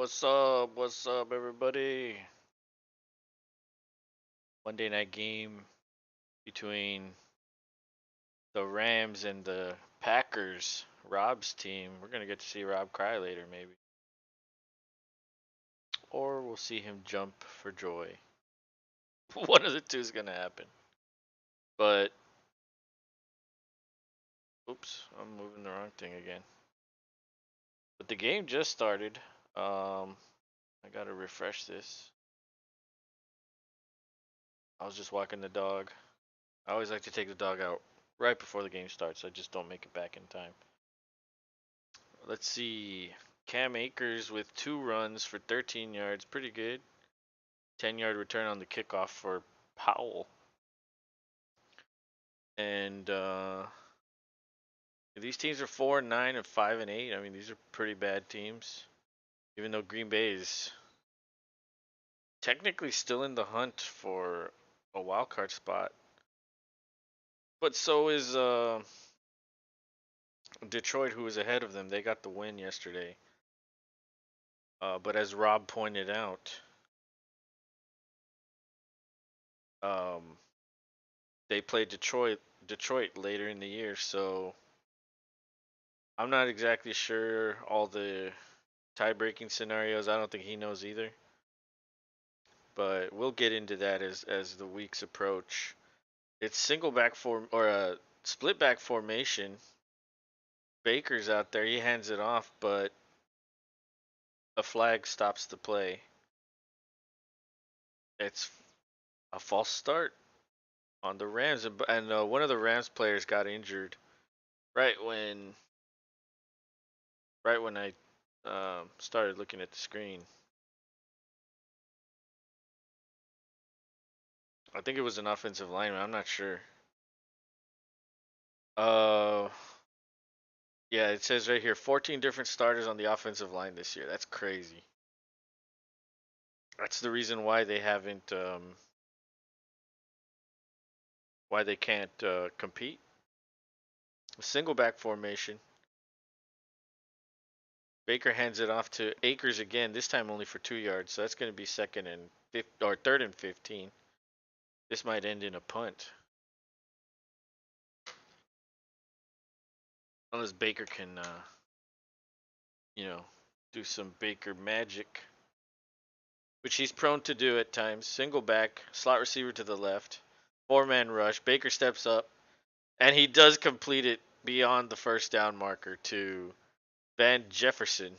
What's up? What's up, everybody? Monday night game between the Rams and the Packers. Rob's team. We're gonna get to see Rob cry later, maybe, or we'll see him jump for joy. One of the two is gonna happen. But oops, I'm moving the wrong thing again. But the game just started. I gotta refresh this. I was just walking the dog. I always like to take the dog out right before the game starts. I just don't make it back in time. Let's see. Cam Akers with 2 runs for 13 yards. Pretty good. 10-yard return on the kickoff for Powell. And these teams are 4-9 and 5-8. I mean, these are pretty bad teams. Even though Green Bay is technically still in the hunt for a wild card spot. But so is Detroit, who is ahead of them. They got the win yesterday. But as Rob pointed out, um, they played Detroit later in the year, so I'm not exactly sure all the tie-breaking scenarios. I don't think he knows either. But we'll get into that as the weeks approach. It's single back form or a split back formation. Baker's out there. He hands it off, but a flag stops the play. It's a false start on the Rams, and one of the Rams players got injured right when I started looking at the screen. I think it was an offensive lineman. I'm not sure. Uh, yeah, it says right here 14 different starters on the offensive line this year. That's crazy. That's the reason why they haven't, why they can't compete. Single back formation. Baker hands it off to Akers again. This time only for 2 yards. So that's going to be third and 15. This might end in a punt, unless Baker can, you know, do some Baker magic, which he's prone to do at times. Single back, slot receiver to the left, 4-man rush. Baker steps up, and he does complete it beyond the first down marker to Van Jefferson.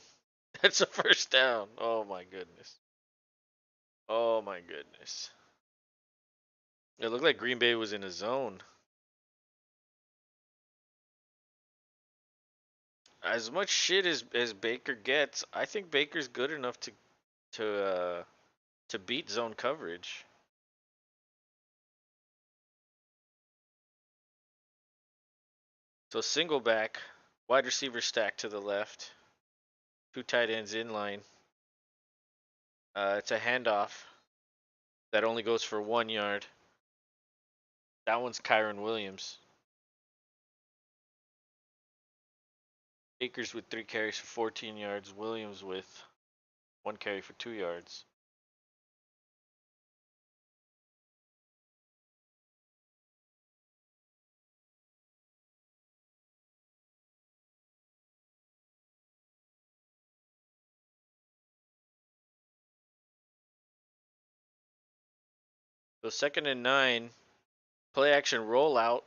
That's a first down. Oh my goodness. Oh my goodness. It looked like Green Bay was in a zone. As much shit as Baker gets, I think Baker's good enough to uh to beat zone coverage. So single back, wide receiver stack to the left, 2 tight ends in line. It's a handoff that only goes for 1 yard. That one's Kyron Williams. Akers with 3 carries for 14 yards. Williams with 1 carry for 2 yards. So 2nd and 9, play action rollout.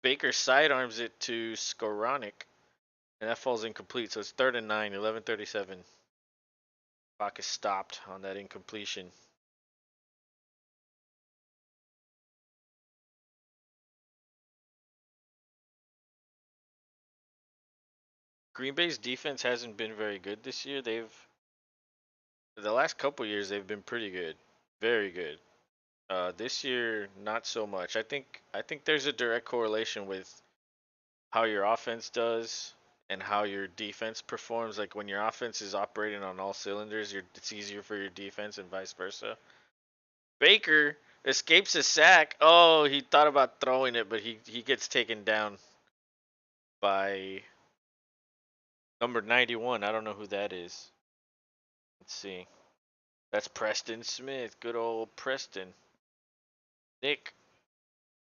Baker sidearms it to Skowronek, and that falls incomplete. So it's 3rd and 9, 11:37. Clock is stopped on that incompletion. Green Bay's defense hasn't been very good this year. The last couple years they've been pretty good, very good. This year not so much. I think there's a direct correlation with how your offense does and how your defense performs. Like when your offense is operating on all cylinders, it's easier for your defense and vice versa. Baker escapes a sack. Oh, he thought about throwing it, but he gets taken down by number 91. I don't know who that is. Let's see. That's Preston Smith. Good old Preston. Nick.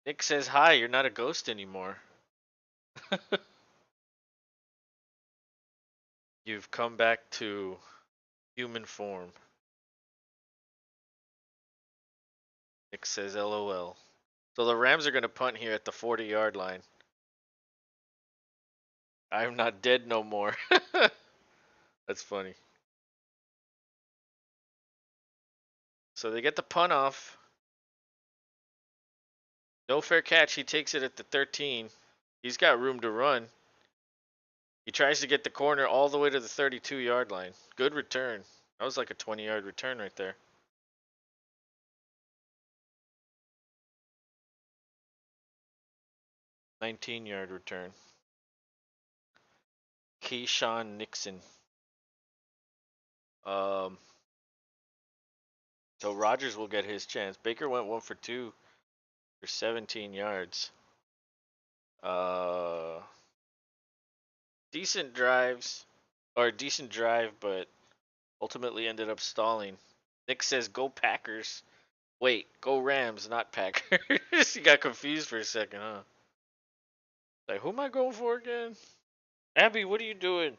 Nick says hi. You're not a ghost anymore. You've come back to human form. Nick says LOL. So the Rams are going to punt here at the 40-yard line. I'm not dead no more. That's funny. So they get the punt off. No fair catch. He takes it at the 13. He's got room to run. He tries to get the corner all the way to the 32-yard line. Good return. That was like a 20-yard return right there. 19-yard return. Keyshawn Nixon. Um, so Rodgers will get his chance. Baker went 1 for 2 for 17 yards. Uh, decent drives, or decent drive, but ultimately ended up stalling. Nick says, "Go Packers." Wait, go Rams, not Packers. He got confused for a second, huh? Like, who am I going for again? Abby, what are you doing?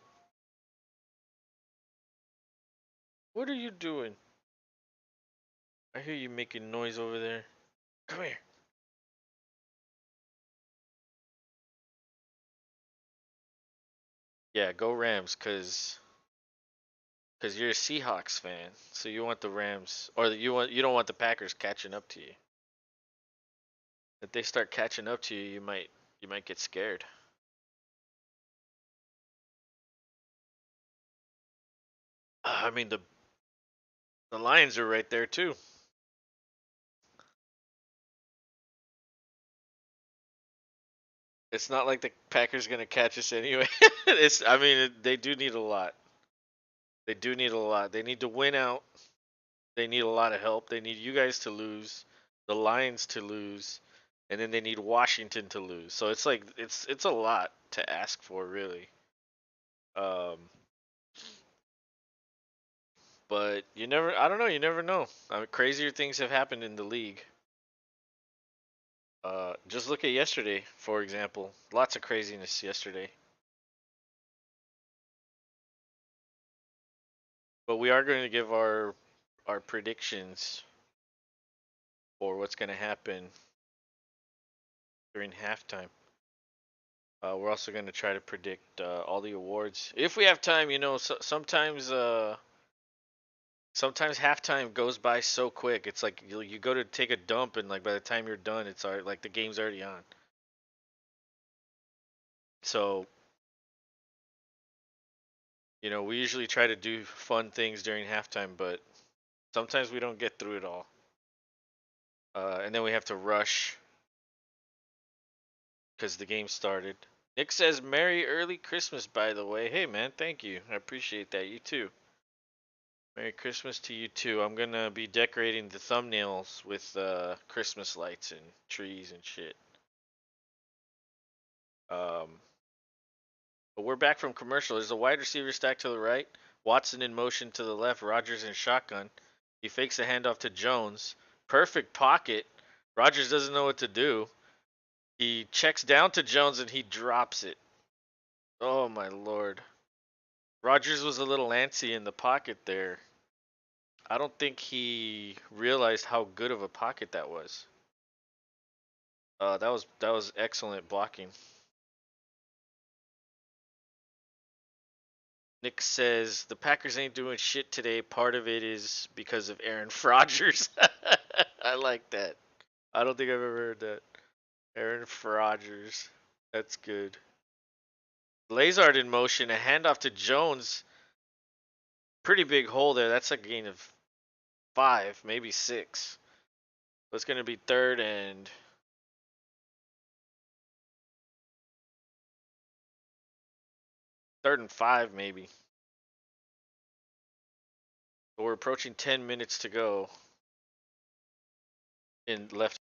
What are you doing? I hear you making noise over there. Come here. Yeah, go Rams, cause you're a Seahawks fan, so you want the Rams, or you don't want the Packers catching up to you. If they start catching up to you, you might get scared. I mean the Lions are right there too. It's not like the Packers gonna catch us anyway. I mean they do need a lot. They do need a lot. They need to win out. They need a lot of help. They need you guys to lose, the Lions to lose, and then they need Washington to lose. So it's like it's a lot to ask for, really. Um, but you never, I don't know, you never know. I mean, crazier things have happened in the league. Just look at yesterday, for example. Lots of craziness yesterday. But we are going to give our predictions for what's going to happen during halftime. We're also going to try to predict all the awards if we have time. Sometimes halftime goes by so quick. It's like you go to take a dump, and like by the time you're done, it's already like the game's already on. So we usually try to do fun things during halftime, but sometimes we don't get through it all, and then we have to rush because the game started. Nick says, "Merry early Christmas," by the way. Hey man, thank you. I appreciate that. You too. Merry Christmas to you too. I'm gonna be decorating the thumbnails with Christmas lights and trees and shit. Um, but we're back from commercial. There's a wide receiver stack to the right. Watson in motion to the left. Rogers in shotgun. He fakes a handoff to Jones. Perfect pocket. Rogers doesn't know what to do. He checks down to Jones and he drops it. Oh my lord. Rogers was a little antsy in the pocket there. I don't think he realized how good of a pocket that was. That was excellent blocking. Nick says the Packers ain't doing shit today. Part of it is because of Aaron Rodgers. I like that. I don't think I've ever heard that. Aaron Rodgers. That's good. Lazard in motion. A handoff to Jones. Pretty big hole there. That's a gain of 5, maybe 6. So it's going to be third and 5 maybe. But we're approaching 10 minutes to go in left.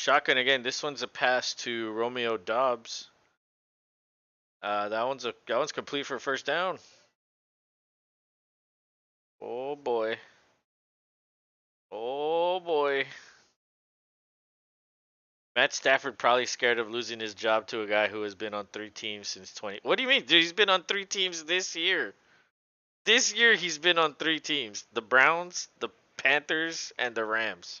Shotgun again. This one's a pass to Romeo Dobbs. That one's complete for a first down. Oh boy. Oh boy. Matt Stafford probably scared of losing his job to a guy who has been on 3 teams since 20. What do you mean? Dude, he's been on 3 teams this year. This year he's been on 3 teams. The Browns, the Panthers, and the Rams.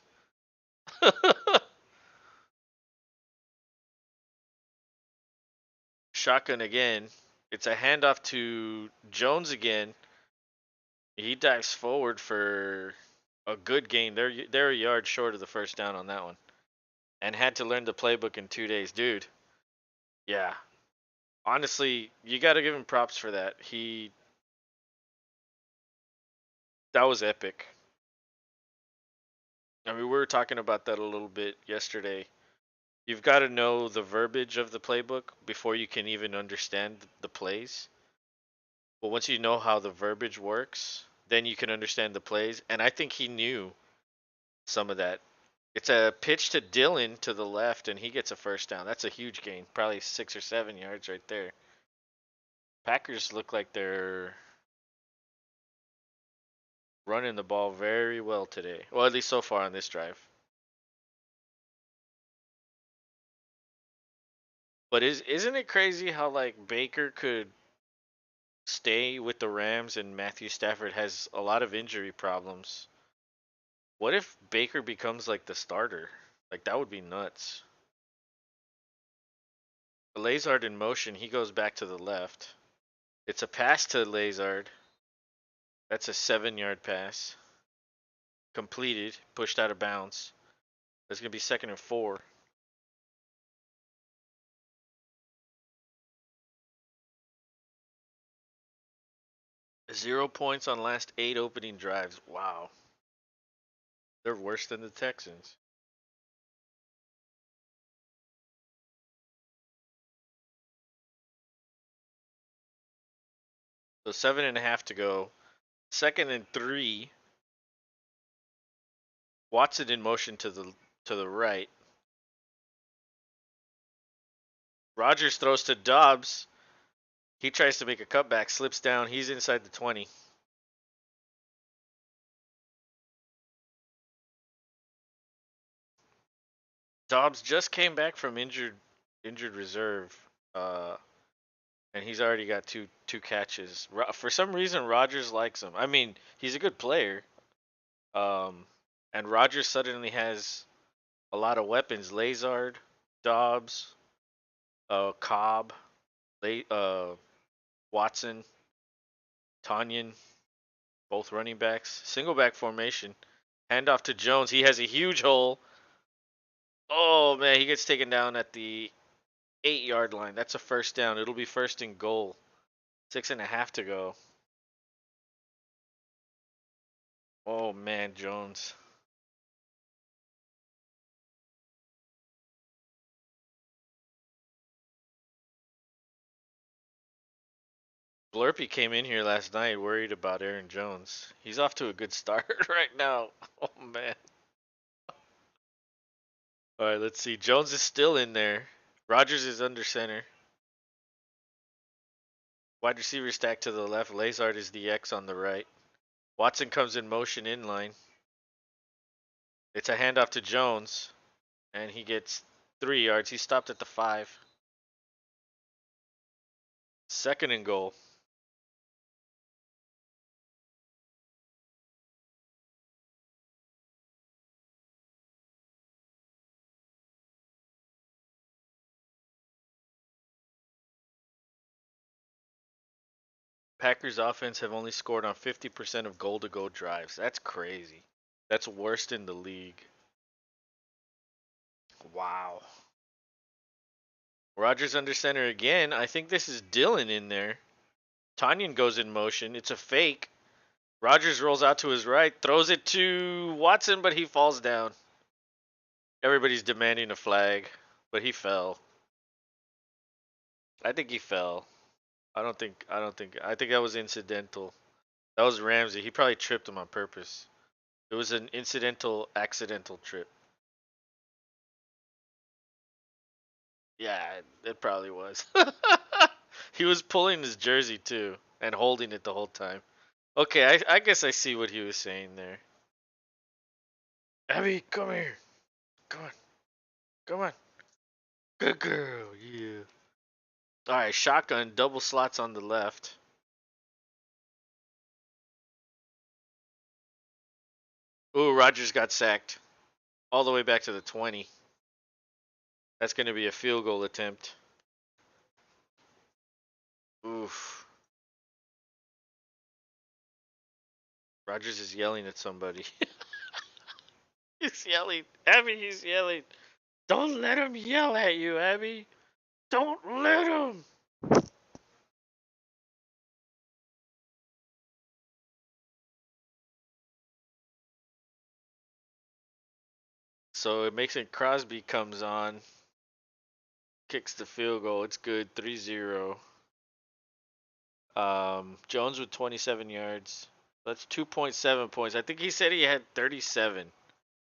Shotgun again. It's a handoff to Jones again. He dives forward for a good gain. They're a yard short of the first down on that one. And had to learn the playbook in 2 days. Dude, yeah. Honestly, you got to give him props for that. That was epic. I mean, we were talking about that a little bit yesterday. You've got to know the verbiage of the playbook before you can even understand the plays. But once you know how the verbiage works, then you can understand the plays. And I think he knew some of that. It's a pitch to Dylan to the left, and he gets a first down. That's a huge gain. Probably 6 or 7 yards right there. Packers look like they're running the ball very well today. Well, at least so far on this drive. But isn't it crazy how like Baker could stay with the Rams and Matthew Stafford has a lot of injury problems? What if Baker becomes like the starter? Like that would be nuts. Lazard in motion, he goes back to the left. It's a pass to Lazard. That's a 7 yard pass. Completed, pushed out of bounds. That's gonna be 2nd and 4. 0 points on last 8 opening drives. Wow. They're worse than the Texans. So 7.5 to go. 2nd and 3. Watson in motion to the right. Rogers throws to Dobbs. He tries to make a cutback, slips down. He's inside the 20. Dobbs just came back from injured reserve, uh, and he's already got two catches. For some reason, Rogers likes him. I mean, he's a good player, um, and Rogers suddenly has a lot of weapons. Lazard, Dobbs, Cobb, Watson, Tanyan, both running backs. Single back formation. Handoff to Jones. He has a huge hole. Oh man, he gets taken down at the 8 yard line. That's a first down. It'll be 1st and goal. 6.5 to go. Oh man, Jones. Blurpy came in here last night worried about Aaron Jones. He's off to a good start right now. Oh man. All right, let's see. Jones is still in there. Rogers is under center. Wide receiver stacked to the left. Lazard is the X on the right. Watson comes in motion inline. It's a handoff to Jones, and he gets 3 yards. He stopped at the 5. 2nd and goal. Packers offense have only scored on 50% of goal-to-go drives. That's crazy. That's worst in the league. Wow. Rogers under center again. I think this is Dylan in there. Tanyan goes in motion. It's a fake. Rogers rolls out to his right, throws it to Watson, but he falls down. Everybody's demanding a flag, but he fell. I think he fell. I think that was incidental. That was Ramsey. He probably tripped him on purpose. It was an accidental trip. Yeah, it probably was. He was pulling his jersey too and holding it the whole time. Okay, I guess I see what he was saying there. Abby, come here. Come on. Come on. Good girl. Yeah. All right, shotgun, double slots on the left. Ooh, Rogers got sacked all the way back to the 20. That's going to be a field goal attempt. Oof. Rogers is yelling at somebody. He's yelling. Abby, he's yelling. Don't let him yell at you, Abby. Don't let him. So it makes it Crosby comes on, kicks the field goal. It's good, 3-0. Jones with 27 yards. That's 2.7 points. I think he said he had 37.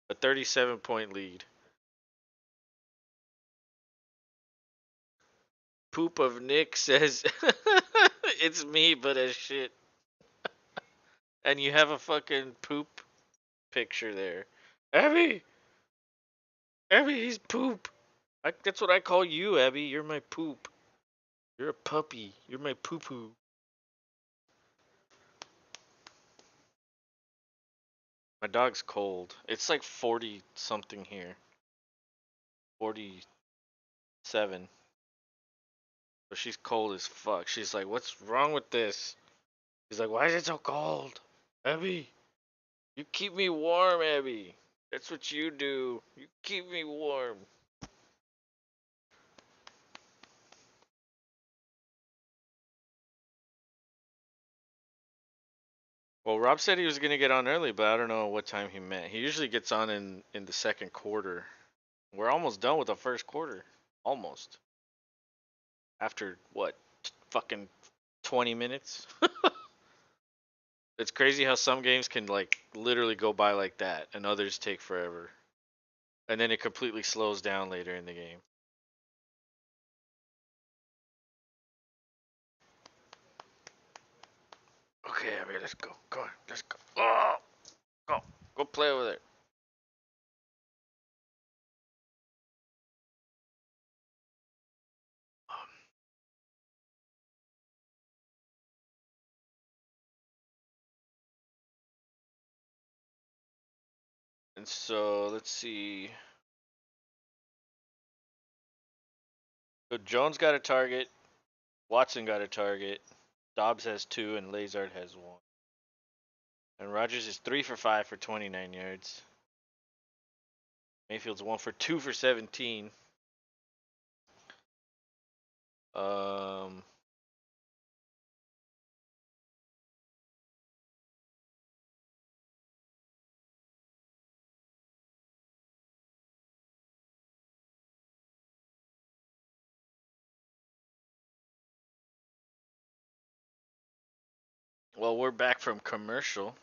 A 37-point lead. Poop of Nick says it's me, but as shit. And you have a fucking poop picture there. Abby! Abby, he's poop. That's what I call you, Abby. You're my poop. You're a puppy. You're my poo poo. My dog's cold. It's like 40 something here. 47. But she's cold as fuck. She's like, what's wrong with this? He's like, why is it so cold? Abby, you keep me warm, Abby. That's what you do. You keep me warm. Well, Rob said he was going to get on early, but I don't know what time he meant. He usually gets on in the second quarter. We're almost done with the first quarter. Almost. After, what, fucking 20 minutes? It's crazy how some games can, like, literally go by like that, and others take forever. And then it completely slows down later in the game. Okay, Abby, let's go. Go on, let's go. Oh, go. Go play over there. And so, let's see. So Jones got a target. Watson got a target. Dobbs has 2, and Lazard has 1. And Rogers is 3 for 5 for 29 yards. Mayfield's 1 for 2 for 17. Um, well, we're back from commercial.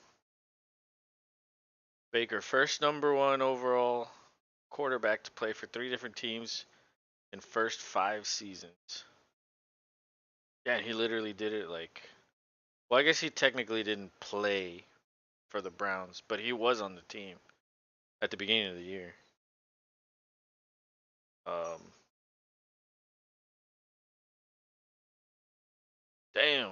Baker, first number 1 overall quarterback to play for 3 different teams in first 5 seasons. Yeah, he literally did it like. Well, I guess he technically didn't play for the Browns, but he was on the team at the beginning of the year. Um, damn.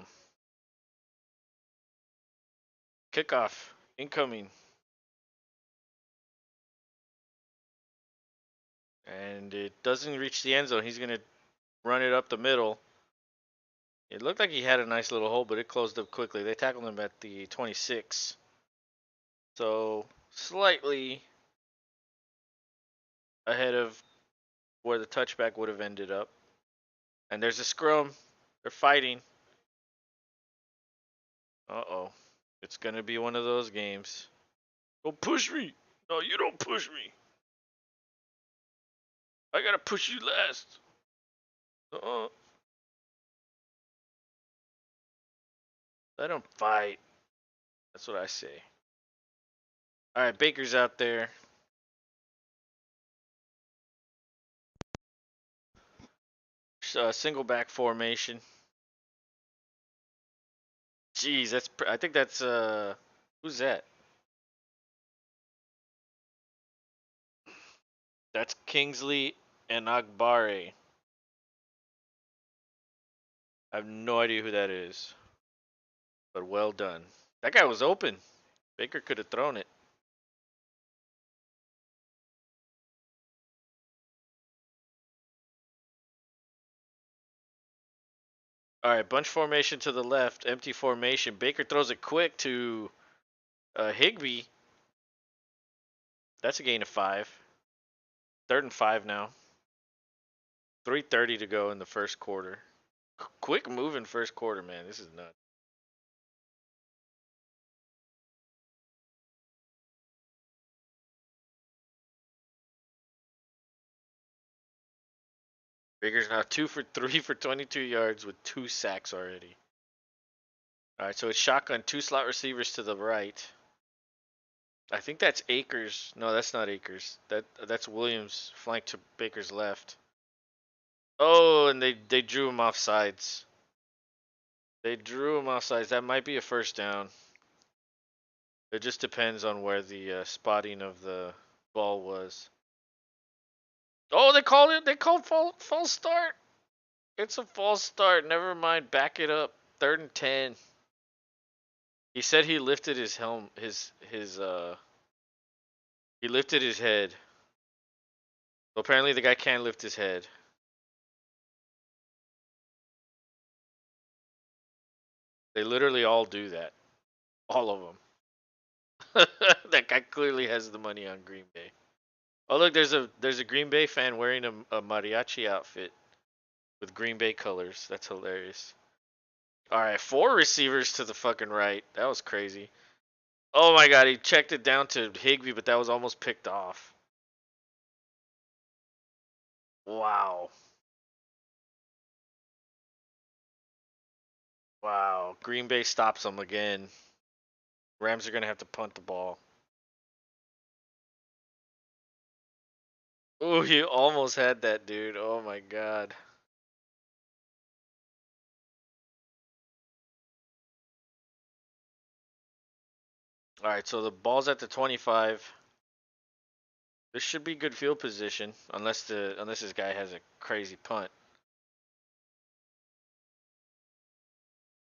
Kickoff incoming. And it doesn't reach the end zone. He's going to run it up the middle. It looked like he had a nice little hole, but it closed up quickly. They tackled him at the 26. So slightly ahead of where the touchback would have ended up. And there's a scrum. They're fighting. Uh-oh. It's going to be one of those games. Don't push me. No, you don't push me. I got to push you last. Uh-uh. Let them fight. That's what I say. All right, Baker's out there. Single back formation. Jeez, I think that's who's that? That's Kingsley and Agbare. I have no idea who that is, but well done. That guy was open. Baker could have thrown it. All right, bunch formation to the left, empty formation. Baker throws it quick to Higbee. That's a gain of 5. 3rd and 5 now. 3:30 to go in the first quarter. Quick move in first quarter, man. This is nuts. Baker's now 2 for 3 for 22 yards with 2 sacks already. All right, so it's shotgun, 2 slot receivers to the right. I think that's Akers. No, that's not Akers. That's Williams flanked to Baker's left. Oh, and they drew him off sides. They drew him off sides. That might be a first down. It just depends on where the spotting of the ball was. Oh, they called it. They called false start. It's a false start. Never mind. Back it up. 3rd and 10. He said he lifted his helm. He lifted his head. Well, apparently the guy can't lift his head. They literally all do that. All of them. That guy clearly has the money on Green Bay. Oh look, there's a Green Bay fan wearing a mariachi outfit with Green Bay colors. That's hilarious. All right, 4 receivers to the fucking right. That was crazy. Oh my god, he checked it down to Higbee, but that was almost picked off. Wow. Wow. Green Bay stops them again. Rams are going to have to punt the ball. Ooh, he almost had that, dude. Oh my god. All right, so the ball's at the 25. This should be good field position unless this guy has a crazy punt.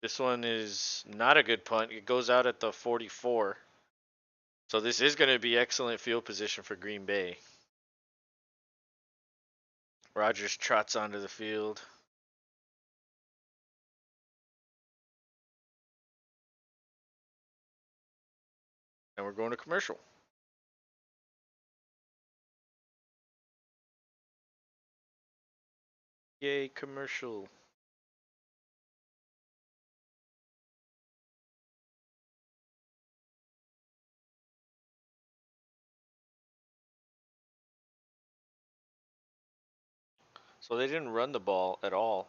This one is not a good punt. It goes out at the 44. So this is going to be excellent field position for Green Bay. Rodgers trots onto the field. And we're going to commercial. Yay, commercial. So they didn't run the ball at all.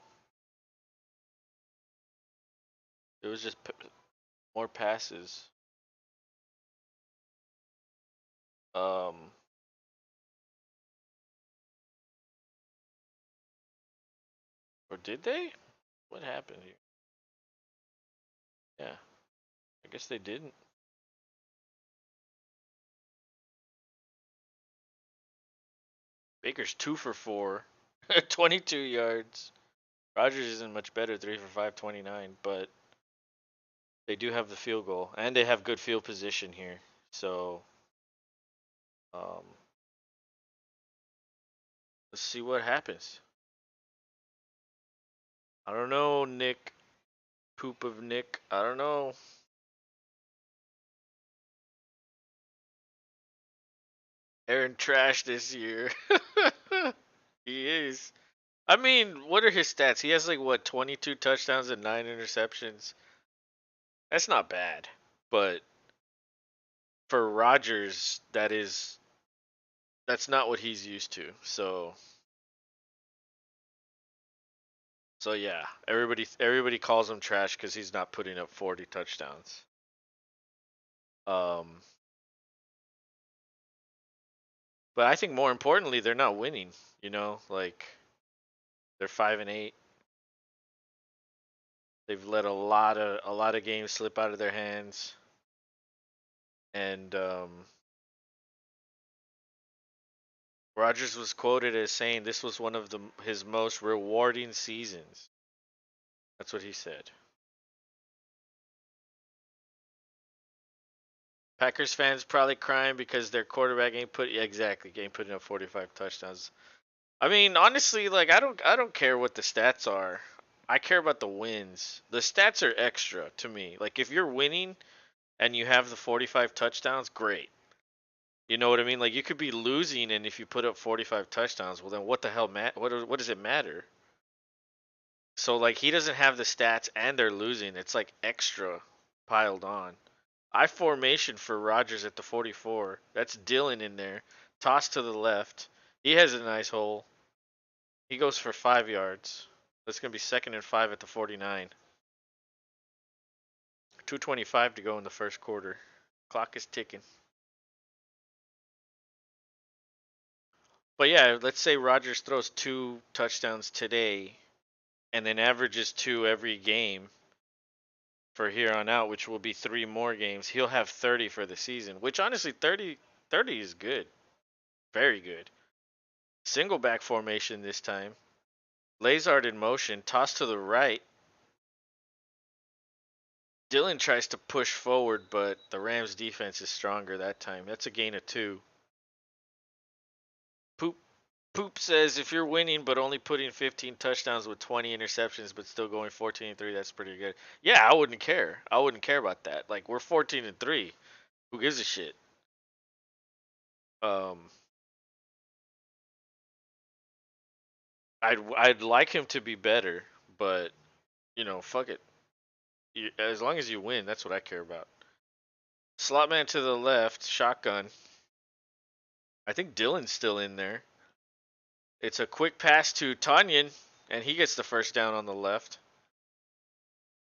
It was just more passes. Um, or did they? What happened here? Yeah, I guess they didn't. Baker's 2 for 4, 22 yards. Rodgers isn't much better, 3 for 5, 29, but they do have the field goal, and they have good field position here. So, um, let's see what happens. I don't know, Nick. Poop of Nick. I don't know. Aaron trash this year. He is. I mean, what are his stats? He has like what, 22 touchdowns and 9 interceptions. That's not bad, but for Rodgers, that's not what he's used to. So yeah, everybody calls him trash because he's not putting up 40 touchdowns. Um, but I think more importantly, they're not winning. You know, like They're 5-8. They've let a lot of games slip out of their hands, and Rodgers was quoted as saying this was one of his most rewarding seasons. That's what he said. Packers fans probably crying because their quarterback ain't putting up 45 touchdowns. I mean, honestly, like I don't care what the stats are. I care about the wins. The stats are extra to me. Like if you're winning and you have the 45 touchdowns, great. You know what I mean? Like you could be losing and if you put up 45 touchdowns, well then what the hell what does it matter? So like he doesn't have the stats and they're losing. It's like extra piled on. I formation for Rogers at the 44. That's Dylan in there. Toss to the left. He has a nice hole. He goes for 5 yards. That's going to be 2nd and 5 at the 49. 2:25 to go in the first quarter. Clock is ticking. But yeah, let's say Rogers throws 2 touchdowns today and then averages 2 every game for here on out, which will be 3 more games. He'll have 30 for the season, which honestly 30 is good. Very good. Single back formation this time. Lazard in motion, toss to the right. Dylan tries to push forward, but the Rams defense is stronger that time. That's a gain of 2. Poop Poop says if you're winning but only putting 15 touchdowns with 20 interceptions but still going 14-3, that's pretty good. Yeah, I wouldn't care. I wouldn't care about that. Like we're 14-3. Who gives a shit? Um I'd like him to be better, but fuck it. As long as you win, that's what I care about. Slot man to the left, shotgun. I think Dylan's still in there. It's a quick pass to Tanyan, and he gets the first down on the left.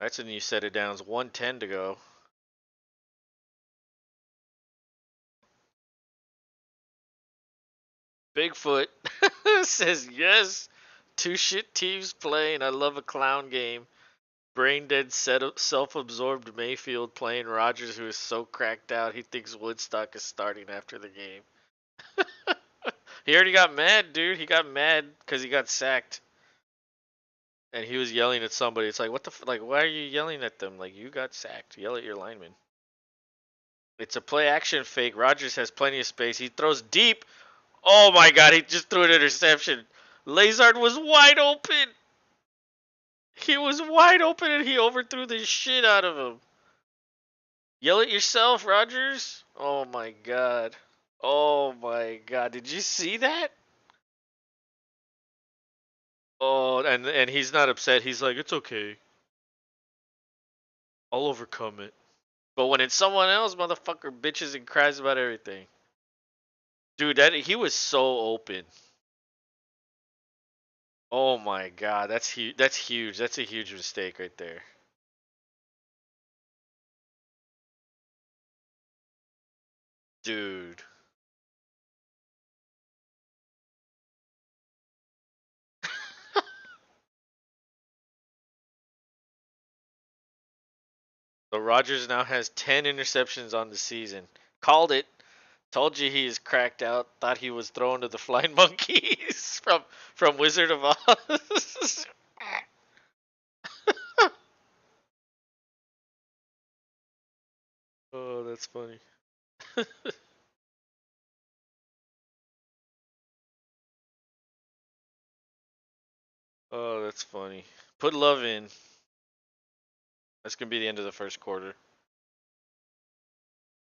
That's a new set of downs. 1:10 to go. Bigfoot says yes. 2 shit teams playing. I love a clown game. Brain dead, self-absorbed Mayfield playing Rogers, who is so cracked out he thinks Woodstock is starting after the game. He already got mad, dude. He got mad because he got sacked, and he was yelling at somebody. It's like, what the like? Why are you yelling at them? Like you got sacked. Yell at your lineman. It's a play action fake. Rogers has plenty of space. He throws deep. Oh my god, he just threw an interception. Lazard was wide open. He was wide open and he overthrew the shit out of him. Yell at yourself, Rogers. Oh my god. Oh my god. Did you see that? Oh, and he's not upset. He's like, it's okay. I'll overcome it. But when it's someone else, motherfucker bitches and cries about everything. Dude, that he was so open. Oh my god, that's huge. That's huge. That's a huge mistake right there. Dude. So Rogers now has 10 interceptions on the season. Called it. Told you he is cracked out. Thought he was thrown to the flying monkeys from Wizard of Oz. Oh, that's funny. Oh, that's funny. Put Love in. That's gonna be the end of the first quarter.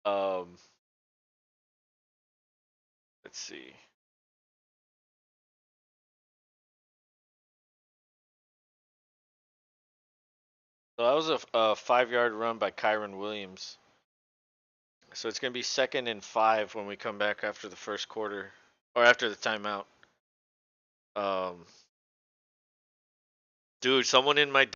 Um, let's see. So that was a 5 yard run by Kyron Williams. So it's gonna be 2nd and 5 when we come back after the first quarter or after the timeout. Um, dude, someone in my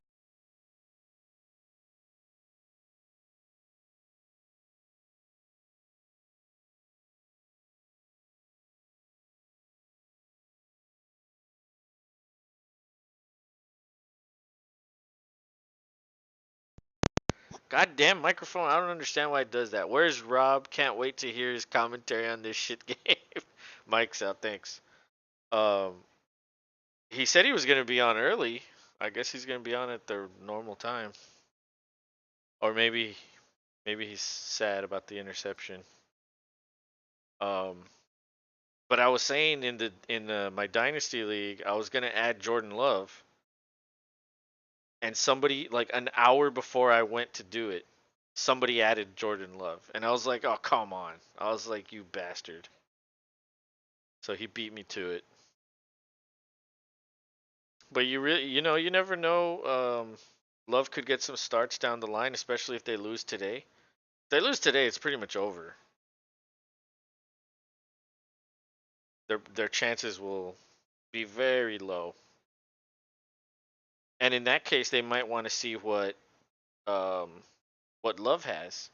Goddamn microphone. I don't understand why it does that. Where's Rob? Can't wait to hear his commentary on this shit game. Mike's out, thanks. Um, he said he was gonna be on early. I guess he's gonna be on at the normal time. Or maybe he's sad about the interception. But I was saying in my dynasty league, I was gonna add Jordan Love, and somebody like an hour before I went to do it, somebody added Jordan Love, and I was like, oh come on! I was like, you bastard. So he beat me to it. But you never know. Love could get some starts down the line, especially if they lose today. If they lose today, it's pretty much over. Their chances will be very low. And in that case, they might want to see um what Love has.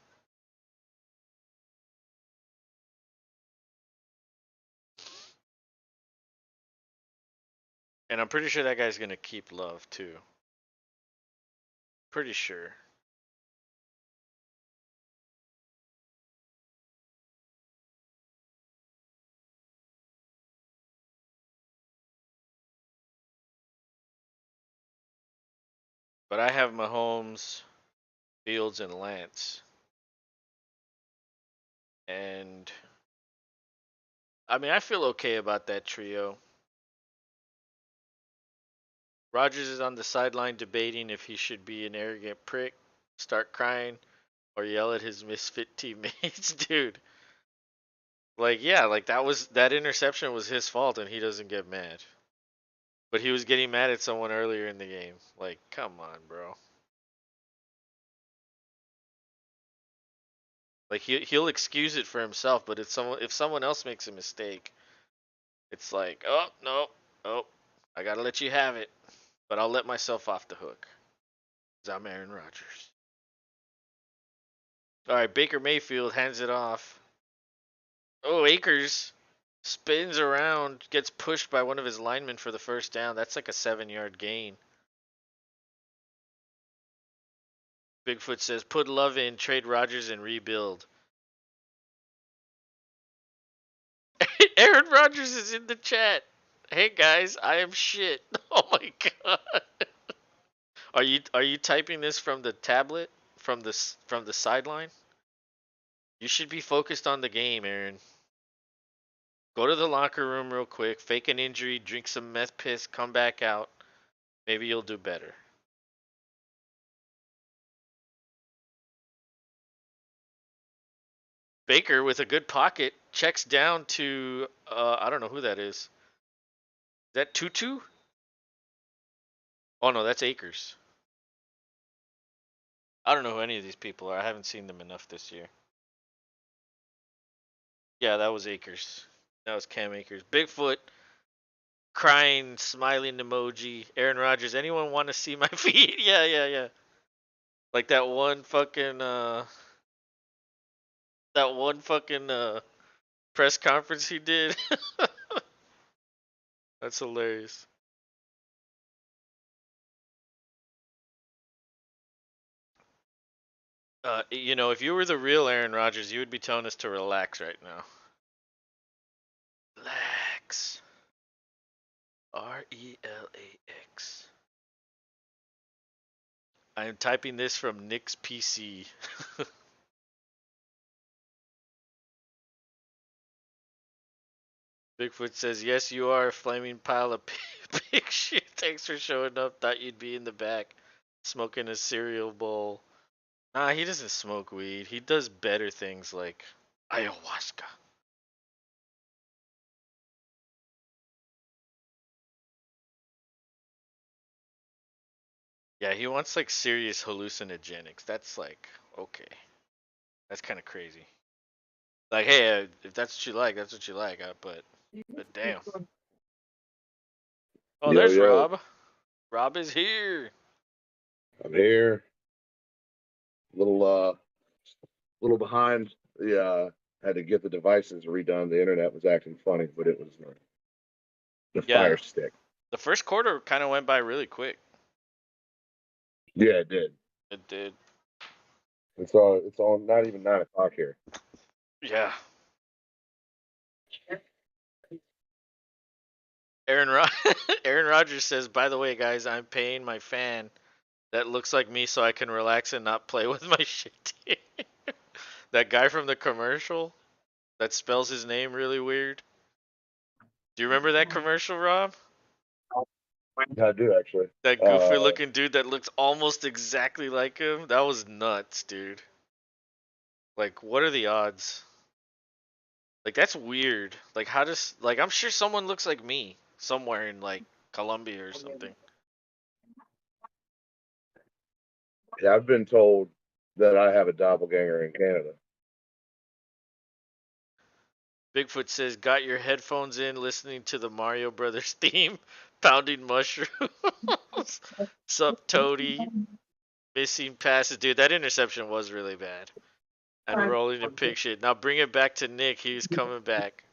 And I'm pretty sure that guy's gonna keep Love too. Pretty sure. But I have Mahomes, Fields, and Lance. And I mean, I feel okay about that trio. Rodgers is on the sideline debating if he should be an arrogant prick, start crying, or yell at his misfit teammates. Dude, like yeah, like that interception was his fault, and he doesn't get mad. But he was getting mad at someone earlier in the game. Like, come on, bro. Like he'll excuse it for himself, but if someone else makes a mistake, it's like, oh no, oh, I gotta let you have it, but I'll let myself off the hook, 'cause I'm Aaron Rodgers. All right, Baker Mayfield hands it off. Oh, Akers spins around, gets pushed by one of his linemen for the first down. That's like a 7-yard gain. Bigfoot says, put Love in, trade Rodgers, and rebuild. Aaron Rodgers is in the chat. Hey guys, I am shit. Oh my god. Are you typing this from the tablet? From the sideline? You should be focused on the game, Aaron. Go to the locker room real quick, fake an injury, drink some meth piss, come back out. Maybe you'll do better. Baker with a good pocket checks down to I don't know who that is. Is that Tutu? Oh no, that's Akers. I don't know who any of these people are. I haven't seen them enough this year. Yeah, that was Akers. That was Cam Akers. Bigfoot crying, smiling emoji. Aaron Rodgers. Anyone want to see my feet? Yeah, yeah, yeah. Like that one fucking press conference he did. That's hilarious. If you were the real Aaron Rodgers, you would be telling us to relax right now. Relax. RELAX. I am typing this from Nick's PC. Bigfoot says, yes, you are a flaming pile of pig shit. Thanks for showing up. Thought you'd be in the back smoking a cereal bowl. Nah, he doesn't smoke weed. He does better things like ayahuasca. Yeah, he wants like serious hallucinogenics. That's like, okay. That's kind of crazy. Like, hey, if that's what you like, that's what you like. But damn. Oh, Yo, there's yo, Rob. Rob is here. I'm here. Little behind. Had to get the devices redone. The internet was acting funny, but it was the Yeah, Fire Stick. the first quarter kind of went by really quick. Yeah, it did. It did. It's on not even 9 o'clock here. Yeah. Aaron Rod Aaron Rodgers says, by the way, guys, I'm paying my fan that looks like me so I can relax and not play with my shit team. That guy from the commercial that spells his name really weird. Do you remember that commercial, Rob? I do actually. That goofy looking dude that looks almost exactly like him? That was nuts, dude. Like, what are the odds? Like, that's weird. Like, how does, like, I'm sure someone looks like me somewhere in, like, Colombia or something. Yeah, I've been told that I have a doppelganger in Canada. Bigfoot says, got your headphones in listening to the Mario Brothers theme, pounding mushrooms. Sup, Toady? Missing passes. Dude, that interception was really bad. And rolling in pig shit. Now bring it back to Nick. He's coming back.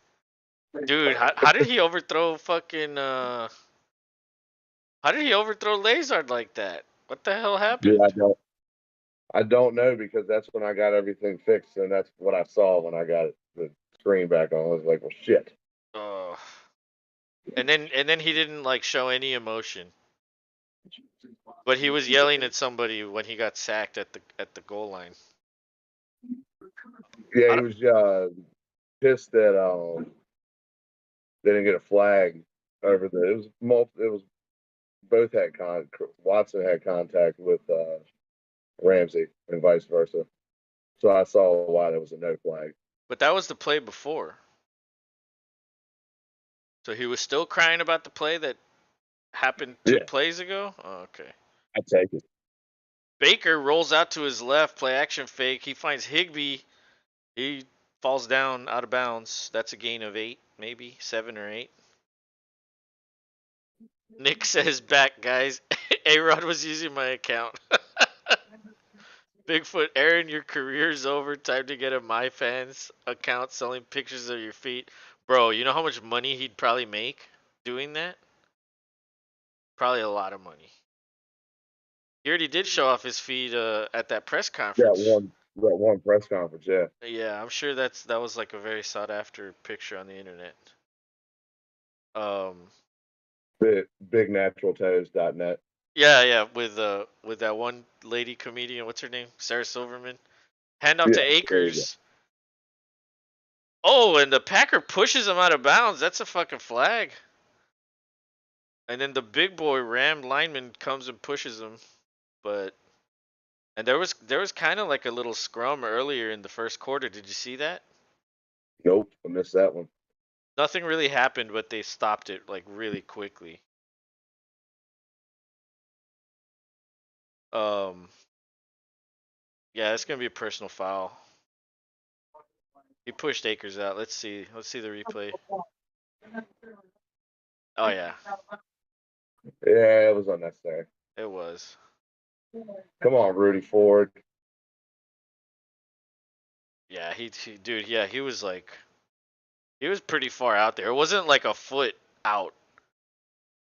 Dude, how did he overthrow fucking, how did he overthrow Lazard like that? What the hell Yeah, happened? I don't know because that's when I got everything fixed, and that's what I saw when I got the screen back on. I was like, well, shit. Oh. And then he didn't like show any emotion. But he was yelling at somebody when he got sacked at the goal line. Yeah, I he don't, was pissed that they didn't get a flag over the. It was It was both had Watson had contact with Ramsey and vice versa. So I saw why there was a no flag. but that was the play before. So he was still crying about the play that happened two Yeah, plays ago? Oh, okay. I take it. Baker rolls out to his left, play action fake. He finds Higbee. He falls down out of bounds. That's a gain of 8, maybe 7 or 8. Nick says back, guys. A-Rod was using my account. Bigfoot, Aaron, your career's over. Time to get a MyFans account selling pictures of your feet. Bro, you know how much money he'd probably make doing that? Probably a lot of money. He already did show off his feet at that press conference. That one press conference. Yeah, Yeah, I'm sure that was like a very sought after picture on the internet. Um, bignaturaltoes.net. yeah, with that one lady comedian, what's her name? Sarah Silverman. Hand off Yeah, to there you go. Akers. Oh, and the Packer pushes him out of bounds. That's a fucking flag. And then the big boy Ram lineman comes and pushes him. But and there was kind of like a little scrum earlier in the first quarter. Did you see that? Nope, I missed that one. Nothing really happened, but they stopped it like really quickly. Um, yeah, it's gonna be a personal foul. He pushed Akers out. Let's see. Let's see the replay. Oh yeah, Yeah, it was unnecessary. it was. Come on, Rudy Ford. Yeah, dude. Yeah, he was pretty far out there. It wasn't like a foot out.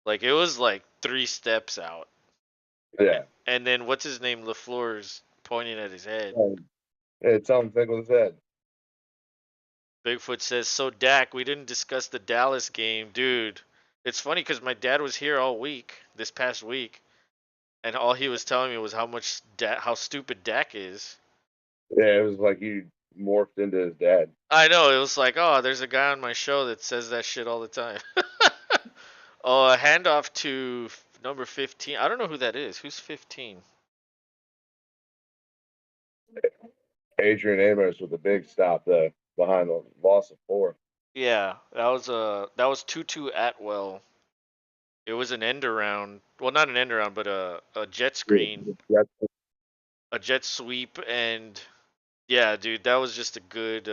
Like it was like 3 steps out. Yeah, And then what's his name? LaFleur's pointing at his head. it's something to think with his head. Bigfoot says, "So Dak, we didn't discuss the Dallas game, dude." It's funny because my dad was here all week, this past week, and all he was telling me was how stupid Dak is. Yeah, it was like he morphed into his dad. I know, it was like, oh, there's a guy on my show that says that shit all the time. Oh, a handoff to number 15. I don't know who that is. Who's 15? Adrian Amos with a big stop though behind the loss of 4. Yeah, that was Tutu Atwell. It was an end around. Well, not an end around, but a jet screen, Yeah, a jet sweep, and yeah, dude, that was just a good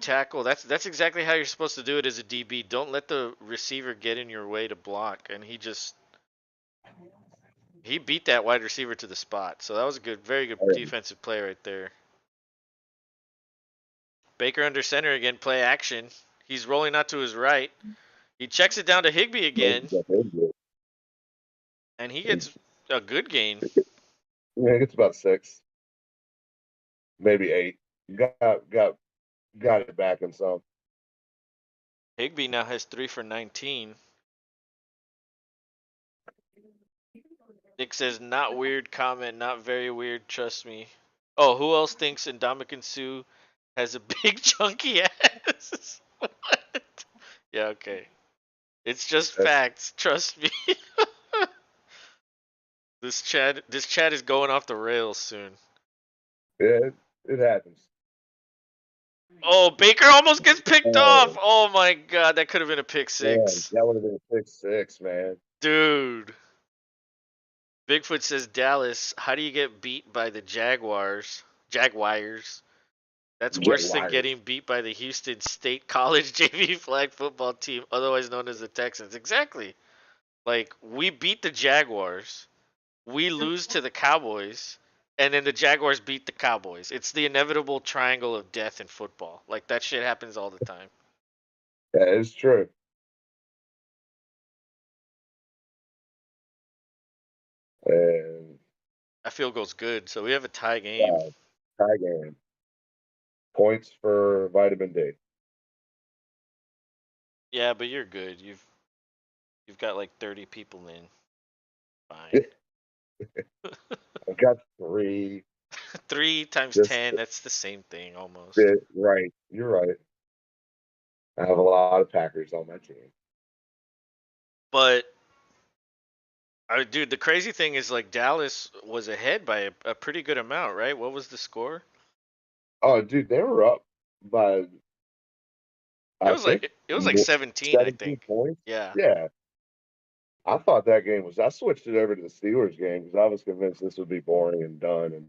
tackle. That's exactly how you're supposed to do it as a DB. Don't let the receiver get in your way to block, and he beat that wide receiver to the spot. So that was a good, very good defensive play right there. Baker under center again, play action. He's rolling out to his right. He checks it down to Higbee again, and he gets a good gain. Yeah, it gets about 6, maybe 8. Got it back in some. Higby now has 3 for 19. Nick says, not weird comment, not very weird, trust me. Oh, who else thinks Ndamukong Suh has a big chunky ass? What? Yeah, okay. It's just That's facts, trust me. This chat is going off the rails soon. yeah, it happens. Oh, Baker almost gets picked off. Oh Oh my god, that could have been a pick man, six. that would have been a 6-6, man. Dude. Bigfoot says Dallas, how do you get beat by the Jaguars? Jaguars. That's worse than Jaguars. getting beat by the Houston State College JV flag football team, otherwise known as the Texans. Exactly. Like, we beat the Jaguars, we lose to the Cowboys, and then the Jaguars beat the Cowboys. It's the inevitable triangle of death in football. Like, that shit happens all the time. That is true. And That field goal's good, so we have a tie game. wow, tie game. Points for vitamin D. Yeah, but you're good. You've got like 30 people in. Fine. I've got 3. 3 times Just 10, that's the same thing almost. bit right. You're right. I have a lot of Packers on my team. But dude, the crazy thing is like Dallas was ahead by a pretty good amount, right? What was the score? Oh, dude, they were up by It I was like think it was like 17, I 17 think. points. Yeah. Yeah, I thought that game was. I switched it over to the Steelers game because I was convinced this would be boring and done, and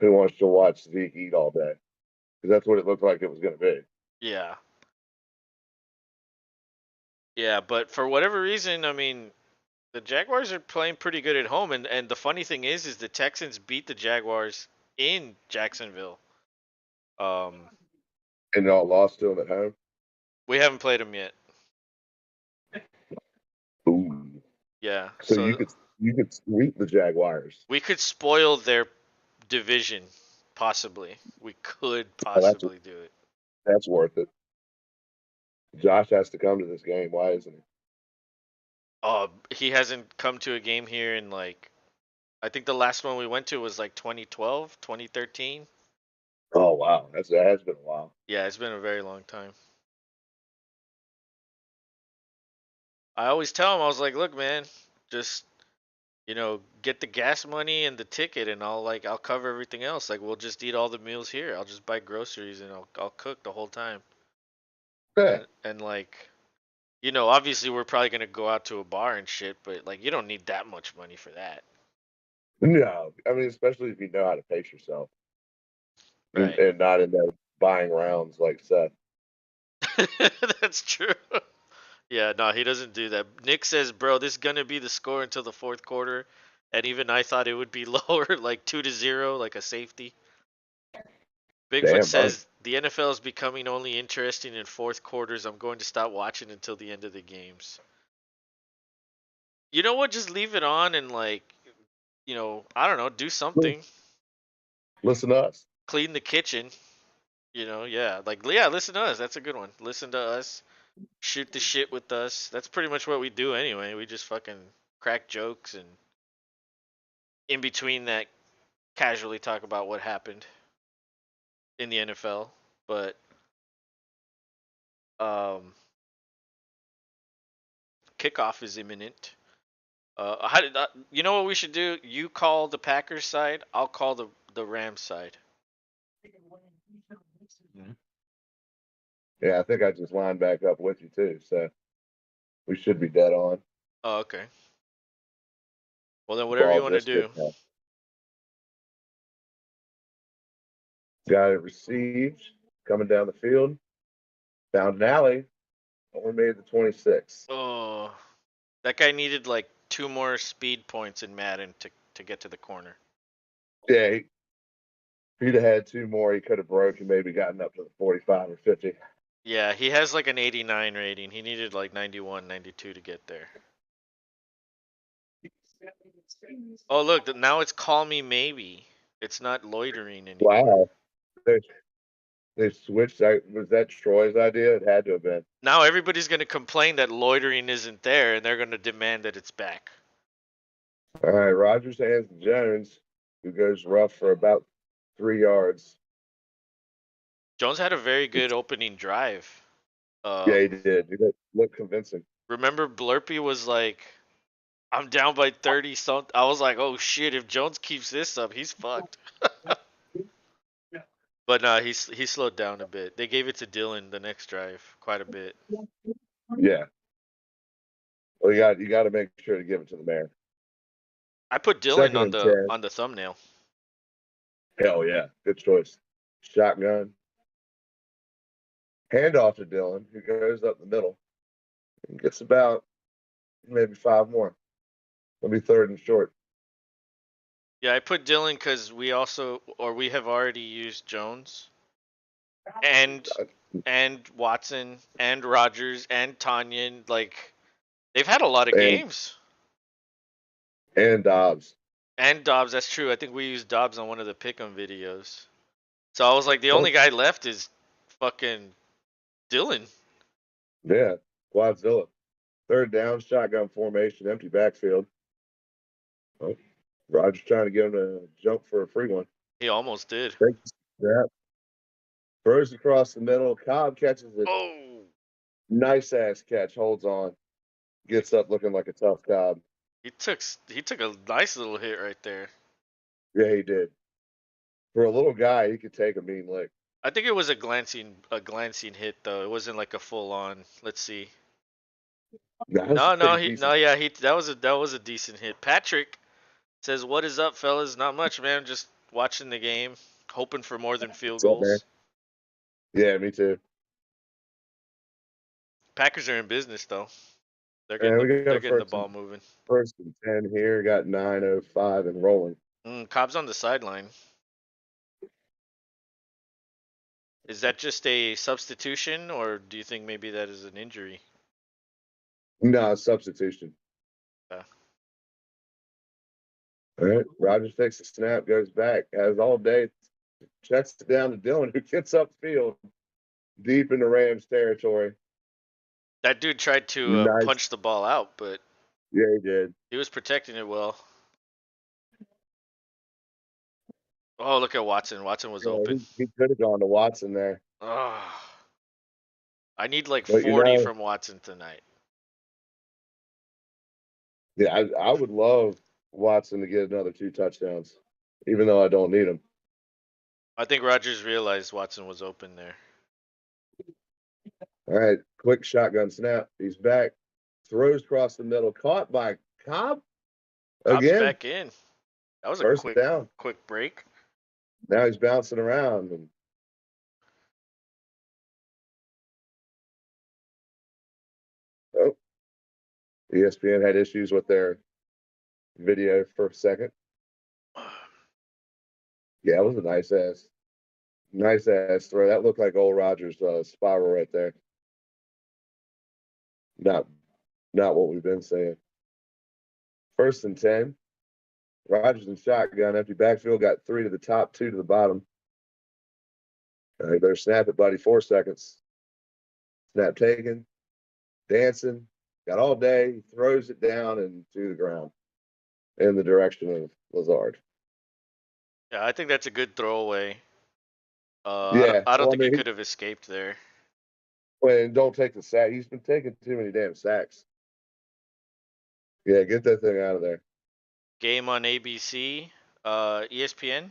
who wants to watch Zeke eat all day? Because that's what it looked like it was going to be. Yeah. Yeah, but for whatever reason, I mean, the Jaguars are playing pretty good at home, and the funny thing is the Texans beat the Jaguars in Jacksonville. Um, And y'all lost to them at home. we haven't played them yet. Ooh, Yeah, so so you could sweep the Jaguars. we could spoil their division, possibly. We could Oh, possibly do it. that's worth it. Josh has to come to this game. Why isn't he? He hasn't come to a game here in like, I think the last one we went to was like 2012, 2013. Oh wow, that has been a while. Yeah, it's been a very long time. I always tell him, I was like, look, man, just get the gas money and the ticket, and I'll cover everything else. Like, we'll just eat all the meals here. I'll just buy groceries and I'll cook the whole time. Yeah, And like, obviously we're probably gonna go out to a bar and shit, but like, you don't need that much money for that. no, I mean especially if you know how to pace yourself Right. and not end up buying rounds like Seth. That's true. Yeah, no, he doesn't do that. Nick says, "Bro, this is gonna be the score until the fourth quarter," and even I thought it would be lower, like 2-0, like a safety. Bigfoot Damn right. says the NFL is becoming only interesting in fourth quarters. I'm going to stop watching until the end of the games. You know what? Just leave it on and like, I don't know, do something. Listen to us. Clean the kitchen. Yeah, like yeah, listen to us. That's a good one. Listen to us. Shoot the shit with us. That's pretty much what we do anyway. We just fucking crack jokes and in between that casually talk about what happened in the NFL. But um, kickoff is imminent. You know what we should do? You call the Packers side. I'll call the Rams side. Yeah, I think I just lined back up with you too, so we should be dead on. Oh, okay. Well then, whatever you Ball want to just do. kicked out. Got it received, coming down the field, found an alley, only made the 26. Oh, that guy needed like 2 more speed points in Madden to get to the corner. Yeah, if he'd have had 2 more, he could have broke and maybe gotten up to the 45 or 50. Yeah, he has like an 89 rating. He needed like 91, 92 to get there. Oh look, now it's call me maybe. It's not loitering anymore. Wow. They, they switched. Was that Troy's idea? It had to have been. Now everybody's gonna complain that loitering isn't there, and they're gonna demand that it's back. All right, Rogers hands to Jones, who goes rough for about 3 yards. Jones had a very good opening drive. Yeah, he did. He looked convincing. Remember Blurpy was like, I'm down by 30 something. I was like, oh shit, if Jones keeps this up, he's fucked. But nah, he slowed down a bit. They gave it to Dylan the next drive quite a bit. Yeah. Well, you got to make sure to give it to the mayor. I put Dylan Second and 10. on the thumbnail. Hell yeah, good choice. Shotgun. Handoff to Dylan, who goes up the middle and gets about maybe 5 more. It'll be third and short. Yeah, I put Dylan because we have already used Jones and Watson and Rogers and Tanyan. Like they've had a lot of And games. and Dobbs. And Dobbs, that's true. I think we used Dobbs on one of the pick'em videos. So I was like, the Oh, only guy left is fucking Dylan. yeah, Quadzilla. Third down, shotgun formation, empty backfield. Oh, Rogers trying to get him to jump for a free one. He almost did. Takes that. Throws across the middle. Cobb catches it. Oh, Nice ass catch. Holds on. Gets up looking like a tough Cobb. he took a nice little hit right there. Yeah, he did. For a little guy, he could take a mean lick. I think it was a glancing hit though. It wasn't like a full on. Let's see. That was No, pretty no, decent. yeah, that was a decent hit. Patrick says, "What is up, fellas? Not much, man. Just watching the game, hoping for more than field What's up, man? goals." Yeah, me too. Packers are in business though. And we got They're a getting the ball moving. first and 10 here. Got 9:05 and rolling. Cobb's on the sideline. Is that just a substitution, or do you think maybe that is an injury? No, substitution. Yeah. All right. Rogers takes the snap, goes back, has all day, checks it down to Dylan, who gets upfield deep in the Rams territory. That dude tried to Nice. punch the ball out, but Yeah, he did. he was protecting it well. Oh, look at Watson. Watson was Yeah, open. he could have gone to Watson there. Oh, I need like But 40 from Watson tonight. yeah, I would love Watson to get another 2 touchdowns, even though I don't need him. I think Rogers realized Watson was open there. All right, quick shotgun snap. He's back. Throws across the middle, caught by Cobb Cobb's again. back in. That was a First down. quick break. Now he's bouncing around and oh, ESPN had issues with their video for a second. Yeah, it was a nice ass throw. That looked like old Rogers spiral right there. Not not what we've been saying. First and 10. Rogers and shotgun, empty backfield, got 3 to the top, 2 to the bottom. They better snap it, buddy. 4 seconds. Snap taken. Dancing. Got all day. He throws it down and to the ground in the direction of Lazard. Yeah, I think that's a good throwaway. Yeah. I don't Well, I think he mean, could have escaped there. don't take the sack. He's been taking too many damn sacks. Yeah, get that thing out of there. Game on ABC, ESPN,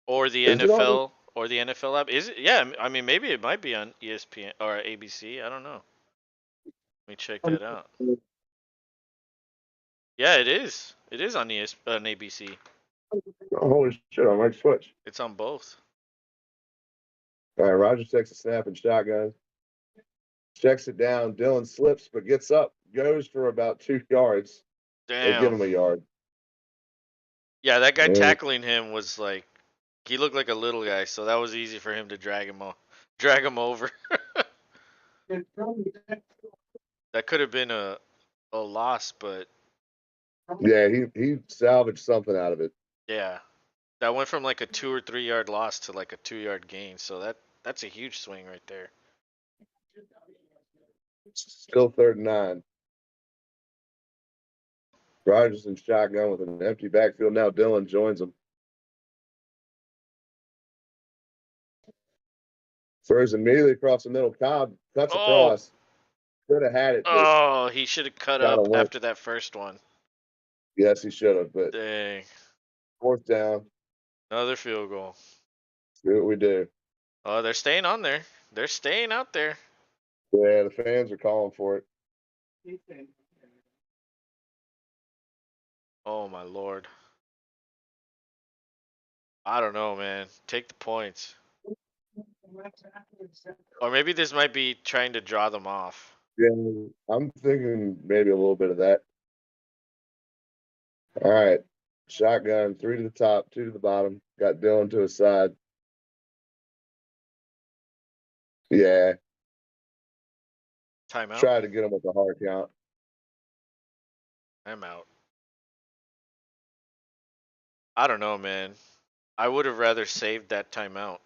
or the Is it on? NFL app. Is it? Yeah, I mean maybe it might be on ESPN or ABC. I don't know. Let me check that out. Yeah, it is. It is on on ABC. Oh, holy shit! I might switch. It's on both. All right, Rogers takes a snap and shotgun. Checks it down. Dylan slips but gets up. Goes for about 2 yards. They give Damn. him a yard. Yeah, that guy And tackling him was like he looked like a little guy, so that was easy for him to drag him over. That could have been a loss, but Yeah, he salvaged something out of it. yeah, that went from like a 2 or 3 yard loss to like a 2 yard gain. So that's a huge swing right there. Still 3rd and 9. Rodgers in shotgun with an empty backfield. Now Dillon joins him. Throws immediately across the middle. Cobb cuts Oh, across. Could have had it, but oh, he should have cut kind of up went. after that first one. Yes, he should have, but Dang, 4th down. another field goal. See what we do. Oh, they're staying on there. They're staying out there. Yeah, the fans are calling for it. Oh my lord. I don't know, man. Take the points. Or maybe this might be trying to draw them off. Yeah, I'm thinking maybe a little bit of that. All right. Shotgun, 3 to the top, 2 to the bottom. Got Dillon to his side. Yeah, Timeout? try to get him with a hard count. I'm out. I don't know, man. I would have rather saved that timeout.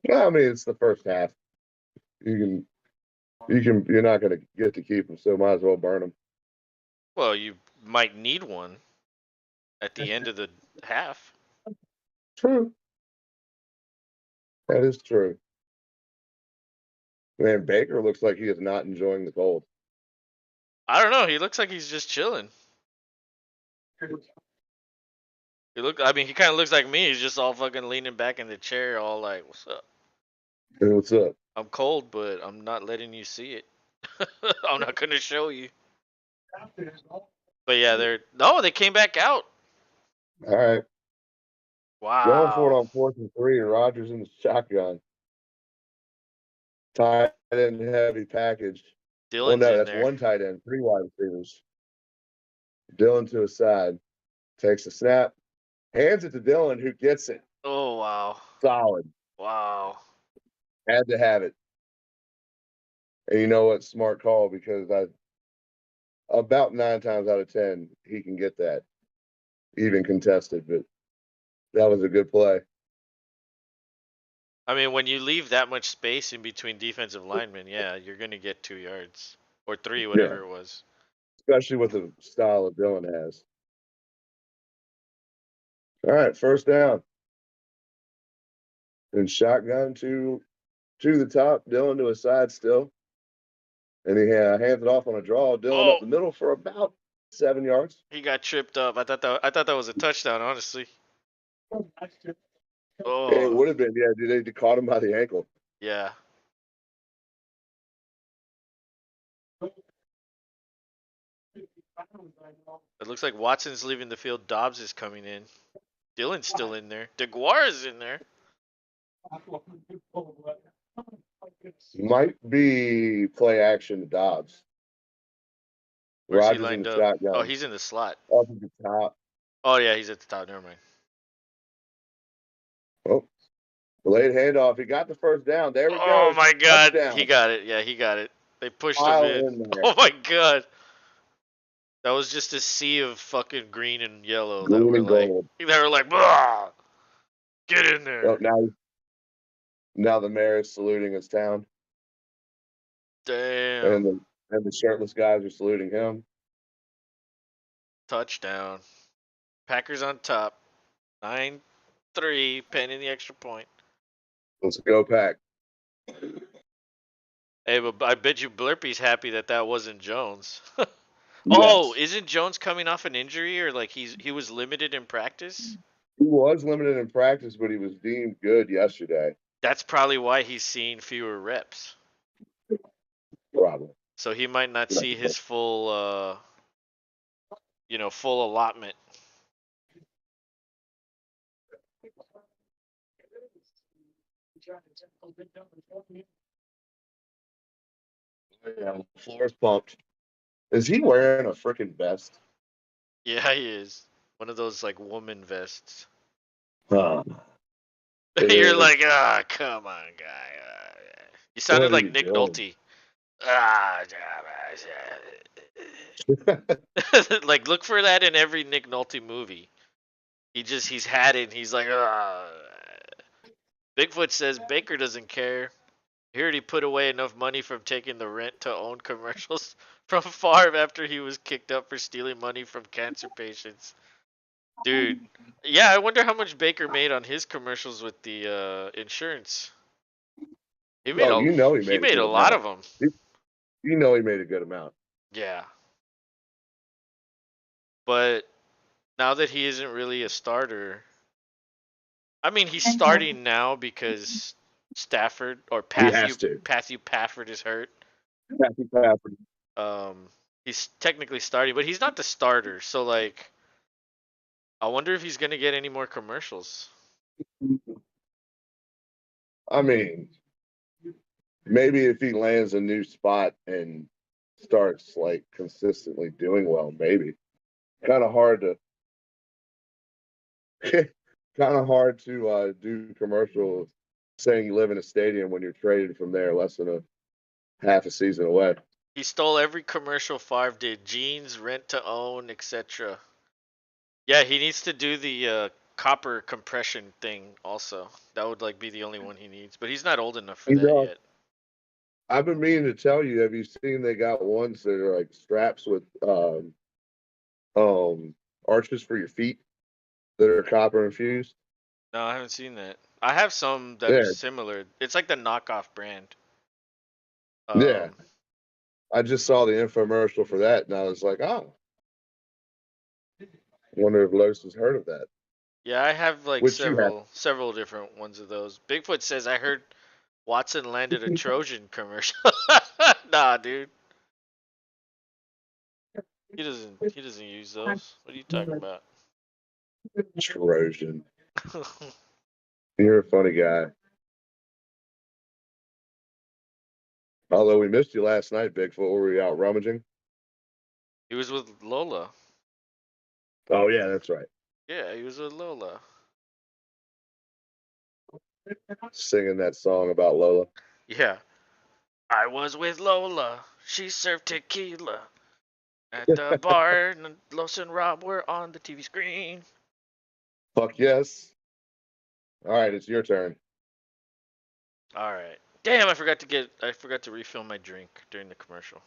Yeah, I mean it's the first half. You're not going to get to keep him, so might as well burn him. Well, you might need one at the end of the half. True. That is true. Man, Baker looks like he is not enjoying the cold. I don't know. He looks like he's just chilling. I mean, he kind of looks like me. He's just all fucking leaning back in the chair, all like, "What's up? Hey, what's up? I'm cold, but I'm not letting you see it. I'm not gonna show you." But yeah, they came back out. All right. Going for it Wow. on 4th and 3, and Rodgers in the shotgun. Tight end heavy package. Well, Dylan's no, in that's there. one tight end, 3 wide receivers. Dillon to his side. Takes the snap. Hands it to Dillon, who gets it. Oh wow. Solid. Wow. Had to have it. And you know what? Smart call because about 9 times out of 10, he can get that, even contested. But that was a good play. I mean, when you leave that much space in between defensive linemen, yeah, you're gonna get 2 yards or three, Yeah. whatever it was. Especially with the style that Dillon has. All right, 1st down. And shotgun to the top. Dillon to his side still. And he hands it off on a draw. Dillon up Oh, the middle for about 7 yards. he got tripped up. I thought that was a touchdown, honestly. It Oh, would have been, yeah, dude. They caught him by the ankle. yeah. It looks like Watson's leaving the field. Dobbs is coming in. Dylan's still in there. DeGuara's in there. Might be play action to Dobbs. Where's he Rodgers in lined the up? Oh, shotgun. he's in the slot. Up at the top. Oh yeah, he's at the top. Never mind. Oh, delayed handoff. He got the 1st down. There we Oh go. my God, he Touchdown. got it. Yeah, he got it. They pushed him Pile in. in there. Oh my God. That was just a sea of fucking green and yellow that Green were and like, gold. "Bah! Get in Oh, there." now the mayor is saluting his town. Damn. And the shirtless guys are saluting him. Touchdown. Packers on top. 9-3, penning the extra point. Let's go, Pack. Hey, but I bet you Blurpy's happy that that wasn't Jones. Oh, Yes. isn't Jones coming off an injury or like he was limited in practice? He was limited in practice, but he was deemed good yesterday. That's probably why he's seeing fewer reps. Probably. So he might not see his full full allotment. Yeah, floor's pumped. Is he wearing a freaking vest? Yeah, he is. One of those like woman vests. Huh. You're Dude, like, come on, guy. You what sounded are like you Nick doing? Nolte. Ah, like look for that in every Nick Nolte movie. He's had it. And he's like, ah. Bigfoot says Baker doesn't care. He already put away enough money from taking the rent to own commercials from Favre after he was kicked up for stealing money from cancer patients. Dude, yeah, I wonder how much Baker made on his commercials with the insurance. He made Oh, a you know he he made a made a good lot amount. of them. You know he made a good amount. Yeah, but now that he isn't really a starter, I mean he's starting now because Stafford or He has to. Matthew Pafford is hurt. Happy Stafford. Um, he's technically starting, but he's not the starter. So like, I wonder if he's gonna get any more commercials. I mean, maybe if he lands a new spot and starts like consistently doing well, maybe. Kind of hard to kind of hard to do commercials saying you live in a stadium when you're traded from there less than a half a season away. He stole every commercial Favre did: jeans, rent to own, etc. Yeah, he needs to do the copper compression thing also. That would like be the only one he needs, but he's not old enough for You that know, yet. I've been meaning to tell you. Have you seen they got ones that are like straps with um arches for your feet that are copper infused? No, I haven't seen that. I have some that are Yeah, similar. It's like the knockoff brand. yeah. Um, I just saw the infomercial for that, and I was like, oh, wonder if Los has heard of that. yeah, I have like Which you have. several different ones of those. Bigfoot says I heard Watson landed a Trojan commercial. Nah, dude. He doesn't use those. What are you talking about? Trojan. You're a funny guy. Although we missed you last night, Bigfoot. Were we out rummaging? He was with Lola. Oh yeah, that's right. Yeah, he was with Lola. Singing that song about Lola. Yeah. I was with Lola. She served tequila at the bar, and Los and Rob were on the TV screen. Fuck yes. All right, it's your turn. All right. Damn, I forgot to refill my drink during the commercial.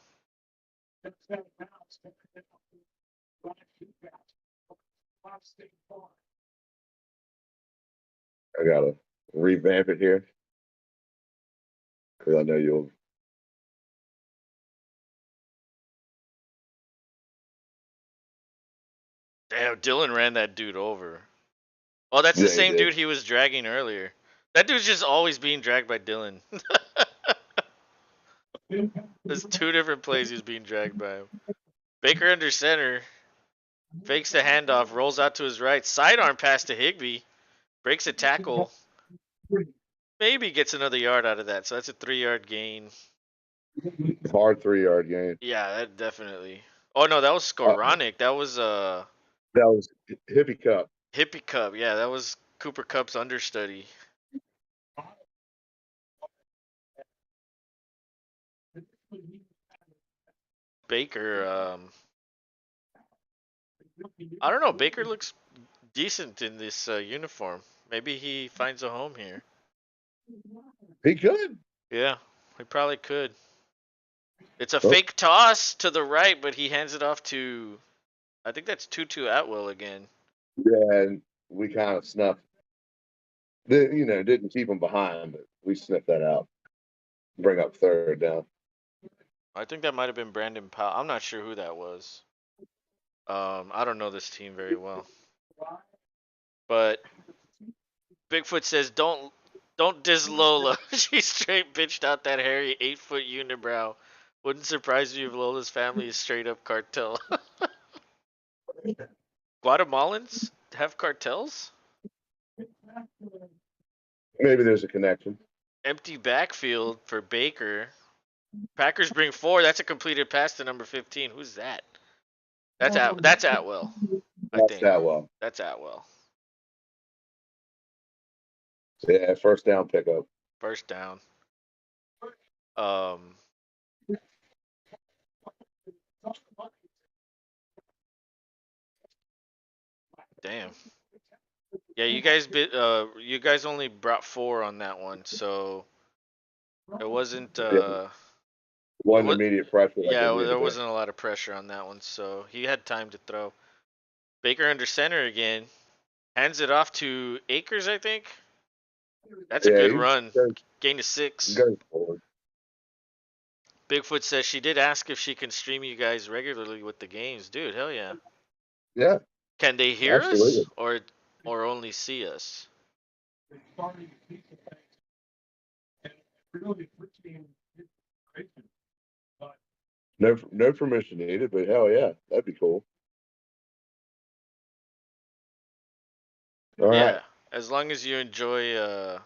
I gotta revamp it here because I know you'll. Damn, Dylan ran that dude over. Oh, that's the Yeah, he same did. dude he was dragging earlier. That dude's just always being dragged by Dylan. There's two different plays he's being dragged by him. Baker under center, fakes the handoff, rolls out to his right, sidearm pass to Higbee, breaks a tackle, maybe gets another yard out of that. So that's a 3 yard gain. Hard 3 yard gain. Yeah, that definitely. Oh no, that was Skoronic. That was That was Hippie Cup. Hippie Cup. Yeah, that was Cooper Cup's understudy. Baker. I don't know. Baker looks decent in this uniform. Maybe he finds a home here. He could. Yeah, he probably could. It's a Oh, fake toss to the right, but he hands it off to. I think that's Tutu Atwell again. yeah, and we kind of snuffed. Didn't keep him behind, but we sniffed that out. Bring up third down. I think that might have been Brandon Powell. I'm not sure who that was. I don't know this team very well, but Bigfoot says don't diss Lola. She straight bitched out that hairy 8 foot unibrow. Wouldn't surprise me if Lola's family is straight up cartel. Guatemalans have cartels? Maybe there's a connection. Empty backfield for Baker. Packers bring 4. That's a completed pass to number 15. Who's that? That's Atwell, I That's think. that well. That's Atwell. Yeah, first down pickup. First down. Um, Damn. Yeah, you guys only brought 4 on that one, so it wasn't Yeah, it one was immediate pressure like yeah, it well, needed to there be. wasn't a lot of pressure on that one, so he had time to throw. Baker under center again. Hands it off to Akers, I think. That's a Yeah, good he run. goes, Gain to 6. goes forward. Bigfoot says she did ask if she can stream you guys regularly with the games. Dude, hell yeah. Yeah, Can they hear us absolutely. or only see us? No permission needed, but hell yeah, that'd be cool. All right, Yeah. As long as you enjoy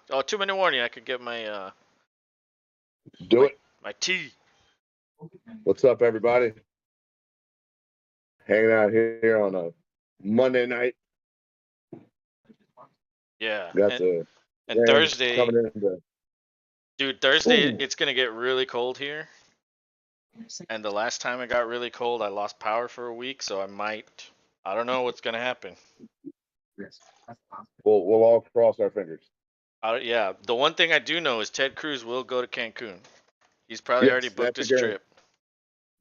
2-minute warning, I could get do my it. my tea. What's up, everybody? Hanging out here on a Monday night. Yeah. Got And the and Rams Thursday, coming in. dude, Thursday Ooh, it's going to get really cold here. And the last time it got really cold, I lost power for a week, so I don't know what's going to happen. we'll all cross our fingers. Yeah, the one thing I do know is Ted Cruz will go to Cancun. He's probably already Yes, booked his trip.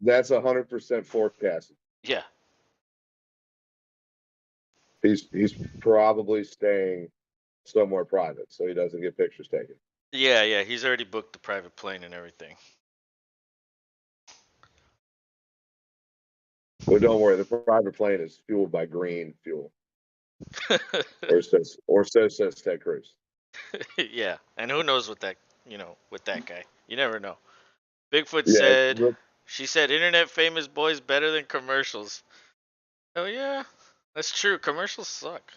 that's 100% forecast. Yeah. He's probably staying somewhere private so he doesn't get pictures taken. Yeah, he's already booked the private plane and everything. But don't worry, the private plane is fueled by green fuel, or so says Ted Cruz. Yeah, and who knows with that guy. You never know. Bigfoot Yeah, said, she said, internet famous boys better than commercials. Oh yeah, that's true. Commercials suck.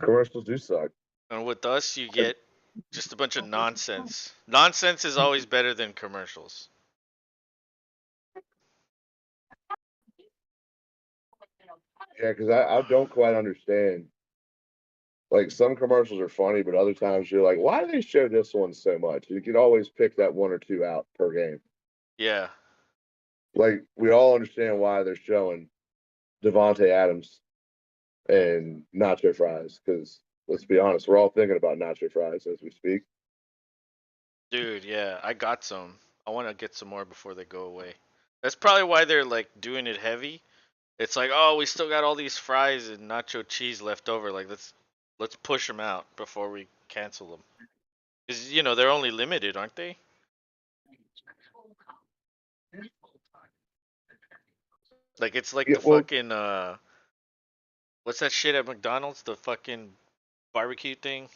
commercials do suck. And with us, you get just a bunch of nonsense. Nonsense is always better than commercials. Yeah, because I don't quite understand. Like some commercials are funny, but other times you're like, why do they show this one so much? You could always pick that one or two out per game. Yeah, Like we all understand why they're showing Devonte Adams and nacho fries because let's be honest, we're all thinking about nacho fries as we speak. dude. Yeah, I got some. I want to get some more before they go away. That's probably why they're like doing it heavy. It's like, oh, we still got all these fries and nacho cheese left over. Like, let's push them out before we cancel them. Cause they're only limited, aren't they? Like, it's like Yeah, the well, fucking what's that shit at McDonald's? The fucking barbecue thing.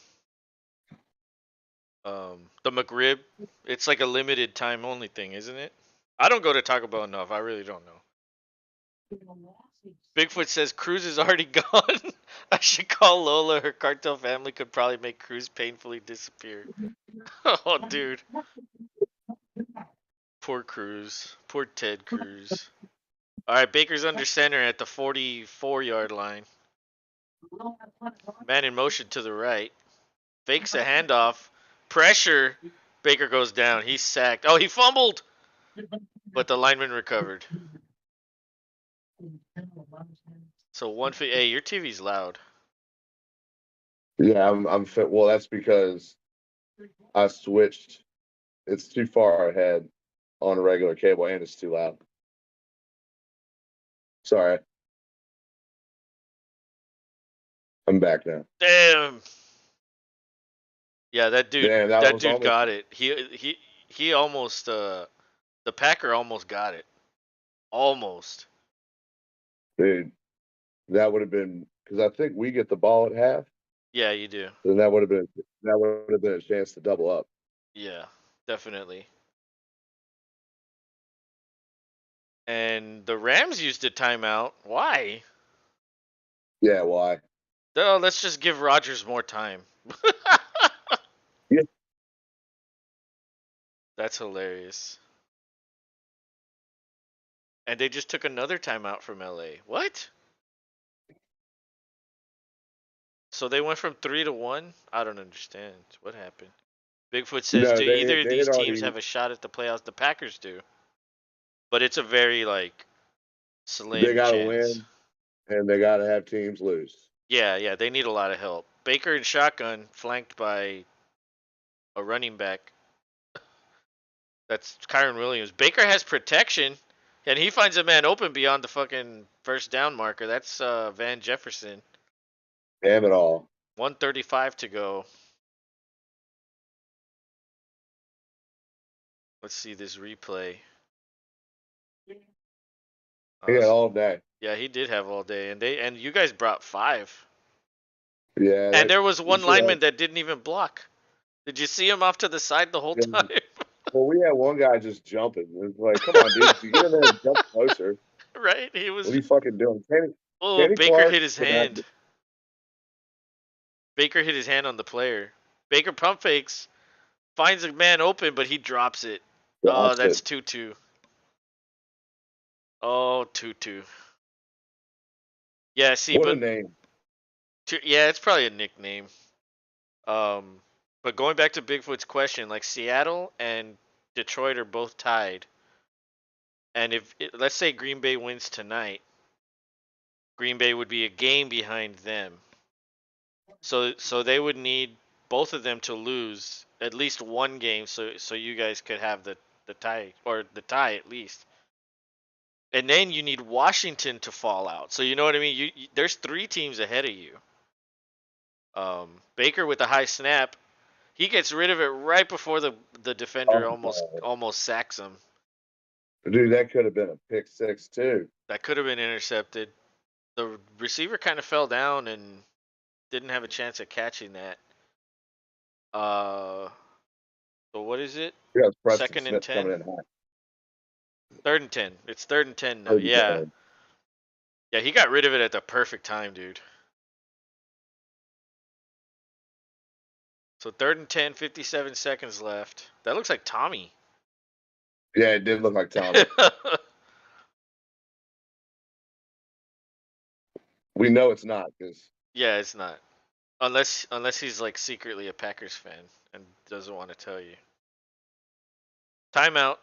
The McRib. It's like a limited time only thing, isn't it? I don't go to Taco Bell enough. I really don't know. Bigfoot says Cruz is already gone. I should call Lola. Her cartel family could probably make Cruz painfully disappear. Oh, dude. Poor Cruz. Poor Ted Cruz. All right, Baker's under center at the 44-yard line. Man in motion to the right. Fakes a handoff. Pressure. Baker goes down. He's sacked. Oh, he fumbled, but the lineman recovered. So hey, your TV's loud. yeah, I'm fit. Well, that's because I switched. It's too far ahead on a regular cable, and it's too loud. Sorry, I'm back now. Damn. Yeah, that dude. Damn, that That was dude almost. got it. He almost. The Packer almost got it. Almost. Dude, that would have been because I think we get the ball at half. Yeah, you do. Then that would have been a chance to double up. Yeah, definitely. And the Rams used a timeout. Why? Yeah, why? Oh, let's just give Rodgers more time. Yeah, That's hilarious. And they just took another timeout from LA. What? So they went from 3 to 1? I don't understand. What happened? Bigfoot says, no, do either of they these had teams already have a shot at the playoffs? The Packers do. But it's a very, like, they slim got to chance. win and they got to have teams lose. Yeah, they need a lot of help. Baker and shotgun flanked by a running back. That's Kyron Williams. Baker has protection, and he finds a man open beyond the fucking first down marker. That's Van Jefferson. Damn it all. 135 to go. Let's see this replay. Yeah, So, all day. yeah, he did have all day, and you guys brought 5. Yeah, And that there was we one should have. lineman that didn't even block. Did you see him off to the side the whole Yeah. time? Well, we had one guy just jumping. It was like, come on, dude, if you get in there and jump closer, Right? He what was. are you fucking doing? Oh, Kenny Baker Clark hit his cannot. hand. Baker hit his hand on the player. Baker pump fakes, finds a man open, but he drops it. Oh, Drops that's it. 2-2. Oh, 2-2. Yeah, see, What a but name. yeah, it's probably a nickname. Um, but going back to Bigfoot's question, like Seattle and Detroit are both tied, and let's say Green Bay wins tonight, Green Bay would be a game behind them. So they would need both of them to lose at least one game, so you guys could have the tie, or the tie at least. And then you need Washington to fall out. So you know what I mean? There's 3 teams ahead of you. Baker with a high snap, he gets rid of it right before the defender Oh, almost sacks him. dude, that could have been a pick six too. That could have been intercepted. The receiver kind of fell down and didn't have a chance at catching that. Uh, so what is it? Yeah, it's Preston Second and Smith coming 10. in hot. 3rd and 10. It's 3rd and 10 now. Third and Yeah, 10. yeah. He got rid of it at the perfect time, dude. So 3rd and 10, 57 seconds left. That looks like Tommy. Yeah, it did look like Tommy. We know it's not because Yeah, it's not. Unless he's like secretly a Packers fan and doesn't want to tell you. Timeout.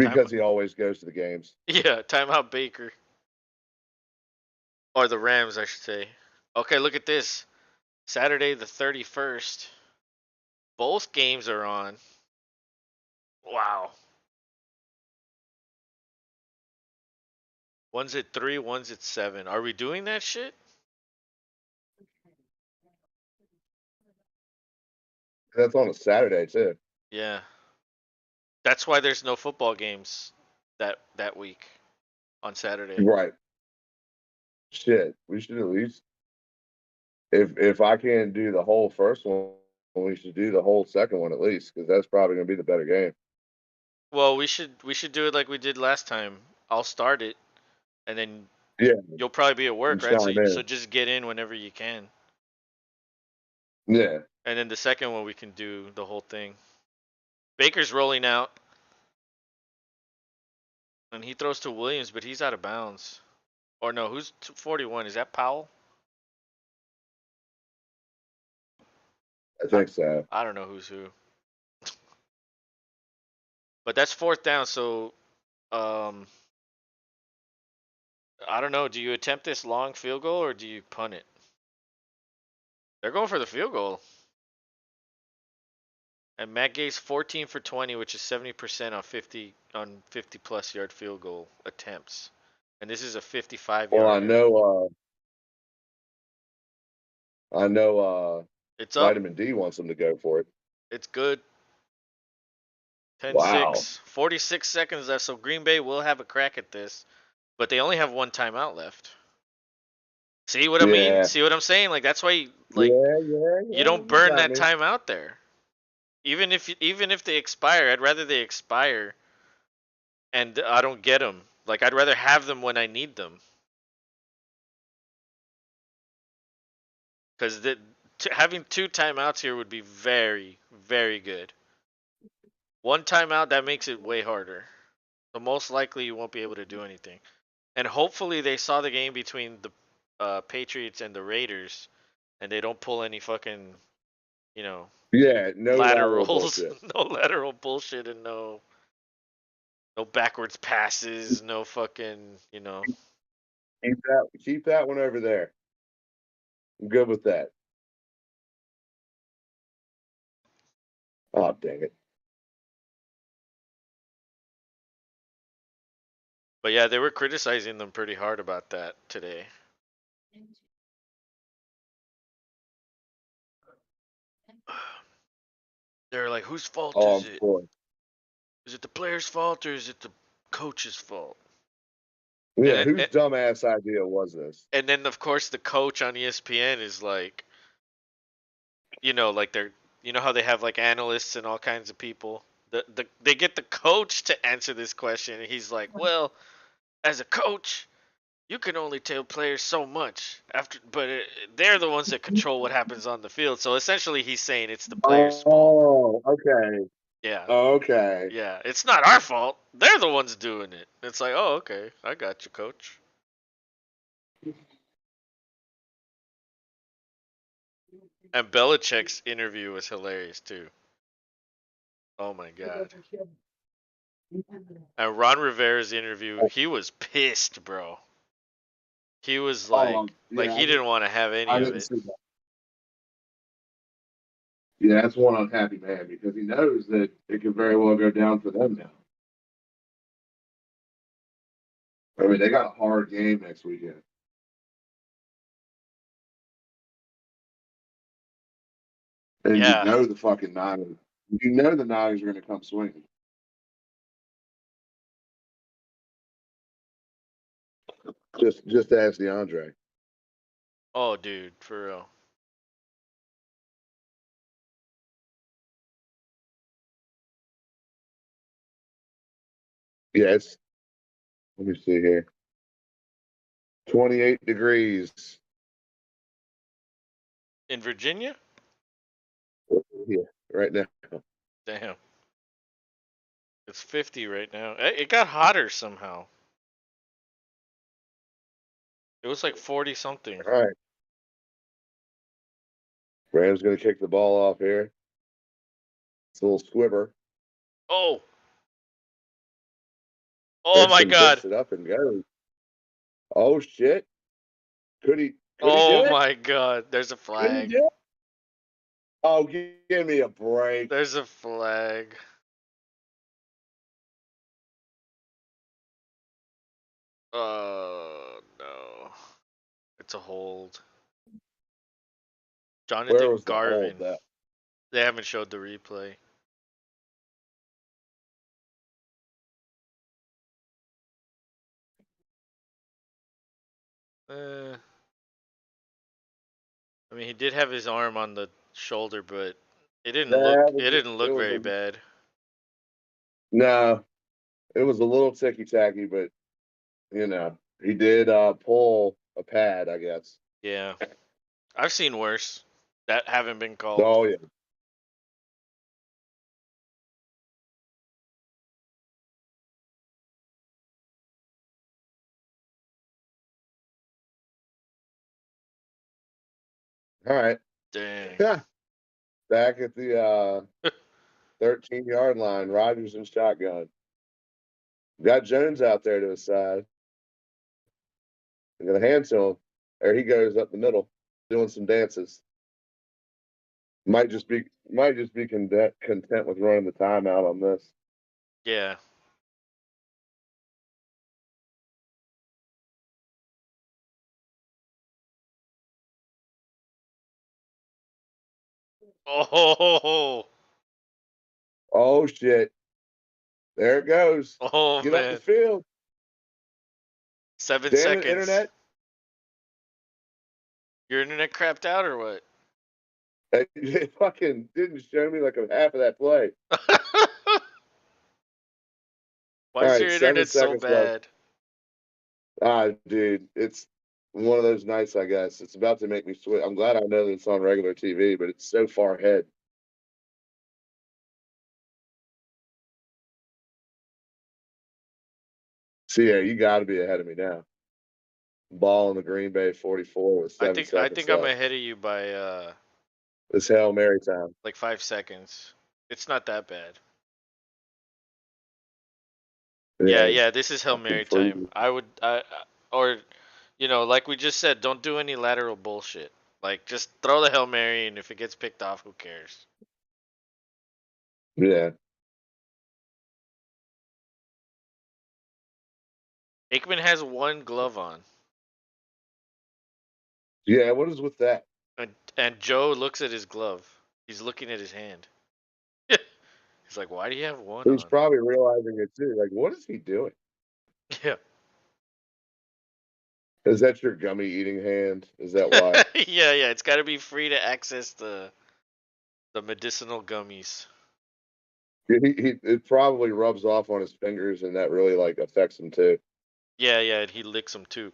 Time. he always goes to the games. Yeah, timeout Baker. Or the Rams, I should say. Okay, look at this. Saturday the 31st. Both games are on. Wow. One's at 3, one's at 7. Are we doing that shit? That's on a Saturday too. Yeah. That's why there's no football games that week on Saturday. Right. Shit, we should at least if I can't do the whole first one, we should do the whole second one at least because that's probably gonna be the better game. Well, we should do it like we did last time. I'll start it, and then Yeah, you'll probably be at you work, right? So chime so in. just get in whenever you can, Yeah, and then the second one we can do the whole thing. Baker's rolling out, and he throws to Williams, but he's out of bounds. Or no, who's 41? Is that Powell? I I think so. I don't know who's who, but that's 4th down. So um, I don't know. Do you attempt this long field goal or do you punt it? They're going for the field goal. And Matt Gay's 14 for 20, which is 70% on 50 plus yard field goal attempts. And this is a 55 Well, yarder. I know. It's up. Vitamin D wants them to go for it. It's good. Wow. 10-6. 46 seconds left. So Green Bay will have a crack at this. But they only have one timeout left. See what I mean? Yeah. See what I'm saying? Like that's why you Yeah. don't You burn got that me. timeout there. Even if they expire, I'd rather they expire and I don't get them. Like I'd rather have them when I need them. Because having 2 timeouts here would be very, very good. One timeout, that makes it way harder. So most likely you won't be able to do anything. And hopefully they saw the game between the Patriots and the Raiders, and they don't pull any fucking, you know, Yeah. No lateral laterals, bullshit. no lateral bullshit, and no backwards passes, no fucking, Keep that one over there. I'm good with that. Oh, dang it. But yeah, they were criticizing them pretty hard about that today. They're like, whose fault Oh, is I'm it? for it. Is it the player's fault or is it the coach's fault? And Yeah, whose it, dumbass idea was this? and then of course the coach on ESPN is like, like they're, how they have like analysts and all kinds of people. They get the coach to answer this question, and he's like, well, as a coach, you can only tell players so much they're the ones that control what happens on the field. So essentially, he's saying it's the players' fault. Oh, okay. Yeah, Okay. yeah, it's not our fault. They're the ones doing it. It's like, oh, okay, I got you, coach. And Belichick's interview was hilarious too. Oh my god. And Ron Rivera's interview, he was pissed, bro. He was Oh, like yeah, he didn't want to have any I of didn't it. see that. Yeah, that's one unhappy man because he knows that it could very well go down for them now. I mean, they got a hard game next weekend. And you Yeah. know the fucking Niners. You know the Niners are going to come swinging. Just ask DeAndre. Oh, dude, for real. Yeah, it's, let me see here. 28 degrees. In Virginia? Yeah, right now. Damn. It's 50 right now. It got hotter somehow. It was like 40 something. All right. Rams going to kick the ball off here. It's a little squibber. Oh. Oh my Benson god. picks it up and goes. Oh shit! Could he? Could he do Oh it? my god. There's a Could he flag. do it? Oh, give me a break. There's a flag. Oh no. It's a hold. Where Jonathan was the hold? Garvin. That They haven't showed the replay. Uh, I mean, he did have his arm on the shoulder, but it didn't look that was it didn't it look was very a bad. no. It was a little ticky tacky, but he did pull a pad, I guess. Yeah. I've seen worse that haven't been called. Oh yeah. All right. Dang. Yeah. Back at the 13-yard line, Rogers and shotgun. Got Jones out there to his side. I'm gonna hand to him. There he goes up the middle, doing some dances. Might just be content with running the timeout on this. Yeah. Oh. Oh shit! There it goes. Oh Get up the man. field. 7 Damn it, seconds. internet! Your internet crapped out or what? It fucking didn't show me like a half of that play. Why All is right, your seven internet so seconds left. bad? Ah, dude, it's one of those nights. I guess it's about to make me switch. I'm glad I know that it's on regular TV, but it's so far ahead. So yeah, you got to be ahead of me now. Ball in the Green Bay 44 with I 7 think I seconds think I'm left. ahead of you by This Hail Mary time. like 5 seconds. It's not that bad. Yeah, Yeah, yeah, this is Hail fucking Mary time. freezing. I would or You know, like we just said, don't do any lateral bullshit. Like, just throw the Hail Mary, and if it gets picked off, who cares? Yeah. Aikman has one glove on, Yeah. What is with that? and Joe looks at his glove. He's looking at his hand. He's like, "Why do you have one He's on?" probably realizing it too. Like, what is he doing? Yeah, Is that your gummy eating hand? Is that why? yeah, yeah. It's got to be free to access the medicinal gummies. It probably rubs off on his fingers, and that really like affects him too. Yeah, yeah. And he licks them too.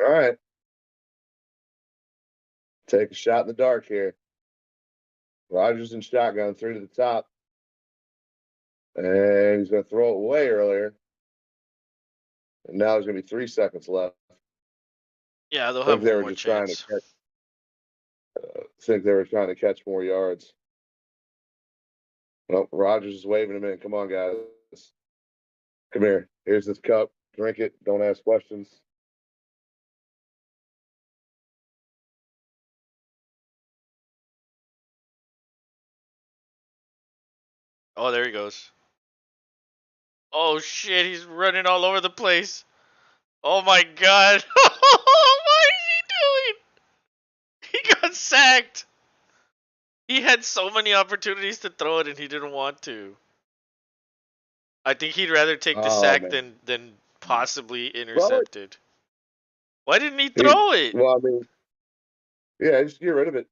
All right, take a shot in the dark here. Rogers and shotgun through to the top, and he's going to throw it away earlier. And now there's going to be 3 seconds left. Yeah, they'll I think have they one were more just trying to chance. catch. Think they were trying to catch more yards. Well, Rogers is waving him in. Come on, guys. Come here. Here's this cup. Drink it. Don't ask questions. Oh, there he goes. Oh shit, he's running all over the place. Oh my god. What is he doing? He got sacked. He had so many opportunities to throw it and he didn't want to. I think he'd rather take the Oh sack man, than possibly throw it. intercepted. Why didn't he He, throw it? well, I mean, yeah, just get rid of it.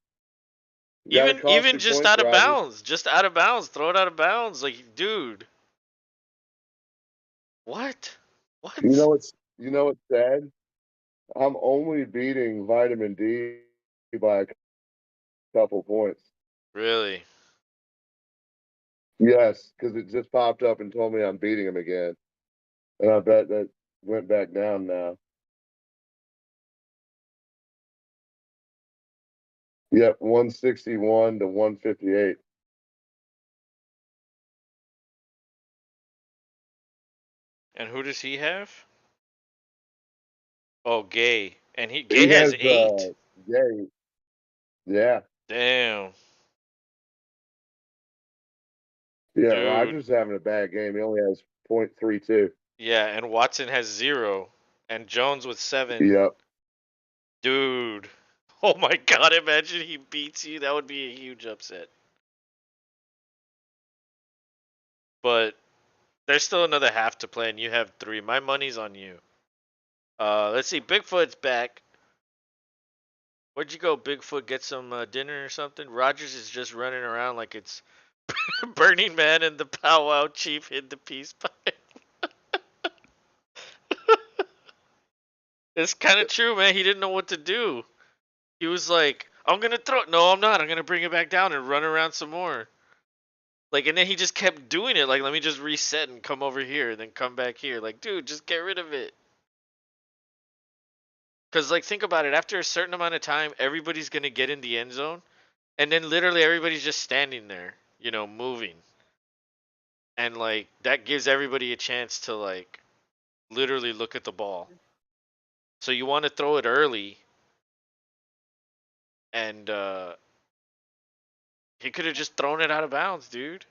You got to cost Even you just points, out of Rogers. bounds. Just out of bounds. Throw it out of bounds. Like, dude. What? You What? know what's sad? I'm only beating vitamin D by a couple points. Really? Yes, because it just popped up and told me I'm beating him again, and I bet that went back down now. Yep, 161 to 158. And who does he have? Oh, Gay. And Gay He has has 8. yeah, yeah, Damn. yeah. Dude. Rogers having a bad game. He only has .32. Yeah, and Watson has 0. And Jones with 7. Yep. Dude. Oh my god, imagine he beats you. That would be a huge upset. But there's still another half to play, and you have 3. My money's on you. Let's see. Bigfoot's back. Where'd you go, Bigfoot? Get some dinner or something? Rogers is just running around like it's Burning Man and the powwow chief hid the peace pipe. It's kind of true, man. He didn't know what to do. He was like, I'm gonna throw it. No, I'm not. I'm gonna bring it back down and run around some more. Like, and then he just kept doing it. Like, let me just reset and come over here and then come back here. Like, dude, just get rid of it. Cause like, think about it. After a certain amount of time, everybody's gonna get in the end zone, and then literally everybody's just standing there, moving, and like that gives everybody a chance to like literally look at the ball. So you want to throw it early, and he could have just thrown it out of bounds, dude.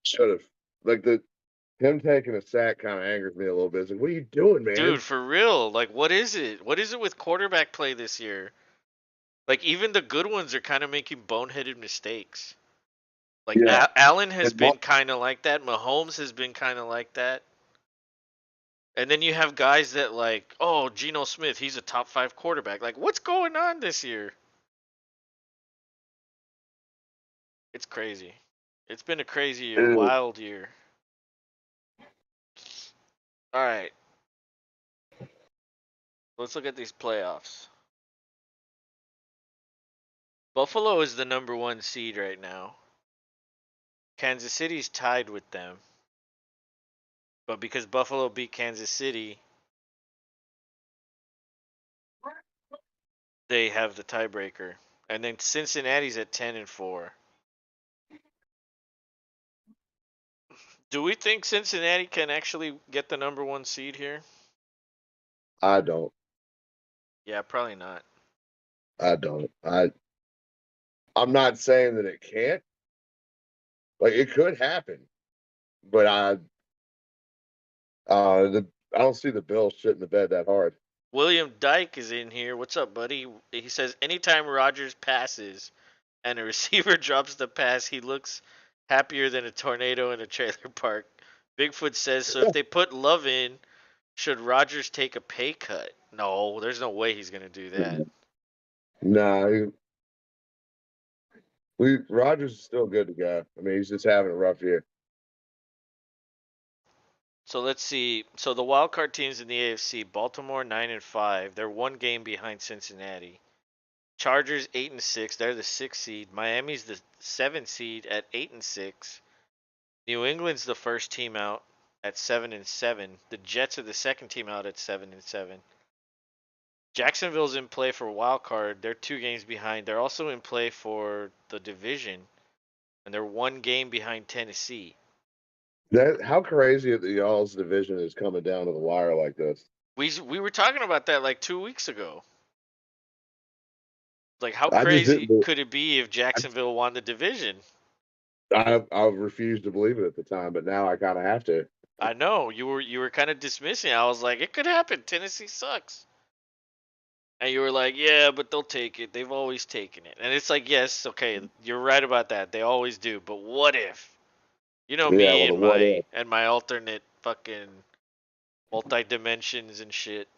Should have. Like him taking a sack kind of angers me a little bit. It's like, what are you doing, Dude, man? for real. Like, what is it? What is it with quarterback play this year? Like, even the good ones are kind of making boneheaded mistakes. Like, Yeah. Allen has And been kind of like that. Mahomes has been kind of like that. And then you have guys that like, oh, Geno Smith, he's a top 5 quarterback. Like, what's going on this year? It's crazy. It's been a crazy year, wild year. All right, let's look at these playoffs. Buffalo is the number 1 seed right now. Kansas City's tied with them. But because Buffalo beat Kansas City, they have the tiebreaker. And then Cincinnati's at 10-4. Do we think Cincinnati can actually get the number one seed here? I don't. Yeah, probably not. I don't. I'm not saying that it can't. Like it could happen, but I don't see the Bills shitting the bed that hard. William Dyke is in here. What's up, buddy? He says anytime Rodgers passes and a receiver drops the pass, he looks happier than a tornado in a trailer park. Bigfoot says so. If they put Love in, should Rodgers take a pay cut? No, there's no way he's gonna do that. Nah, Rogers is still good to go. I mean, he's just having a rough year. So let's see. So the wild card teams in the AFC: Baltimore 9-5. They're one game behind Cincinnati. Chargers 8-6. They're the 6th seed. Miami's the 7th seed at 8-6. New England's the first team out at 7-7. The Jets are the second team out at 7-7. Jacksonville's in play for wild card. They're 2 games behind. They're also in play for the division, and they're 1 game behind Tennessee. That how crazy that y'all's division is coming down to the wire like this. We were talking about that like 2 weeks ago. Like, how I just crazy didn't. could it be if Jacksonville won the division? I refused to believe it at the time, but now I kind of have to. I know you were kind of dismissing. I was like, it could happen. Tennessee sucks. And you were like, yeah, but they'll take it. They've always taken it. And it's like, yes, okay, you're right about that. They always do. But what if? You know Yeah, me well, the and what my if? and my alternate fucking multi dimensions and shit.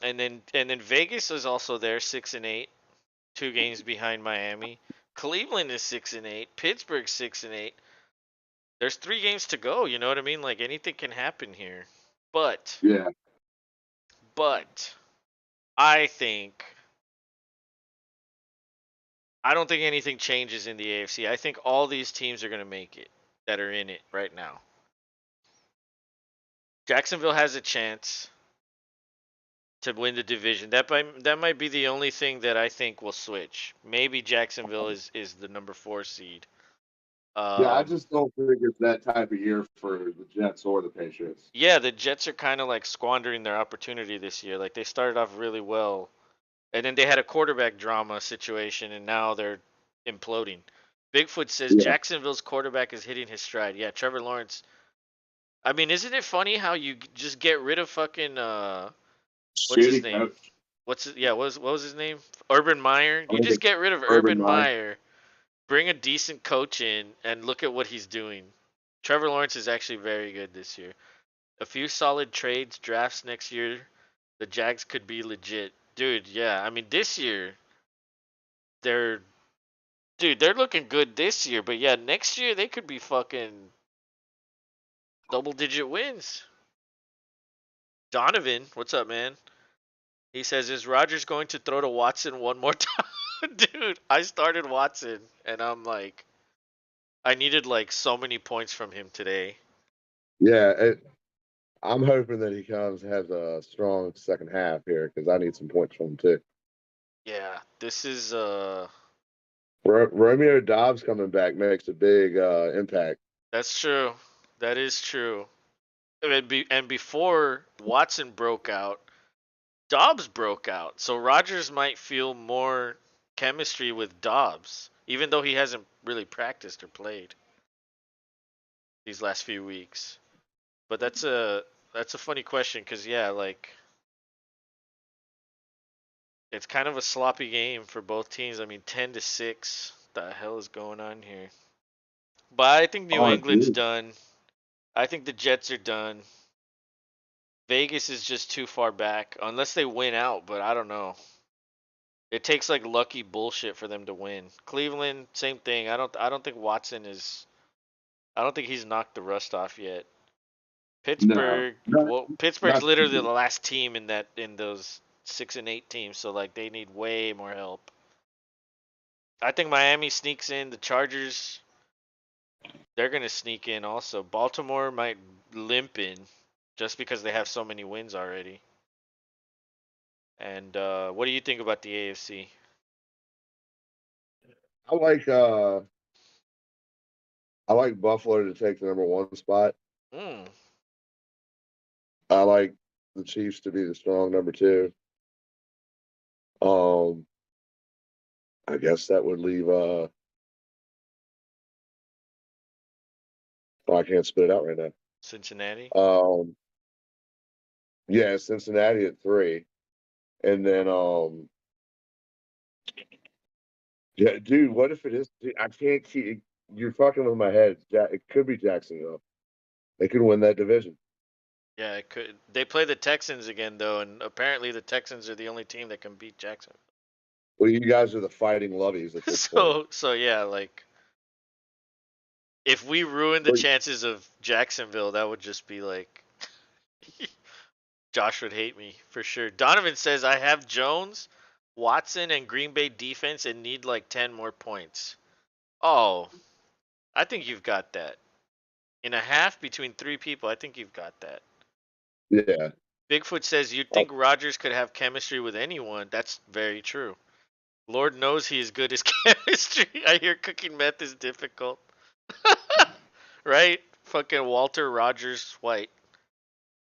And then Vegas is also there, 6-8, 2 games behind Miami. Cleveland is 6-8. Pittsburgh 6-8. There's 3 games to go. You know what I mean? Like, anything can happen here. But Yeah, but I think I don't think anything changes in the AFC. I think all these teams are going to make it that are in it right now. Jacksonville has a chance to win the division. That might be the only thing that I think will switch. Maybe Jacksonville is the number 4 seed. yeah. I Um, just don't think it's that type of year for the Jets or the Patriots. yeah, the Jets are kind of like squandering their opportunity this year. Like, they started off really well, and then they had a quarterback drama situation, and now they're imploding. Bigfoot says Yeah, Jacksonville's quarterback is hitting his stride. Yeah, Trevor Lawrence. I mean, isn't it funny how you just get rid of fucking what's his shitty name? coach. What was his name? Urban Meyer. I You think just it's get rid of Urban Urban Meyer. Meyer, bring a decent coach in, and look at what he's doing. Trevor Lawrence is actually very good this year. A few solid trades, drafts next year, the Jags could be legit. Dude, yeah. I mean, this year they're they're looking good this year, but yeah, next year they could be fucking double digit wins. Donovan, what's up, man? He says, "Is Rodgers going to throw to Watson one more time?" Dude, I started Watson, and I'm like, I needed like so many points from him today. Yeah, I'm hoping that he comes has a strong second half here because I need some points from him too. Yeah, this is Romeo Dobbs coming back makes a big impact. that's true. That is true. And before Watson broke out, Dobbs broke out. So Rodgers might feel more chemistry with Dobbs, even though he hasn't really practiced or played these last few weeks. But that's a funny question because yeah, like it's kind of a sloppy game for both teams. I mean, 10-6. The hell is going on here? But I think New Oh, England's dude. done. I think the Jets are done. Vegas is just too far back unless they win out, but I don't know. It takes like lucky bullshit for them to win. Cleveland, same thing. I don't think Watson is I don't think he's knocked the rust off yet. No, Pittsburgh, not well, Pittsburgh's not literally the last team in those 6-8 teams, so like they need way more help. I think Miami sneaks in. The Chargers, they're gonna sneak in also. Baltimore might limp in just because they have so many wins already. And what do you think about the AFC? I like I like Buffalo to take the number 1 spot. Mm. I like the Chiefs to be the strong number 2. Um, I guess that would leave. Oh, I can't spit it out right Cincinnati. now. Yeah, Cincinnati at 3, and then yeah, dude, what if it is? Dude, I can't keep. You're fucking with my head. It could be Jacksonville. They could win that division. Yeah, it could. They play the Texans again though, and apparently the Texans are the only team that can beat Jacksonville. Well, you guys are the Fighting Lovies at this point. So yeah, like if we ruin the But chances of Jacksonville, that would just be like Josh would hate me for sure. Donovan says I have Jones, Watson, and Green Bay defense and need like 10 more points. Oh, I think you've got that. In a half between 3 people, I think you've got that. yeah, Bigfoot says you'd oh, think Rodgers could have chemistry with anyone. That's very true. Lord knows he is good at chemistry. I hear cooking meth is difficult. Right? Fucking Walter Rogers White.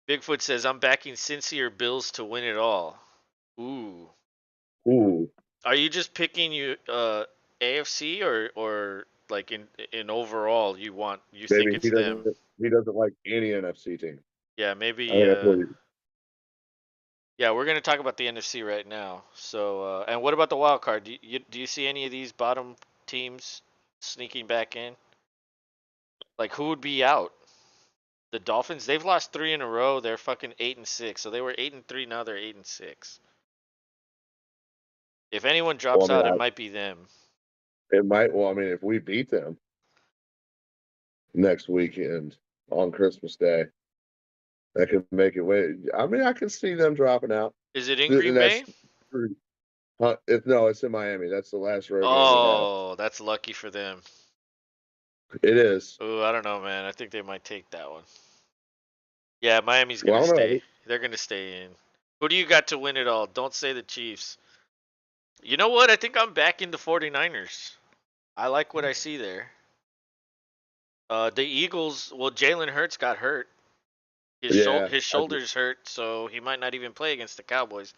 Bigfoot says I'm backing Cincy or Bills to win it all. Ooh. ooh, Are you just picking AFC or like in overall you think maybe it's them? he doesn't like any NFC team. Yeah, I maybe think that's what. yeah, we're gonna talk about the NFC right now. So, and what about the wild card? Do you see any of these bottom teams sneaking back in? Like, who would be out? The Dolphins? They've lost 3 in a row. They're fucking 8-6. So they were 8-3. Now they're 8-6. If anyone Well, drops I mean, out, it might be them. it might. Well, I mean, if we beat them next weekend on Christmas Day, that could make it way. I mean, I can see them dropping out. Is it in And Green that's Bay? no, it's in Miami. That's the last road game we have. Oh, that's lucky for them. It is. Oh, I don't know, man. I think they might take that one. Yeah, Miami's Well, gonna I don't know. stay. They're gonna stay in. Who do you got to win it all? Don't say the Chiefs. You know what? I think I'm back in the 49ers. I like what I see there. The Eagles. Well, Jalen Hurts got hurt. Yeah, His shoulders hurt, so he might not even play against the Cowboys.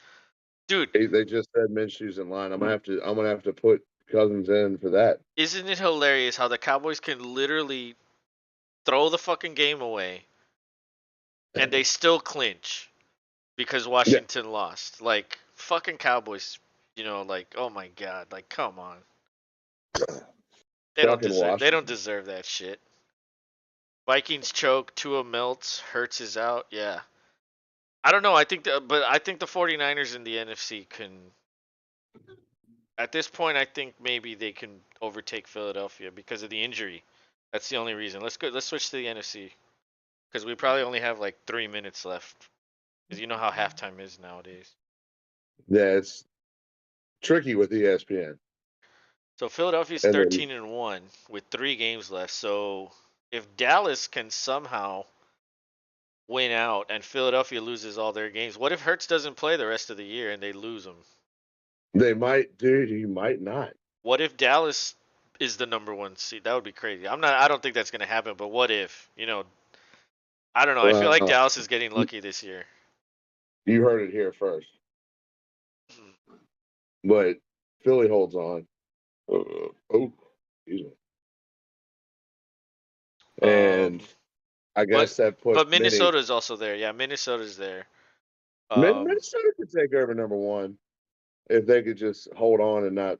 Dude, they just said Minshew's in line. I'm gonna have to put Cousins in for that. isn't it hilarious how the Cowboys can literally throw the fucking game away and they still clinch because Yeah, Washington lost? Like fucking Cowboys, like oh my god, like come on. fucking They don't Washington. deserve that shit. Vikings choke, Tua melts, Hurts is out. Yeah. I don't know. But I think the 49ers in the NFC can. At this point, I think maybe they can overtake Philadelphia because of the injury. That's the only reason. Let's go. Let's switch to the NFC because we probably only have like 3 minutes left. Because you know how halftime is nowadays. Yeah, it's tricky with ESPN. So Philadelphia's And then 13-1 with 3 games left. So if Dallas can somehow win out and Philadelphia loses all their games, what if Hurts doesn't play the rest of the year and they lose him? they might, dude. You might not. What if Dallas is the number 1 seed? That would be crazy. I don't think that's gonna happen. But what if? I don't know. I feel like Uh, Dallas is getting lucky this year. you heard it here first. But Philly holds on. Oh, excuse me. And Um, I but guess that puts but many. Minnesota's also there. Yeah, Minnesota's there. Minnesota could take over number 1 if they could just hold on and not,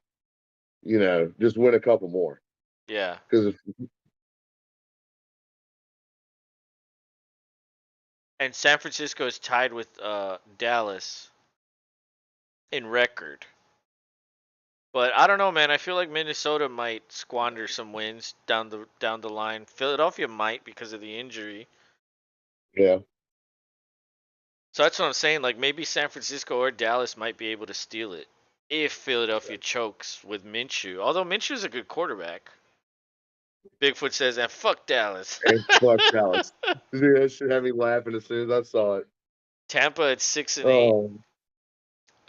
just win a couple more. Yeah. Because And San Francisco is tied with Dallas in record. But I don't know, man. I feel like Minnesota might squander some wins down the line. Philadelphia might because of the injury. yeah, So that's what I'm saying. Like maybe San Francisco or Dallas might be able to steal it if Philadelphia chokes with Minshew. Although Minshew's a good quarterback. Bigfoot says, and fuck Dallas. and fuck Dallas. Dude, that should have me laughing as soon as I saw it. Tampa at 6-8.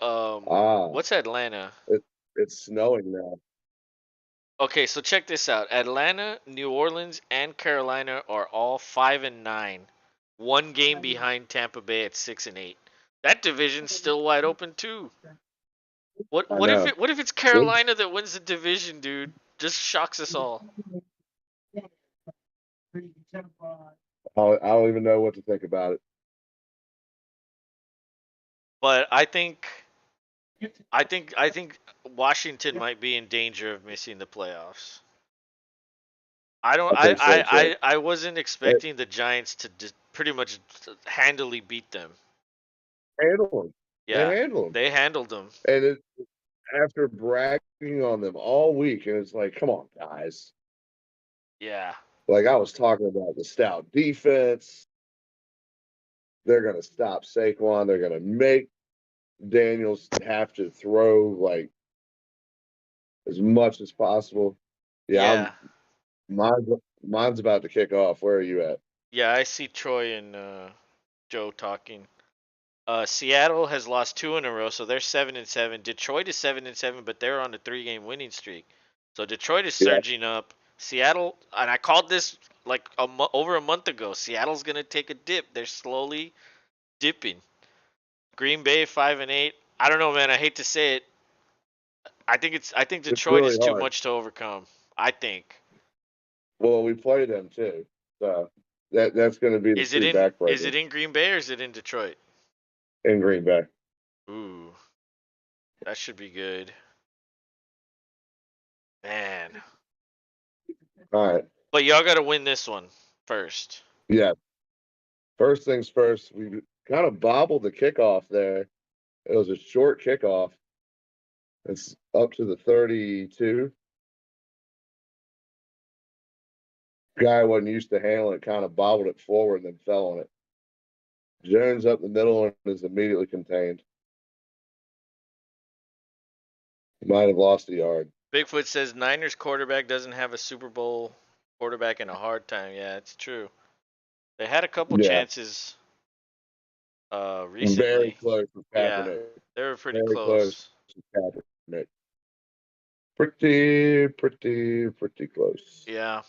Oh, Um, ah, what's Atlanta? it, it's snowing now. Okay, so check this out. Atlanta, New Orleans, and Carolina are all 5-9. One game behind Tampa Bay at 6-8. That division's still wide open too. What I what if know. it what if it's Good. Carolina that wins the division, dude? Just shocks us all. I don't even know what to think about it. But I think Washington might be in danger of missing the playoffs. I don't I think so too. I wasn't They expecting the Giants to pretty much handily beat them. handle them. They Yeah, handle them. they handled them. And after bragging on them all week, and it's like, come on, guys. Yeah. Like I was talking about the stout defense. They're going to stop Saquon. They're going to make Daniels have to throw like as much as possible. Yeah, Yeah. mine's, mine's about to kick off. Where are you at? Yeah, I see Troy and Joe talking. Seattle has lost two in a row, so they're 7-7. Detroit is 7-7, but they're on a 3-game winning streak. So Detroit is Yeah, surging up. Seattle, and I called this like over a month ago. Seattle's gonna take a dip. They're slowly dipping. Green Bay 5-8. I don't know, man. I hate to say it. I think it's Detroit really is too hard. much to overcome. I think. Well, we play them too, so that's going to be the true Is backbreaker it in Green Bay or is it in Detroit? in Green Bay. Ooh, that should be good. Man. All right. But y'all got to win this one first. Yeah. First things first. We kind of bobbled the kickoff there. It was a short kickoff. It's up to the 32. Guy wasn't used to handling it, kind of bobbled it forward and then fell on it. Jones up the middle and is immediately contained. Might have lost a yard. Bigfoot says Niners quarterback doesn't have a Super Bowl quarterback in a hard time. Yeah, it's true. They had a couple Yeah. chances Very recently. close with Yeah, Kaepernick. they were pretty Very close close. with Kaepernick. Pretty close. Yeah,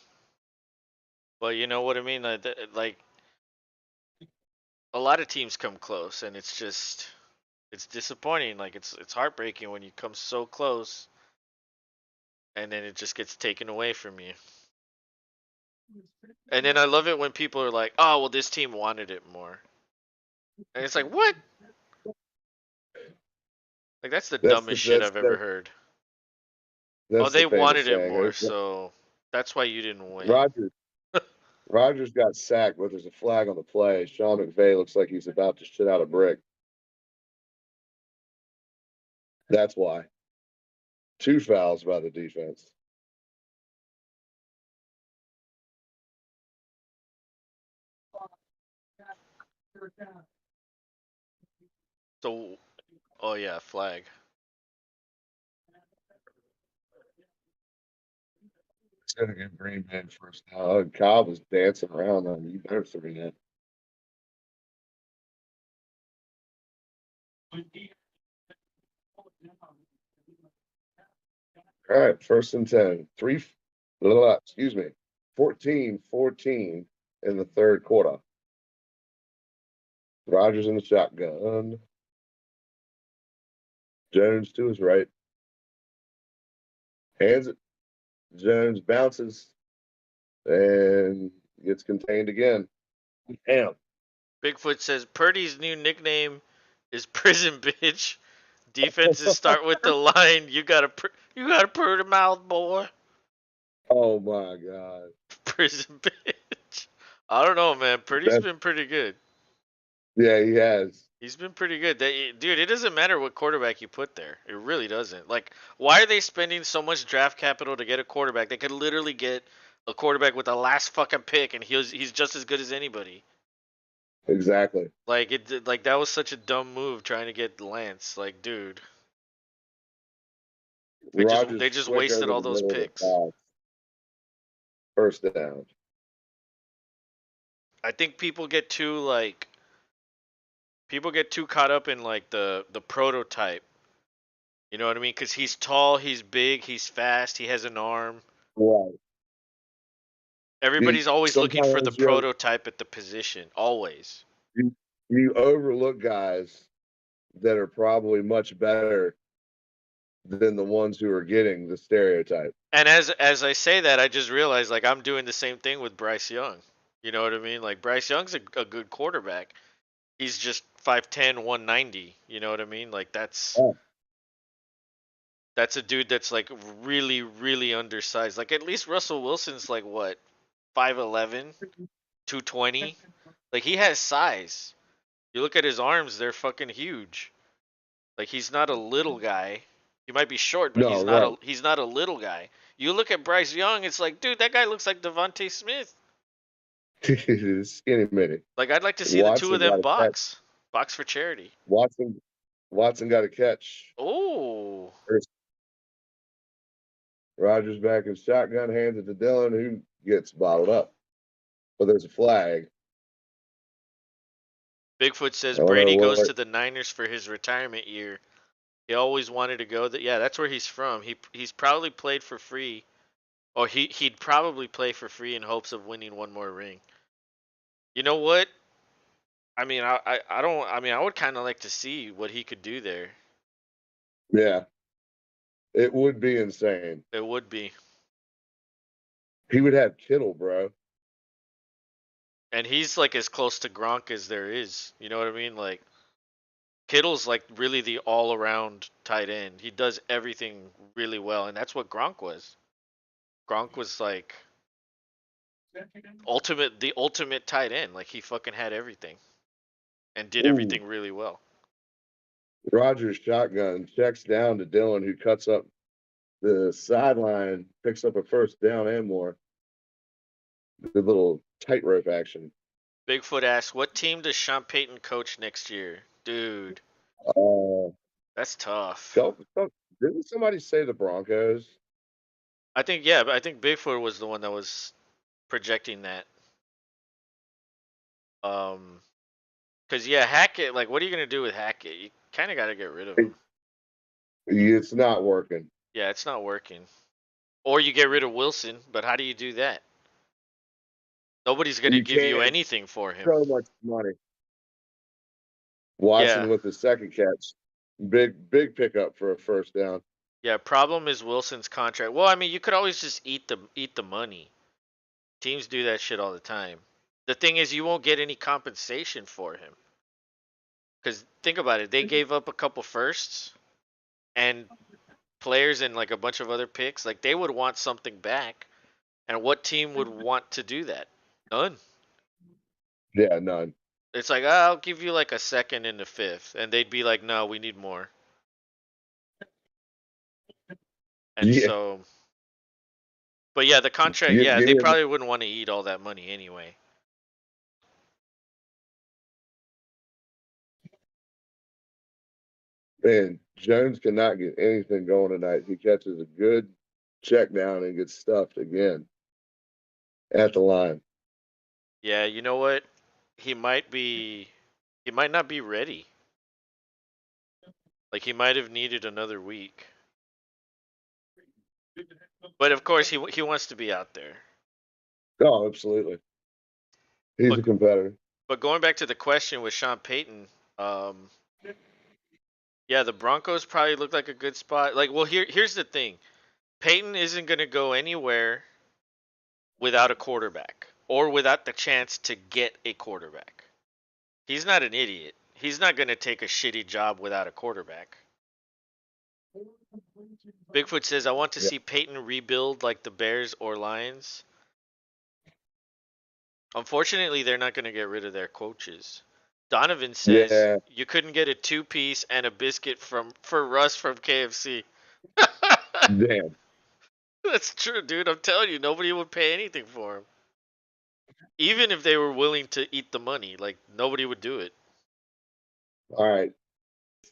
but you know what I mean? Like a lot of teams come close, and it's disappointing. Like it's heartbreaking when you come so close, and then it just gets taken away from you. And then I love it when people are like, "Oh, well, this team wanted it more," and it's like, what? Like that's the That's the dumbest shit that's I've ever the heard. Oh, that's the they famous wanted it saying. more, so that's why you didn't win. Rogers Rogers got sacked, but there's a flag on the play. Sean McVay looks like he's about to shit out a brick. That's why. Two fouls by the defense. So, oh yeah, flag. It's gonna get Green Bay first down. Oh, Cobb was dancing around on you. Better three that. All right, first and 10. Excuse me. 14-14 in the third quarter. Rogers in the shotgun. Jones to his right. Hands it. Jones bounces and gets contained again. Damn. Bigfoot says Purdy's new nickname is Prison Bitch. Defenses start with the line. You got a pretty mouth, boy. Oh my God. Prison Bitch. I don't know, man. Purdy's That's been pretty good. yeah, he has. He's been pretty good. Dude, it doesn't matter what quarterback you put there. It really doesn't. Like, why are they spending so much draft capital to get a quarterback? They could literally get a quarterback with the last fucking pick, and he's just as good as anybody. Exactly. Like that was such a dumb move trying to get Lance. Like, dude, they Rogers just quick wasted over all the those middle of the picks. pass. First down. I think people get too caught up in like the prototype. You know what I mean? Because he's tall, he's big, he's fast, he has an arm. Right. Everybody's always looking for the Sometimes prototype at the position. Always. you you overlook guys that are probably much better than the ones who are getting the stereotype. And as I say that, I just realized like I'm doing the same thing with Bryce Young. You know what I mean? Like Bryce Young's a good quarterback. He's just 5'10", 190. You know what I mean? Like Oh, that's a dude that's like really really undersized. Like at least Russell Wilson's like what? 5'11", 220. Like he has size. You look at his arms, they're fucking huge. Like he's not a little guy. He might be short, but no, right. he's not a little guy. You look at Bryce Young, it's like, dude, that guy looks like Devontae Smith. Skinny mini. Like I'd like to see the two of Watson got them a catch. box for charity. Watson Watson got a catch. Oh, Rogers back in shotgun, hands it to Dillon, who gets bottled up. But there's a flag. Bigfoot says I don't know Brady goes what. to the Niners for his retirement year. He always wanted to go. Yeah, that's where he's from. He's probably played for free, or he'd probably play for free in hopes of winning one more ring. You know what? I mean, I don't. I mean, I would kind of like to see what he could do there. Yeah, it would be insane. It would be. He would have Kittle, bro. And he's like as close to Gronk as there is. You know what I mean? Like Kittle's like really the all-around tight end. He does everything really well, and that's what Gronk was. Gronk was like the ultimate tight end. Like he fucking had everything and did Ooh, everything really well. Rogers shotgun checks down to Dillon, who cuts up the sideline, picks up a first down and more. The little tightrope action. Bigfoot asks, "What team does Sean Payton coach next year?" Dude, Uh, that's tough. Go, go. Didn't somebody say the Broncos? I think yeah, but I think Bigfoot was the one that was projecting that. Um, Cause yeah, Hackett. Like, what are you gonna do with Hackett? You kind of got to get rid of him. It's not working. Yeah, it's not working. Or you get rid of Wilson, but how do you do that? Nobody's gonna You give you can't. anything for him. So much money. Yeah, Watson with the second catch. Big pickup for a first down. yeah. Problem is Wilson's contract. Well, I mean, you could always just eat the money. Teams do that shit all the time. The thing is, you won't get any compensation for him. Cause think about it, they gave up a couple firsts and players and like a bunch of other picks. Like they would want something back. And what team would want to do that? None. Yeah, none. It's like, "Ah, I'll give you like a second and a fifth," and they'd be like, no, we need more. And Yeah, so, but yeah, the contract, give, yeah, give they me probably wouldn't want to eat all that money anyway. man. Jones cannot get anything going tonight. He catches a good check down and gets stuffed again at the line. Yeah, you know what? He might be, he might not be ready. Like he might have needed another week. But of course, he wants to be out there. Oh, absolutely. He's a But competitor. but going back to the question with Sean Payton, yeah, the Broncos probably look like a good spot. Like, well, here's the thing: Payton isn't gonna go anywhere without a quarterback or without the chance to get a quarterback. He's not an idiot. He's not going to take a shitty job without a quarterback. Bigfoot says, I want to Yeah. see Peyton rebuild like the Bears or Lions. Unfortunately, they're not going to get rid of their coaches. Donovan says, Yeah. you couldn't get a two-piece and a biscuit for Russ from KFC. Damn. That's true, dude. I'm telling you, nobody would pay anything for him. Even if they were willing to eat the money, like nobody would do it. All right.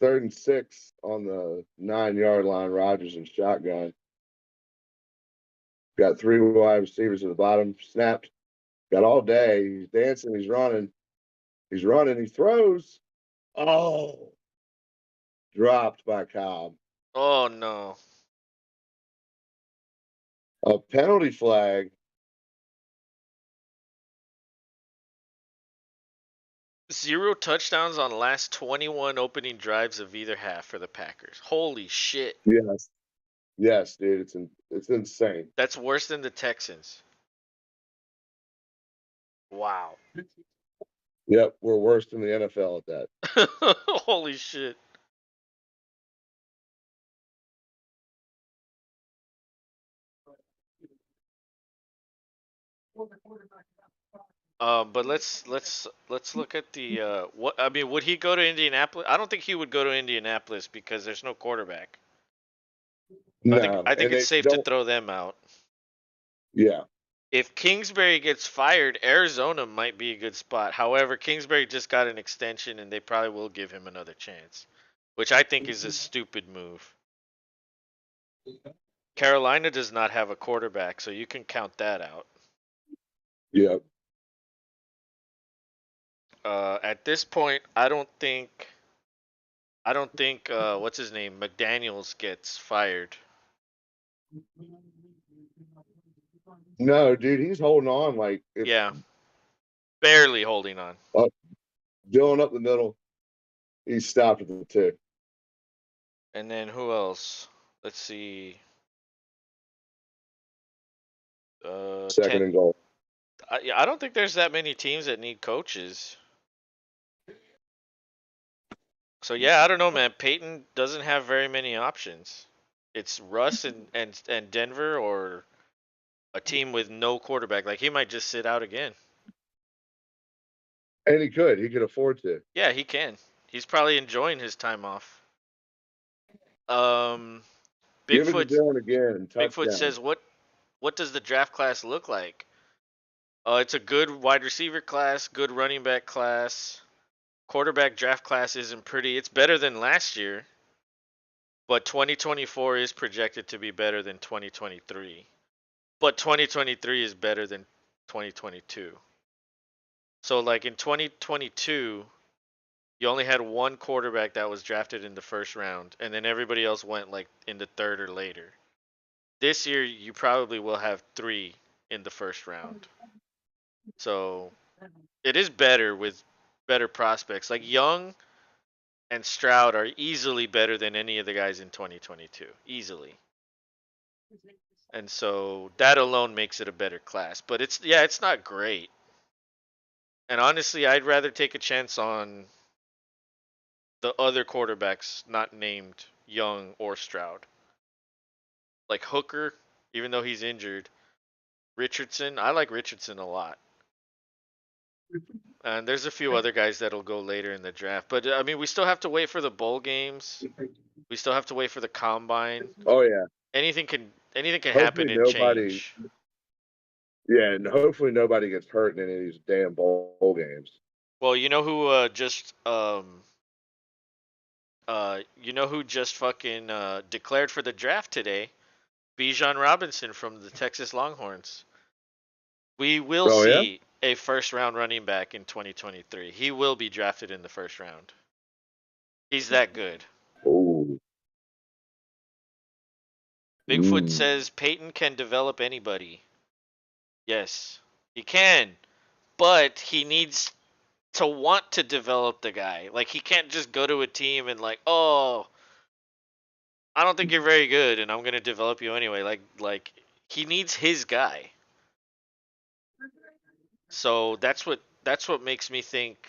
3rd and 6 on the 9-yard line. Rogers and shotgun. Got 3 wide receivers at the bottom. Snapped. Got all day. He's dancing. He's running. He's running. He throws. Oh, dropped by Cobb. Oh no. A penalty flag. 0 touchdowns on last 21 opening drives of either half for the Packers. Holy shit. Yes, yes, dude. It's insane. That's worse than the Texans. Wow. Yep, we're worse than the NFL at that. Holy shit. But let's look at the what I mean. Would he go to Indianapolis? I don't think he would go to Indianapolis because there's no quarterback. No, I think and it's they safe to don't. throw them out. Yeah, If Kingsbury gets fired, Arizona might be a good spot. However, Kingsbury just got an extension and they probably will give him another chance, which I think is a stupid move. Carolina does not have a quarterback, so you can count that out. yeah. At this point, I don't think what's his name McDaniel's gets fired. No, dude, he's holding on like it's Yeah, barely holding on. up, Dylan up the middle. He's stopped at the two. And then who else? Let's see. Second Ten. and goal. I don't think there's that many teams that need coaches. So yeah, I don't know, man. Peyton doesn't have very many options. It's Russ and Denver or a team with no quarterback. Like he might just sit out again. And he could. He could afford to. Yeah, he can. He's probably enjoying his time off. Um, Give it to Bigfoot Dylan again. Bigfoot Touchdown. says what does the draft class look like? It's a good wide receiver class, good running back class. Quarterback draft class isn't pretty. It's better than last year, but 2024 is projected to be better than 2023. But 2023 is better than 2022. So like in 2022, you only had one quarterback that was drafted in the first round, and then everybody else went like in the third or later. This year, you probably will have three in the first round. So it is better with better prospects. Like Young and Stroud are easily better than any of the guys in 2022. Easily. And so that alone makes it a better class. But it's not great. And honestly, I'd rather take a chance on the other quarterbacks not named Young or Stroud. Like Hooker, even though he's injured. Richardson, I like Richardson a lot. And there's a few other guys that'll go later in the draft. But I mean, we still have to wait for the bowl games. We still have to wait for the combine. Oh yeah. Anything can happen Hopefully and nobody. change. Yeah, and hopefully nobody gets hurt in any of these damn bowl games. Well, you know who just fucking declared for the draft today? Bijan Robinson from the Texas Longhorns. We will Oh yeah. see a first round running back in 2023. He will be drafted in the first round. He's that good. Oh. Bigfoot Mm. says Peyton can develop anybody. Yes, he can, but he needs to want to develop the guy. Like he can't just go to a team and like, oh, I don't think you're very good, and I'm gonna develop you anyway. Like he needs his guy. So that's what makes me think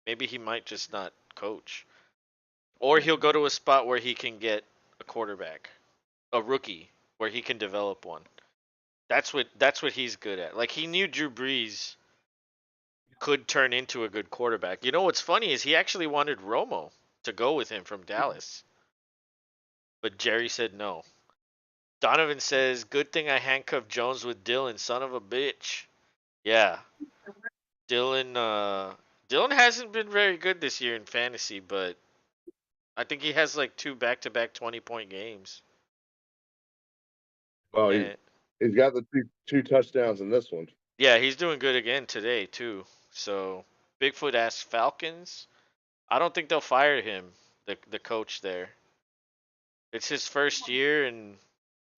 maybe he might just not coach, or he'll go to a spot where he can get a quarterback, a rookie, where he can develop one. That's what he's good at. Like he knew Drew Brees could turn into a good quarterback. You know what's funny is he actually wanted Romo to go with him from Dallas, but Jerry said no. Donovan says, "Good thing I handcuffed Jones with Dylan, son of a bitch." Yeah, Dylan. Dylan hasn't been very good this year in fantasy, but I think he has like two back-to-back 20-point games. Well, And he's got the two touchdowns in this one. yeah, he's doing good again today too. So Bigfoot asks Falcons. I don't think they'll fire him, the coach there. It's his first year, and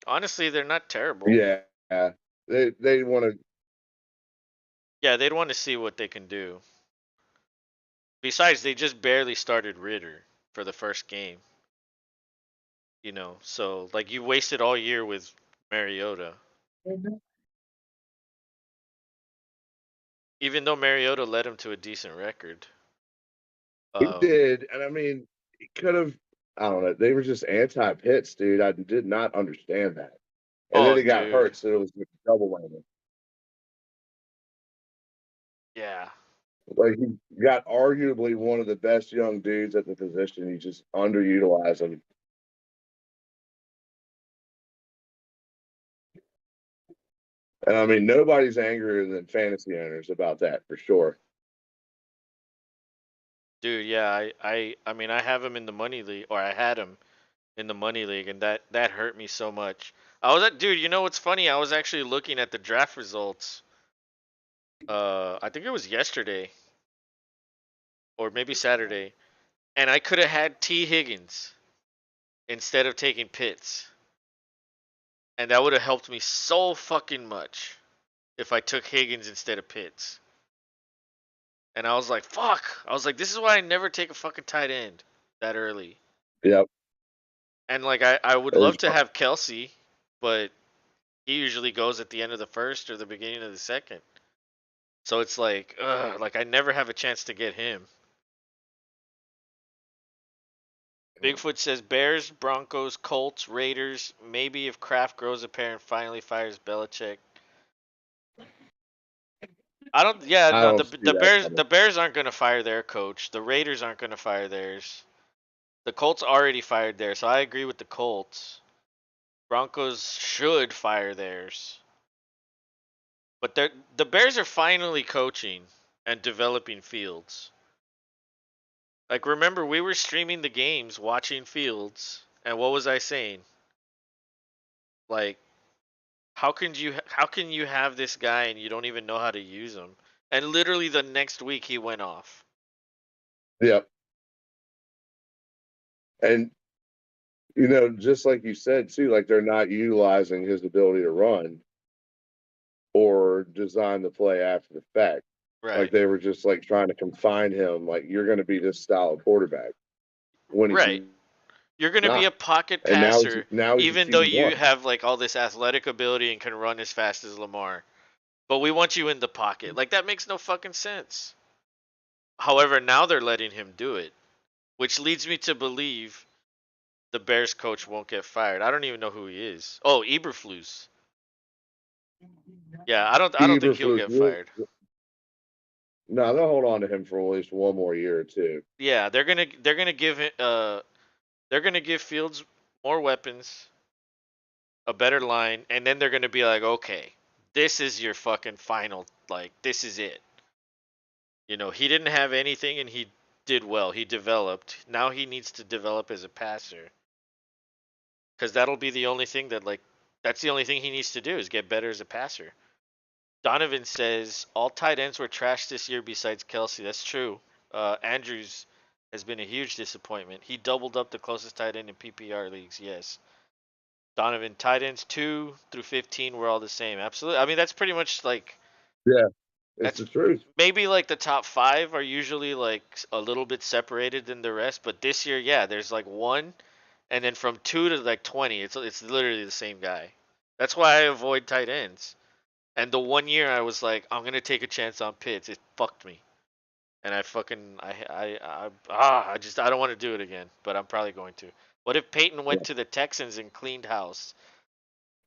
honestly, they're not terrible. Yeah, they want to. Yeah, they'd want to see what they can do. Besides, they just barely started Ritter for the first game. So like you wasted all year with Mariota. Even though Mariota led him to a decent record. He Um, did, and I mean, he could have. I don't know. They were just anti-Pitts, dude. I did not understand that. And then oh, he got dude, hurt, so it was a double whammy. yeah, Like he got arguably one of the best young dudes at the position. He just underutilized him. And I mean, nobody's angrier than fantasy owners about that for sure. dude, yeah. I mean, I have him in the money league, or I had him in the money league, and that hurt me so much. Dude. You know what's funny? I was actually looking at the draft results. I think it was yesterday or maybe Saturday, and I could have had T Higgins instead of taking Pitts, and that would have helped me so fucking much if I took Higgins instead of Pitts. And I was like, fuck. I was like, this is why I never take a fucking tight end that early. Yep. And like I would It was, love to have Kelsey, but he usually goes at the end of the first or the beginning of the second. So it's like, like I never have a chance to get him. Bigfoot says Bears, Broncos, Colts, Raiders. Maybe if Kraft grows a pair and finally fires Belichick. I don't. Yeah, I no. don't The see the that Bears coming. the Bears aren't gonna fire their coach. The Raiders aren't gonna fire theirs. The Colts already fired theirs, so I agree with the Colts. Broncos should fire theirs, but the Bears are finally coaching and developing Fields. Like remember, we were streaming the games, watching Fields, and what was I saying? Like how can you have this guy and you don't even know how to use him? And literally the next week he went off. Yep. And just like you said too, like they're not utilizing his ability to run or design the play after the fact. Like Right. they were just like trying to confine him, like you're going to be this style of quarterback when he's Right. You're going to be not. a pocket And passer now he's a even though QB you one. have like all this athletic ability and can run as fast as Lamar. But we want you in the pocket. Like that makes no fucking sense. However, now they're letting him do it, which leads me to believe the Bears coach won't get fired. I don't even know who he is. Oh, Eberflus. Yeah, I don't think he'll Eberflus, get fired. no, they'll hold on to him for at least one more year or two. Yeah, they're gonna give it they're gonna give Fields more weapons, a better line, and then they're gonna be like, okay, this is your fucking final. Like this is it. He didn't have anything and he did well. He developed. Now he needs to develop as a passer because that'll be the only thing that's the only thing he needs to do is get better as a passer. Donovan says all tight ends were trash this year besides Kelsey. That's true. Andrews has been a huge disappointment. He doubled up the closest tight end in PPR leagues. Yes. Donovan, tight ends 2 through 15 were all the same. Absolutely. I mean, that's pretty much like Yeah, it's that's the truth. maybe like the top 5 are usually like a little bit separated than the rest, but this year, yeah, there's like one, and then from 2 to like 20, it's literally the same guy. That's why I avoid tight ends. And the one year I was like, I'm gonna take a chance on Pitts. It fucked me, and I fucking I don't want to do it again, but I'm probably going to. What if Peyton Yeah. went to the Texans and cleaned house?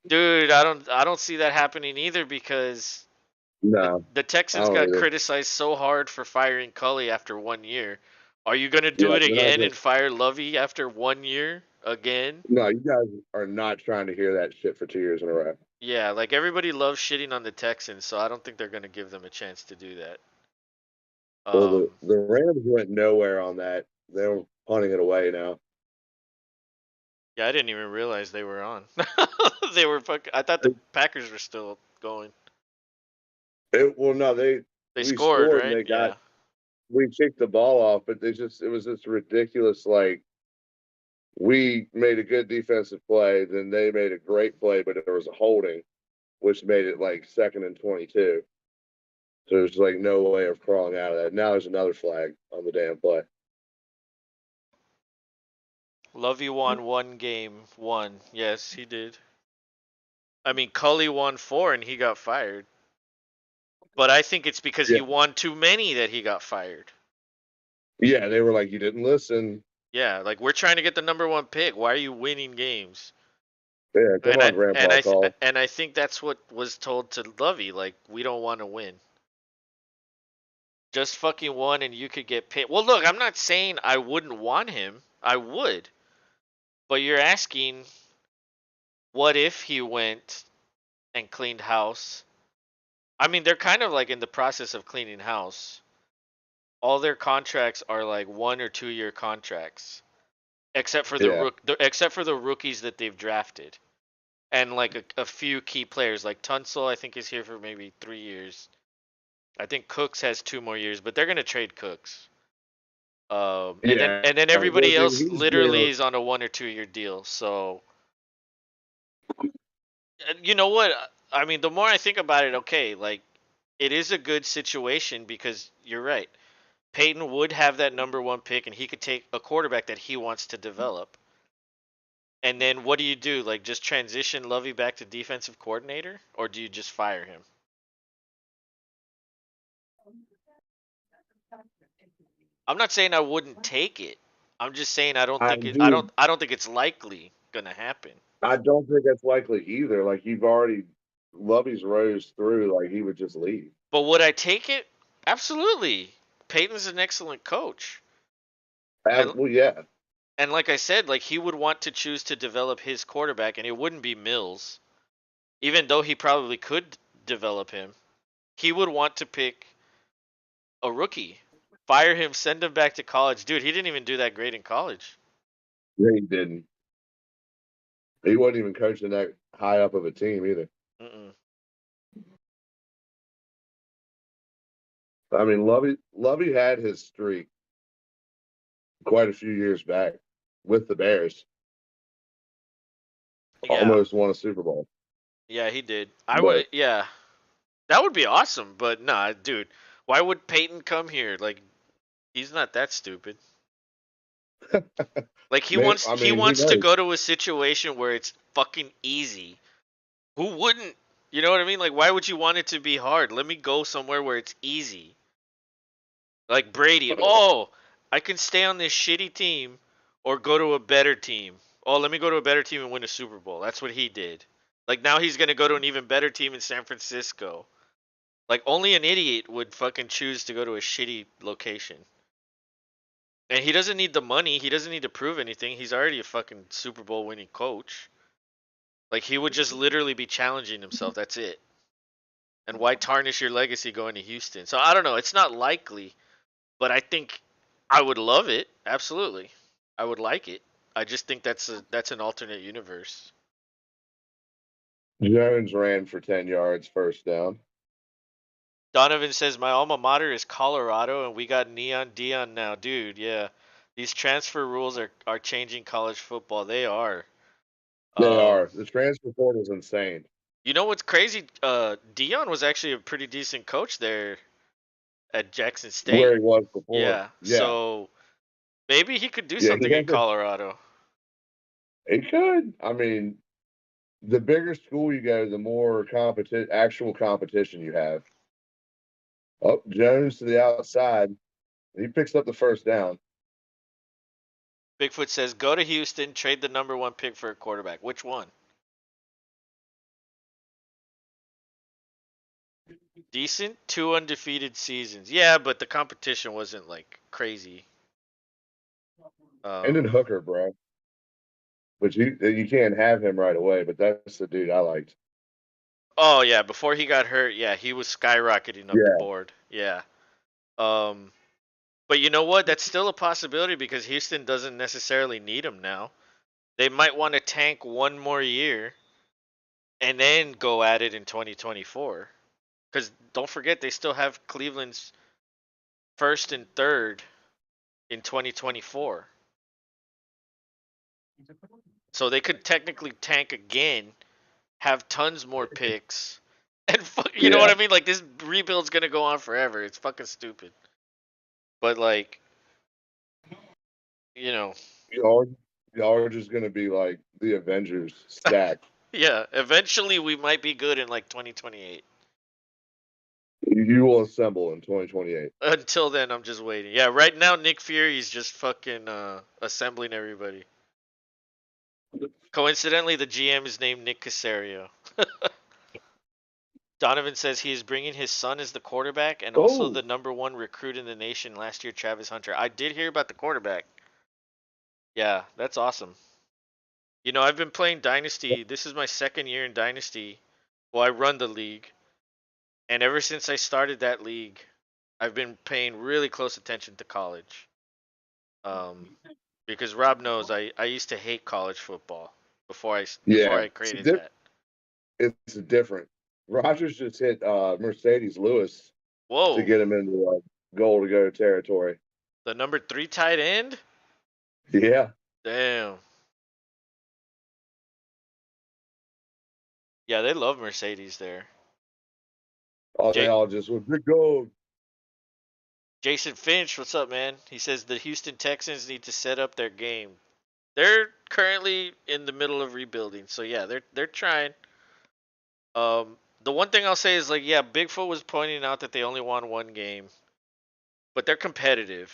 Dude, I don't see that happening either because the No, the I Texans don't got either. criticized so hard for firing Cully after one year. Are you gonna do Yeah, it they're not again gonna. and fire Lovey after one year again? No, you guys are not trying to hear that shit for 2 years in a row. Yeah, like everybody loves shitting on the Texans, so I don't think they're gonna give them a chance to do that. Well, Um, the Rams went nowhere on that. They're punting it away now. yeah, I didn't even realize they were on. They were fucking. I thought the It, Packers were still going. well, no, They we scored, scored and right? Yeah. we kicked the ball off, but it was this ridiculous like we made a good defensive play, then they made a great play, but there was a holding, which made it like 2nd and 22. So there's like no way of crawling out of that. Now there's another flag on the damn play. Lovey won one game, one. Yes, he did. I mean, Cully won four and he got fired. But I think it's because Yeah. he won too many that he got fired. Yeah, they were like, you didn't listen. Yeah, like we're trying to get the number one pick. Why are you winning games? Yeah, come And I on, and Grandpa I th- Call. and I think that's what was told to Lovey. Like we don't want to win. Just fucking won and you could get paid. Well, look, I'm not saying I wouldn't want him. I would. But you're asking, what if he went and cleaned house? I mean, they're kind of like in the process of cleaning house. All their contracts are like 1 or 2 year contracts, except for Yeah. except for the rookies that they've drafted, and like a few key players. Like Tunsil, I think is here for maybe 3 years. I think Cooks has 2 more years, but they're gonna trade Cooks. And then Yeah. and then Well, everybody dude, else he's being literally is on a 1 or 2 year deal. So you know what? I mean, the more I think about it, okay, like it is a good situation because you're right. Peyton would have that number one pick, and he could take a quarterback that he wants to develop. And then what do you do? Like just transition Lovey back to defensive coordinator, or do you just fire him? I'm not saying I wouldn't take it. I'm just saying I don't I think it. do. I don't think it's likely gonna happen. I don't think that's likely either. Like you've already Lovey's rose through, like he would just leave. But would I take it? Absolutely. Peyton's an excellent coach, and Well, yeah. like I said, like he would want to choose to develop his quarterback, and it wouldn't be Mills, even though he probably could develop him. He would want to pick a rookie, fire him, send him back to college. Dude, he didn't even do that great in college. Yeah, he didn't. He wasn't even coaching that high up of a team either. Mm-mm. I mean, Lovey had his streak quite a few years back with the Bears. Yeah, Almost won a Super Bowl. yeah, he did. I But would, yeah, that would be awesome. But nah, dude, why would Peyton come here? Like, he's not that stupid. Like, maybe, I he mean, who wants to knows? go to a situation where it's fucking easy. Who wouldn't? You know what I mean? Like, why would you want it to be hard? Let me go somewhere where it's easy. Like Brady. Oh, I can stay on this shitty team or go to a better team. Oh, let me go to a better team and win a Super Bowl. That's what he did. Like now he's gonna go to an even better team in San Francisco. Like only an idiot would fucking choose to go to a shitty location. And he doesn't need the money. He doesn't need to prove anything. He's already a fucking Super Bowl winning coach. Like he would just literally be challenging himself. That's it. And why tarnish your legacy going to Houston? So I don't know. It's not likely, but I think I would love it. Absolutely, I would like it. I just think that's an alternate universe. Jones ran for 10 yards first down. Donovan says my alma mater is Colorado, and we got Neon Dion now, dude. Yeah, these transfer rules are changing college football. They are. They Um, are. The transfer portal is insane. you know what's crazy? Dion was actually a pretty decent coach there at Jackson Where State. he was before. Yeah, Yeah. so maybe he could do Yeah, something in Colorado. he could. I mean, the bigger school you go, the more actual competition you have. Oh, Jones to the outside. He picks up the first down. Bigfoot says go to Houston, trade the number one pick for a quarterback. Which one? Decent, two undefeated seasons. Yeah, but the competition wasn't like crazy. And then Um, Hooker, bro. Which you can't have him right away, but that's the dude I liked. oh yeah, before he got hurt, yeah, he was skyrocketing up the Yeah, board. Yeah. Um, but you know what? That's still a possibility because Houston doesn't necessarily need him now. They might want to tank one more year and then go at it in 2024. Because don't forget, they still have Cleveland's first and third in 2024. So they could technically tank again, have tons more picks, and you know what Yeah, I mean? Like this rebuild's gonna go on forever. It's fucking stupid. But like, you know, y'all, y'all are just gonna be like the Avengers stacked. yeah. Eventually, we might be good in like 2028. You will assemble in 2028. Until then, I'm just waiting. Yeah, right now Nick Fury's just fucking assembling everybody. Coincidentally, the GM is named Nick Casario. Donovan says he is bringing his son as the quarterback and also Oh, the #1 recruit in the nation last year, Travis Hunter. I did hear about the quarterback. Yeah, that's awesome. You know, I've been playing Dynasty. This is my second year in Dynasty. Well, I run the league. And ever since I started that league, I've been paying really close attention to college. Um, because Rob knows I used to hate college football before yeah, I created that. it's different. Rogers just hit Mercedes Lewis to Whoa, get him into goal to go territory. the #3 tight end? Yeah, Damn. Yeah, they love Mercedes there. oh, they Jake all just went big gold. Jason Finch, what's up, man? He says the Houston Texans need to set up their game. They're currently in the middle of rebuilding, so yeah, they're trying. The one thing I'll say is like, yeah, Bigfoot was pointing out that they only won one game, but they're competitive.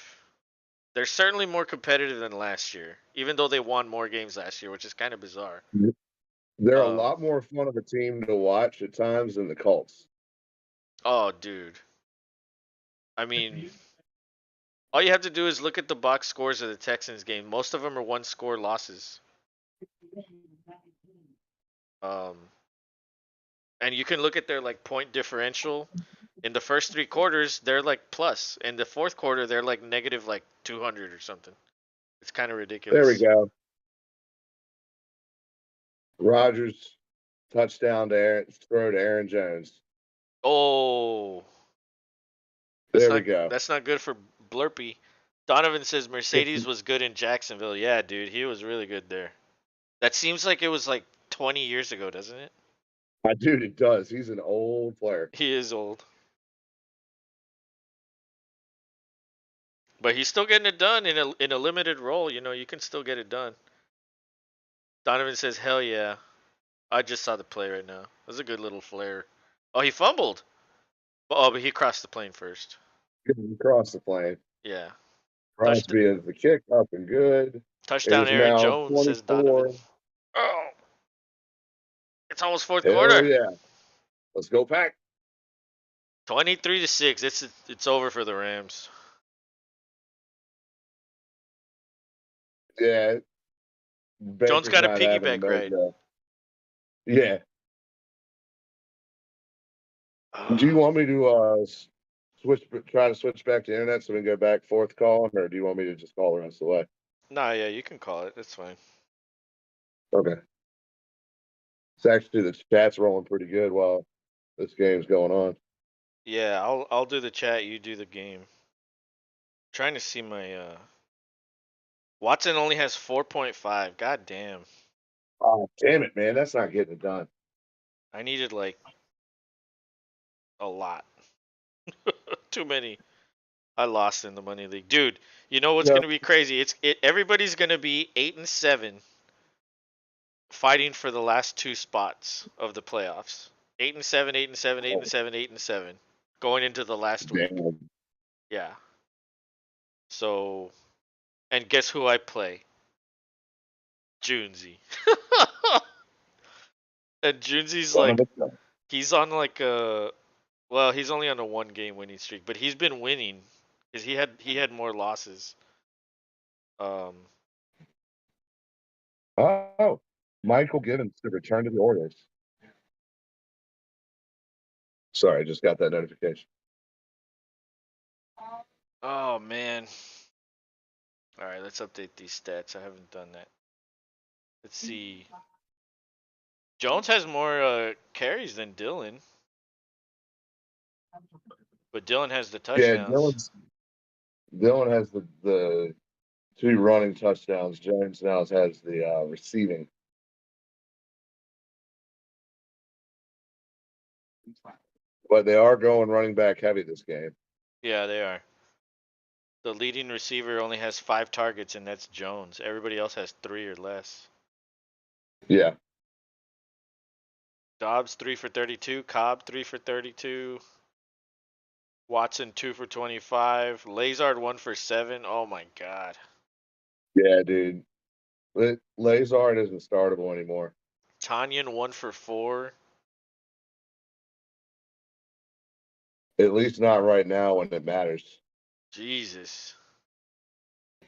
They're certainly more competitive than last year, even though they won more games last year, which is kind of bizarre. They're a Um, lot more fun of a team to watch at times than the Colts. oh, dude. I mean, all you have to do is look at the box scores of the Texans game. Most of them are one score losses. Um, and you can look at their like point differential. In the first 3 quarters, they're like plus. In the fourth quarter, they're like negative like 200 or something. It's kind of There we ridiculous. go. Rogers touchdown to throw to Aaron Jones. Oh, There we go. that's not good for Blurpy. Donovan says Mercedes was good in Jacksonville. Yeah, dude, he was really good there. That seems like it was like 20 years ago, doesn't it? Dude, it does. He's an old player. He is old, but he's still getting it done in a limited role. You know, you can still get it done. Donovan says, "Hell yeah!" I just saw the play right now. It was a good little flare. Oh, he fumbled. Oh, but he crossed the plane first. Getting across the plane. Yeah. Touched Crosby is the kick up and good. It touchdown is Aaron now Jones, says Donovan. 24. Oh, it's almost fourth Hell quarter. yeah. Let's go, Pack. 23-6. It's over for the Rams. Yeah, Jones Baker's got a not having a piggyback ride. mojo. Yeah. Do you want me to try to switch back to internet so we can go back fourth column, or do you want me to just call the rest of the way? Nah, yeah, you can call it. That's fine. Okay. It's actually the chat's rolling pretty good while this game's going on. Yeah, I'll do the chat. You do the game. Trying to see my Watson only has 4.5. God damn. Oh, damn it, man. That's not getting it done. I needed like a lot. Too many. I lost in the money league, dude. You know what's No. gonna be crazy? Everybody's gonna be 8-7, fighting for the last two spots of the playoffs. 8-7, 8-7, eight and Oh, seven, 8-7, going into the last week. damn. Yeah. So, and guess who I play? Junesy. And Junesy's Son of like, a gun. he's on like a, well, he's only on a 1 game winning streak, but he's been winning because he had more losses. Um, Oh, Michael Gibbons to return to the Orioles. Sorry, I just got that notification. oh man. All right, let's update these stats. I haven't done that. Let's see. Jones has more carries than Dylan, but Dylan has the Yeah, touchdowns. Dylan has the 2 running touchdowns. Jones now has the receiving. But they are going running back heavy this game. Yeah, they are. The leading receiver only has 5 targets, and that's Jones. Everybody else has 3 or less. Yeah. Dobbs 3 for 32. Cobb 3 for 32. Watson 2 for 25. Lazard 1 for 7. Oh my God. Yeah, dude. Lazard isn't startable anymore. Tanyan 1 for 4. At least not right now when it matters. Jesus.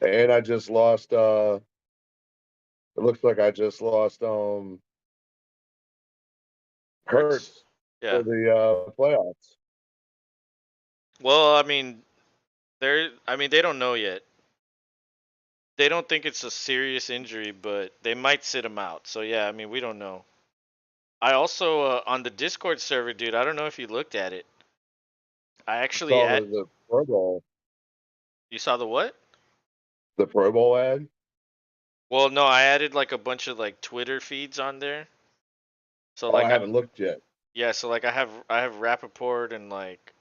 And I just lost it looks like I just lost Hurts. Hurts Yeah. for the playoffs. Well, I mean, they don't know yet. They don't think it's a serious injury, but they might sit him out. So yeah, I mean, we don't know. I also on the Discord server, dude. I don't know if you looked at it. I I actually saw the Pro Bowl You saw the what? ad. Well, no, I added like a bunch of like Twitter feeds on there. So Oh, like I I'm haven't looked yet. Yeah, so like I have Rappaport and like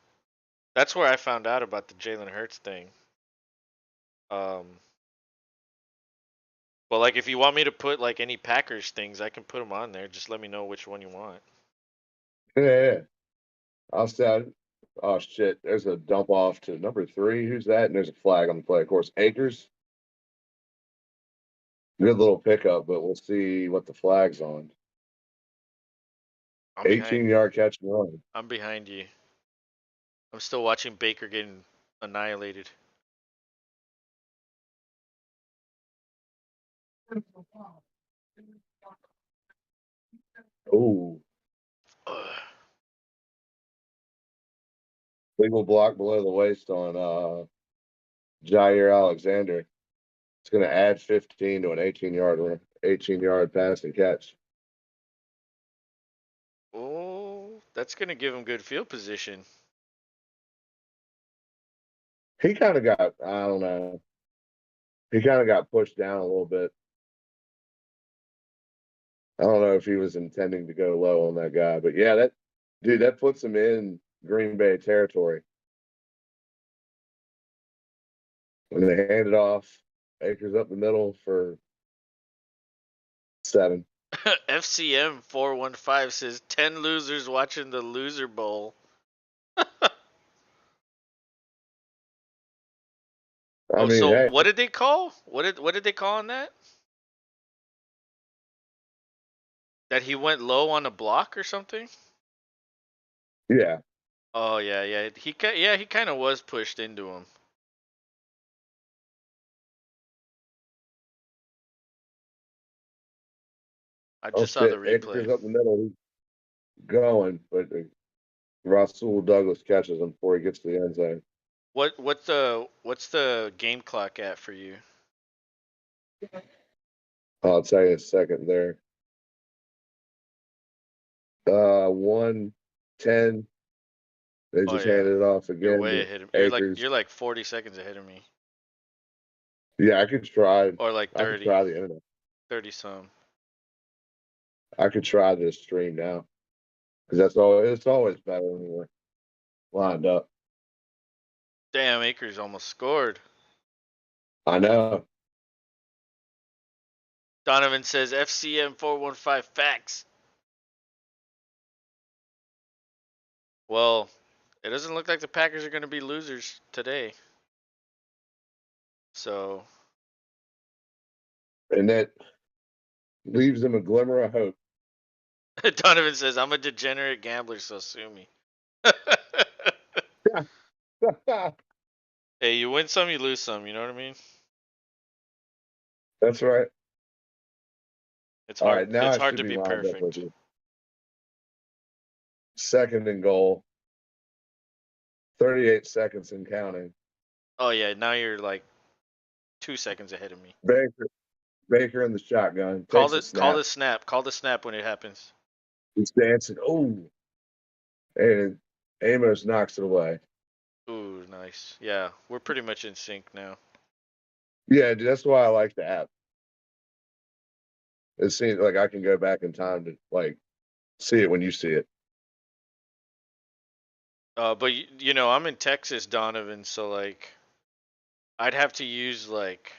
that's where I found out about the Jalen Hurts thing. Um, but like if you want me to put like any Packers things, I can put them on there. Just let me know which one you want. Yeah. I'll say, oh shit, there's a dump off to number 3. Who's that? And there's a flag on the play. Of course, Akers. Good little pickup, but we'll see what the flag's on. I'm behind. 18-yard catch and run. I'm behind you. I'm still watching Baker getting annihilated. Ooh, Ugh. legal block below the waist on Jair Alexander. It's going to add 15 to an 18-yard pass and catch. Oh, that's gonna give him good field position. He kind of got, I don't know, he kind of got pushed down a little bit. I don't know if he was intending to go low on that guy, but yeah, that puts him in Green Bay territory. When they hand it off, Akers up the middle for 7. FCM 415 says 10 losers watching the Loser Bowl. I Oh, mean, so hey, what did they call? What did they call on that? That he went low on a block or something? yeah, Oh yeah, yeah. He kind of was pushed into him. I oh just saw the shit, replay. Akers up the middle, he's going, but Rasul Douglas catches him before he gets to the end zone. What's the game clock at for you? I'll tell you in a second there. 1:10. They Oh just yeah, handed it off you're again way to ahead of you're like Akers. you're like 40 seconds ahead of me, Yeah, I could try. or like I could 30, try the internet. 30 some. I could try this stream now because that's all. It's always better when we're lined up. Damn, Akers almost scored. I know. Donovan says FCM 415 facts. Well, it doesn't look like the Packers are going to be losers today. So And that leaves them a glimmer of hope. Donovan says I'm a degenerate gambler, so sue me. Hey, you win some, you lose some. You know what I mean? That's right. It's All hard. right, now It's I hard should to be be lined up with perfect. you. 2nd and goal. 38 seconds and counting. Oh yeah, now you're like 2 seconds ahead of me. Baker in the shotgun Call takes the a call snap. the snap. Call the snap when it happens. He's dancing. Oh, and Amos knocks it away. Ooh, nice. Yeah, we're pretty much in sync now. Yeah, that's why I like the app. It seems like I can go back in time to like see it when you see it. But you know, I'm in Texas, Donovan, so like I'd have to use like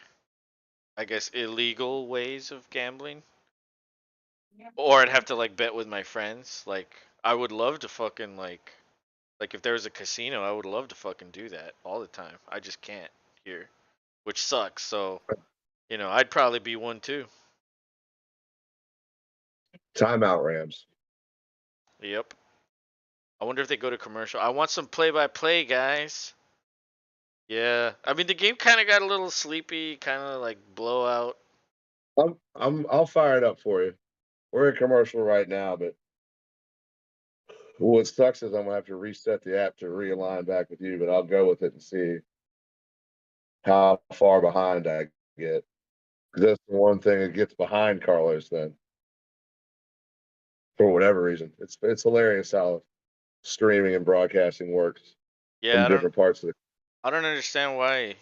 I guess illegal ways of gambling, or I'd have to like bet with my friends. Like I would love to fucking like if there was a casino, I would love to fucking do that all the time. I just can't here, which sucks. So you know, I'd probably be one too. Timeout Rams. Yep. I wonder if they go to commercial. I want some play-by-play, guys. Yeah. I mean, the game kind of got a little sleepy, kind of like blowout. I'll fire it up for you. We're in commercial right now, but what sucks is I'm gonna have to reset the app to realign back with you, but I'll go with it and see how far behind I get. 'Cause that's the one thing that gets behind Carlos then. For whatever reason. It's hilarious how streaming and broadcasting works Yeah, in different parts of the I don't understand why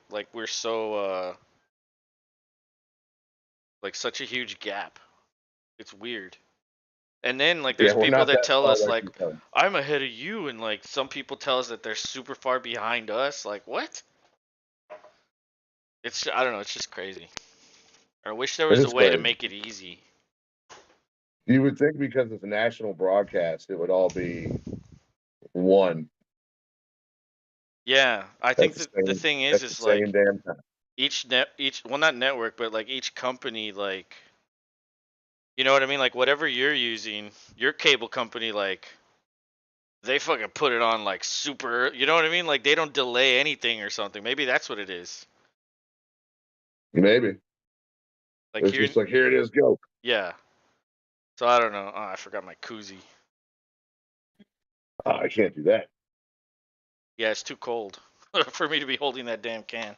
like we're so like such a huge gap. It's weird. And then like Yeah, there's we're people not that that tell far us away like from each other. I'm ahead of you, and like some people tell us that they're super far behind us. Like what? It's I don't know. It's just crazy. I wish there It was a is way to crazy. make it easy. You would think because it's a national broadcast, it would all be one Yeah, I at think the that the same thing at the is same like damn time. each well not network but like each company like you know what I mean, like whatever you're using your cable company like they fucking put it on like super, you know what I mean, like they don't delay anything or something. Maybe that's what it is. Maybe. Like It's here, just like here it is, go. yeah. So I don't know. Oh, I forgot my koozie. Oh, I can't do that. Yeah, it's too cold for me to be holding that damn can.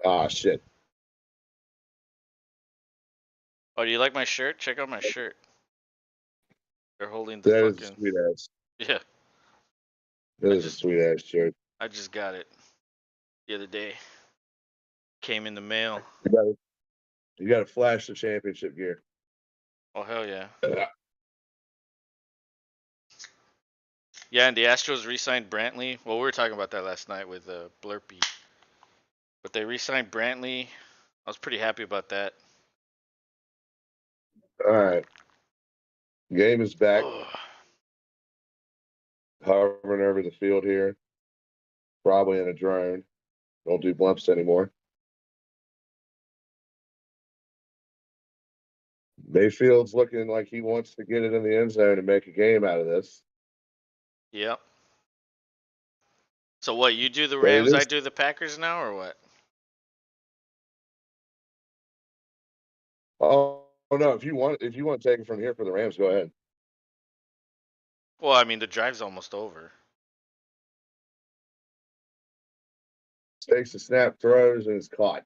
Ah, shit. Oh, do you like my shirt? Check out my shirt. They're holding the That is a fucking sweet ass. yeah. That I is a just sweet ass shirt. I just got it the other day. Came in the mail. You got to flash the championship gear. Oh hell yeah. Yeah. Yeah, and the Astros re-signed Brantley. Well, we were talking about that last night with Blurpee, but they re-signed Brantley. I was pretty happy about that. All right. Game is back. Oh, Hovering over the field here. Probably in a drone. Don't do blimps anymore. Mayfield's looking like he wants to get it in the end zone and make a game out of this. yep. So what? You do the But it Rams, I is. do the Packers now, or what? Oh no! If you want to take it from here for the Rams, go ahead. Well, I mean the drive's almost over. Takes the snap, throws, and it's caught.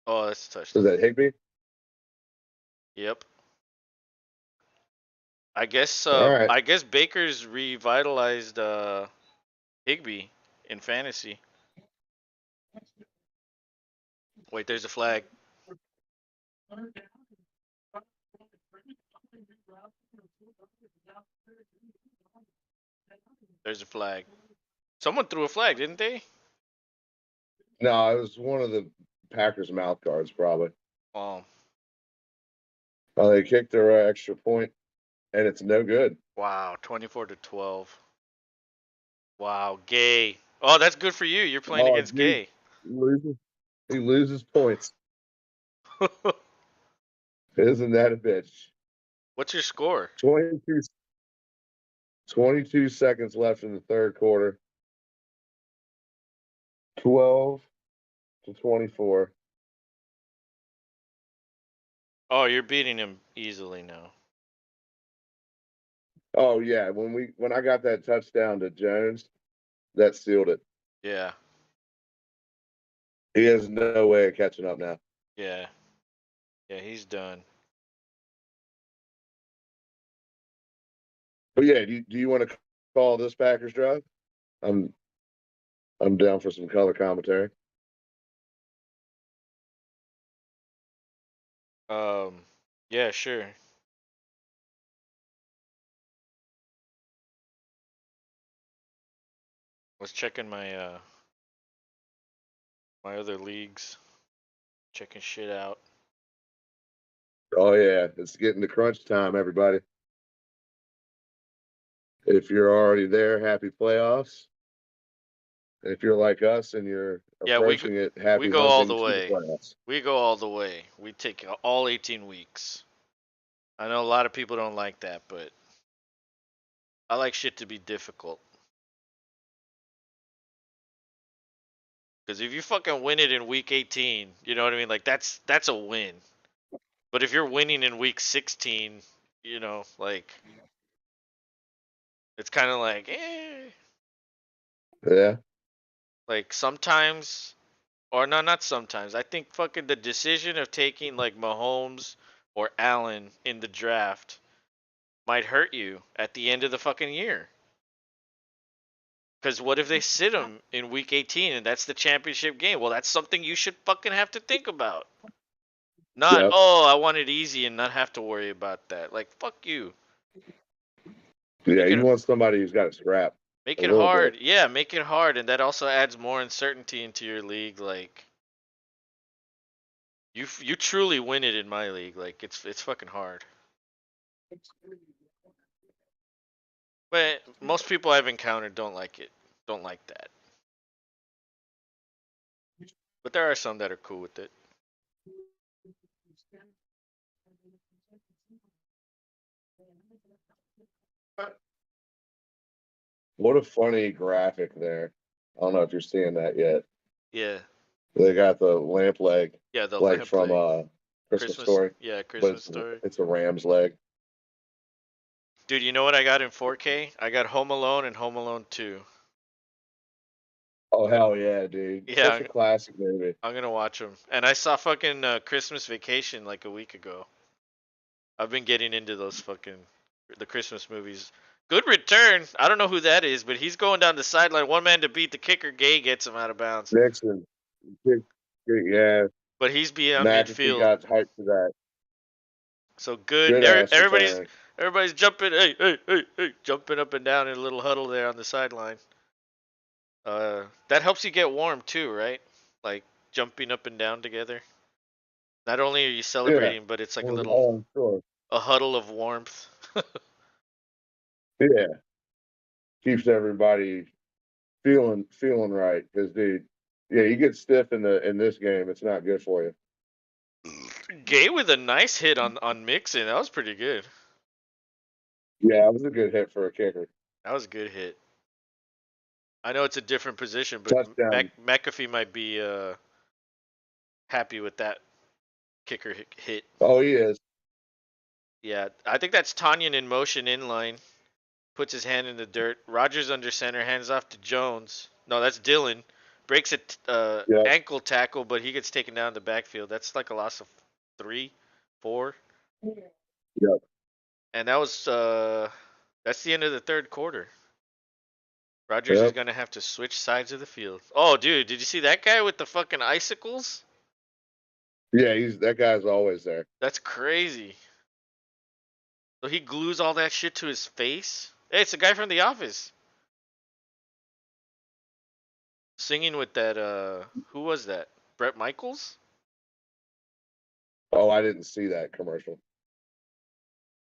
Oh, that's a Was touchdown. that Higby? Yep. I guess All right. Baker's revitalized Higby in fantasy. Wait, there's a flag. There's a flag. Someone threw a flag, didn't they? No, it was one of the Packers mouth guards, probably. Oh, They kicked their extra point, and it's no good. wow, 24-12. Wow, Gay. Oh, that's good for you. You're playing Oh, against geez. Gay. He loses. He loses points. Isn't that a bitch? What's your score? 22, 22 seconds left in the third quarter. 12-24. Oh, you're beating him easily now. Oh yeah, when I got that touchdown to Jones, that sealed it. Yeah, He has no way of catching up now. yeah, yeah. He's done. But yeah, do you want to call this Packers drive? I'm I'm down for some color commentary. Yeah, sure. Was checking my other leagues, checking shit out. Oh yeah, it's getting to crunch time, everybody. If you're already there, happy playoffs. If you're like us and you're Yeah, approaching it, we happy go all hunting the to the way. playoffs. We go all the way. We take all 18 weeks. I know a lot of people don't like that, but I like shit to be difficult. Because if you fucking win it in week 18, you know what I mean? Like that's a win. But if you're winning in week 16, like it's kind of like, Yeah, like sometimes, or no, not sometimes. I think fucking the decision of taking like Mahomes or Allen in the draft might hurt you at the end of the fucking year. Because what if they sit him in week 18 and that's the championship game? Well, that's something you should fucking have to think about. Not, yep, oh, I want it easy and not have to worry about that. Like, fuck you. yeah. Make You it want somebody who's got a scrap make a it little bit. hard. Yeah, make it hard, and that also adds more uncertainty into your league. Like, you truly win it in my league. Like, it's fucking hard. But most people I've encountered don't like it. Don't like that. But there are some that are cool with it. What a funny graphic there. I don't know if you're seeing that yet. Yeah. They got the lamp leg, Yeah, the like lamp from leg. Christmas Christmas. Story, Yeah, but Christmas it's story. it's a ram's leg. Dude, you know what I got in 4K? I got Home Alone and Home Alone 2. Oh hell yeah, dude! Yeah, Such a classic movie. I'm gonna watch them. And I saw fucking Christmas Vacation like a week ago. I've been getting into those fucking the Christmas movies. Good return. I don't know who that is, but he's going down the sideline. One man to beat the kicker. Gay gets him out of bounds. Nixon, yeah. But he's beyond McAfee midfield. got hyped for that. So good. Good ass Everybody's return. everybody's jumping. Hey, hey, hey, hey, jumping up and down in a little huddle there on the sideline. That helps you get warm too, right? Like jumping up and down together. Not only are you Yeah. celebrating, but it's like a Well, little oh, I'm sure. a huddle of warmth. Yeah. Keeps everybody feeling right. Because dude, yeah, you get stiff in this game, it's not good for you. Gay with a nice hit on Mixon. That was pretty good. Yeah, it was a good hit for a kicker. That was a good hit. I know it's a different position, but Touchdown. McAfee might be happy with that kicker hit. Oh, he is. Yeah, I think that's Tanyan in motion inline. Puts his hand in the dirt. Rogers under center, hands off to Jones. No, that's Dylan. Breaks a Yep. ankle tackle, but he gets taken down in the backfield. That's like a loss of 3, 4. Yep. And that's the end of the third quarter. Rogers is Yep. gonna have to switch sides of the field. Oh, dude, did you see that guy with the fucking icicles? Yeah, he's that guy's always there. That's crazy. So he glues all that shit to his face. Hey, it's a guy from The Office singing with that. Who was that? Brett Michaels? Oh, I didn't see that commercial.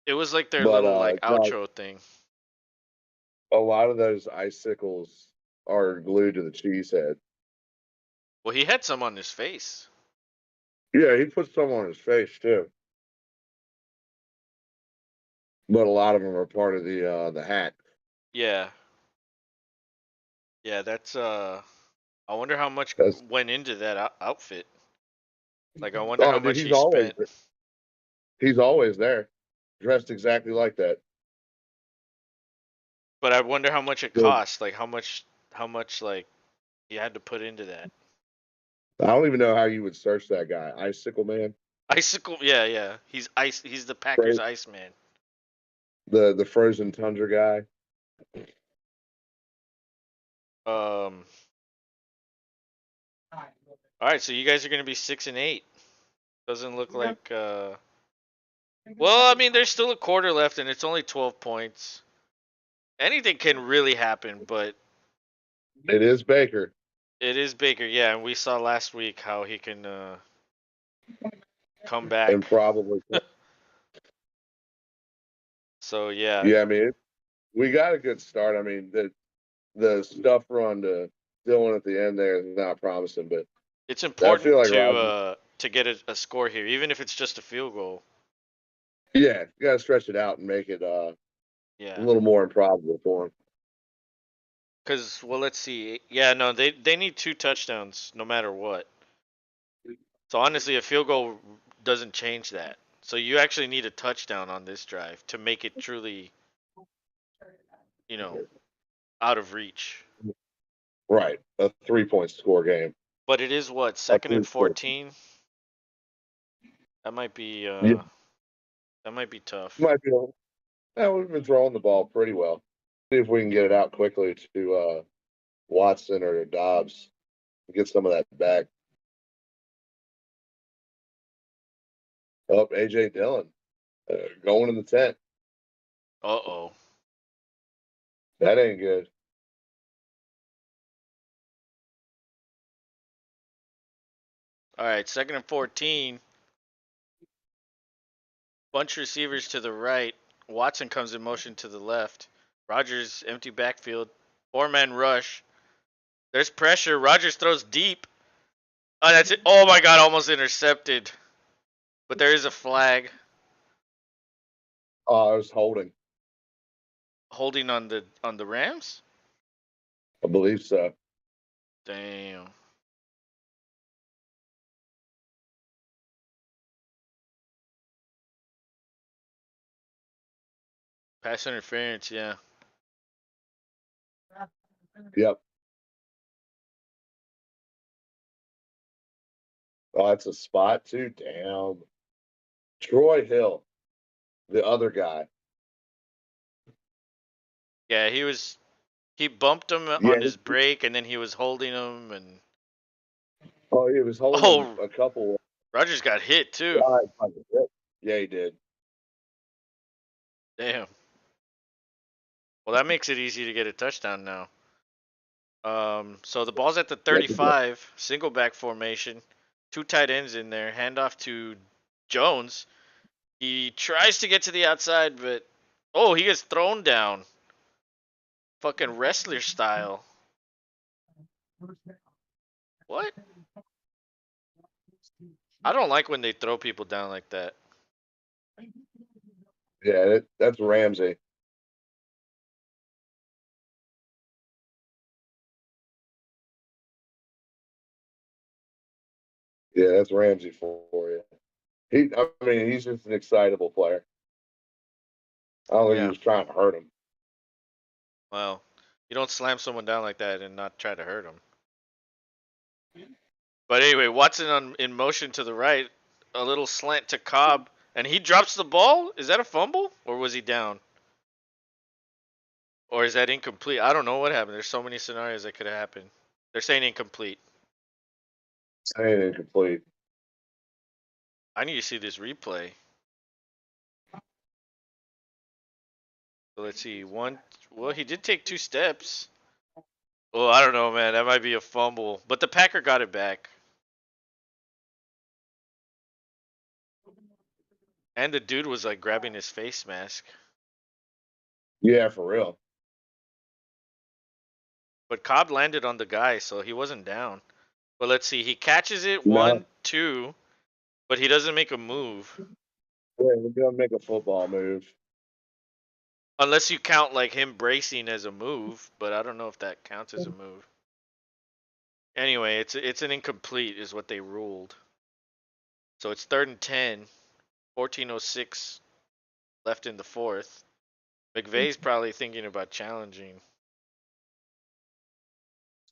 It was like their But little like no, outro thing. a lot of those icicles are glued to the cheese head. Well, he had some on his face. Yeah, he put some on his face too. But a lot of them are part of the hat. Yeah, yeah. That's I wonder how much That's went into that outfit. Like, I wonder oh how dude, much he spent. he's always there. Dressed exactly like that. But I wonder how much it But cost. Like, how much like he had to put into that. I don't even know how you would search that guy. Icicle Man. Icicle, yeah, yeah. He's ice. He's the Packers Fro- Iceman. the frozen tundra guy. All right, so you guys are gonna be 6-8. Doesn't look like. Well, I mean, there's still a quarter left, and it's only 12 points. Anything can really happen, but It is Baker. it is Baker, yeah. And we saw last week how he can come back. And probably. So yeah, Yeah, I mean, we got a good start. I mean, the stuff run to Dylan at the end there is not promising, but it's I feel important like Roger. to get a score here, even if it's just a field goal. Yeah, you got to stretch it out and make it a Yeah, little more improbable for him. because well, let's see. Yeah, no, they need 2 touchdowns no matter what. So honestly, a field goal doesn't change that. So you actually need a touchdown on this drive to make it truly, you know, out of reach. Right, a 3 point score game. But it is what, A second and 3 point. 14? That might be Yeah, tough. might be. We've been throwing the ball pretty well. See if we can get it out quickly to Watson or Dobbs. Get some of that back. Up, AJ Dillon going in the tent. Uh-oh. That ain't good. All right, second and 14. Bunch receivers to the right. Watson comes in motion to the left. Rogers empty backfield. 4-man rush. There's pressure. Rogers throws deep. Oh, that's it. Oh my God, almost intercepted. But there is a flag I was holding. holding on the Rams. I believe so. Damn. Pass interference, yeah. Yep. Oh, that's a spot too. Damn. Troy Hill, the other guy. Yeah, he bumped him Yeah. on his break and then he was holding him and Oh, he was holding oh, a couple Rogers got hit too. guys by the hip. Yeah, he did. Damn. Well, that makes it easy to get a touchdown now. So the ball's at the Yeah, he did. 35, single back formation, 2 tight ends in there, handoff to Jones. He tries to get to the outside, but oh, he gets thrown down. Fucking wrestler style. What? I don't like when they throw people down like that. Yeah, that's Ramsey. Yeah, that's Ramsey for you. I mean, he's just an excitable player. I don't think he Yeah. was trying to hurt him. Well, you don't slam someone down like that and not try to hurt him. But anyway, Watson in motion to the right, a little slant to Cobb, and he drops the ball. Is that a fumble or was he down? Or is that incomplete? I don't know what happened. There's so many scenarios that could have happened. They're saying incomplete. Saying incomplete. I need to see this replay. So let's see. Well, he did take 2 steps. Oh, I don't know, man. That might be a fumble. But the Packer got it back. And the dude was like grabbing his face mask. Yeah, for real. But Cobb landed on the guy, so he wasn't down. But let's see. He catches it, No, 1, 2, but he doesn't make a move. yeah, we're gonna make a football move. Unless you count like him bracing as a move, but I don't know if that counts as a move. Anyway, it's an incomplete is what they ruled. So it's 3rd and 10, 14:06 left in the fourth. McVay's probably thinking about challenging.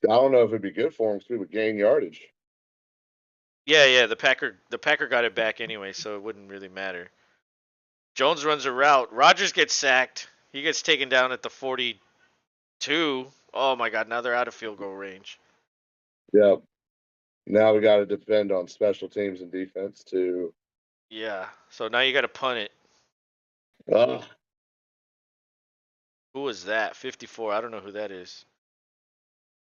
I don't know if it'd be good for him because we would gain yardage. Yeah, the Packer got it back anyway, so it wouldn't really matter. Jones runs a route. Rogers gets sacked. He gets taken down at the 42. Oh my God! Now they're out of field goal range. Yep. Now we got to depend on special teams and defense to. Yeah. So now you got to punt it. Uh, Who was that? 54. I don't know who that is.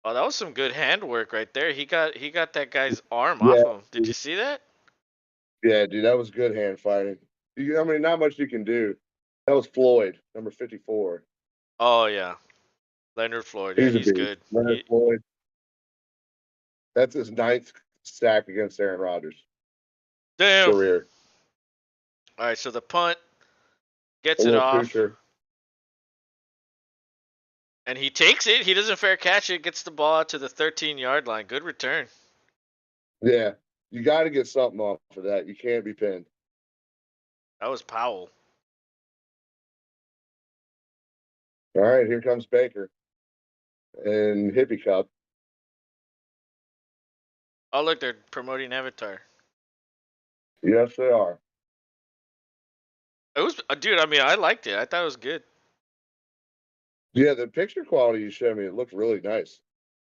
Oh, that was some good handwork right there. He got that guy's arm yeah, off him. Did you see that? yeah, dude, that was good hand fighting. I mean, not much you can do. That was Floyd, number 54. Oh yeah, Leonard Floyd. Yeah, He's a he's beast. good. Leonard Floyd. That's his ninth sack against Aaron Rodgers' Damn. career. All right, so the punt A gets it little off, Kucher. and he takes it. He doesn't fair catch it. Gets the ball out to the 13-yard line. Good return. Yeah, you got to get something off of that. You can't be pinned. That was Powell. All right, here comes Baker and Hippie Cup. Oh look, they're promoting Avatar. Yes, they are. It was, dude. I mean, I liked it. I thought it was good. Yeah, the picture quality you showed me, it looked really nice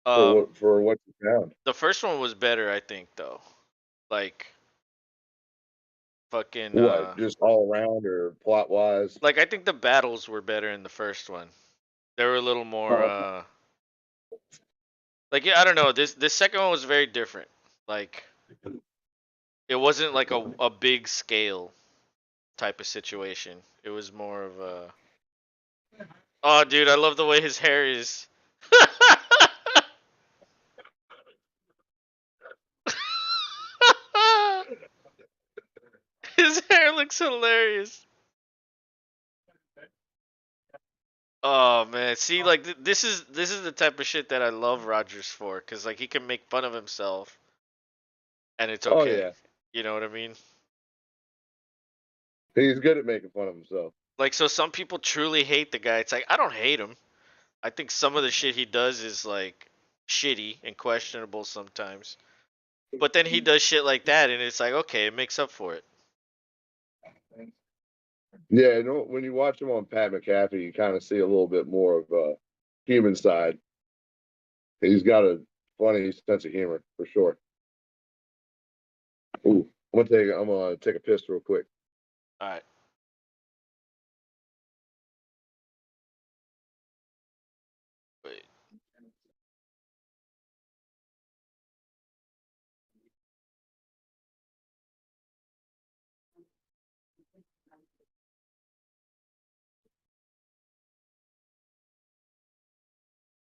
Um, for what you found. the first one was better, I think, though. Like fucking What, just all around or plot wise? like I think the battles were better in the first one. They were a little more Oh, like, yeah, I don't know. This second one was very different. Like it wasn't like a big scale type of situation. It was more of a, oh dude, I love the way his hair is. His hair looks hilarious. Oh man, see, like this is the type of shit that I love Rogers for, cause like he can make fun of himself, and it's oh okay. yeah, You know what I mean? he's good at making fun of himself. Like, so some people truly hate the guy. It's like, I don't hate him. I think some of the shit he does is like shitty and questionable sometimes. But then he does shit like that, and it's like, okay, it makes up for it. Yeah, when you watch him on Pat McAfee, you kind of see a little bit more of a human side. He's got a funny sense of humor for sure. Ooh, I'm gonna take a piss real quick. All right. Wait.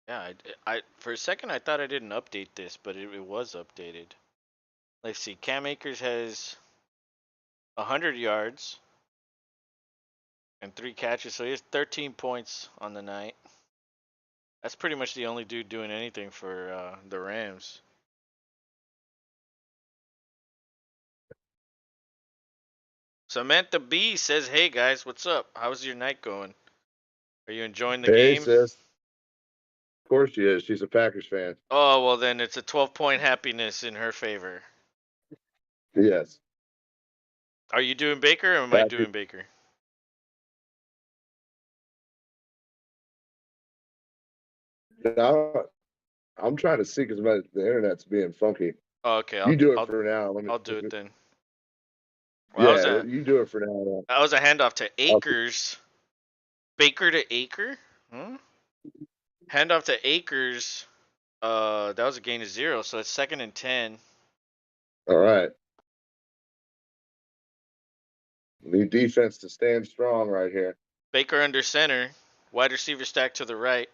Yeah, I for a second I thought I didn't update this, but it was updated. Let's see. Cam Akers has 100 yards and 3 catches, so he has 13 points on the night. That's pretty much the only dude doing anything for the Rams. Samantha B says, "Hey guys, what's up? How's your night going? Are you enjoying the Hey, game?" sis. Of course she is. She's a Packers fan. Oh, well then it's a 12-point happiness in her favor. Yes. Are you doing Baker or am I Packers. doing Baker? Now, I'm trying to see because the internet's being funky. Oh, okay, You do it for now. I'll do it then. Well, Yeah, you do it for now. that was a handoff to I'll, Akers. Baker to Aker? Hmm? Handoff to Akers. That was a gain of 0, so it's 2nd and 10. all right. Need defense to stand strong right here. Baker under center. Wide receiver stack to the right.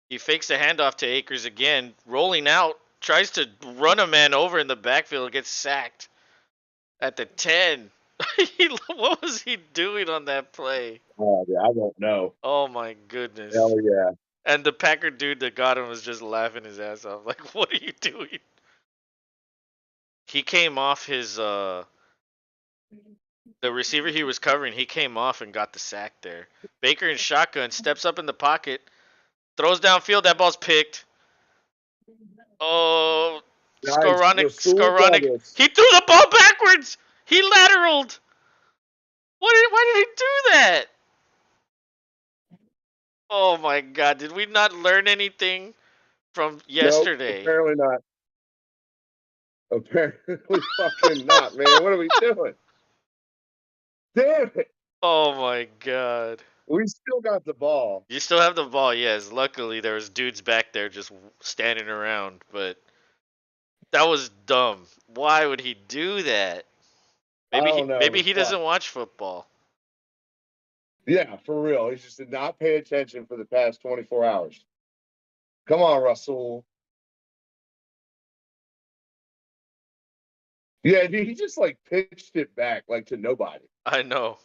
He fakes the handoff to Akers again, rolling out, tries to run a man over in the backfield, gets sacked at the 10. What was he doing on that play? Oh, yeah, I don't know. Oh my goodness. Hell yeah. And the Packer dude that got him was just laughing his ass off. Like, what are you doing? He came off his the receiver he was covering, he came off and got the sack there. Baker in shotgun steps up in the pocket, throws downfield, that ball's picked. Oh, Guys, Rasul got Skoronic. us. He threw the ball backwards. He lateraled. Why did he do that? Oh my God! Did we not learn anything from Nope, yesterday? apparently not. Apparently fucking not, man. What are we doing? Damn it. Oh my God! We still got the ball. You still have the ball, yes. Luckily, there was dudes back there just standing around, but that was dumb. Why would he do that? I Maybe he don't know, maybe but he fuck. doesn't watch football. Yeah, for real. He just did not pay attention for the past 24 hours. Come on, Russell. Yeah, dude, he just like pitched it back like to nobody. I know.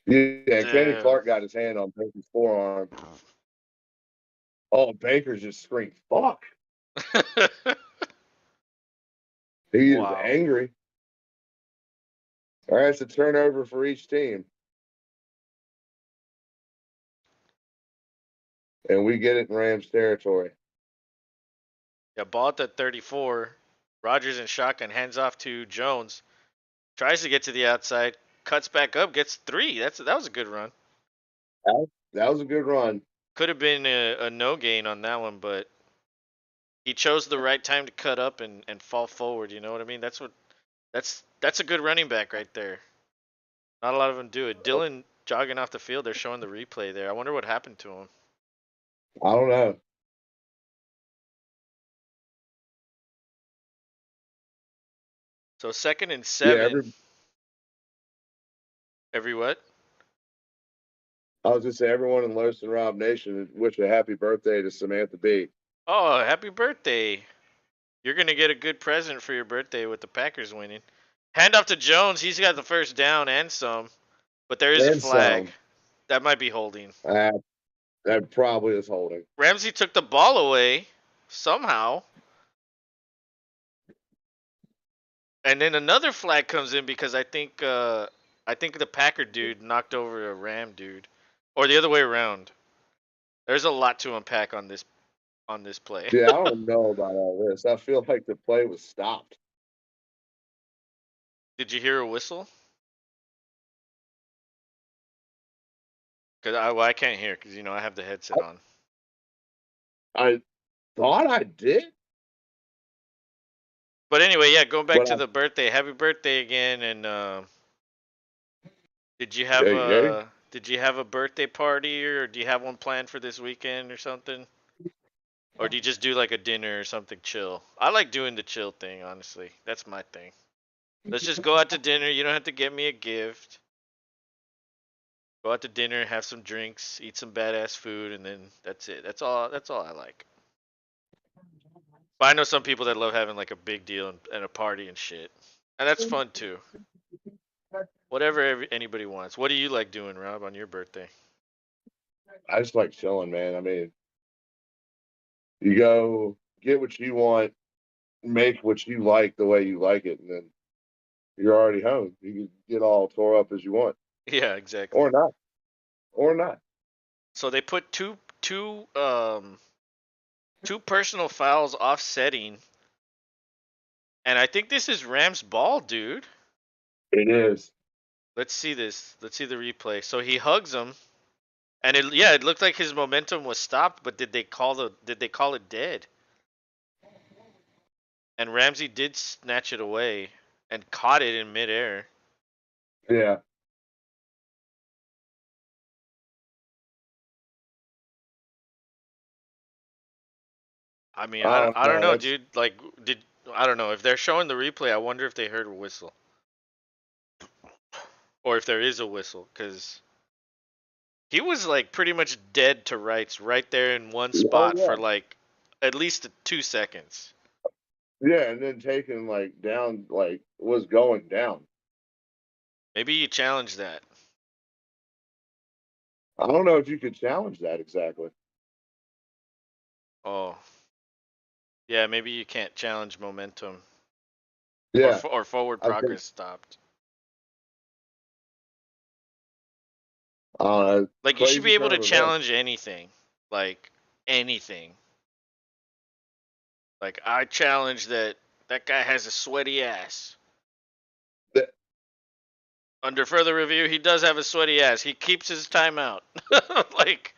Yeah, Kenny Damn. Clark got his hand on Baker's forearm. Oh, Baker just screamed, fuck. He is Wow. angry. All right, it's a turnover for each team. And we get it in Rams territory. Yeah, ball at the 34. Rogers in shotgun, hands off to Jones. Tries to get to the outside, cuts back up, gets 3. That was a good run. That was a good run. Could have been a no gain on that one, but he chose the right time to cut up and fall forward. You know what I mean? That's a good running back right there. Not a lot of them do it. Dylan jogging off the field. They're showing the replay there. I wonder what happened to him. I don't know. So 2nd and Yeah, 7. Every what? I was just saying, everyone in Los and Rob Nation wish a happy birthday to Samantha B. Oh, happy birthday! You're gonna get a good present for your birthday with the Packers winning. Hand off to Jones. He's got the first down and some, but there is a And flag. some. That might be holding. That probably is holding. Ramsey took the ball away somehow, and then another flag comes in because I think the Packer dude knocked over a Ram dude, or the other way around. There's a lot to unpack on this play. Yeah, I don't know about all this. I feel like the play was stopped. Did you hear a whistle? Cause I can't hear because I have the headset on. I thought I did, But anyway, yeah, going back but to the birthday. Happy birthday again! And did you have hey, hey, a birthday party, or do you have one planned for this weekend or something? Or do you just do like a dinner or something chill? I like doing the chill thing, honestly. That's my thing. Let's just go out to dinner. You don't have to get me a gift. Go out to dinner, have some drinks, eat some badass food, and then that's it. That's all I like. But I know some people that love having like a big deal and a party and shit. And that's fun too. Whatever anybody wants. What do you like doing, Rob, on your birthday? I just like chilling, man. I mean, you go get what you want, make what you like the way you like it, and then you're already home. You can get all tore up as you want, Yeah, exactly. or not, or not. So they put two personal fouls offsetting, and I think this is Rams ball, dude. It is. Let's see this. Let's see the replay. So he hugs him, and it looked like his momentum was stopped, but did they call it dead? And Ramsey did snatch it away and caught it in midair. Yeah. I mean, I don't I don't know. know, That's dude. Like, I don't know if they're showing the replay. I wonder if they heard a whistle or if there is a whistle, because he was like pretty much dead to rights right there in one oh spot for yeah, like at least 2 seconds. yeah, and then taking like down, like was going down. Maybe you challenge that. I don't know if you could challenge that exactly. Oh, yeah, maybe you can't challenge momentum Yeah, or forward I think progress stopped. Like you should crazy be able turn to of events. challenge anything, like anything. Like I challenge that guy has a sweaty ass. Under further review, he does have a sweaty ass. He keeps his timeout. Like,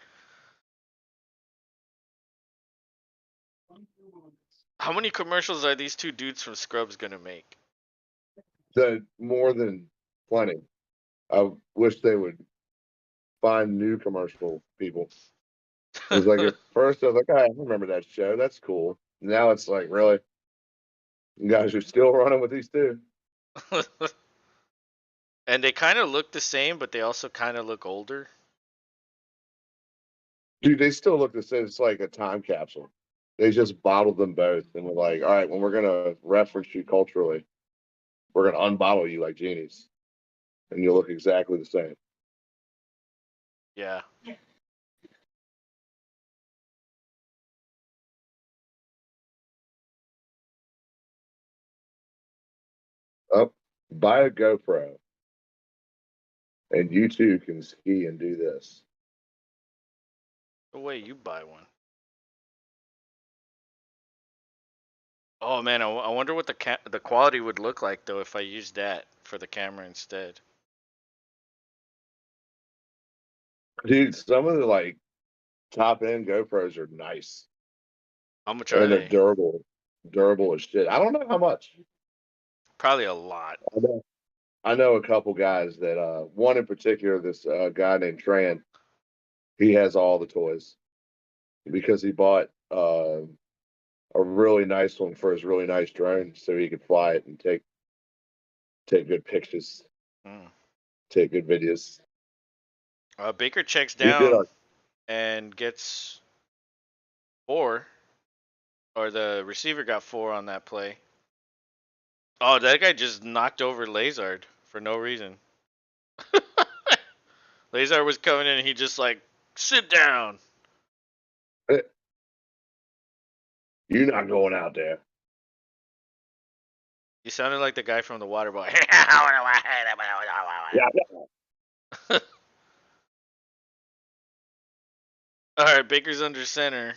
how many commercials are these two dudes from Scrubs gonna make? The more than plenty. I wish they would find new commercial people. It was like at first I was like, I remember that show. That's cool. Now it's like, really, you guys are still running with these two. And they kind of look the same, but they also kind of look older. Dude, they still look the same. It's like a time capsule. They just bottled them both and were like, all right, when we're gonna reference you culturally, we're gonna unbottle you like genies, and you'll look exactly the same. Yeah. Up, buy a GoPro, and you too can ski and do this. The way you buy one. Oh man, I wonder what the quality would look like though if I used that for the camera instead. Dude, some of the like top end GoPros are nice How much are and they're they? durable as shit. I don't know how much. Probably a lot. I know a couple guys that one in particular, this guy named Tran, he has all the toys because he bought a really nice one for his really nice drone so he could fly it and take good pictures, Mm. take good videos. Baker checks We did down our and gets 4, or the receiver got 4 on that play. Oh, that guy just knocked over Lazard for no reason. Lazard was coming in and he just like, sit down. you're not going out there. He sounded like the guy from the Water Boy. Yeah. All right, Baker's under center.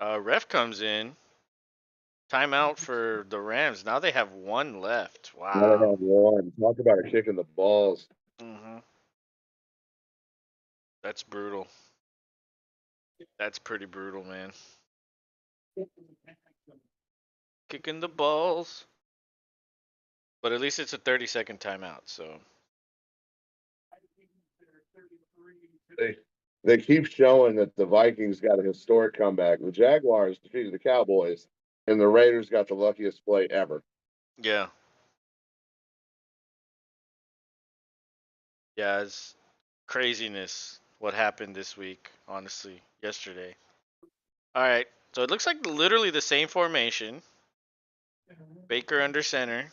Ref comes in. Timeout for the Rams. Now they have 1 left. Now they Wow. have one. Talk about a kick in the balls. Mhm. That's brutal. That's pretty brutal, man. Kicking the balls. But at least it's a 30-second timeout, so. They they keep showing that the Vikings got a historic comeback. The Jaguars defeated the Cowboys, and the Raiders got the luckiest play ever. Yeah. Yeah, it's craziness what happened this week, honestly, yesterday. All right. So it looks like literally the same formation. Baker under center.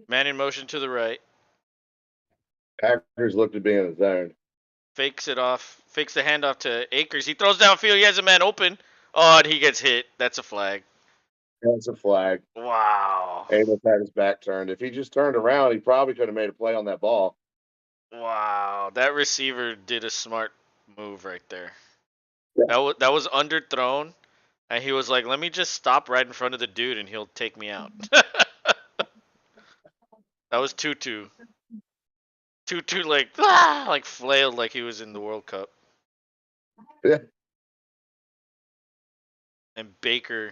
Man in motion to the right. Packers looked to be in the zone. Fakes it off. Fakes the handoff to Akers. He throws downfield. He has a man open. Oh, and he gets hit. That's a flag. That's a flag. Wow. Amos had his back turned. If he just turned around, he probably could have made a play on that ball. Wow. That receiver did a smart move right there. Yeah. That was underthrown. And he was like, let me just stop right in front of the dude and he'll take me out. That was Tutu. Tutu like flailed like he was in the World Cup. Yeah. And Baker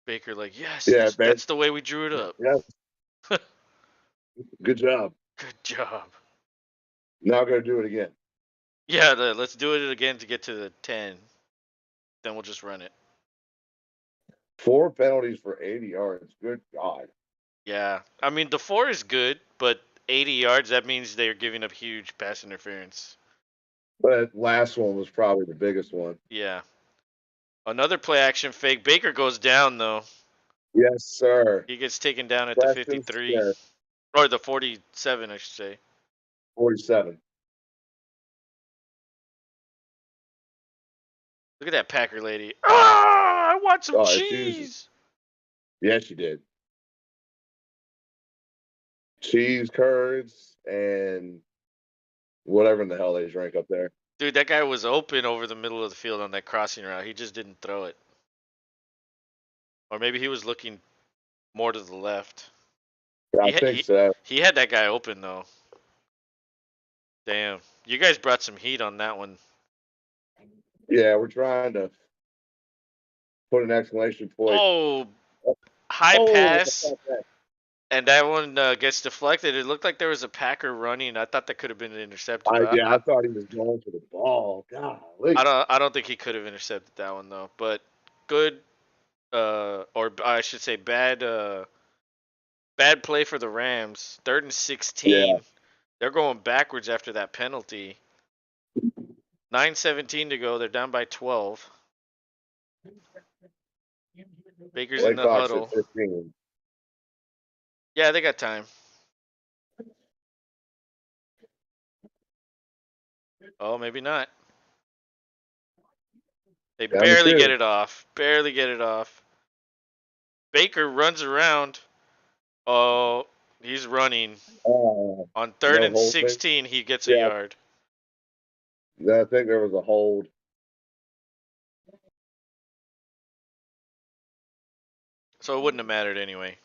like, yes, Yeah, man. that's the way we drew it up. Yeah. Good job. Good job. Now go do it again. Yeah, let's do it again to get to the 10. Then we'll just run it. 4 penalties for 80 yards. Good God. Yeah. I mean, the 4 is good, but 80 yards, that means they're giving up huge pass interference. But last one was probably the biggest one. Yeah. Another play action fake. Baker goes down, though. Yes, sir. He gets taken down at the Preston 53. Smith, Or the 47, I should say. 47. Look at that Packer lady. Ah, I want some Oh, cheese. yes, you did. Cheese curds and whatever in the hell they drink up there. Dude, that guy was open over the middle of the field on that crossing route. He just didn't throw it. Or maybe he was looking more to the left. I He ha- think he so. he had that guy open though. Damn, you guys brought some heat on that one. Yeah, we're trying to put an exclamation point. Oh, high Oh, pass, and that one gets deflected. It looked like there was a Packer running. I thought that could have been intercepted, but I thought he was going for the ball. Golly. I don't think he could have intercepted that one though. But good, or I should say bad play for the Rams. 3rd and Yeah, 16. They're going backwards after that penalty. 9:17 to go. They're down by 12. Baker's in Lake the Fox at huddle. 15. Yeah, they got time. Oh, maybe not. They Down to barely get 2. it off. Barely get it off. Baker runs around. Oh, he's running. On 3rd No and holding. 16, he gets a Yeah, yard. I think there was a hold. So it wouldn't have mattered anyway.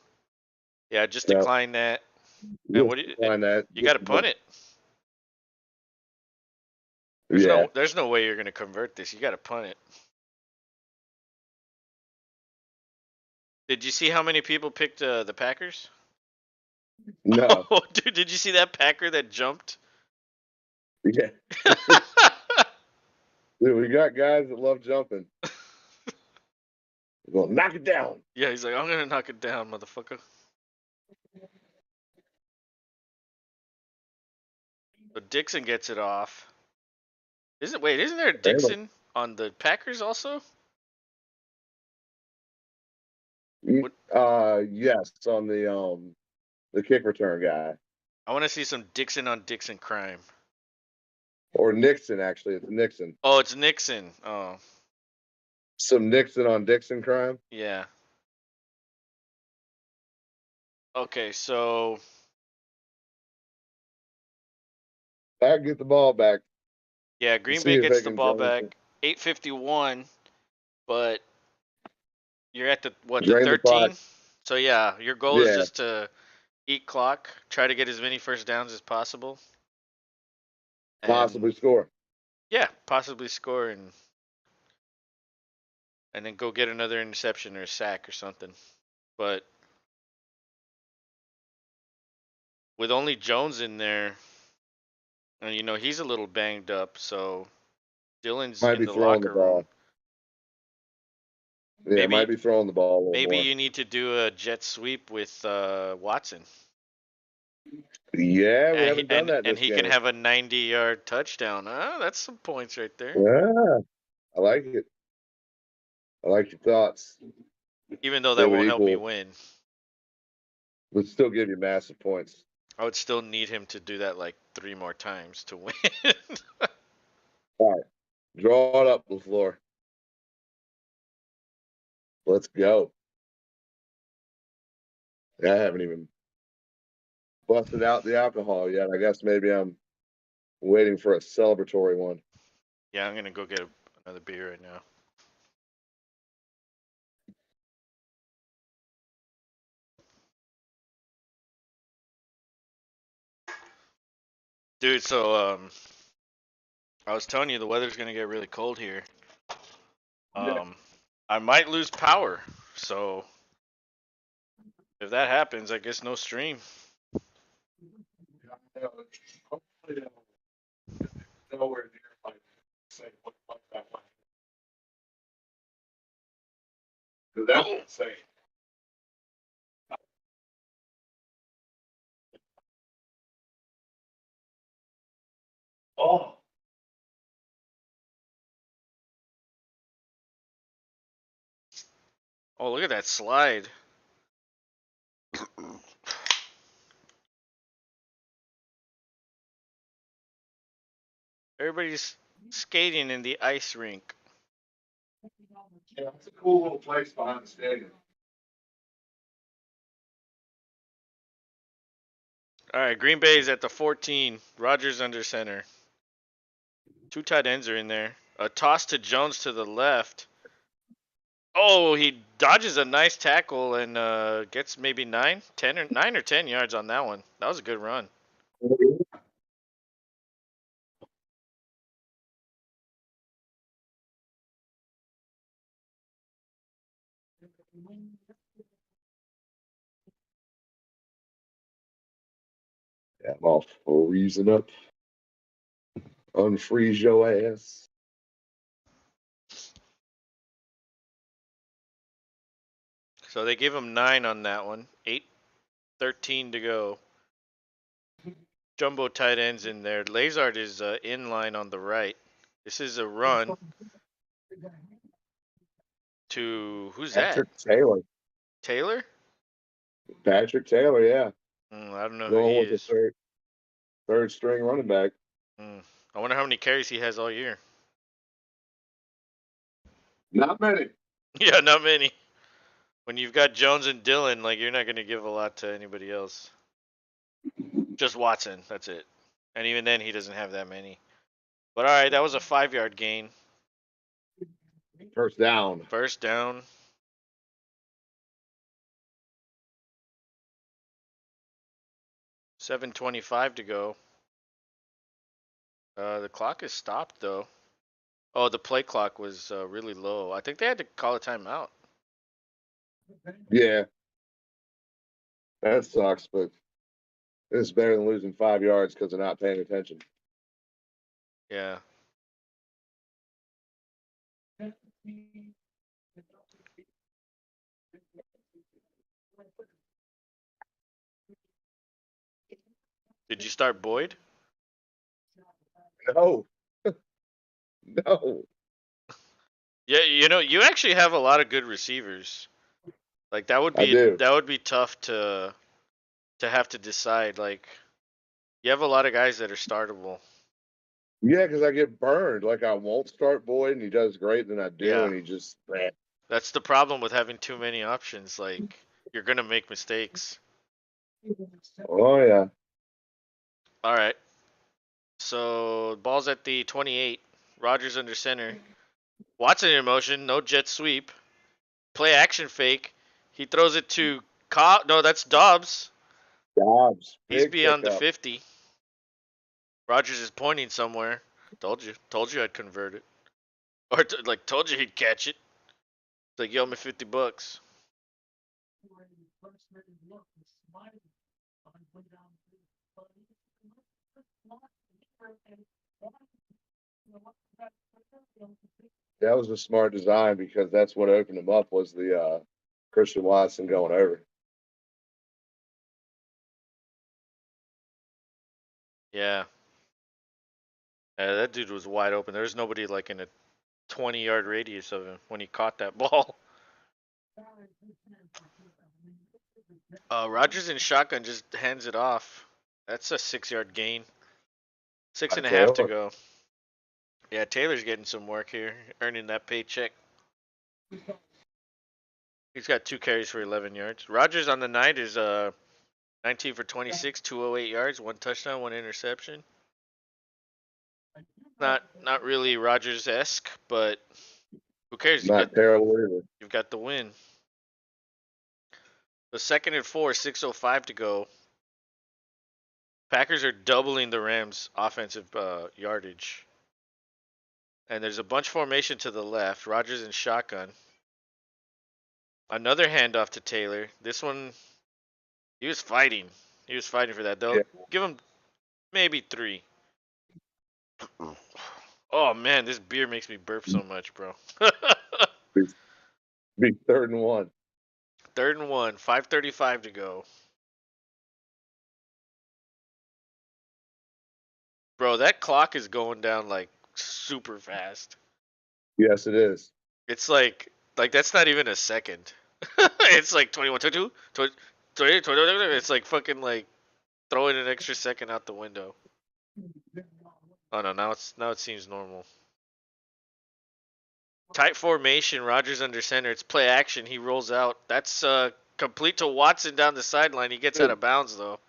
Yeah, just No, decline that. And just what do you, find that. you got to punt it. Yeah, There's no way you're going to convert this. You got to punt it. Did you see how many people picked the Packers? no, Oh, dude, did you see that Packer that jumped? yeah. Dude, we got guys that love jumping. We're going to knock it down. Yeah, he's like, I'm going to knock it down, motherfucker. But Dixon gets it off. Isn't there a Dixon on the Packers also? What, Yes, on the kick return guy. I want to see some Dixon on Dixon crime. Or Nixon, actually. It's Nixon. Oh, it's Nixon. Oh, Some Nixon on Dixon crime. yeah. Okay, so I get the ball back. yeah, Let's Green see Bay if gets they the can ball drain, back. 8:51, but you're at the the drain the clock. 13. So yeah, your goal is Yeah, just to eat clock, try to get as many first downs as possible, and possibly score. yeah, possibly score and then go get another interception or a sack or something. But with only Jones in there, and he's a little banged up, so Dylan's Might in be the throwing the locker room. ball. Yeah, might Maybe be throwing the ball a little maybe more. you need to do a jet sweep with Watson. Yeah, we And haven't done that this he can game. have a 90-yard touchdown. That's some points right there. Yeah, I like it. I like your thoughts. Even though They that would won't help me equal, win. would still give you massive points. I would still need him to do that like 3 more times to win. All right, draw it up, LaFleur. Let's go. Yeah, I haven't even busted out the alcohol yet. I guess maybe I'm waiting for a celebratory one. Yeah, I'm gonna go get another beer right now. Dude, so I was telling you the weather's gonna get really cold here. Yeah. I might lose power. So if that happens, I guess no stream. Nowhere near like say what that way. Because that's Oh, insane. Oh, oh, look at that slide. Everybody's skating in the ice rink. yeah, it's a cool little place behind the stadium. All right, Green Bay's at the 14. Rogers under center. 2 tight ends are in there. A toss to Jones to the left. Oh, he dodges a nice tackle and gets maybe 9 or 10 yards on that one. That was a good run. Yeah, I'm all freezing up. Unfreeze your ass. So they gave him 9 on that one. 8:13 to go. Jumbo tight ends in there. Lazard is in line on the right. This is a run to who's that? Patrick Taylor. Taylor? Patrick Taylor, yeah. I don't know who Going he with the is. third string running back. I wonder how many carries he has all year. Not many. Yeah, not many. When you've got Jones and Dillon, like you're not going to give a lot to anybody else. Just Watson, that's it. And even then, he doesn't have that many. But all right, that was a 5-yard gain. First down. First down. $7:25 to go. The clock is stopped though. Oh, the play clock was really low. I think they had to call a timeout. Yeah, that sucks, but it's better than losing 5 yards because of not paying attention. Yeah. Did you start Boyd? No, no. Yeah, you actually have a lot of good receivers. Like I do. that would be tough to have to decide. Like you have a lot of guys that are startable. Yeah, because I get burned. Like I won't start Boyd, and he does great. Then I do, Yeah. and he just. That's the problem with having too many options. Like you're gonna make mistakes. Oh yeah. All right. So ball's at the 28. Rogers under center. Watson in motion. No jet sweep. Play action fake. He throws it to No, that's Dobbs. Dobbs, He's big beyond the pickup. 50. Rogers is pointing somewhere. Told you. Told you I'd convert it. Or told you he'd catch it. It's like, yo, me $50. That was a smart design because that's what opened him up was the Christian Watson going over. Yeah. That dude was wide open. There was nobody like in a 20-yard radius of him when he caught that ball. Rogers in shotgun just hands it off. That's a 6-yard gain. Six I and a half to Taylor. go. Yeah, Taylor's getting some work here, earning that paycheck. He's got 2 carries for 11 yards. Rogers on the night is 19 for 26, 208 yards, 1 touchdown, 1 interception. Not really Rogers esque, but who cares? Not terrible either. You've got the win. The 2nd and 4, 6:05 to go. Packers are doubling the Rams' offensive yardage. And there's a bunch formation to the left. Rogers in shotgun. Another handoff to Taylor. This one, he was fighting. He was fighting for that. They'll Yeah. give him maybe 3. Oh man, this beer makes me burp so much, bro. Be, be 3rd and 1. 3rd and 1, 5:35 to go. Bro, that clock is going down like super fast. Yes, it is. It's like that's not even a second. It's like 21, 22, 20, 20, 20, it's like fucking like throwing an extra second out the window. Oh no, now it seems normal. Tight formation, Rogers under center. It's play action. He rolls out. That's complete to Watson down the sideline. He gets out of bounds though,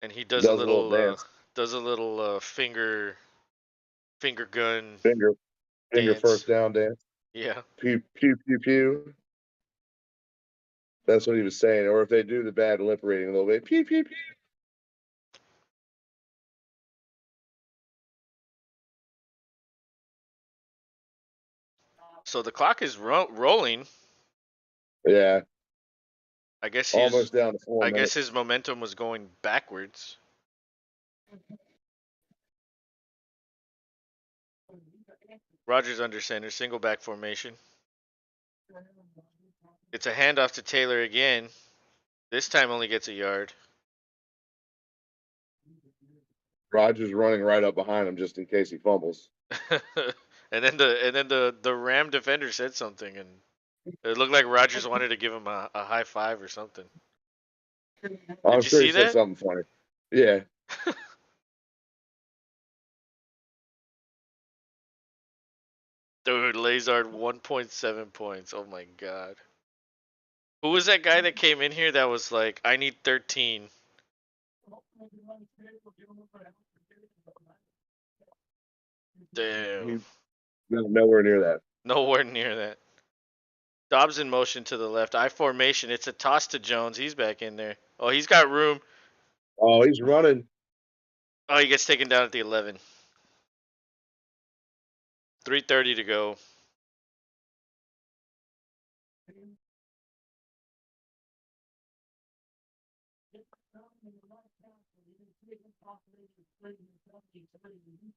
and he Does a little dance. does a little finger gun Finger dance. first down dance. Yeah. Pew pew pew pew. That's what he was saying. Or if they do the bad lip reading a little bit, pew pew pew. So the clock is rolling. Yeah, I guess his almost down to 4 minutes. momentum was going backwards. Rogers under center, single back formation. It's a handoff to Taylor again. This time only gets a yard. Rogers running right up behind him just in case he fumbles. and then the Ram defender said something, and it looked like Rogers wanted to give him a high five or something. I'm Did you sure he see said that? something funny. Yeah, Dude, Lazard 1.7 points. Oh my god. Who was that guy that came in here that was like, I need 13? Damn. he's nowhere near that. Nowhere near that. Dobbs in motion to the left. I formation. It's a toss to Jones. He's back in there. Oh, he's got room. Oh, he's running. Oh, he gets taken down at the 11. 3:30 to go.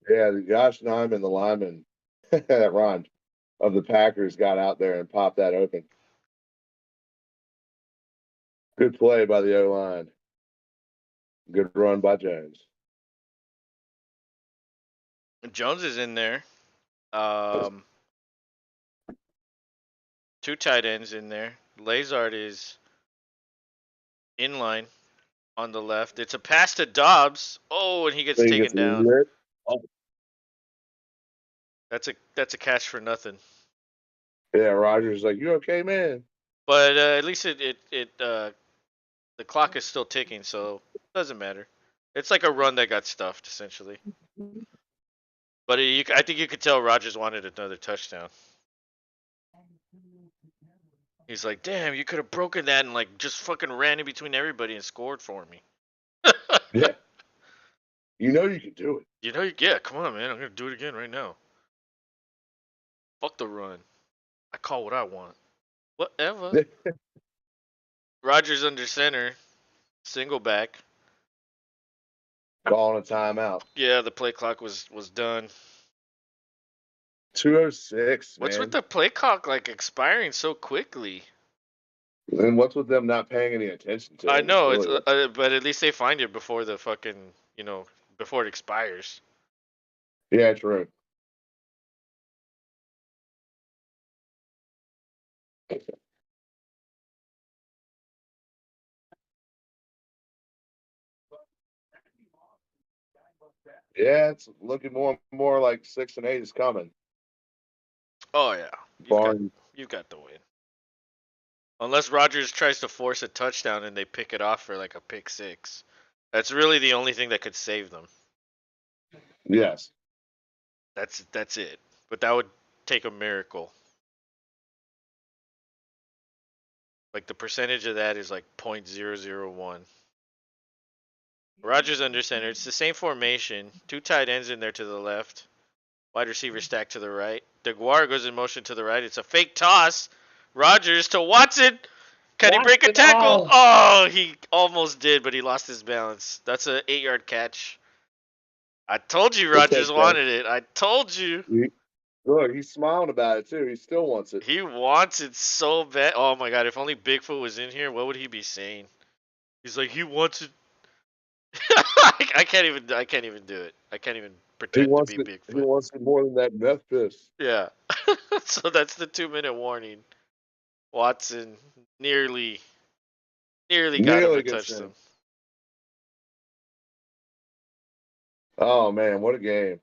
Yeah, Josh Nyman, the lineman, that rhymed, of the Packers got out there and popped that open. Good play by the O line. Good run by Jones. Jones is in there. Um, two tight ends in there. Lazard is in line on the left. It's a pass to Dobbs. Oh, and he gets So he taken gets down. lit. Oh, That's a catch for nothing. yeah, Rogers like, you okay, man? But at least the clock is still ticking, so it doesn't matter. It's like a run that got stuffed essentially. But I think you could tell Rogers wanted another touchdown. He's like, damn, you could have broken that and like just fucking ran in between everybody and scored for me. Yeah, you know you can do it. Yeah, come on, man. I'm gonna do it again right now. Fuck the run. I call what I want. Whatever. Rogers under center, single back. Calling a timeout. Yeah, the play clock was done. 206, What's with man. the play clock like expiring so quickly? And what's with them not paying any attention to I it? It's know really but at least they find it before the fucking before it expires. yeah, true. Yeah, it's looking more and more like 6 and 8 is coming. Oh yeah, you've got Barring, you've got the win. Unless Rogers tries to force a touchdown and they pick it off for like a pick six. That's really the only thing that could save them. yes. That's it. But that would take a miracle. Like the percentage of that is like 0.001. Rogers under center. It's the same formation. Two tight ends in there to the left. Wide receiver stacked to the right. DeGuara goes in motion to the right. It's a fake toss. Rogers to Watson. Can he break a Watson, tackle? oh, Oh, he almost did, but he lost his balance. That's an 8-yard catch. I told you we'll Rogers take that. wanted it. I told you. Look, he's smiling about it too. He still wants it. He wants it so bad. Oh my god, if only Bigfoot was in here, what would he be saying? He's like, he wants it. I can't even do it. I can't even He pretend to wants be it. He Bigfoot. wants it more than that meth piss. Yeah. So that's the 2-minute warning. Watson nearly got him Nearly to gets touch in. them. Oh man, what a game!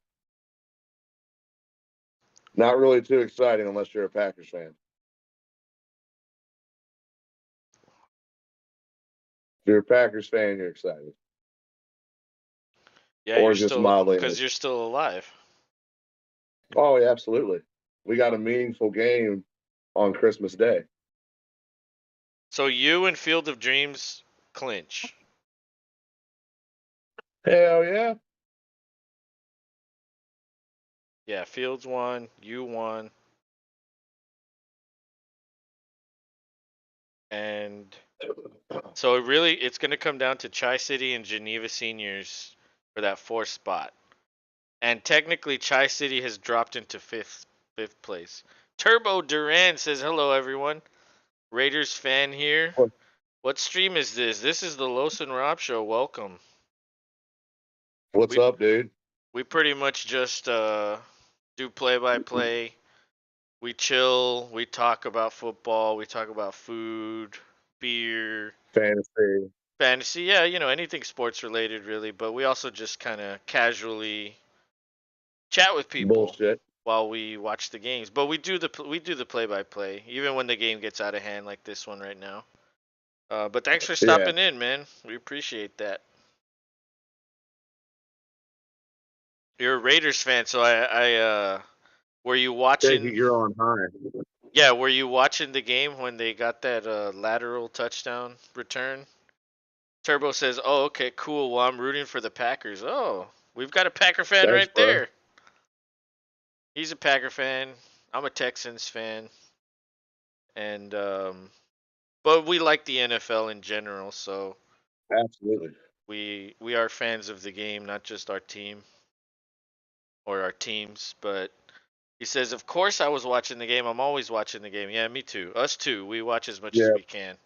Not really too exciting unless you're a Packers fan. If you're a Packers fan, you're excited, Yeah, or you're just still mildly. because you're still alive. Oh, yeah, absolutely. we got a meaningful game on Christmas Day. So you and Field of Dreams clinch. Hell yeah. Yeah, Fields won, you won, and so really it's gonna come down to Tri-City and Geneva Seniors for that fourth spot. And technically Tri-City has dropped into fifth place. Turbo Duran says hello everyone. Raiders fan here. What stream is this? This is the Los and Rob show. Welcome. What's We up, dude? we pretty much just do play by play. We chill, we talk about football, we talk about food, beer, Fantasy fantasy, yeah, anything sports related really, but we also just kind of casually chat with people bullshit. while we watch the games. But we do the play by play even when the game gets out of hand like this one right now. But thanks for Yeah. stopping in, man. We appreciate that. You're a Raiders fan, so I were you Take it watching? you're on high. Yeah, were you watching the game when they got that lateral touchdown return? Turbo says, "Oh, okay, cool. Well, I'm rooting for the Packers." Oh, we've got a Packer fan Thanks, right bro. there. He's a Packer fan. I'm a Texans fan, and but we like the NFL in general, so Absolutely. we are fans of the game, not just our team or our teams. But he says, "Of course, I was watching the game. I'm always watching the game." Yeah, me too. Us too. We watch as much as Yeah. we can.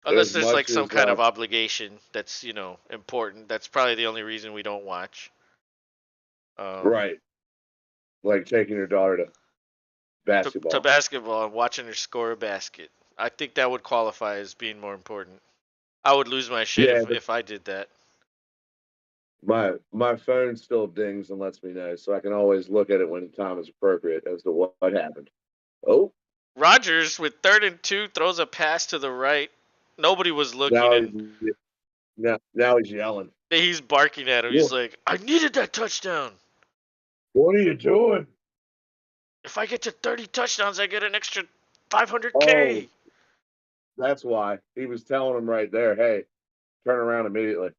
Unless As there's like much some as kind of obligation that's, important. That's probably the only reason we don't watch. Um, right, like taking your daughter to to basketball. basketball and watching her score a basket. I think that would qualify as being more important. I would lose my shit Yeah, if I did that. my phone still dings and lets me know, so I can always look at it when the time is appropriate as to what happened. Oh, Rogers with 3rd and 2 throws a pass to the right. Nobody was looking, now and he's now he's yelling. he's barking at him. He's What? like, "I needed that touchdown. What are you doing? If I get to 30 touchdowns, I get an extra Oh, 500K." that's why he was telling him right there. Hey, turn around immediately.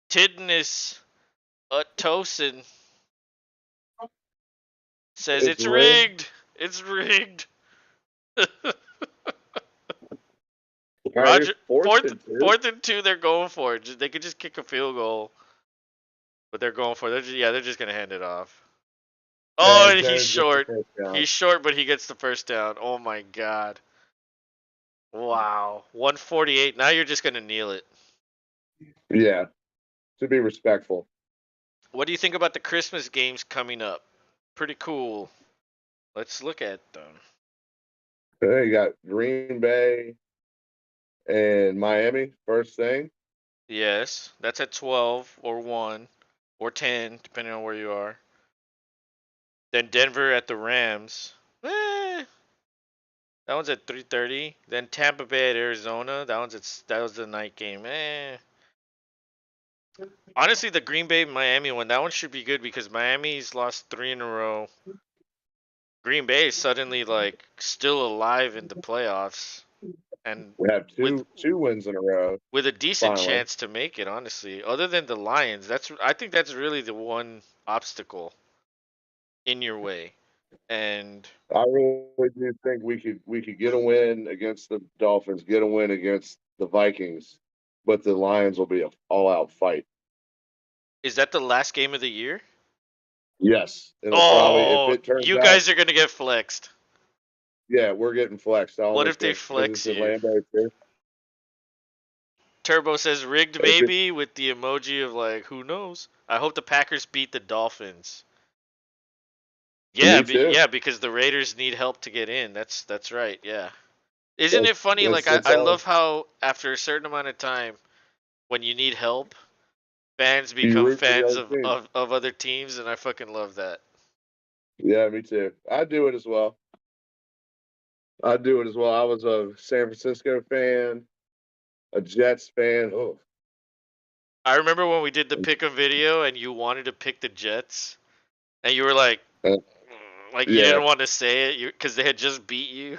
Tidness Uttosin says It's it's rigged. rigged. It's rigged. All right, it's Roger, fourth fourth and two. fourth and two, they're going for it. They could just kick a field goal, but they're going for it. They're just gonna hand it off. Oh, And and he's Jones gets the short. first down. He's short, but he gets the first down. Oh my god! Wow, 148. Now you're just gonna kneel it. Yeah, to be respectful. What do you think about the Christmas games coming up? Pretty cool. Let's look at them. You got Green Bay and Miami first thing. Yes, that's at 12 or 1 or 10, depending on where you are. Then Denver at the Rams. Eh, that one's at 3:30. Then Tampa Bay at Arizona. That was the night game. Honestly, the Green Bay Miami one, that one should be good because Miami's lost 3 in a row. Green Bay is suddenly like still alive in the playoffs and We have with two wins in a row. with a decent Finally, chance to make it, honestly. Other than the Lions, I think that's really the one obstacle in your way. And I really do think we could get a win against the Dolphins, get a win against the Vikings, but the Lions will be an all-out fight. is that the last game of the year? Yes, it'll probably if Oh, it turns you out. guys are gonna get flexed. Yeah, we're getting flexed. I What only if they think because flex it's you? Orlando too. Turbo says rigged If it, maybe with the emoji of like who knows. I hope the Packers beat the Dolphins. Yeah, me too. yeah, because the Raiders need help to get in. That's right. Yeah. Isn't That's it funny? Like that's, I, that's I all. love how after a certain amount of time, when you need help, fans You become root for the fans other of, team. of, of other teams, and I fucking love that. Yeah, me too. I do it as well. I do it as well. I was a San Francisco fan, a Jets fan. Oh, I remember when we did the pick 'em video, and you wanted to pick the Jets, And you were like, Uh, you yeah, didn't want to say it because they had just beat you.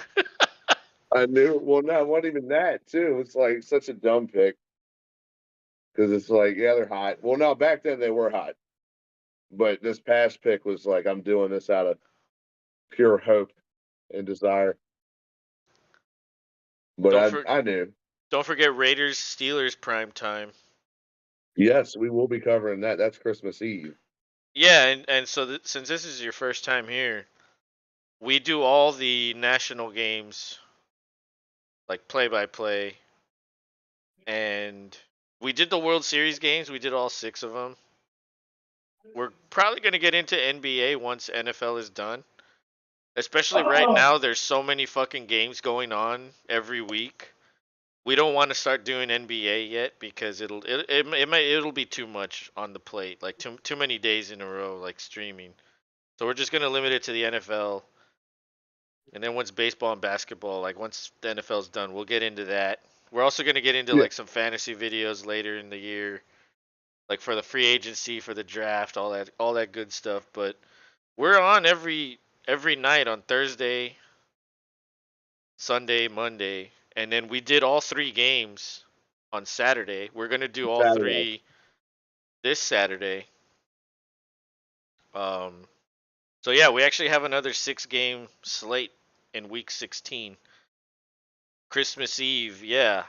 I knew. Well, no, it wasn't even that too. It's like such a dumb pick because it's like, yeah, they're hot. Well, no, back then they were hot, but this past pick was like, I'm doing this out of pure hope and desire. But don't for I knew. don't forget Raiders Steelers prime time. Yes, we will be covering that. That's Christmas Eve. Yeah, and so since this is your first time here, we do all the national games like play by play, and we did the World Series games. We did all 6 of them. We're probably gonna get into NBA once NFL is done. Especially right Oh. now, there's so many fucking games going on every week. We don't want to start doing NBA yet because it'll be too much on the plate, like too many days in a row, like streaming. So we're just gonna limit it to the NFL, and then once baseball and basketball, like once the NFL's done, we'll get into that. We're also gonna get into Yeah, like some fantasy videos later in the year, like for the free agency, for the draft, all that good stuff. But we're on every night on Thursday, Sunday, Monday, and then we did all 3 games on Saturday. We're gonna do all Saturday. 3 this Saturday. Um, so yeah, we actually have another 6-game slate in week 16. Christmas Eve, yeah.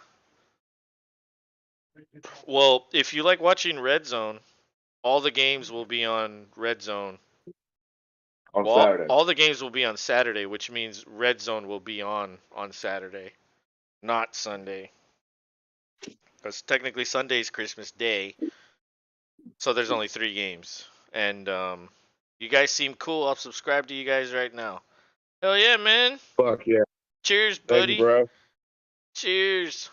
Well, if you like watching Red Zone, all the games will be on Red Zone. On Well, Saturday. all the games will be on Saturday, which means Red Zone will be on Saturday, not Sunday. Because technically Sunday's Christmas Day, so there's only 3 games. And you guys seem cool. I'll subscribe to you guys right now. Hell yeah, man. Fuck yeah. Cheers, Thank you, buddy. bro. Cheers.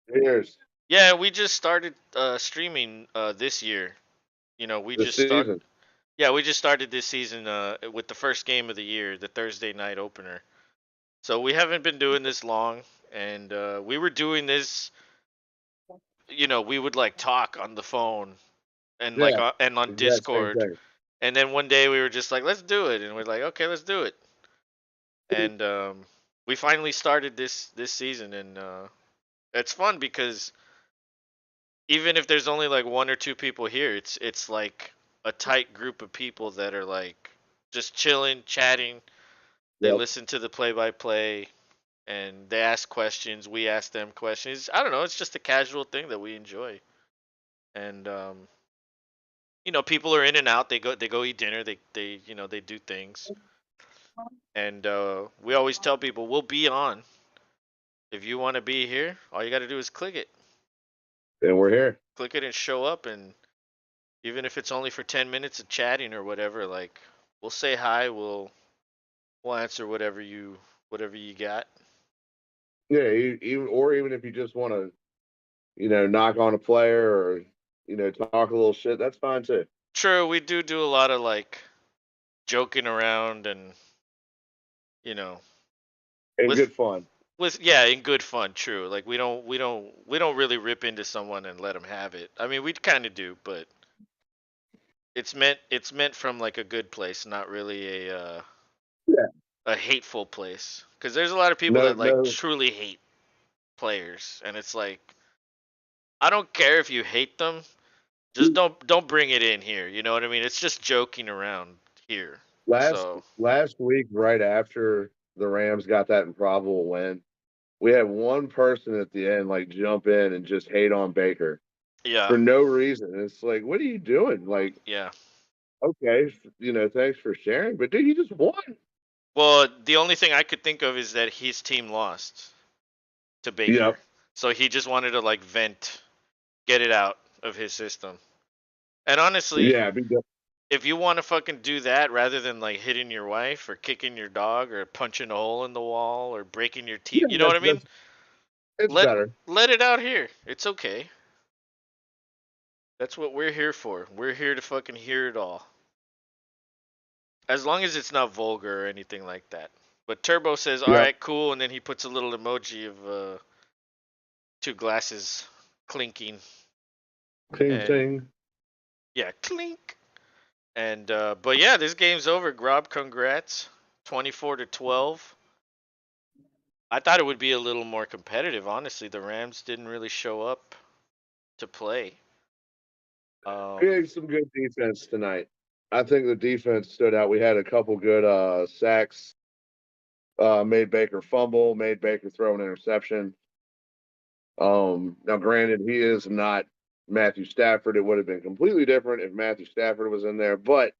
Here's Yeah, we just started streaming this year. We the just start. season. Yeah, we just started this season with the first game of the year, the Thursday night opener. So we haven't been doing this long, and we were doing this. We would like talk on the phone and Yeah, and on exact same Discord, thing. and then one day we were just like, let's do it, and we're like, okay, let's do it, and we finally started this season, and it's fun because even if there's only like 1 or 2 people here, it's like a tight group of people that are like just chilling, chatting. They Yep. listen to the play-by-play and they ask questions. We ask them questions. I don't know. It's just a casual thing that we enjoy. And people are in and out. They go eat dinner. They do things. And we always tell people we'll be on. If you want to be here, all you got to do is click it. And we're here. Click it and show up. And even if it's only for 10 minutes of chatting or whatever, like we'll say hi. We'll answer whatever you got. Yeah, even if you just want to, knock on a player or, talk a little shit, that's fine too. True, we do a lot of like joking around and you know And with good fun. yeah, in good fun. True, like we don't really rip into someone and let them have it. I mean, we kind of do, but it's meant from like a good place, not really Yeah. a hateful place. Because there's a lot of people No, that like no. truly hate players, and it's like I don't care if you hate them, just don't bring it in here. You know what I mean? It's just joking around here. Last So last week, right after the Rams got that improbable win, we had one person at the end like jump in and just hate on Baker yeah, for no reason. It's like, what are you doing? Like, yeah. okay, thanks for sharing, but dude, you just won. Well, the only thing I could think of is that his team lost to Baker. Yep. So he just wanted to like vent, get it out of his system. And honestly, Yeah. if you want to fucking do that rather than like hitting your wife or kicking your dog or punching a hole in the wall or breaking your teeth, Yeah, you know what I mean? it's Let better. let it out here. It's okay. That's what we're here for. We're here to fucking hear it all. As long as it's not vulgar or anything like that. But Turbo says, "All Yep. right, cool," and then he puts a little emoji of 2 glasses clinking, Ting and ting. yeah, clink. And but yeah, this game's over. Grob, congrats. 24-12. I thought it would be a little more competitive. Honestly, the Rams didn't really show up to play. We Um, had some good defense tonight. I think the defense stood out. We had a couple good sacks. Made Baker fumble. Made Baker throw an interception. Now, granted, he is not Matthew Stafford. It would have been completely different if Matthew Stafford was in there, but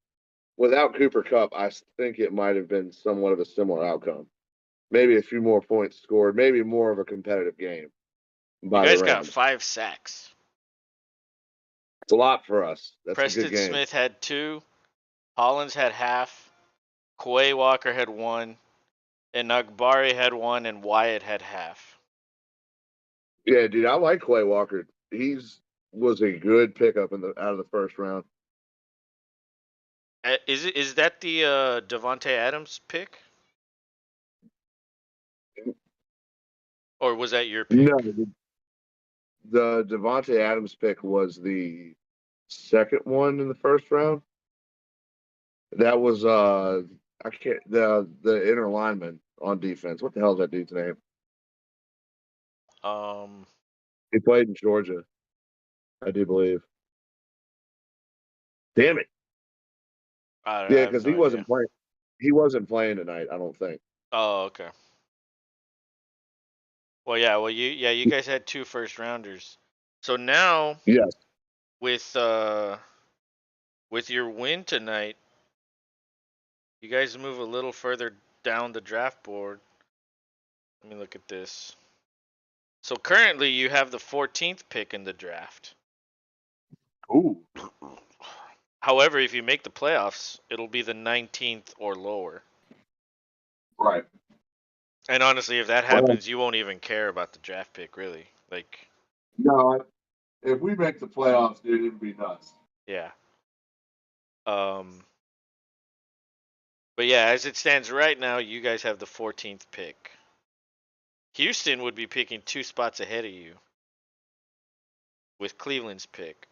without Cooper Cup, I think it might have been somewhat of a similar outcome. Maybe a few more points scored, maybe more of a competitive game you by the guys got Rams. 5 sacks. It's a lot for us. That's a good Preston game. Smith had 2. Hollins had half. Quay Walker had 1. And Nagbari had 1. And Wyatt had half. Yeah, dude, I like Clay Walker. He's was a good pickup in the out of the first round. Is that the Devonte Adams pick, or was that your No, pick? the Devonte Adams pick was the second one in the first round. That was I can't the inner lineman on defense. What the hell is that dude's name? Um, He played in Georgia, I do believe. Damn it. I Yeah, have because no idea. He wasn't playing tonight, I don't think. Oh, okay. Well, yeah. Well, you guys had 2 first rounders. So now Yes. with with your win tonight, you guys move a little further down the draft board. Let me look at this. So currently you have the 14th pick in the draft. Ooh. However, if you make the playoffs, it'll be the 19th or lower. Right. And honestly, if that Well, happens, you won't even care about the draft pick, really. Like, no, if we make the playoffs, dude, it'd be nuts. yeah. Um, but yeah, as it stands right now, you guys have the 14th pick. Houston would be picking 2 spots ahead of you with Cleveland's pick.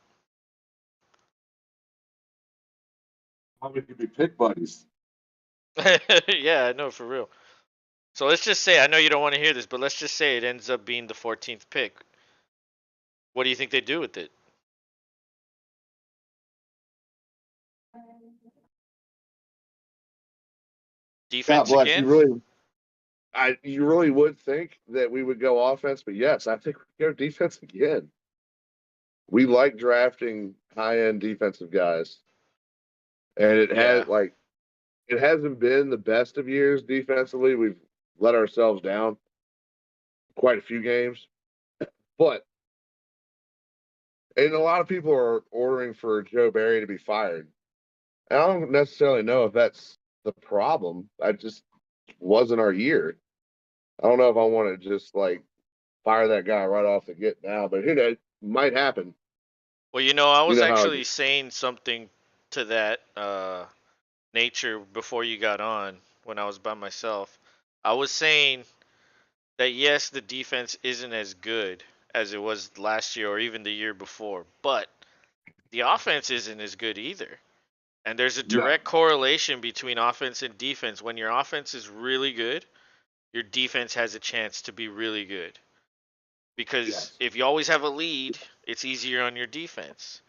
How we could be pick buddies? Yeah, I know, for real. So let's just say, I know you don't want to hear this, but let's just say it ends up being the 14th pick. What do you think they do with it? God Defense bless again? you. You really would think that we would go offense, but yes, I think we go defense again. We like drafting high end defensive guys, and Yeah. it hasn't been the best of years defensively. We've let ourselves down quite a few games, but and a lot of people are ordering for Joe Barry to be fired. And I don't necessarily know if that's the problem. I just wasn't our year. I don't know if I want to just like fire that guy right off the get now, but who knows? Might happen. Well, I You was know how it actually saying something to that nature before you got on when I was by myself. I was saying that yes, the defense isn't as good as it was last year or even the year before, but the offense isn't as good either. And there's a no. direct correlation between offense and defense. When your offense is really good, your defense has a chance to be really good. Because Yes. if you always have a lead, it's easier on your defense.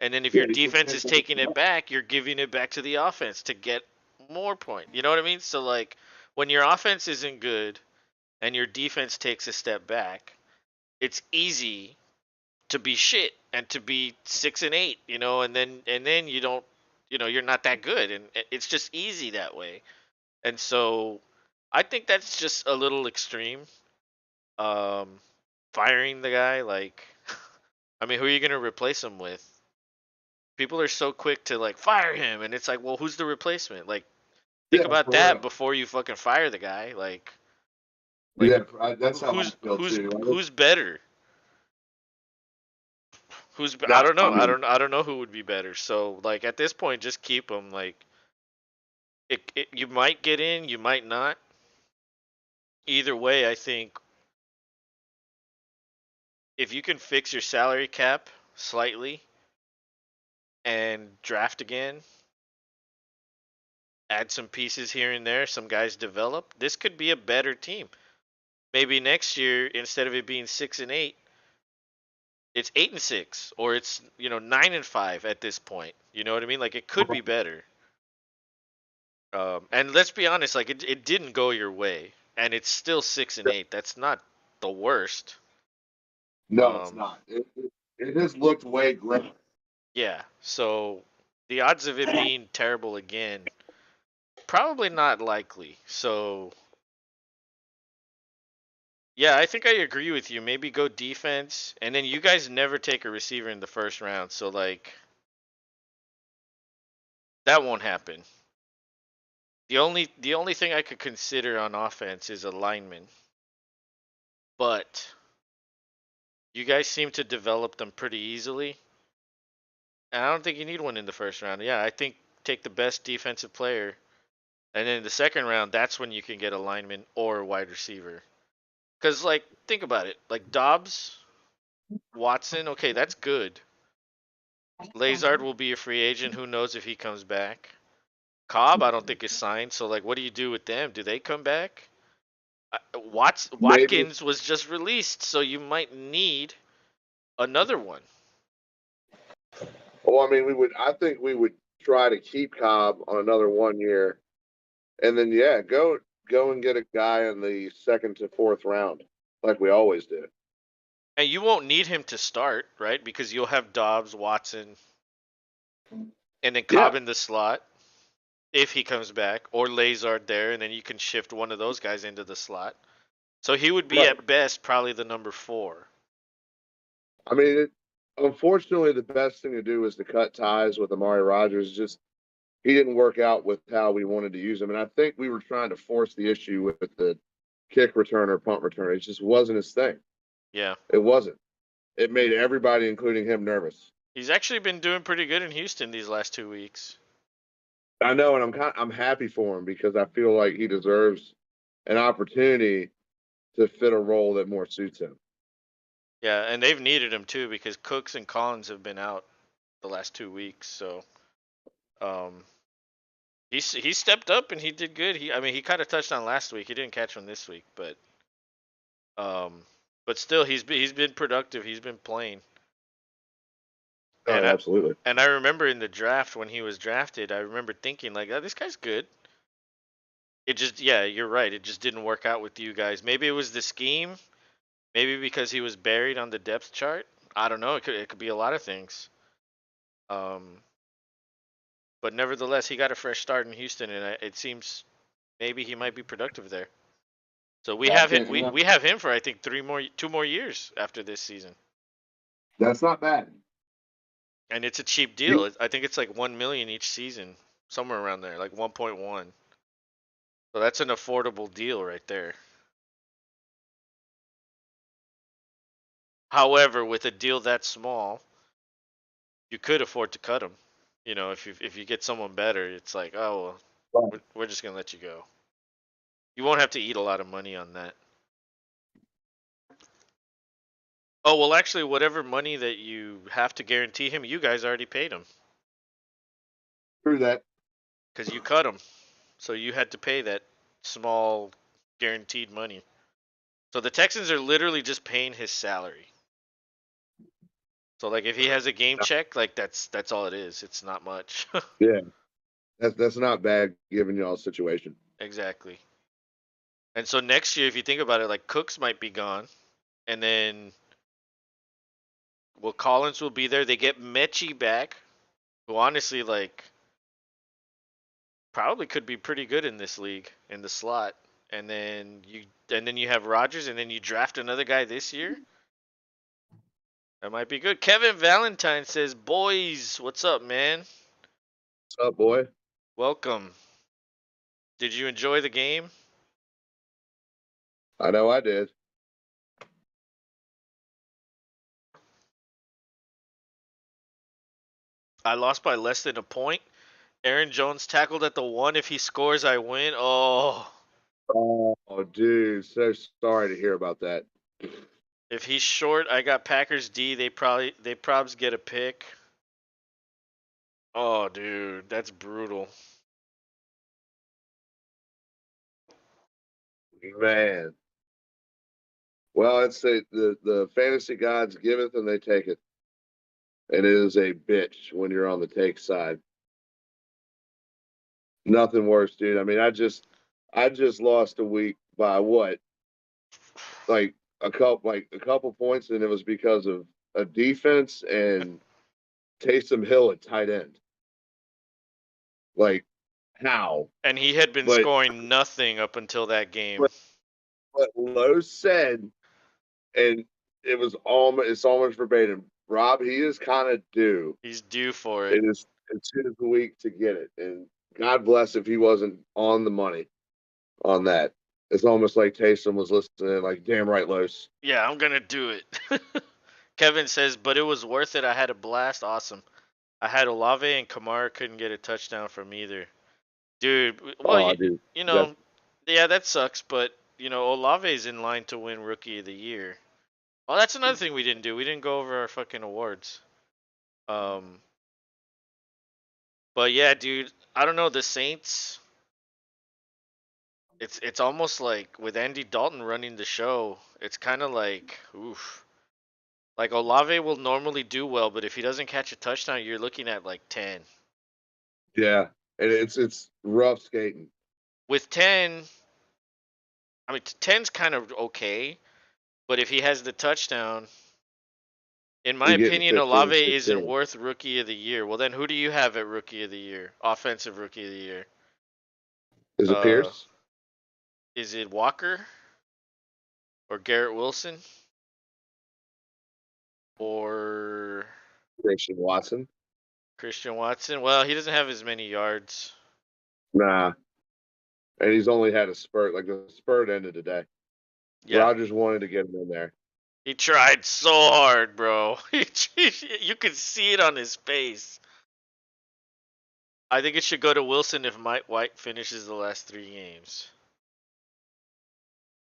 And then if Yeah, your you can defense pick is taking it up. back, you're giving it back to the offense to get more points. You know what I mean? So like when your offense isn't good and your defense takes a step back, it's easy to be shit and to be 6-8, and then you don't, you're not that good, and it's just easy that way. And so I think that's just a little extreme. Um, Firing the guy, like, I mean, who are you gonna replace him with? People are so quick to like fire him, and it's like, well, who's the replacement? Like, think Yeah, about for that real. before you fucking fire the guy. Like Yeah, that's how I who's feel who's too. who's better? I No, don't know. I mean, I don't know who would be better. So like at this point, just keep him. Like you might get in, you might not. Either way, I think if you can fix your salary cap slightly and draft again, add some pieces here and there, some guys develop, this could be a better team. Maybe next year, instead of it being 6-8, it's 8-6, or it's 9-5 at this point. You know what I mean? Like it could be better. And let's be honest, like it didn't go your way, and it's still 6-8. That's not the worst. No, it's Um, not. It has looked way great. yeah. So the odds of it being terrible again, probably not likely. So yeah, I think I agree with you. Maybe go defense, and then you guys never take a receiver in the first round, so like that won't happen. The only thing I could consider on offense is a lineman, but you guys seem to develop them pretty easily, and I don't think you need one in the first round. Yeah, I think take the best defensive player, and then in the second round, that's when you can get a lineman or a wide receiver. Cause like think about it, like Dobbs, Watson, okay, that's good. Lazard will be a free agent. Who knows if he comes back? Cobb, I don't think is signed. So like, what do you do with them? Do they come back? Maybe. Watkins was just released, so you might need another one. Well, I mean, we would. I think we would try to keep Cobb on another 1 year, and then yeah, go and get a guy in the second to fourth round, like we always did. And you won't need him to start, right? Because you'll have Dobbs, Watson, and then Yeah, Cobb in the slot if he comes back, or Lazard there, and then you can shift one of those guys into the slot. So he would be right. at best probably the number 4. I mean, unfortunately, the best thing to do is to cut ties with Amari Rogers. Just he didn't work out with how we wanted to use him, and I think we were trying to force the issue with the kick returner, punt returner. It just wasn't his thing. Yeah. It wasn't. It made everybody, including him, nervous. He's actually been doing pretty good in Houston these last 2 weeks. I know, and I'm happy for him because I feel like he deserves an opportunity to fit a role that more suits him. Yeah, and they've needed him too because Cooks and Collins have been out the last 2 weeks. So um, he stepped up and he did good. He caught a touchdown last week. He didn't catch one this week, um, but still he's been productive. He's been playing. And Oh, I absolutely. and I remember in the draft when he was drafted, I remember thinking like, oh, this guy's good. It just yeah, you're right. It just didn't work out with you guys. Maybe it was the scheme. Maybe because he was buried on the depth chart. I don't know. It could be a lot of things. Um, but nevertheless, he got a fresh start in Houston, and it seems maybe he might be productive there. So we I have him. think We have him for I think 2 more years after this season, that's not bad. and it's a cheap deal. I think it's like 1 million each season, somewhere around there, like 1.1. So that's an affordable deal right there. However, with a deal that small, you could afford to cut him. If you get someone better, it's like, oh well, we're just gonna let you go. You won't have to eat a lot of money on that. Oh well, actually, whatever money that you have to guarantee him, you guys already paid him Through that. because you cut him, so you had to pay that small guaranteed money. So the Texans are literally just paying his salary. So like if he has a game check, like that's all it is. It's not much. Yeah, that's not bad given y'all's situation. Exactly. And so next year, if you think about it, like Cooks might be gone, and then well Collins will be there. They get Mechie back, who honestly like probably could be pretty good in this league in the slot. And then you have Rodgers, and then you draft another guy this year. That might be good. Kevin Valentine says, "Boys, what's up, man? What's up, boy? Welcome. Did you enjoy the game?" I know I did. I lost by less than a point. Aaron Jones tackled at the 1. If he scores, I win. Oh, Oh, dude, so sorry to hear about that. if he's short, I got Packers D. They probs get a pick. Oh, dude, that's brutal. Man. Well, it's the fantasy gods giveth and they take it. And it is a bitch when you're on the take side. Nothing worse, dude. I mean, I just lost a week by what? Like a couple points, and it was because of a defense and Taysom Hill at tight end. Like how? And he had been But scoring nothing up until that game. but, but Lowe said, and it's almost verbatim. Rob, he is kind of due. He's due for it. It's his week to get it, and God bless if he wasn't on the money on that. It's almost like Taysom was listening, like, damn right, Los. Yeah, I'm gonna do it. Kevin says, but it was worth it. I had a blast. Awesome. I had Olave and Kamara couldn't get a touchdown from either. Dude, well, Oh, dude, you that know, yeah, that sucks, but Olave's in line to win Rookie of the Year. Oh, that's another thing we didn't do. We didn't go over our fucking awards. Um, but yeah, dude, I don't know the Saints. It's almost like with Andy Dalton running the show, it's kind of like oof. Like Olave will normally do well, but if he doesn't catch a touchdown, you're looking at like 10. yeah, and it's rough skating. With 10, I mean 10's kind of okay, but if he has the touchdown, in my You're getting opinion, 15, Olave isn't 16. worth Rookie of the Year. Well, then who do you have at Rookie of the Year? Offensive Rookie of the Year. Is it Uh, Pierce? is it Walker or Garrett Wilson or Christian Watson? Christian Watson? Well, he doesn't have as many yards. Nah, and he's only had a spurt. Like the spurt ended today. Yeah, Rogers wanted to get him in there. he tried so hard, bro. You could see it on his face. I think it should go to Wilson if Mike White finishes the last 3 games.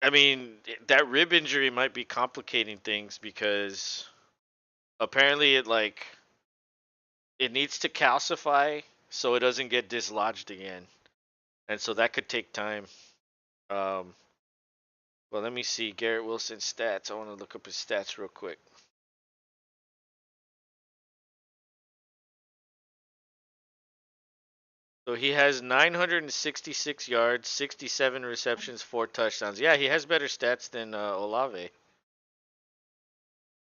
I mean, that rib injury might be complicating things because apparently it needs to calcify so it doesn't get dislodged again, and so that could take time. Um, well, let me see Garrett Wilson's stats. I want to look up his stats real quick. So he has 966 yards, 67 receptions, 4 touchdowns. Yeah, he has better stats than Olave.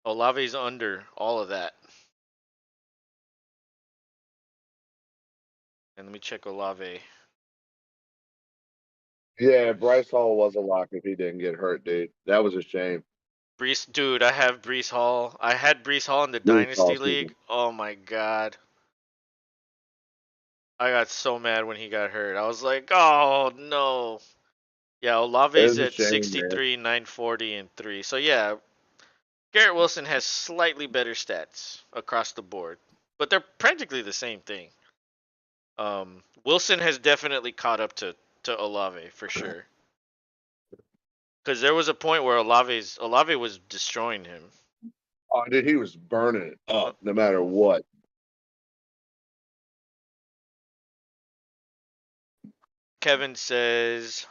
Olave's under all of that. And let me check Olave. Yeah, Bryce Hall was a lock if he didn't get hurt, dude. That was a shame. Brees, dude, I have Brees Hall. I had Brees Hall in the Brees Hall Dynasty season. League. Oh my god. I got so mad when he got hurt. I was like, oh no. Yeah, It Olave's was a at shame, man. 63, 940, and 3. So yeah, Garrett Wilson has slightly better stats across the board. But they're practically the same thing. Wilson has definitely caught up to Olave for sure. Because there was a point where Olave was destroying him. Oh, dude, he was burning it Uh, up no matter what. Kevin says,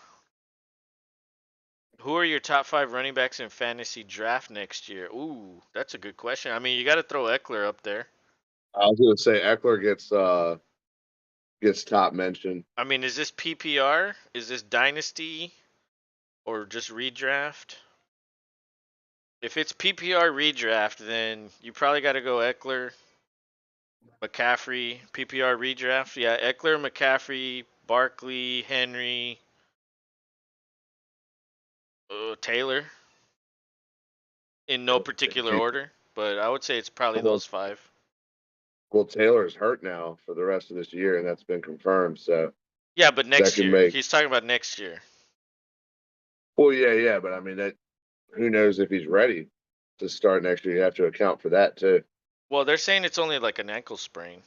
who are your top 5 running backs in fantasy draft next year? Ooh, that's a good question. I mean, you got to throw Eckler up there. I was gonna say Eckler gets top mention. I mean, is this PPR? Is this dynasty or just redraft? If it's PPR redraft, then you probably got to go Eckler, McCaffrey, PPR redraft. Yeah, Eckler, McCaffrey, Barkley, Henry, Taylor, in no particular order. But I would say it's probably Well, those 5. well, Taylor's hurt now for the rest of this year, and that's been confirmed. So Yeah, but that next can year. make. He's talking about next year. Well, yeah, but I mean that. Who knows if he's ready to start next year? You have to account for that too. Well, they're saying it's only like an ankle sprain.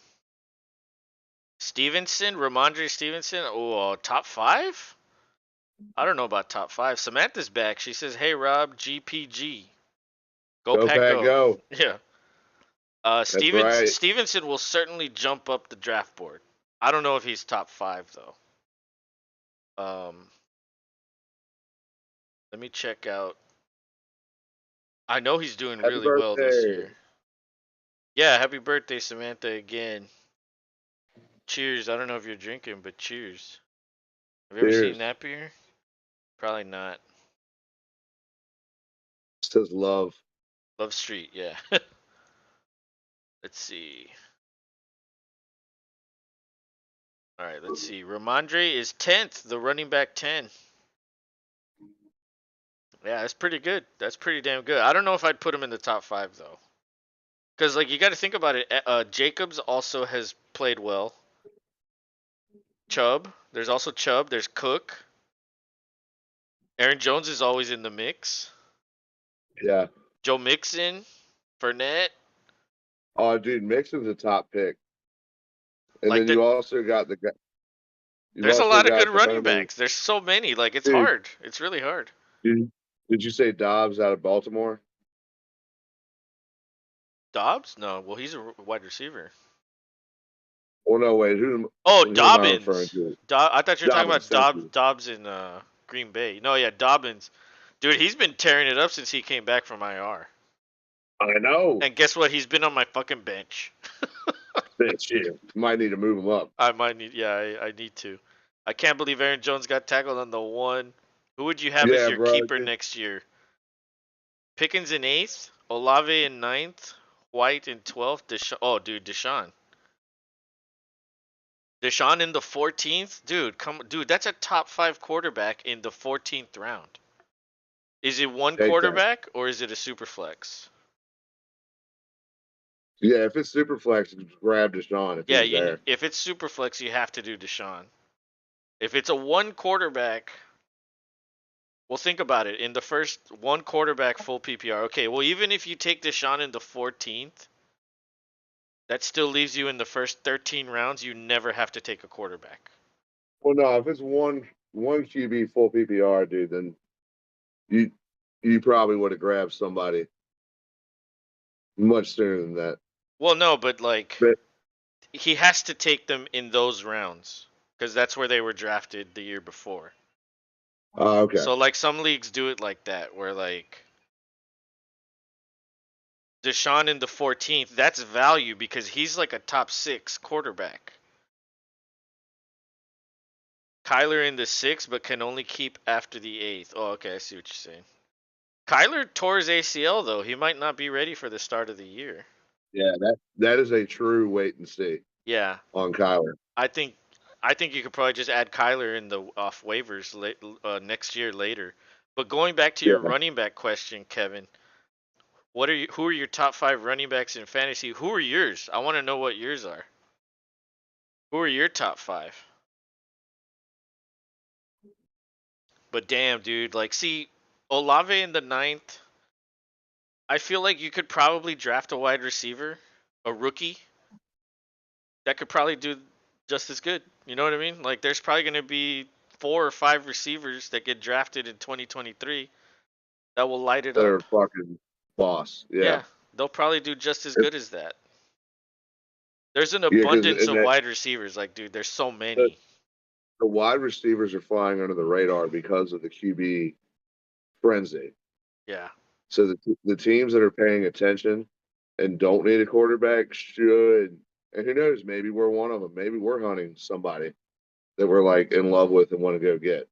Stevenson, Ramondre Stevenson. Oh, top 5? I don't know about top 5. Samantha's back. She says, "Hey Rob, GPG, go Go pack, Pack, go." go! Yeah. That's right. Stevenson will certainly jump up the draft board. I don't know if he's top 5 though. Um, Let me check out. I know he's doing Happy really well this birthday. year. Yeah, happy birthday, Samantha, again. Cheers. I don't know if you're drinking, but cheers. Have you ever seen Cheers. that beer? Probably not. Says love. Love Street, yeah. Let's see. All right, let's see. Ramondre is 10th, the running back 10. Yeah, that's pretty good. That's pretty damn good. I don't know if I'd put him in the top 5 though. Cuz like you got to think about it. Jacobs also has played well. Chubb, there's also Chubb, there's Cook. Aaron Jones is always in the mix. Yeah. Joe Mixon, Fournette, Oh, dude, Mixon's a top pick. And like then that. you also got the guy. You've There's a also lot of good got the running homie. backs. There's so many. Like it's Dude, hard. It's really hard. did you say Dobbs out of Baltimore? Dobbs? No. Well, he's a wide receiver. Oh no, wait. Oh, Who am I referring Dobbins. to? I thought you were talking Dobbins. about Thank you. Dobbs in Green Bay. No, yeah, Dobbins. Dude, he's been tearing it up since he came back from IR. I know. And guess what? He's been on my fucking bench. Bitch, yeah. Might need to move him up. I might need. Yeah, I need to. I can't believe Aaron Jones got tackled on the one. Who would you have as Yeah, your bro. keeper next year? Pickens in 8th, Olave in 9th, White in 12th. Oh, dude, Deshaun. Deshaun in the 14th, dude, that's a top 5 quarterback in the 14th round. Is it one Take that. quarterback or is it a super flex? Yeah, if it's super flex, grab Deshaun if Yeah, he's there. if it's super flex, you have to do Deshaun. If it's a one quarterback, well, think about it. In the first one quarterback full PPR, okay. Well, even if you take Deshaun in the 14th, that still leaves you in the first 13 rounds. You never have to take a quarterback. Well, no, if it's one QB full PPR, dude, then you you probably would have grabbed somebody much sooner than that. Well, no, but like But he has to take them in those rounds because that's where they were drafted the year before. okay, So like some leagues do it like that, where like Deshaun in the 14th, that's value because he's like a top 6 quarterback. Kyler in the 6th, but can only keep after the 8th. Oh, okay, I see what you're saying. Kyler tore his ACL though. He might not be ready for the start of the year. yeah, that is a true wait and see Yeah, on Kyler. I think I think you could probably just add Kyler in the off waivers next year later. But going back to Yeah, your running back question, Kevin, who are your top 5 running backs in fantasy? Who are yours? I want to know what yours are. Who are your top 5? But damn, dude, like see Olave in the 9th. I feel like you could probably draft a wide receiver, a rookie that could probably do just as good. You know what I mean? Like there's probably going to be 4 or 5 receivers that get drafted in 2023 that will light it that are up. fucking boss. Yeah, Yeah, they'll probably do just as It- good as that. There's an yeah, because abundance of wide receivers. Like, dude, there's so the, many. the wide receivers are flying under the radar because of the QB frenzy. Yeah. So the teams that are paying attention and don't need a quarterback should, and who knows, maybe we're one of them. Maybe we're hunting somebody that we're like in love with and want to go get.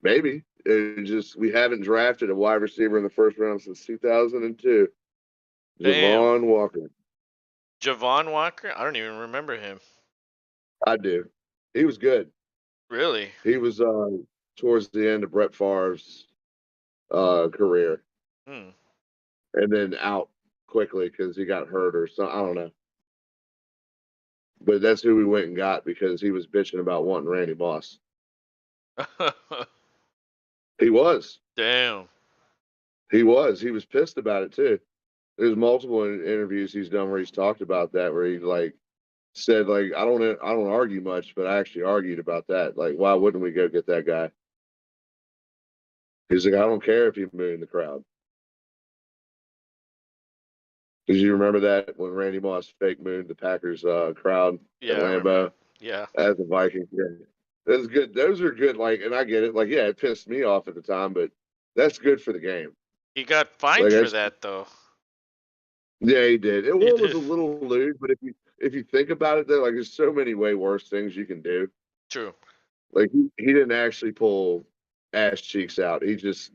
Maybe it just we haven't drafted a wide receiver in the first round since 2002. Damn. Javon Walker. Javon Walker? I don't even remember him. I do. He was good. Really? He was towards the end of Brett Favre's career, Hmm. and then out quickly because he got hurt or something. I don't know. But that's who we went and got because he was bitching about wanting Randy Moss. He was. Damn. He was. He was pissed about it too. There's multiple interviews he's done where he's talked about that, where he like said like I don't argue much, but I actually argued about that. Like, why wouldn't we go get that guy? He's like, I don't care if you move in the crowd. Did you remember that when Randy Moss fake mooned the Packers crowd at Yeah, I remember Lambeau that. Yeah. as a Viking? Yeah. That's good. Those are good. Like, and I get it. Like, yeah, it pissed me off at the time, but that's good for the game. He got fined Like for that's that though. yeah, he did. It, He well, it was did. a little lewd, but if you think about it, though, like there's so many way worse things you can do. True. Like he didn't actually pull ass cheeks out. He just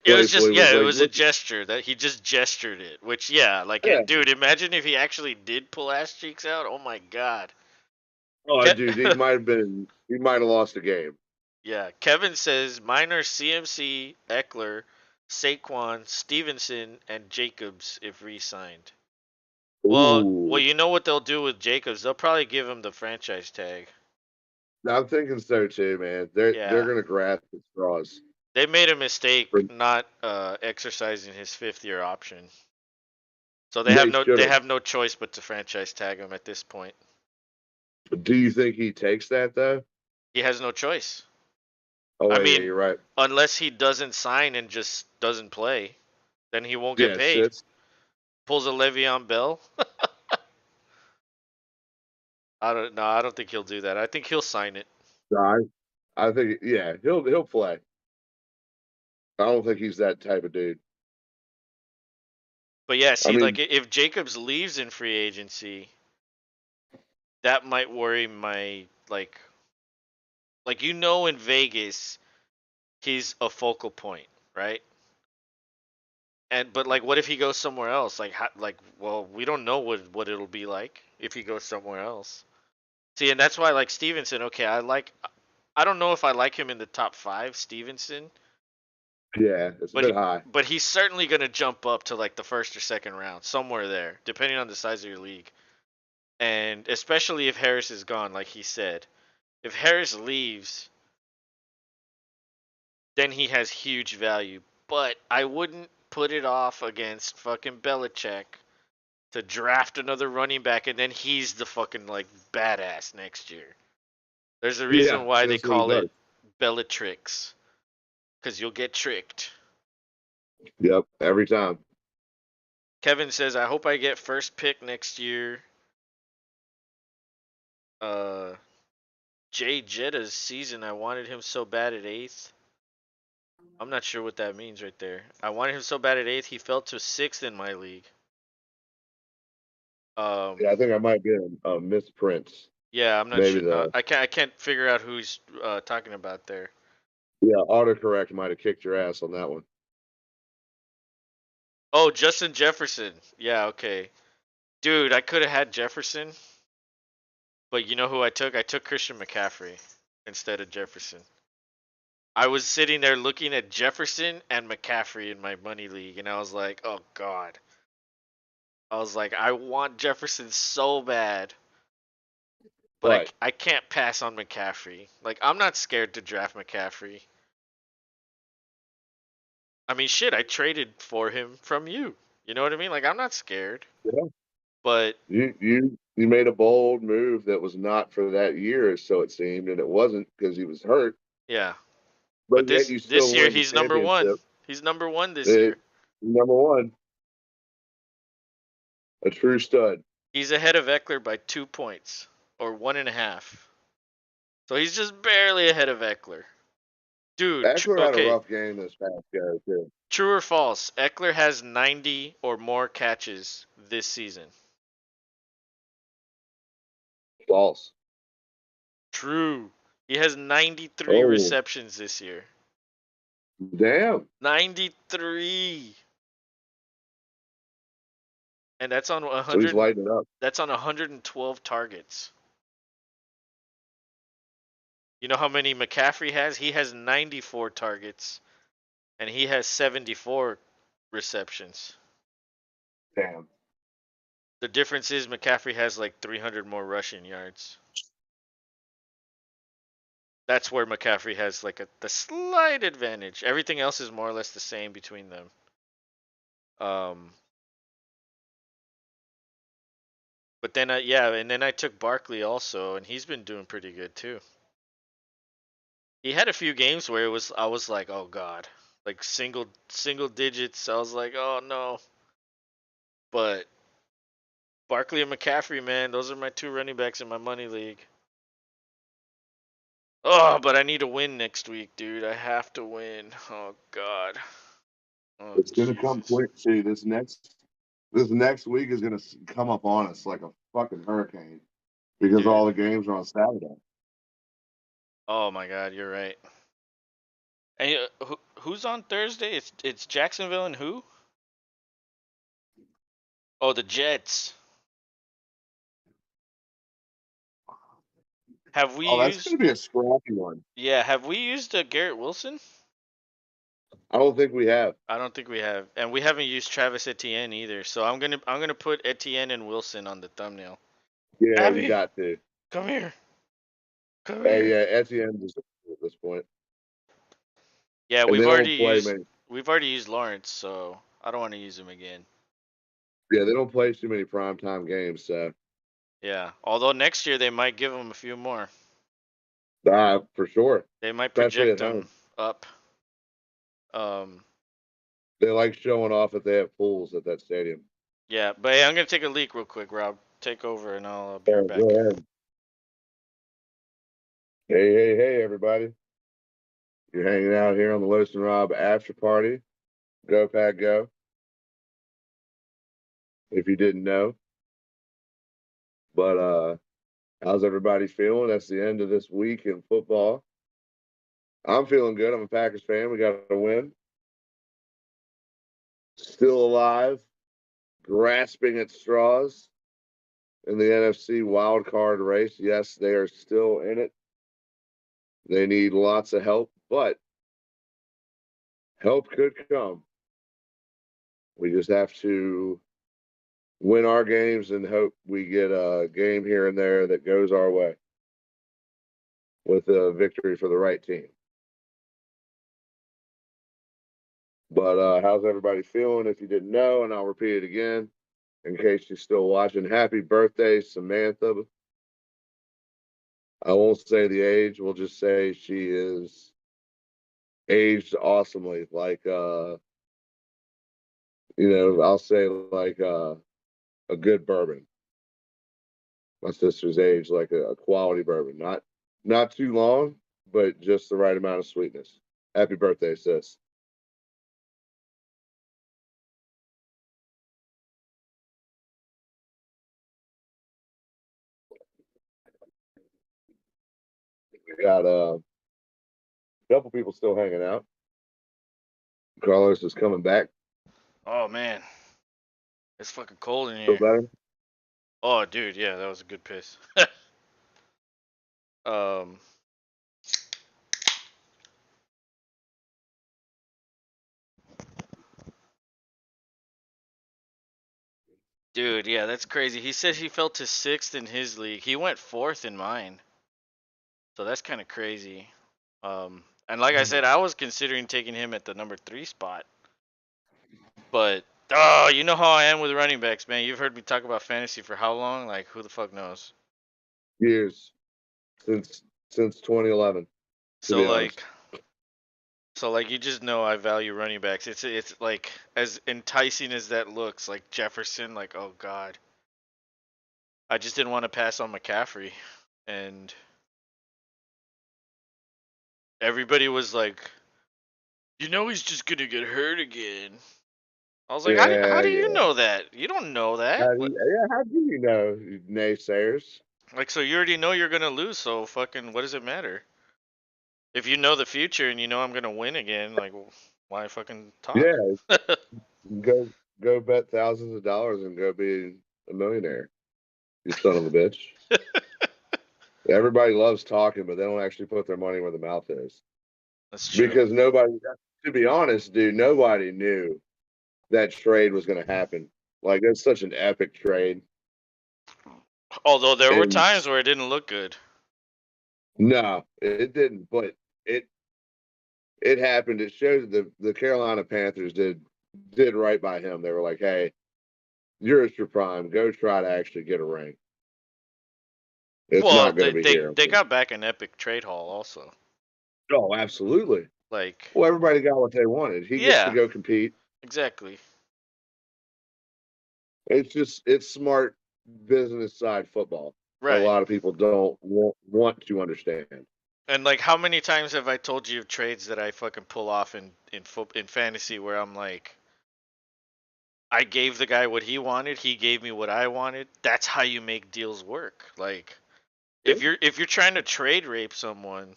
It was just playfully was yeah, it like, was a "Look, gesture that he just gestured it, which yeah, like yeah, it, dude, imagine if he actually did pull ass cheeks out. Oh my god. oh, dude, he might have lost the game." Yeah, Kevin says mine are CMC, Eckler, Saquon, Stevenson, and Jacobs if re-signed. Well, Ooh, you know what they'll do with Jacobs? They'll probably give him the franchise tag. I'm thinking so too, man. They're Yeah, gonna grasp at straws. they made a mistake For, not exercising his fifth-year option, so they should they have. have no choice but to franchise tag him at this point. Do you think he takes that though? He has no choice. Oh I wait, yeah, mean, you're right. unless he doesn't sign and just doesn't play, then he won't get Yeah, paid. sits. Pulls a Le'Veon Bell. I don't know. I don't think he'll do that. I think he'll sign it. I think yeah, he'll play. I don't think he's that type of dude. But yeah, I see, like mean, if Jacobs leaves in free agency, that might worry my like in Vegas he's a focal point, right? And but like what if he goes somewhere else? Like well, we don't know what it'll be like if he goes somewhere else. See, and that's why like Stevenson, okay, I don't know if I like him in the top 5, Stevenson, yeah, it's a but bit high. he's certainly going to jump up to like the first or second round, somewhere there, depending on the size of your league. And especially if Harris is gone, like he said. If Harris leaves, then he has huge value. But I wouldn't put it off against fucking Belichick to draft another running back and then he's the fucking like badass next year. There's a Yeah, reason why they that's what he call it does. Bellatrix. Because you'll get tricked. Yep, every time. Kevin says, I hope I get first pick next year. Uh, Jay Jetta's season, I wanted him so bad at 8th. I'm not sure what that means right there. I wanted him so bad at 8th, he fell to 6th in my league. Yeah, I think I might get a misprints. Yeah, I'm not Maybe sure. No, the I can't figure out who he's talking about there. yeah autocorrect might have kicked your ass on that one. Oh, Justin Jefferson. Yeah, okay. Dude, I could have had Jefferson, but you know who I took? I took Christian McCaffrey instead of Jefferson. I was sitting there looking at Jefferson and McCaffrey in my money league, and I was like, oh god. I was like, I want Jefferson so bad, but Right. I can't pass on McCaffrey. Like, I'm not scared to draft McCaffrey. I mean, shit, I traded for him from you. You know what I mean? Like, I'm not scared. Yeah. But You made a bold move that was not for that year, so it seemed, and it wasn't because he was hurt. yeah, But but yet this you still this year won the he's number one. championship. He's number one this It, year. number one, a true stud. He's ahead of Eckler by 2 points or 1.5. So he's just barely ahead of Eckler. Dude, Eckler had a okay. rough game this past year too. True or false? Eckler has 90 or more catches this season. False. True. He has 93 Oh, receptions this year. damn. 93. And that's on So he's 100 lighting it up. that's on 112 targets. You know how many McCaffrey has? He has 94 targets and he has 74 receptions. Damn. The difference is McCaffrey has like 300 more rushing yards. That's where McCaffrey has like the slight advantage. Everything else is more or less the same between them. Um, but then and then I took Barkley also, and he's been doing pretty good too. He had a few games where I was like, oh god, like single digits. I was like, oh no. But Barkley and McCaffrey, man, those are my two running backs in my money league. Oh, but I need to win next week, dude. I have to win. Oh God. Oh It's gonna come Jesus. quick too. This next week is gonna come up on us like a fucking hurricane because all Dude. the games are on Saturday. Oh my God, you're right. And who's on Thursday? It's Jacksonville and who? Oh, the Jets. Have we Oh, that's used? gonna be a scrappy one. Yeah, have we used Garrett Wilson? I don't think we have. I don't think we have, and we haven't used Travis Etienne either. So I'm gonna put Etienne and Wilson on the thumbnail. Yeah, you Abby, got to. come here, come Hey, here. yeah, Etienne is at this point, Yeah, and they don't play many. we've already used Lawrence, so I don't want to use him again. Yeah, they don't play too many primetime games. So, Yeah, although next year they might give him a few more. for sure, They might especially project at home. him up. Um, They like showing off that they have pools at that stadium. yeah, but hey, I'm gonna take a leak real quick, Rob. Take over, and I'll be right Go back. ahead. Hey, hey, hey, everybody! You're hanging out here on the Los and Rob after party. Go Pack Go! If you didn't know, but how's everybody feeling? That's the end of this week in football. I'm feeling good. I'm a Packers fan. We got a win. Still alive, grasping at straws in the NFC wild card race. Yes, they are still in it. They need lots of help, but help could come. We just have to win our games and hope we get a game here and there that goes our way with a victory for the right team. But how's everybody feeling? If you didn't know, and I'll repeat it again in case you're still watching, happy birthday, Samantha. I won't say the age, we'll just say she is aged awesomely. Like, I'll say like a good bourbon. My sister's aged like a quality bourbon. Not too long, but just the right amount of sweetness. Happy birthday, sis. We got a couple people still hanging out. Carlos is coming back. Oh man, it's fucking cold in Feel here. better? Oh, dude, yeah, that was a good piss. um, dude, yeah, that's crazy. He said he fell to sixth in his league. He went fourth in mine, so that's kind of crazy. And like I said, I was considering taking him at the number 3 spot, but oh, you know how I am with running backs, man. You've heard me talk about fantasy for how long? Like, who the fuck knows? Years since 2011, to So be like, honest. you just know I value running backs. It's like as enticing as that looks, like Jefferson, like oh god. I just didn't want to pass on McCaffrey, and everybody was like, "You know he's just gonna get hurt again." I was like, how Yeah, do you yeah. know that? You don't know that. How do you know, you naysayers? Like, so you already know you're gonna lose. So fucking, what does it matter? If you know the future and you know I'm gonna win again, like, why fucking talk? Yeah, go go bet thousands of dollars and go be a millionaire. You son of a bitch. Everybody loves talking, but they don't actually put their money where the mouth is. That's true. Because nobody, to be honest, dude, nobody knew that trade was going to happen. Like, it's such an epic trade. Although there were And times where it didn't look good. no, it didn't. But it it happened. It showed the Carolina Panthers did right by him. They were like, hey, you're at your prime. Go try to actually get a ring. It's Well, not going they to be they here. they got back an epic trade haul also. Oh, absolutely. Like, Well, everybody got what they wanted. He gets to yeah, go compete. exactly. It's smart business side football. A Right. lot of people don't want to understand. And like, how many times have I told you of trades that I fucking pull off in fantasy where I'm like, I gave the guy what he wanted, he gave me what I wanted. That's how you make deals work. Like, Yeah. if you're trying to trade rape someone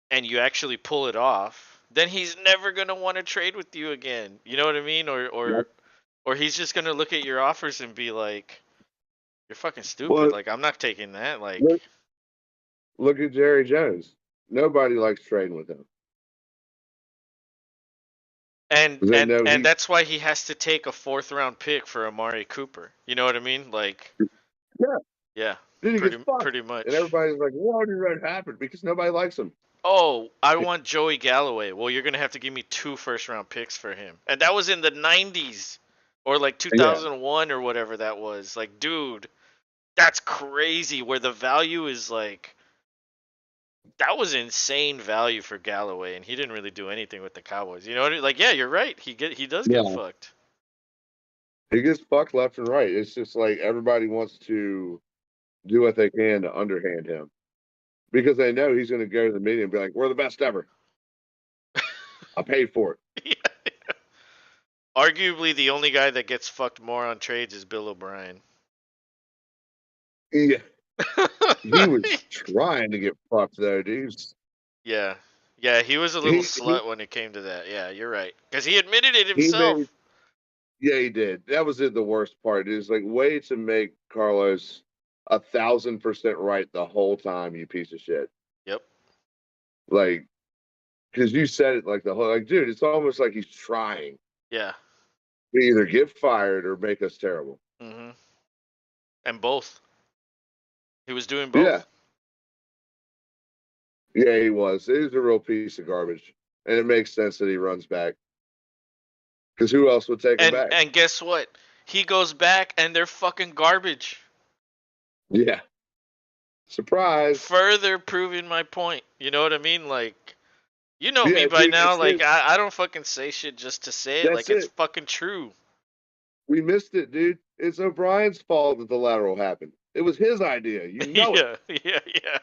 and you actually pull it off, then he's never gonna want to trade with you again. You know what I mean? Or he's just gonna look at your offers and be like, "You're fucking stupid. Well, Like, I'm not taking that." look, Like, look at Jerry Jones. Nobody likes trading with him and because they and know and he. that's why he has to take a fourth round pick for Amari Cooper. You know what I mean? Like, Yeah, yeah, then he gets fucked, pretty and much. everybody's like, "Why did that happen?" Because nobody likes him. Oh, I want Joey Galloway. Well, you're gonna have to give me 2 first round picks for him, and that was in the '90s or like Yeah, 2001 or whatever that was. Like, dude, that's crazy. Where the value is like, that was insane value for Galloway, and he didn't really do anything with the Cowboys. You know what I mean? Like, yeah, you're right. He does get yeah, fucked. he gets fucked left and right. It's just like everybody wants to do what they can to underhand him because they know he's going to go to the media and be like, "We're the best ever. I paid for it." Yeah. Arguably, the only guy that gets fucked more on trades is Bill O'Brien. Yeah, he was trying to get fucked though, dude. Yeah. Yeah, he was a little He he slut when it came to that. Yeah, you're right. Because he admitted it he made himself. Yeah, he did. That was the worst part. Is like way to make Carlos 1,000% right the whole time, you piece of shit. Yep. Like, because you said it like the whole like, dude, it's almost like he's trying Yeah. to either get fired or make us terrible. Hmm. And both. He was doing Yeah, both. yeah, he was. He was a real piece of garbage, and it makes sense that he runs back because who else would take him And back? and guess what? He goes back and they're fucking garbage. Yeah, surprise. Further proving my point. You know what I mean? Like, you know me Yeah, by dude, now. it's Like, it. I don't fucking say shit just to say it. That's Like, it's it. fucking true. We missed it, dude. It's O'Brien's fault that the lateral happened. It was his idea. You know it. Yeah, yeah, yeah.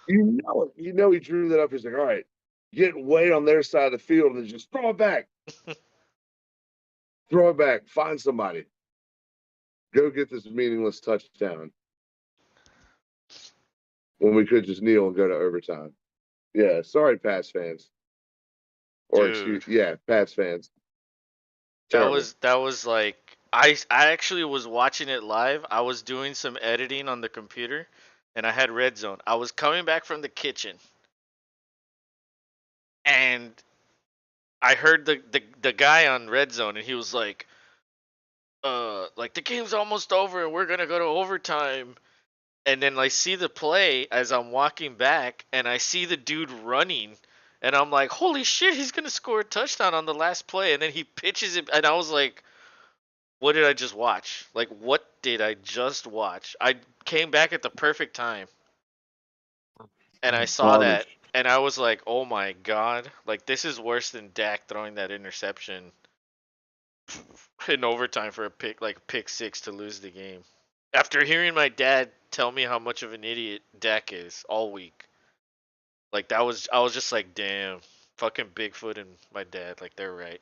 You know it. You know he drew that up. He's like, all right, get weight on their side of the field and just throw it back. Throw it back. Find somebody. Go get this meaningless touchdown when we could just kneel and go to overtime. Yeah, sorry, Pats fans. Or excuse, Dude, yeah, Pats fans. that Terrible. was that was like I actually was watching it live. I was doing some editing on the computer and I had red zone. I was coming back from the kitchen and I heard the guy on red zone and he was like the game's almost over and we're going to go to overtime. And then I see the play as I'm walking back and I see the dude running and I'm like, "Holy shit, he's going to score a touchdown on the last play." And then he pitches it and I was like, what did I just watch? Like, what did I just watch? I came back at the perfect time and I saw that Garbage. and I was like, oh my god. Like, this is worse than Dak throwing that interception in overtime for a pick, like pick six to lose the game. After hearing my dad tell me how much of an idiot Dak is all week, like, I was just like, damn, fucking Bigfoot and my dad, like, they're right.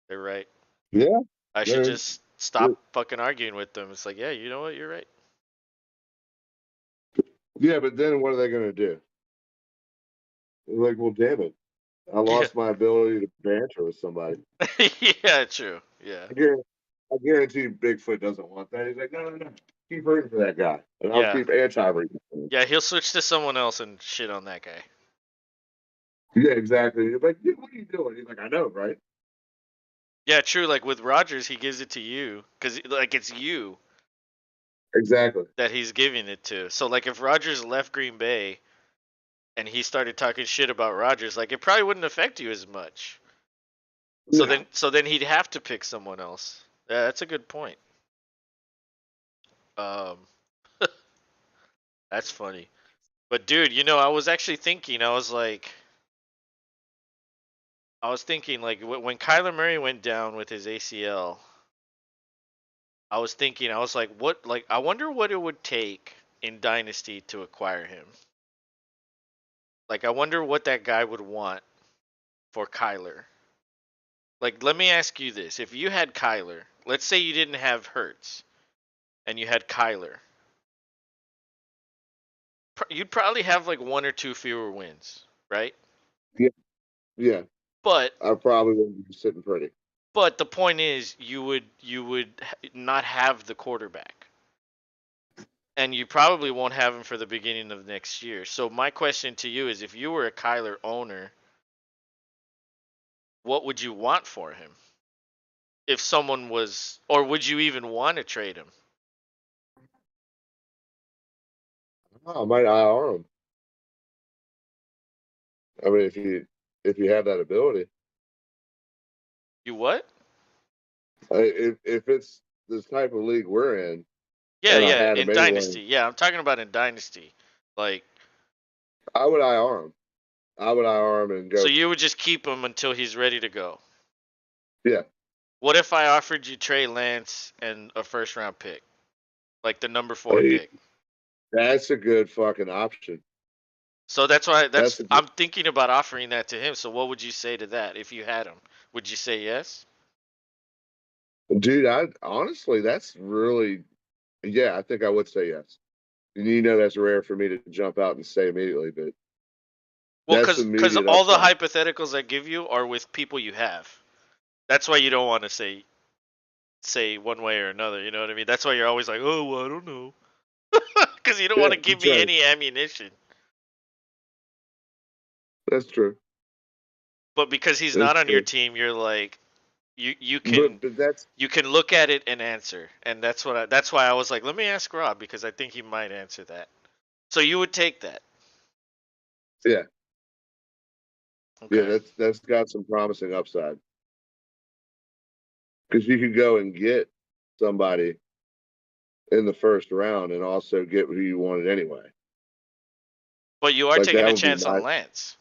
They're right. Yeah, I should they're, just stop fucking arguing with them. It's like, yeah, you know what? You're right. yeah, but then what are they going to do? They're like, well, damn it. I Yeah. lost my ability to banter with somebody. Yeah, true. Yeah. I guarantee you Bigfoot doesn't want that. He's like, no, no, no. Keep rooting for that guy. And I'll Yeah. keep anti rooting for him. Yeah, he'll switch to someone else and shit on that guy. Yeah, exactly. He's like, dude, what are you doing? He's like, I know, right? Yeah, true. Like with Rogers, he gives it to you because like it's you Exactly. that he's giving it to. So like if Rogers left Green Bay and he started talking shit about Rogers, like it probably wouldn't affect you as much. Yeah. So then he'd have to pick someone else. Yeah, that's a good point. Um, that's funny. But dude, I was actually thinking. I was thinking like when Kyler Murray went down with his ACL. I was thinking, I was like, what, like, I wonder what it would take in Dynasty to acquire him. Like, I wonder what that guy would want for Kyler. Like, let me ask you this: if you had Kyler, let's say you didn't have Hurts, and you had Kyler, you'd probably have like one or two fewer wins, right? Yeah, yeah. But I probably wouldn't be sitting pretty. but the point is, you would not have the quarterback, and you probably won't have him for the beginning of next year. So my question to you is, if you were a Kyler owner, what would you want for him? If someone was, or would you even want to trade him? Oh, I might IR him. I mean, if you have that ability, You what? if it's this type of league we're in, Yeah, and I yeah, had him in anyway, Dynasty. Yeah, I'm talking about in Dynasty. Like, I would IR him. I would IR him and so go. you would just keep him until he's ready to go. Yeah, What if I offered you Trey Lance and a first round pick? Like the number 4 hey, pick. that's a good fucking option. So that's why That's a good, I'm thinking about offering that to him. So what would you say to that if you had him? Would you say yes? dude. I honestly, that's really, yeah. I think I would say yes. And you know, that's rare for me to jump out and say immediately, but Well, that's cuz immediate all the upside. hypotheticals I give you are with people you have. That's why you don't want to say one way or another, you know what I mean? That's why you're always like, "Oh, well, I don't know." Cuz you don't want Yeah, to give that's me right. any ammunition. That's true. But because he's That's not on your true. team, you're like you can But that's you can look at it and answer. And that's why I was like, "Let me ask Rob because I think he might answer that." So you would take that. yeah, yeah. Okay. That's got some promising upside because you could go and get somebody in the first round and also get who you wanted anyway. But you are Like taking that a would be chance my. on Lance.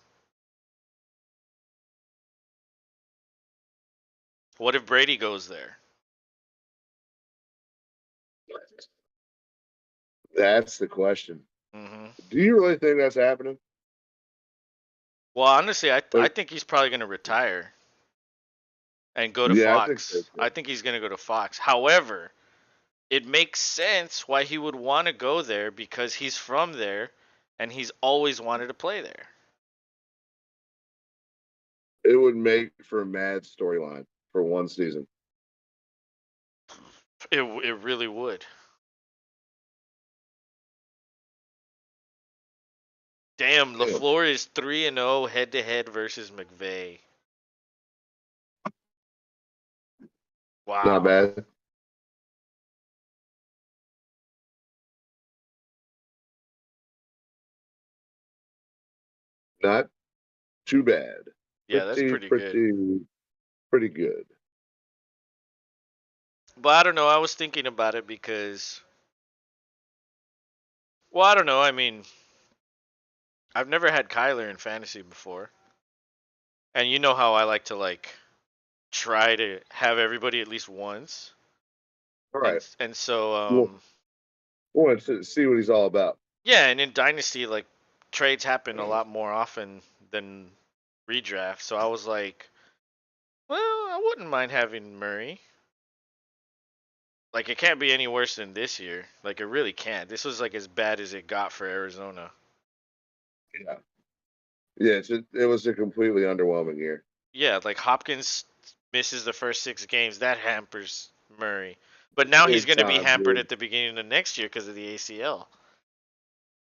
What if Brady goes there? That's the question. Hmm. Do you really think that's happening? Well, honestly, I Like, think he's probably going to retire and go to yeah, I think so Fox. too. I think he's going to go to Fox. However, it makes sense why he would want to go there because he's from there and he's always wanted to play there. It would make for a mad storyline for one season. It really would. Damn, Yeah, LaFleur is 3-0 head to head versus McVay. not Wow. bad. Not too bad. Yeah, that's pretty good. Pretty good. But I don't know. I was thinking about it because, well, I don't know. I mean, I've never had Kyler in fantasy before, and you know how I like to like try to have everybody at least once, All and right. and so Well, wanted to see what he's all about. yeah, and in Dynasty like trades happen a lot more often than redraft. So I was like, well, I wouldn't mind having Murray. Like it can't be any worse than this year. Like it really can't. This was like as bad as it got for Arizona. Yeah. Yeah, it was a completely underwhelming year. Yeah, like Hopkins misses the first 6 games. That hampers Murray. But now he's Big going to be time, hampered dude. at the beginning of next year because of the ACL.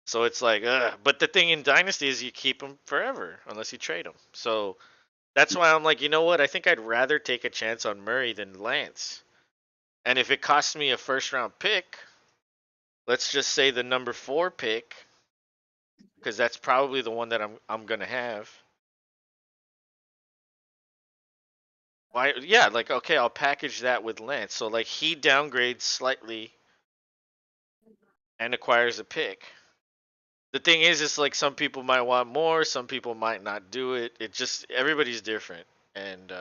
So it's like, ugh. But the thing in Dynasty is you keep him forever unless you trade him. So that's why I'm like, you know what? I think I'd rather take a chance on Murray than Lance. And if it costs me a first round pick, let's just say the number 4 pick, because that's probably the one that I'm gonna have. Why? Yeah, like okay, I'll package that with Lance. So like he downgrades slightly and acquires a pick. The thing is, it's like some people might want more, some people might not do it. It just everybody's different, and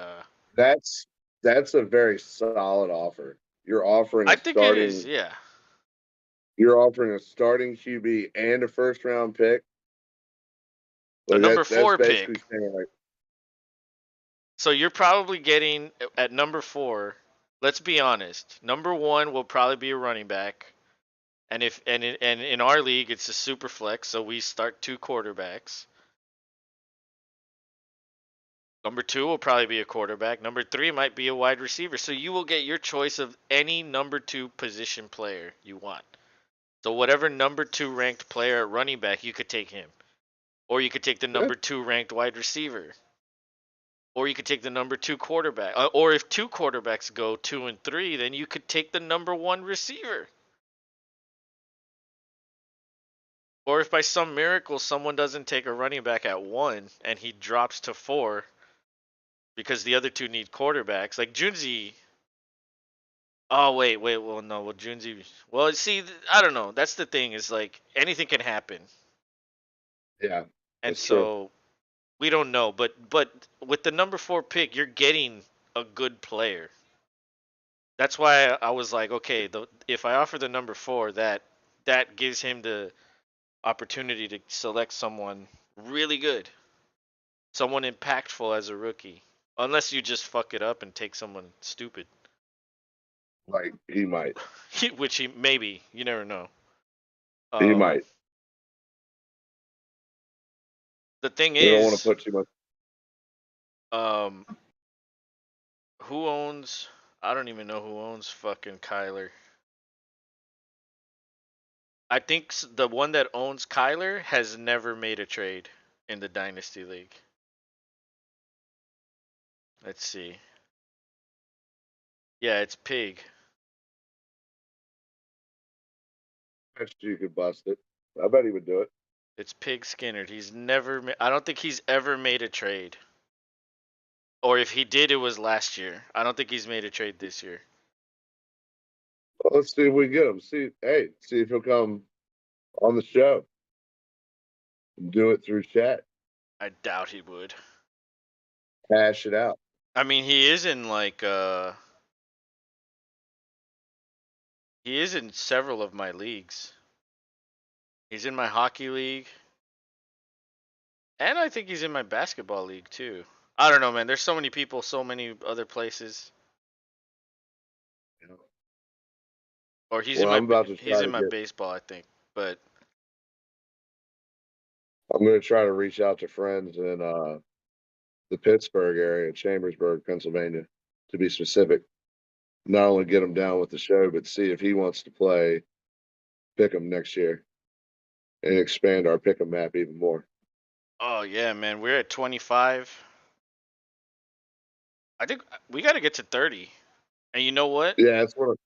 That's that's a very solid offer. You're offering I a think it is. starting Yeah, you're offering a starting QB and a first round pick. A Like number that's four basically pick. saying like, So you're probably getting at number 4. Let's be honest. Number 1 will probably be a running back. And in our league it's a super flex, so we start 2 quarterbacks. Number 2 will probably be a quarterback. Number 3 might be a wide receiver. So you will get your choice of any number 2 position player you want. So whatever number 2 ranked player at running back, you could take him. Or you could take the yeah, number 2 ranked wide receiver. Or you could take the number 2 quarterback. Or if 2 quarterbacks go 2 and 3, then you could take the number 1 receiver. Or if by some miracle someone doesn't take a running back at 1 and he drops to 4 because the other 2 need quarterbacks. Like Junzi. Oh wait. Well, no. Well, Junzi. Well, see, I don't know. That's the thing. Is like anything can happen, yeah, and that's true. so we don't know. But with the number 4 pick, you're getting a good player. That's why I was like, okay, if I offer the number 4, that gives him the opportunity to select someone really good, someone impactful as a rookie. Unless you just fuck it up and take someone stupid, Like he might, which he maybe, you never know. he Um, might. the thing We don't want to is, put too much. um, who owns? I don't even know who owns fucking Kyler. I think the one that owns Kyler has never made a trade in the Dynasty League. Let's see. Yeah, it's Pig. Bet you could bust it. I bet he would do it. It's Pig Skinner. He's never. I don't think he's ever made a trade. Or if he did, it was last year. I don't think he's made a trade this year. Well, let's see if we get him. See if he'll come on the show. Do it through chat. I doubt he would. Hash it out. I mean, he is in several of my leagues. He's in my hockey league, and I think he's in my basketball league too. I don't know, man. There's so many people, so many other places. Or Well, I'm about to he's try in to my get. baseball, I think. But I'm going to try to reach out to friends in the Pittsburgh area, Chambersburg, Pennsylvania, to be specific. Not only get him down with the show, but see if he wants to play Pick'em next year and expand our Pick'em map even more. oh yeah, man, we're at 25. I think we got to get to 30. And you know what? Yeah, that's what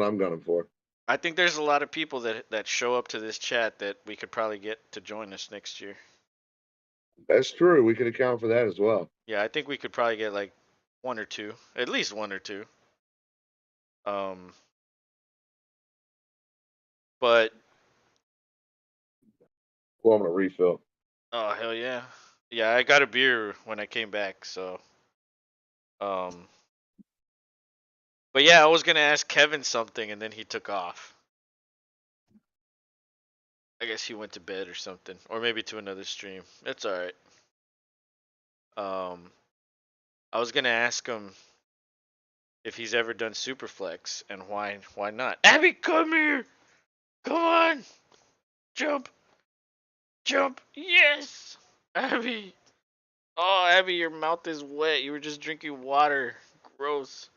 I'm gunning for. I think there's a lot of people that show up to this chat that we could probably get to join us next year. That's true. We can account for that as well. Yeah, I think we could probably get like 1 or 2, at least 1 or 2. Um, but Well, I'm going to refill. oh hell yeah, yeah, I got a beer when I came back, so um, but yeah, I was gonna ask Kevin something and then he took off. I guess he went to bed or something, or maybe to another stream. It's all right. Um, I was gonna ask him if he's ever done Superflex and why not. Abby, come here, come on, jump, jump, yes, Abby. Oh, Abby, your mouth is wet. You were just drinking water. Gross.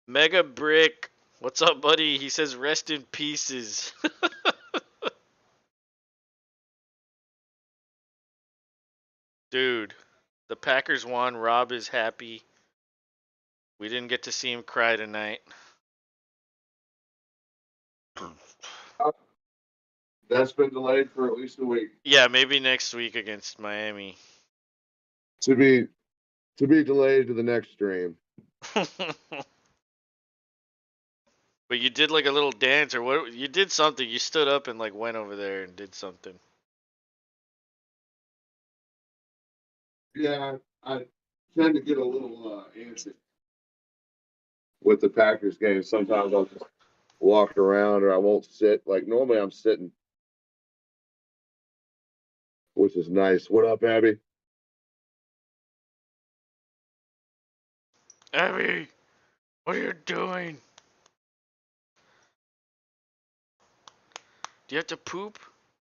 Mega Brick. What's up, buddy? He says rest in pieces. Dude, the Packers won. Rob is happy. We didn't get to see him cry tonight. That's been delayed for at least a week. Yeah, maybe next week against Miami. To be to be delayed to the next stream. But you did like a little dance or what? You did something. You stood up and like went over there and did something. Yeah, I tend to get a little antsy with the Packers game. Sometimes I'll just walk around or I won't sit. Like normally I'm sitting. which is nice. What up, Abby? Abby, what are you doing? Do you have to poop?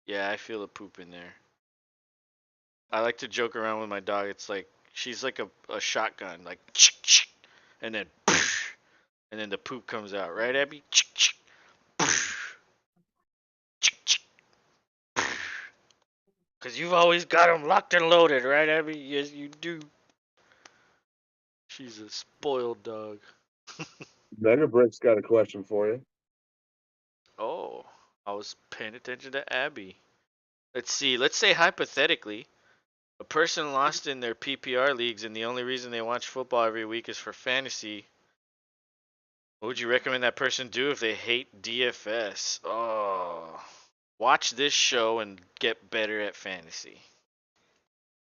Yeah, I feel a poop in there. I like to joke around with my dog. It's like she's like a shotgun, like and then and then the poop comes out, right, Abby? Cause you've always got them locked and loaded, right, Abby? Yes, you do. She's a spoiled dog. Brick's got a question for you. Oh, I was paying attention to Abby. Let's see. Let's say hypothetically, a person lost in their PPR leagues and the only reason they watch football every week is for fantasy. What would you recommend that person do if they hate DFS? Oh, watch this show and get better at fantasy.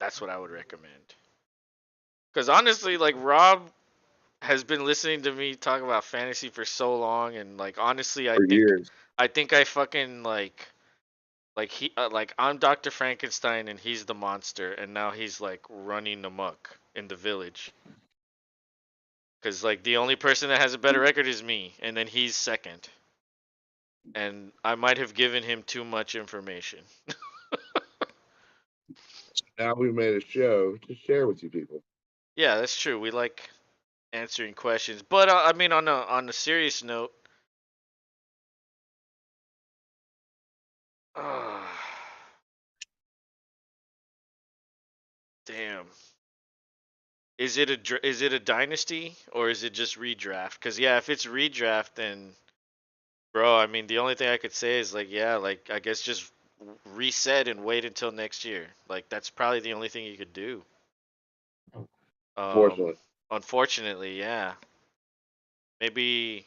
That's what I would recommend. Because honestly, like Rob has been listening to me talk about fantasy for so long, and like honestly, For years. I think I fucking like I'm Dr. Frankenstein and he's the monster, and now he's like running amok in the village. Cause like the only person that has a better record is me, and then he's second. And I might have given him too much information. Now we've made a show to share with you people. Yeah, that's true. We like answering questions, but I mean, on a serious note, uh, damn, is it a dynasty or is it just redraft? Cause yeah, if it's redraft, then bro, I mean, the only thing I could say is like, yeah, like I guess just reset and wait until next year. Like that's probably the only thing you could do. Um, Unfortunately. unfortunately, yeah. Maybe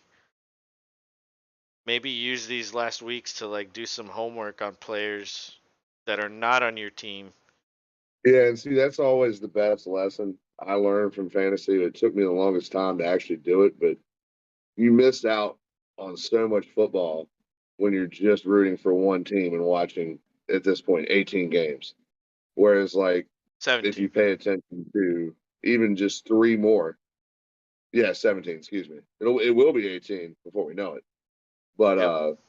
use these last weeks to like do some homework on players that are not on your team. Yeah, and see, that's always the best lesson I learned from fantasy. It took me the longest time to actually do it, but you miss out on so much football when you're just rooting for one team and watching at this point 18 games. Whereas, like, if 17. you pay attention to even just three more, yeah, 17, excuse me, it will be 18 before we know it. But Yep.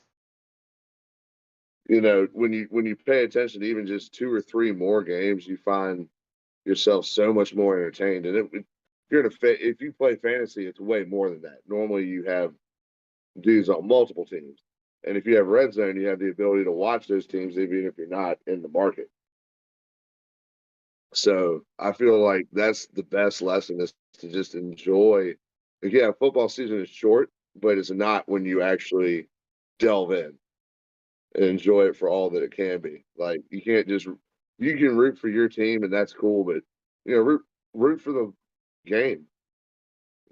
when you pay attention to even just two or three more games, you find yourself so much more entertained. And if you play fantasy, it's way more than that. Normally, you have dudes on multiple teams, and if you have red zone, you have the ability to watch those teams even if you're not in the market. So I feel like that's the best lesson is to just enjoy. Like, yeah, football season is short, but it's not when you actually delve in and enjoy it for all that it can be. Like you can't just you can root for your team and that's cool, but root for the game,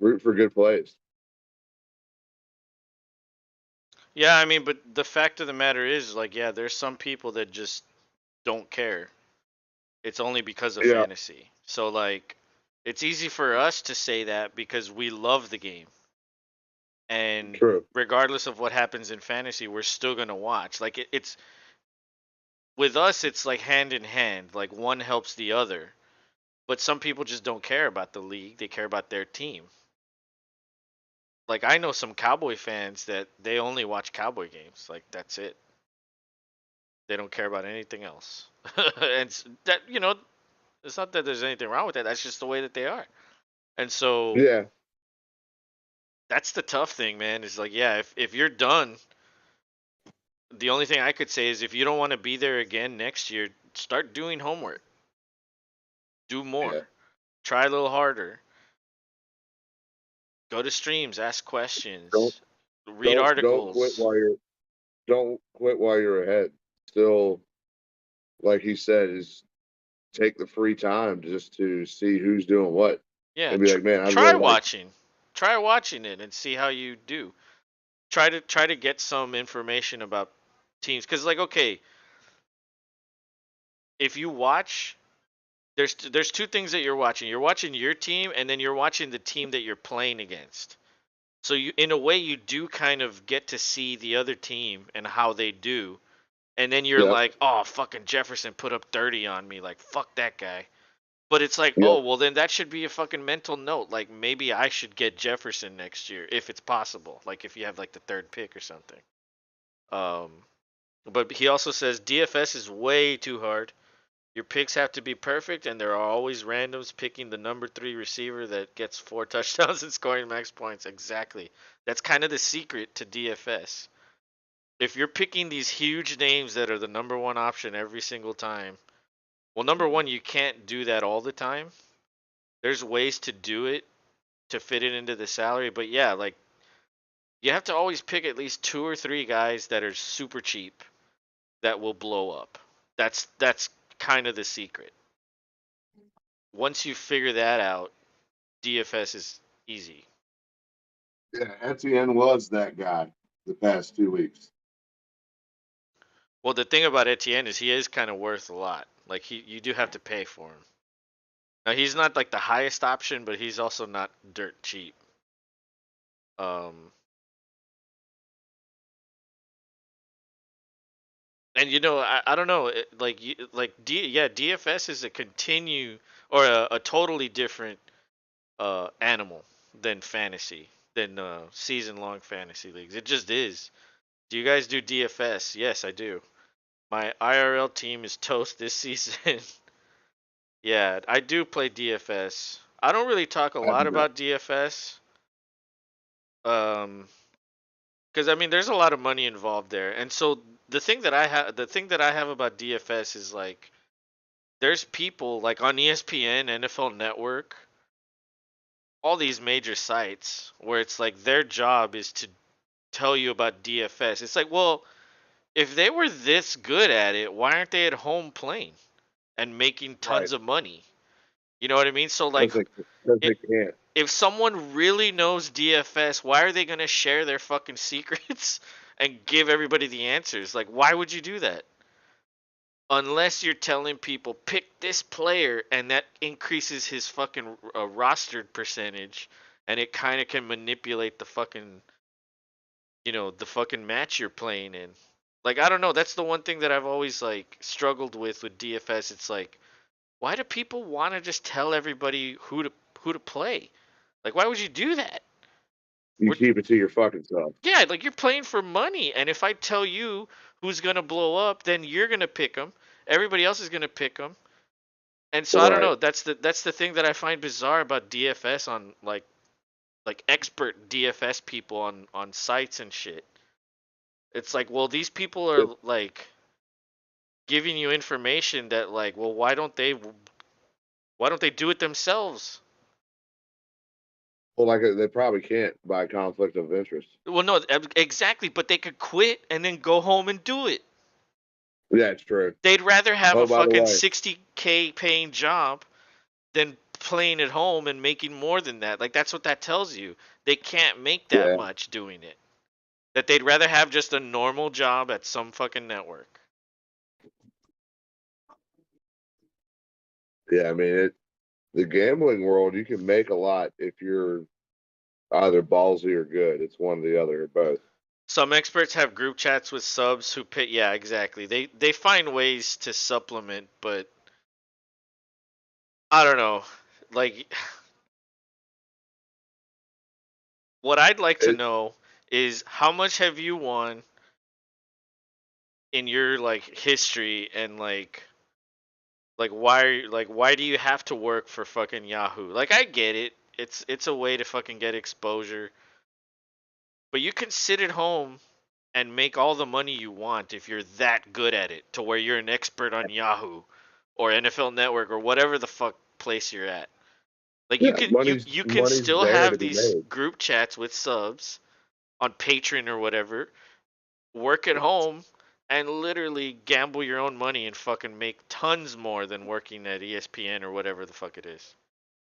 root for good plays. Yeah, I mean, but the fact of the matter is, like, yeah, there's some people that just don't care. It's only because of Yeah, fantasy. So, like, it's easy for us to say that because we love the game. And true. regardless of what happens in fantasy, we're still going to watch. Like, it's with us, it's like hand in hand. Like, one helps the other. But some people just don't care about the league, they care about their team. Like, I know some Cowboy fans that they only watch Cowboy games. Like, that's it. They don't care about anything else. And that, it's not that there's anything wrong with that. That's just the way that they are. And so Yeah, that's the tough thing, man. Is like, yeah, if you're done, the only thing I could say is if you don't want to be there again next year, start doing homework. Do yeah. more. Try a little harder. Go to streams, ask Don't questions, read don't quit articles. while you're ahead. Still, like he said, is take the free time just to see who's doing what Yeah, and be like, man, I'd try really like. watching. Try watching it and see how you do. Try to get some information about teams cuz like okay, if you watch there's two things that you're watching. You're watching your team and then you're watching the team that you're playing against. So you in a way you do kind of get to see the other team and how they do and then you're Yep. like, oh, fucking Jefferson put up 30 on me, like fuck that guy. But it's like, Yep. oh, well then that should be a fucking mental note. Like maybe I should get Jefferson next year if it's possible. Like if you have like the third pick or something. Um, but he also says DFS is way too hard. Your picks have to be perfect, and there are always randoms picking the number 3 receiver that gets 4 touchdowns and scoring max points. Exactly. That's kind of the secret to DFS. If you're picking these huge names that are the number one option every single time, well, number one, you can't do that all the time. There's ways to do it to fit it into the salary, but yeah, like you have to always pick at least 2 or 3 guys that are super cheap that will blow up. That's kind of the secret. Once you figure that out, DFS is easy. Yeah, Etienne was that guy the past 2 weeks. Well, the thing about Etienne is he is kind of worth a lot. Like you do have to pay for him. Now he's not like the highest option, but he's also not dirt cheap. Um, and I don't know, yeah, DFS is a continue or a totally different animal than fantasy, than season long fantasy leagues. It just is. Do you guys do DFS? Yes, I do. My IRL team is toast this season. Yeah, I do play DFS. I don't really talk a I lot do not. about DFS. Um, because I mean, there's a lot of money involved there, and so the thing that I have about DFS is like, there's people like on ESPN, NFL Network, all these major sites where it's like their job is to tell you about DFS. It's like, well, if they were this good at it, why aren't they at home playing and making Right. tons of money? You know what I mean? So like, Because it, they can't. if someone really knows DFS, why are they gonna share their fucking secrets and give everybody the answers? Like, why would you do that? Unless you're telling people pick this player and that increases his fucking rostered percentage, and it kind of can manipulate the fucking the fucking match you're playing in. Like I don't know, that's the one thing that I've always like struggled with DFS. It's like, why do people want to just tell everybody who to play? Like why would you do that? You We're, keep it to your fucking self. yeah, like you're playing for money, and if I tell you who's gonna blow up, then you're gonna pick them. Everybody else is gonna pick them, and so I don't Right. know. That's the thing that I find bizarre about DFS on like expert DFS people on sites and shit. It's like, well, these people It, are like giving you information that like, well, why don't they do it themselves? well, like they probably can't by conflict of interest. Well, no, exactly, but they could quit and then go home and do it. Yeah, it's true. They'd rather have Oh, a by the fucking way, 60K paying job than playing at home and making more than that. Like that's what that tells you. They can't make that yeah, much doing it. That they'd rather have just a normal job at some fucking network. yeah. I mean, the gambling world, you can make a lot if you're either ballsy or good. It's one or the other or both. Some experts have group chats with subs who pay. Yeah, exactly. They find ways to supplement, but I don't know. Like what I'd like to It, know is how much have you won in your like history, and why do you have to work for fucking Yahoo? Like I get it. It's a way to fucking get exposure, but you can sit at home and make all the money you want if you're that good at it to where you're an expert on Yahoo or NFL Network or whatever the fuck place you're at. Like you yeah, can you money's you can money's still there to have be these made. group chats with subs on Patreon or whatever, work at home and literally gamble your own money and fucking make tons more than working at ESPN or whatever the fuck it is.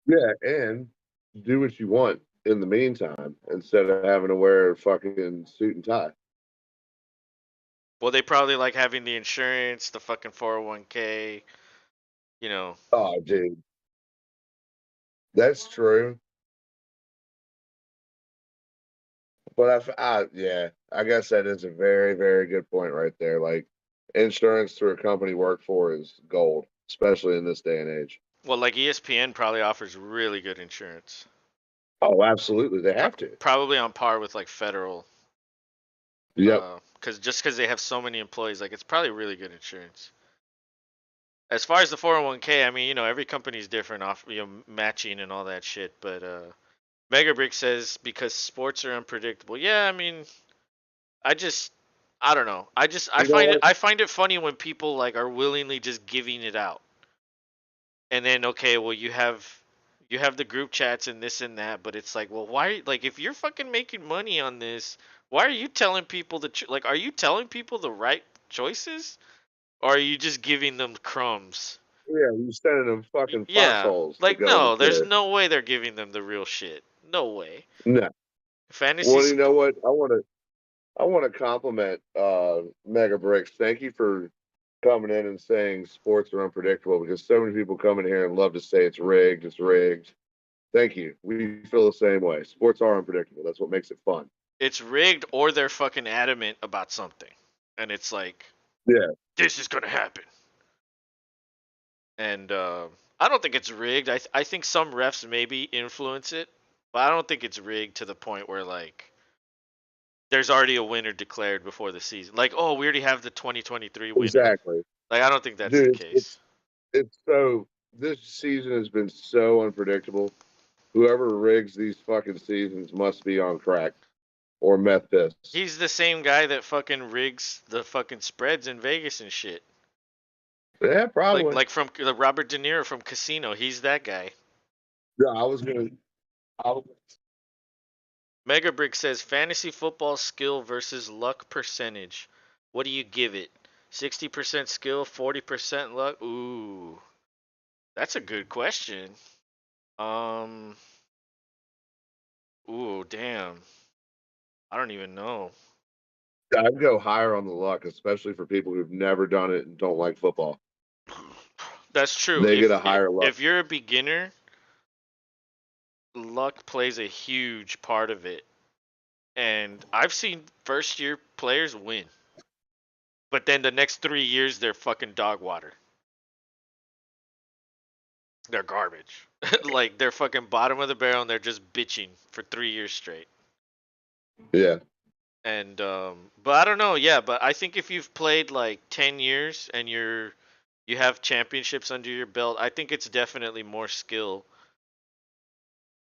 Yeah, and do what you want in the meantime instead of having to wear a fucking suit and tie. Well, they probably like having the insurance, the fucking 401k, you know. Oh, dude, that's true. But yeah, I guess that is a very, very good point right there. Like, insurance through a company work for is gold, especially in this day and age. Well, like ESPN probably offers really good insurance. Oh, absolutely, they have to. Probably on par with like federal. Yep, Because they have so many employees, like it's probably really good insurance. As far as the 401k, I mean, every company is different off, matching and all that shit. But Megabrick says because sports are unpredictable. Yeah, I mean, I just, I don't know. I you know find it, what? I find it funny when people like are willingly just giving it out, and then okay, well you have the group chats and this and that, but it's like, well, why? Like, if you're fucking making money on this, why are you telling people like, are you telling people the right choices, or are you just giving them crumbs? Yeah, you sending them fucking Yeah, foxholes to like go no, and there's share. no way they're giving them the real shit. No way. No. Fantasy. Well, you know what? I want to compliment Mega Bricks. Thank you for coming in and saying sports are unpredictable because so many people come in here and love to say it's rigged, it's rigged. Thank you. We feel the same way. Sports are unpredictable. That's what makes it fun. It's rigged, or they're fucking adamant about something, and it's like Yeah, this is gonna happen. And I don't think it's rigged. I think some refs maybe influence it, but I don't think it's rigged to the point where like there's already a winner declared before the season. Like, oh, we already have the 2023 winner. exactly. Like, I don't think that's the Dude, case. it's so this season has been so unpredictable. Whoever rigs these fucking seasons must be on crack or meth piss. He's the same guy that fucking rigs the fucking spreads in Vegas and shit. Yeah, Like probably. like from the Robert De Niro from Casino. He's that guy. Yeah, I was gonna. I was, Megabrick says fantasy football skill versus luck percentage. What do you give it? 60% skill, 40% luck? Ooh, that's a good question. Um, ooh, damn. I don't even know. I'd go higher on the luck, especially for people who've never done it and don't like football. That's true. They get If a if, higher luck. if you're a beginner, luck plays a huge part of it. And I've seen first year players win, but then the next 3 years they're fucking dog water. They're garbage. Like they're fucking bottom of the barrel and they're just bitching for 3 years straight. Yeah. And but I don't know, yeah, but I think if you've played like 10 years and you have championships under your belt, I think it's definitely more skill.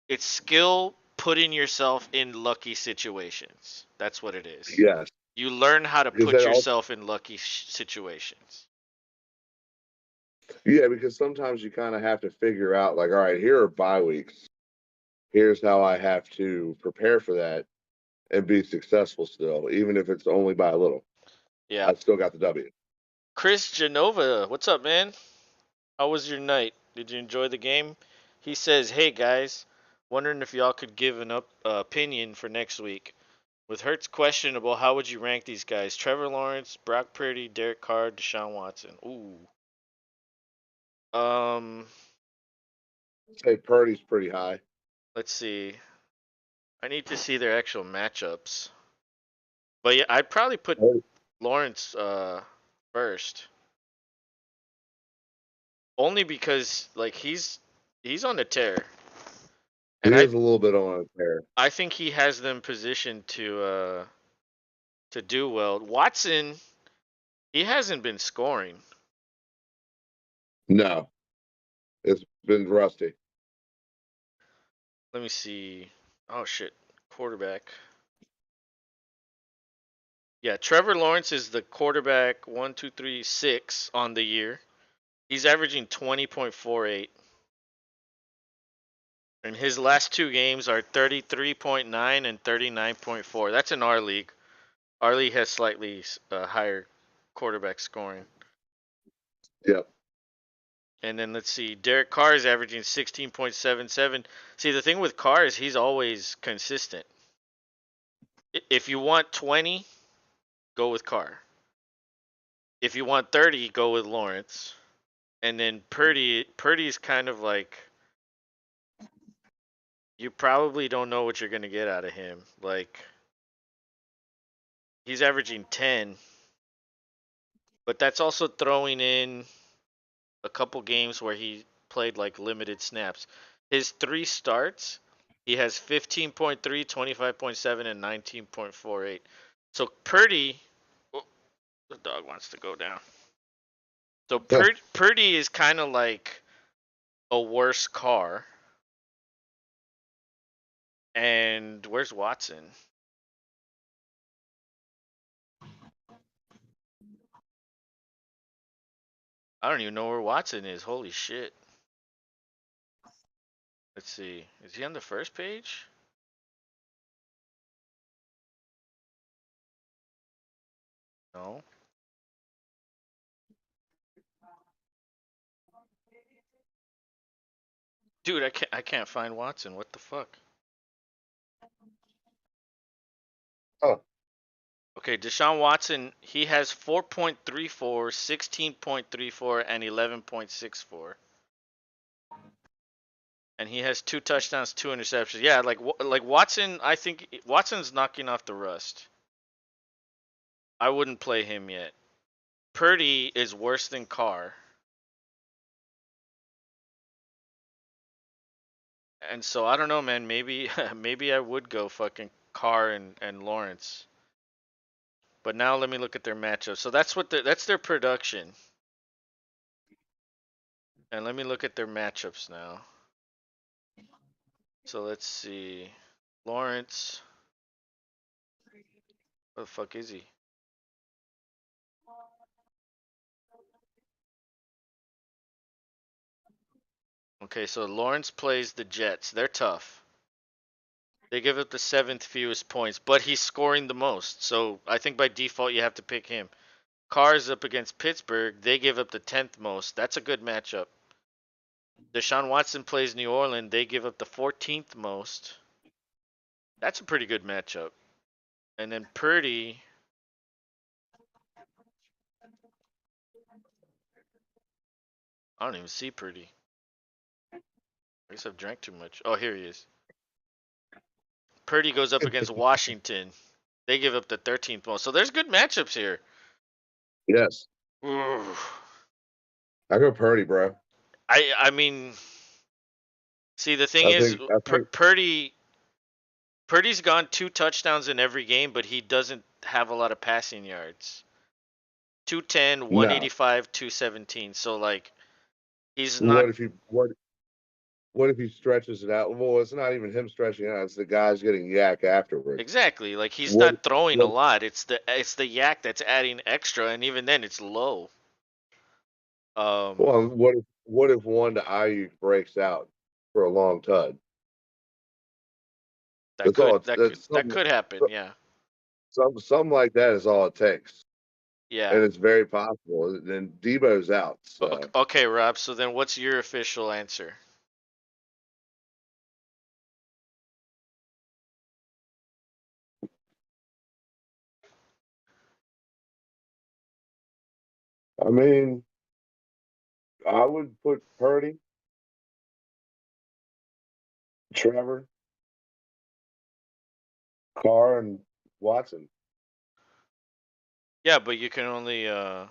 It's skill putting yourself in lucky situations. That's what it is. Yes. You learn how to Because put they also. yourself in lucky situations. Yeah, because sometimes you kind of have to figure out, like, all right, here are bye weeks. Here's how I have to prepare for that and be successful still, even if it's only by a little. Yeah. I still got the W. Chris Genova, what's up, man? How was your night? Did you enjoy the game? He says, "Hey guys, wondering if y'all could give an opinion for next week. With Hurts questionable, how would you rank these guys? Trevor Lawrence, Brock Purdy, Derek Carr, Deshaun Watson. Ooh. Um, Say Purdy's pretty high. let's see. I need to see their actual matchups. But yeah, I'd probably put Lawrence first. Only because like he's on the tear. He And I is a little bit on a tear. I think he has them positioned to do well. Watson, he hasn't been scoring. No, it's been rusty. Let me see. Oh shit, quarterback. Yeah, Trevor Lawrence is the quarterback 1, 2, 3, 6 on the year. He's averaging 20.48. And his last two games are 33.9 and 39.4. That's in our league. Our league has slightly higher quarterback scoring. Yep. And then let's see, Derek Carr is averaging 16.77. See, the thing with Carr is he's always consistent. If you want 20, go with Carr. If you want 30, go with Lawrence. And then Purdy's kind of like you probably don't know what you're going to get out of him. Like he's averaging 10 but that's also throwing in a couple games where he played like limited snaps. His 3 starts, he has 15.3, 25.7, and 19.48. So Purdy, oh, the dog wants to go down. So Purdy is kind of like a worse car. And where's Watson? I don't even know where Watson is. Holy shit. Let's see. Is he on the first page? No. Dude, I can't find Watson. What the fuck? Oh, Okay, Deshaun Watson, he has 4.34, 16.34, and 11.64. And he has 2 touchdowns, 2 interceptions. Yeah, like Watson, I think Watson's knocking off the rust. I wouldn't play him yet. Purdy is worse than Carr. And so I don't know, man. Maybe maybe I would go fucking Carr and Lawrence. But now let me look at their matchup. So that's their production. And let me look at their matchups now. So let's see. Lawrence. Where the fuck is he? Okay, so Lawrence plays the Jets. They're tough. They give up the seventh fewest points, but he's scoring the most. So I think by default you have to pick him. Carr's up against Pittsburgh. They give up the 10th most. That's a good matchup. Deshaun Watson plays New Orleans. They give up the 14th most. That's a pretty good matchup. And then Purdy. I don't even see Purdy. I guess I've drank too much. Oh, here he is. Purdy goes up against Washington. They give up the 13th most. So there's good matchups here. yes. Ooh. I go Purdy, bro. I mean, see the thing I is, think I think Purdy's gone 2 touchdowns in every game, but he doesn't have a lot of passing yards. 210, no. 185, 217. So like he's not What if he what if he stretches it out? Well, it's not even him stretching it out. It's the guys getting yak afterwards. exactly like he's What not throwing a what lot. It's the yak that's adding extra, and even then it's low. Um, well what if one to Ayuk breaks out for a long tud? that That's all could it's that could that's that could happen. Yeah, something like that is all it takes. yeah. And it's very possible. Then Debo's out. So Okay, Rob. So then, what's your official answer? I mean, I would put Purdy, Trevor, Carr, and Watson. Yeah, but you can only. Oh,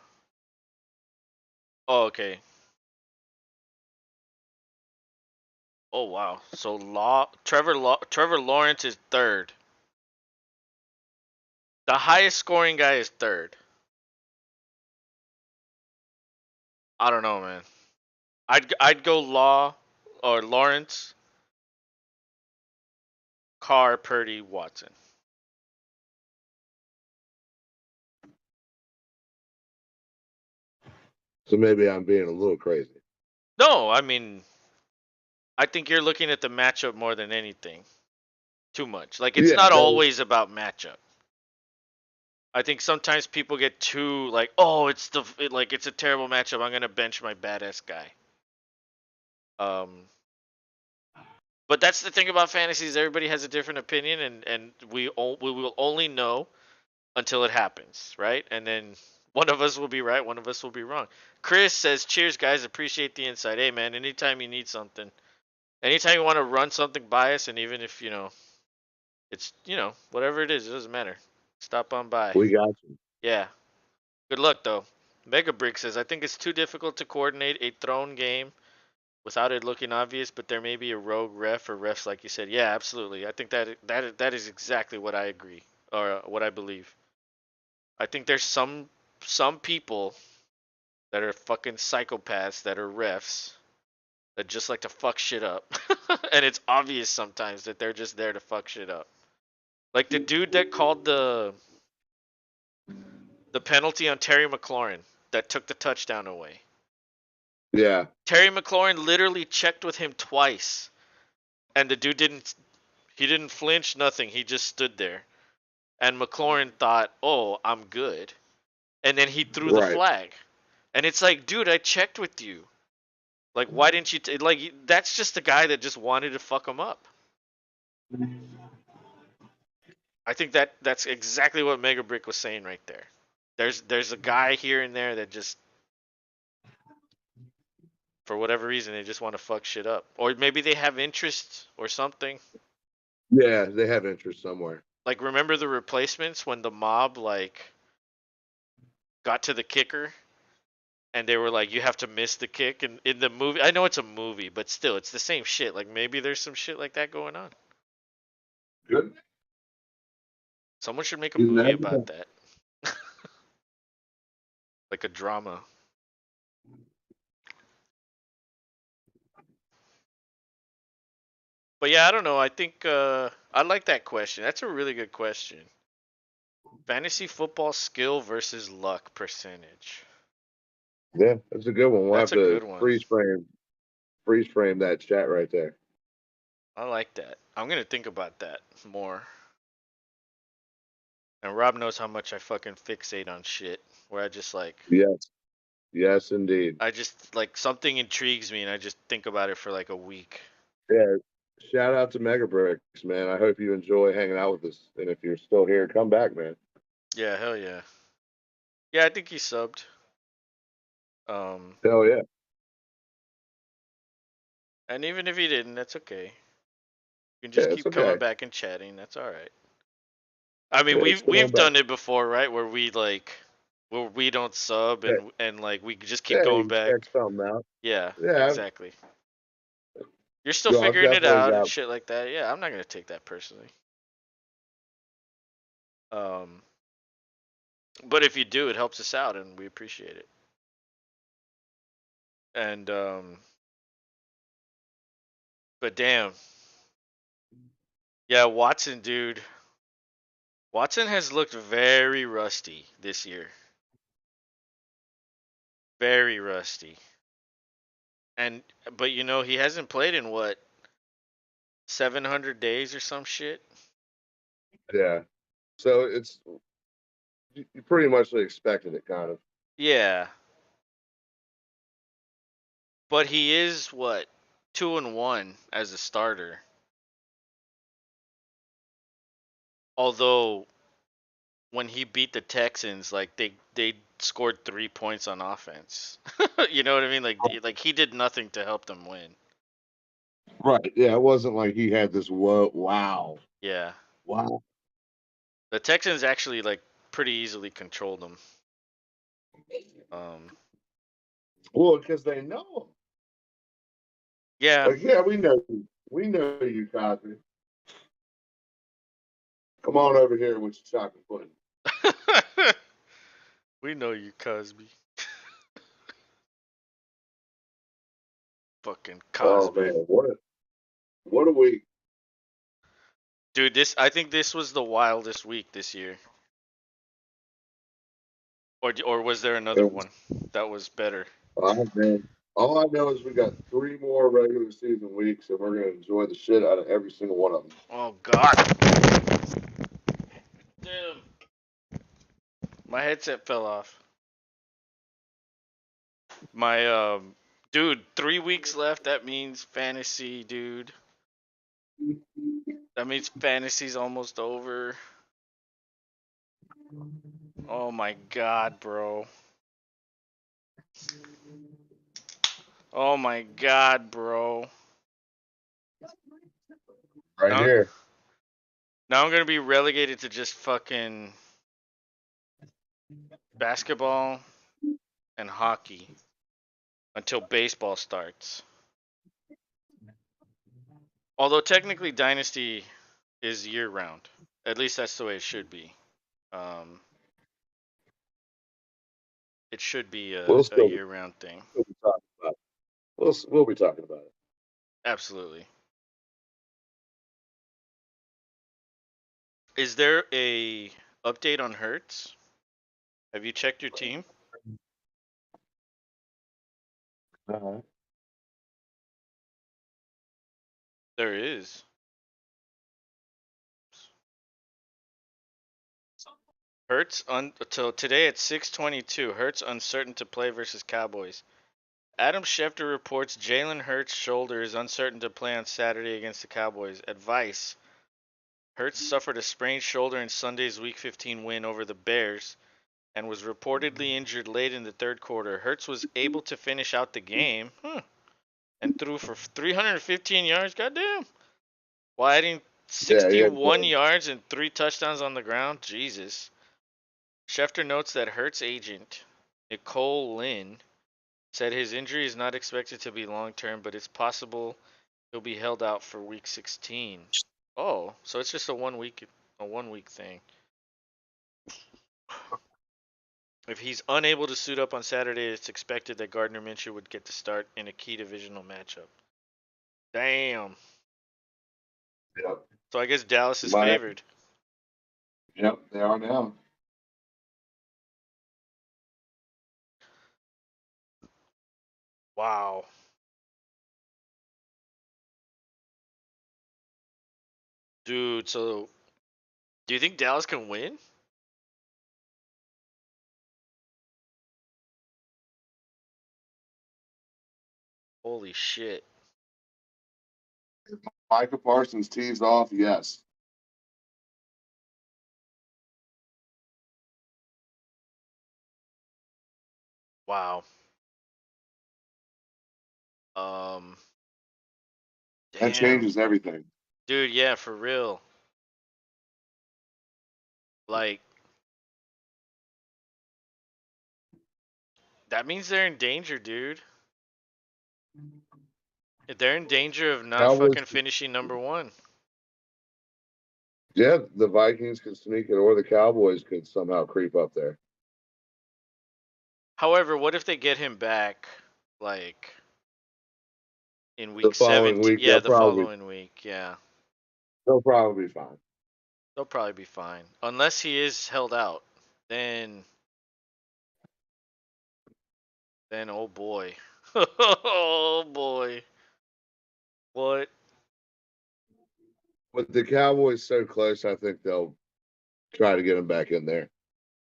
okay. Oh wow. So Trevor Lawrence is third. The highest scoring guy is third. I don't know, man. I'd go Law or Lawrence, Carr, Purdy, Watson. So maybe I'm being a little crazy. No, I mean, I think you're looking at the matchup more than anything. Too much. Like it's Yeah, not that is, always about matchup. I think sometimes people get too like, oh, like it's a terrible matchup. I'm gonna bench my badass guy. Um, but that's the thing about fantasies. Everybody has a different opinion, and we will only know until it happens, right? And then one of us will be right, one of us will be wrong. Chris says, "Cheers, guys. Appreciate the insight. Hey, man. Anytime you need something, anytime you want to run something by us, and even if it's whatever it is, it doesn't matter. Stop on by. we got you. Yeah. Good luck though." Mega Brick says, I think it's too difficult to coordinate a thrown game without it looking obvious, but there may be a rogue ref or refs, like you said. Yeah, absolutely. I think that is exactly what I agree or what I believe. I think there's some people that are fucking psychopaths that are refs that just like to fuck shit up, and it's obvious sometimes that they're just there to fuck shit up. Like the dude that called the penalty on Terry McLaurin that took the touchdown away. Yeah. Terry McLaurin literally checked with him twice, and the dude didn't flinch, nothing. He just stood there. And McLaurin thought, "Oh, I'm good." And then he threw the Right. flag. And it's like, "Dude, I checked with you. Like, why didn't you like that's just the guy that just wanted to fuck him up." I think that's exactly what Mega Brick was saying right there. There's a guy here and there that just for whatever reason they just want to fuck shit up. Or maybe they have interest or something. Yeah, they have interest somewhere. Like remember the replacements when the mob like got to the kicker and they were like, you have to miss the kick. And in the movie, I know it's a movie, but still, it's the same shit. Like maybe there's some shit like that going on. Good. Someone should make a You movie never about know. that, like a drama. But yeah, I don't know. I think I like that question. That's a really good question. Fantasy football skill versus luck percentage. Yeah, that's a good one. We'll That's have a to good one. freeze frame that chat right there. I like that. I'm gonna think about that more. And Rob knows how much I fucking fixate on shit. Where I just like, Yes. Yes, indeed. I just like something intrigues me and I just think about it for like a week. Yeah. Shout out to Mega Bricks, man. I hope you enjoy hanging out with us. And if you're still here, come back, man. Yeah, hell yeah. Yeah, I think he subbed. Um, Hell yeah. and even if he didn't, that's okay. You can Yeah, just it's keep coming okay. back and chatting. That's all right. I mean, Yeah, we've come on we've back. done it before, right? Where we don't sub Yeah, and like we just keep yeah, going you back. check something out. Yeah, Yeah, exactly. You're still yo, I've figuring it definitely out and got. shit like that. Yeah, I'm not gonna take that personally. Um, but if you do, it helps us out and we appreciate it. And but damn, yeah, Watson, dude. Watson has looked very rusty this year. Very rusty. And but you know he hasn't played in what 700 days or some shit. Yeah. So you pretty much expected it, kind of. Yeah, but he is what 2-1 as a starter. Although when he beat the Texans, like they scored 3 points on offense. You know what I mean? Like he did nothing to help them win. Right. Yeah, it wasn't like he had this wow. Yeah, Wow. the Texans actually like pretty easily controlled them. Um, Well, because they know. yeah, Like, yeah, we know you. We know you, Cosby. Come on over here with your chocolate pudding. we know you, Cosby. Fucking Oh Cosby. man, what a week. Dude, this I think this was the wildest week this year. Or was there another It was, one that was better? oh man. All I know is we got 3 more regular season weeks, and we're gonna enjoy the shit out of every single one of them. Oh God. Damn. My headset fell off. My dude, 3 weeks left. That means fantasy, dude. That means fantasy's almost over. Oh my God, bro. Oh my God, bro. Right Now, here. now I'm gonna be relegated to just fucking basketball and hockey until baseball starts. Although technically Dynasty is year round. At least that's the way it should be. Um, it should be We'll a still year round thing. be talking about it. We'll be talking about it. Absolutely. Is there a update on Hertz? Have you checked your team? Uh-huh. There is. Hertz until today at 6:22. Hertz uncertain to play versus Cowboys. Adam Schefter reports Jalen Hurts' shoulder is uncertain to play on Saturday against the Cowboys. Advice: Hurts suffered a sprained shoulder in Sunday's Week 15 win over the Bears and was reportedly injured late in the third quarter. Hurts was able to finish out the game and threw for 315 yards. Goddamn. While adding Yeah, he had 61 yards and 3 touchdowns on the ground. Jesus. Schefter notes that Hurts' agent, Nicole Lynn, said his injury is not expected to be long term, but it's possible he'll be held out for week 16. Oh, so it's just a 1 week thing. If he's unable to suit up on Saturday, it's expected that Gardner Minshew would get the start in a key divisional matchup. Damn. Yep. So I guess Dallas is Might favored. Yep, they are now. Wow. Dude, so do you think Dallas can win? Holy shit. Micah Parsons tees off, yes. Wow. Um That damn. changes everything. Dude, yeah, for real. Like that means they're in danger, dude. They're in danger of not Cowboys, fucking finishing number 1. yeah, the Vikings could sneak it, or the Cowboys could somehow creep up there. However, what if they get him back like in The week following 17? week, Yeah, the following week. Yeah. they'll probably be fine. They'll probably be fine. Unless he is held out. Then oh boy. Oh boy. What? With the Cowboys so close, I think they'll try to get him back in there,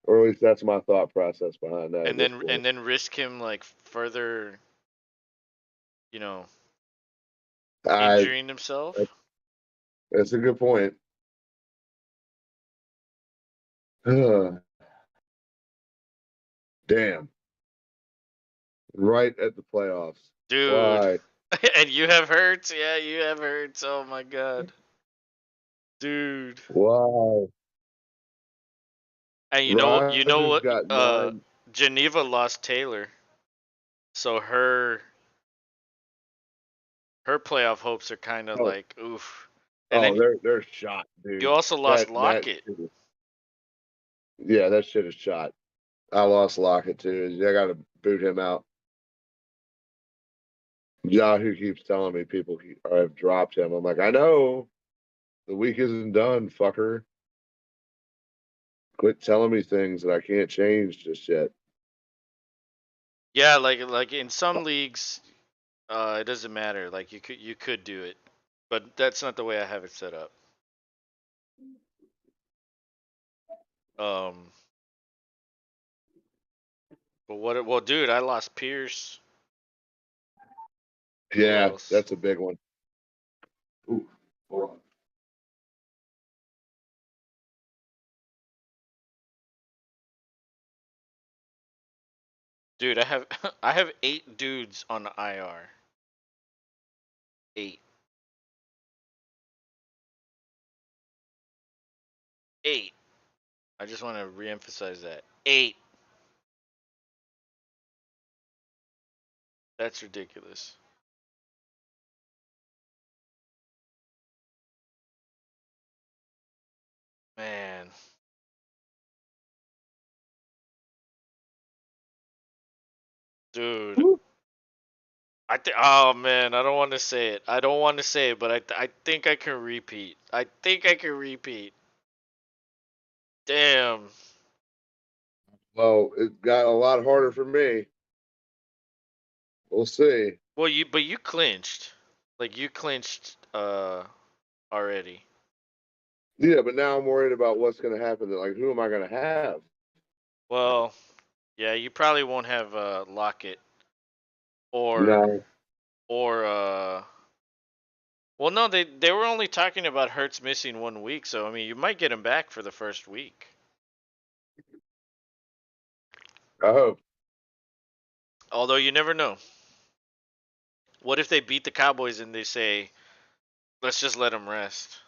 or at least that's my thought process behind that at And this then point. risk him like further, you know, I injuring himself. That's a good point. Damn, right at the playoffs. Dude. Why? And you have Hurts? Yeah, you have Hurts. Oh my god. Dude. Why? And you know Rogers what? got nine. Geneva lost Taylor. So her playoff hopes are kind of Oh, like oof. And oh, then they're shot, you dude. also lost Lockett. Yeah, that shit is shot. I lost Lockett too. I got to boot him out. Yahoo keeps telling me have dropped him. I'm like, I know the week isn't done, fucker. Quit telling me things that I can't change just yet. Yeah, like in some leagues, it doesn't matter. Like you could do it, but that's not the way I have it set up. Um, but what? Well, dude, I lost Pierce. Who Yeah, else? that's a big one. Ooh, hold on. Dude, I have I have 8 dudes on the IR. 8, 8. I just want to reemphasize that 8. That's ridiculous. Man. Dude. Woo. I think. Oh man, I don't want to say it. I don't want to say it, but I think I can repeat. I think I can repeat. Damn. Well, it got a lot harder for me. We'll see. Well, you clinched. Like you clinched already. Yeah, but now I'm worried about what's going to happen. Like, who am I going to have? Well, yeah, you probably won't have Lockett or No, or well, no, they were only talking about Hurts missing 1 week, so I mean, you might get him back for the first week. I hope. Although you never know. What if they beat the Cowboys and they say, "Let's just let him rest.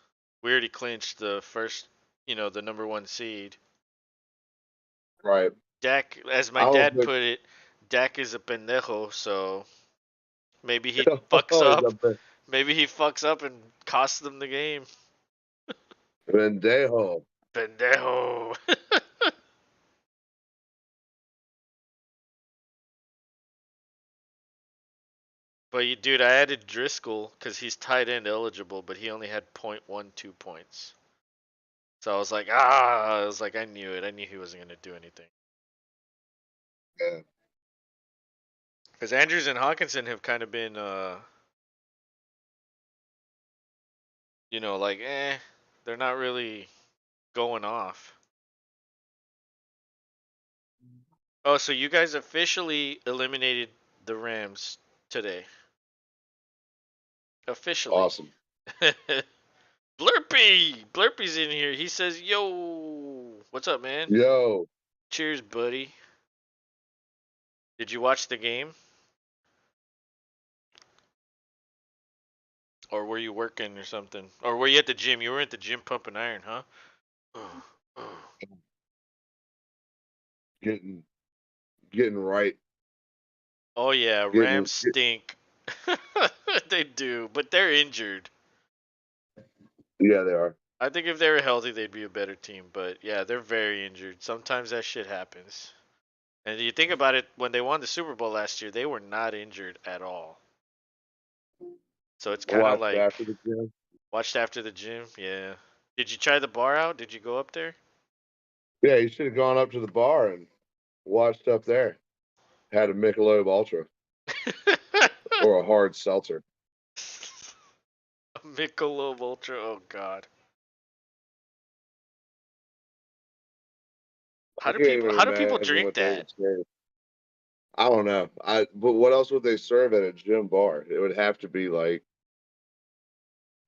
We already clinched the first, the number 1 seed." Right. Dak, as my I don't dad think. put it, Dak is a pendejo, so maybe he fucks Oh, it's up. a Maybe he fucks up and costs them the game. Pendejo. Pendejo. But dude, I added Driscoll because he's tight end eligible, but he only had 0.12 points. So I knew it. I knew he wasn't gonna do anything. Yeah. Because Andrews and Hawkinson have kind of been, like, they're not really going off. Oh, so you guys officially eliminated the Rams today. Officially. Awesome. Blurpy's in here. He says, "Yo, what's up, man? Yo. Cheers, buddy. Did you watch the game, or were you working or something, or were you at the gym? You were at the gym pumping iron, huh?" Getting getting right. Oh yeah, Getting Rams stink. They do, but they're injured. yeah, they are. I think if they were healthy, they'd be a better team. But yeah, they're very injured. Sometimes that shit happens. And you think about it, when they won the Super Bowl last year, they were not injured at all. So it's I kind of watched like after the gym. watched after the gym. Yeah. Did you try the bar out? Did you go up there? Yeah, you should have gone up to the bar and watched up there. Had a Michelob Ultra or a hard seltzer. Michelob Ultra. Oh God. I can't even How do people imagine drink what they that? would serve. I don't know. But what else would they serve at a gym bar? It would have to be like,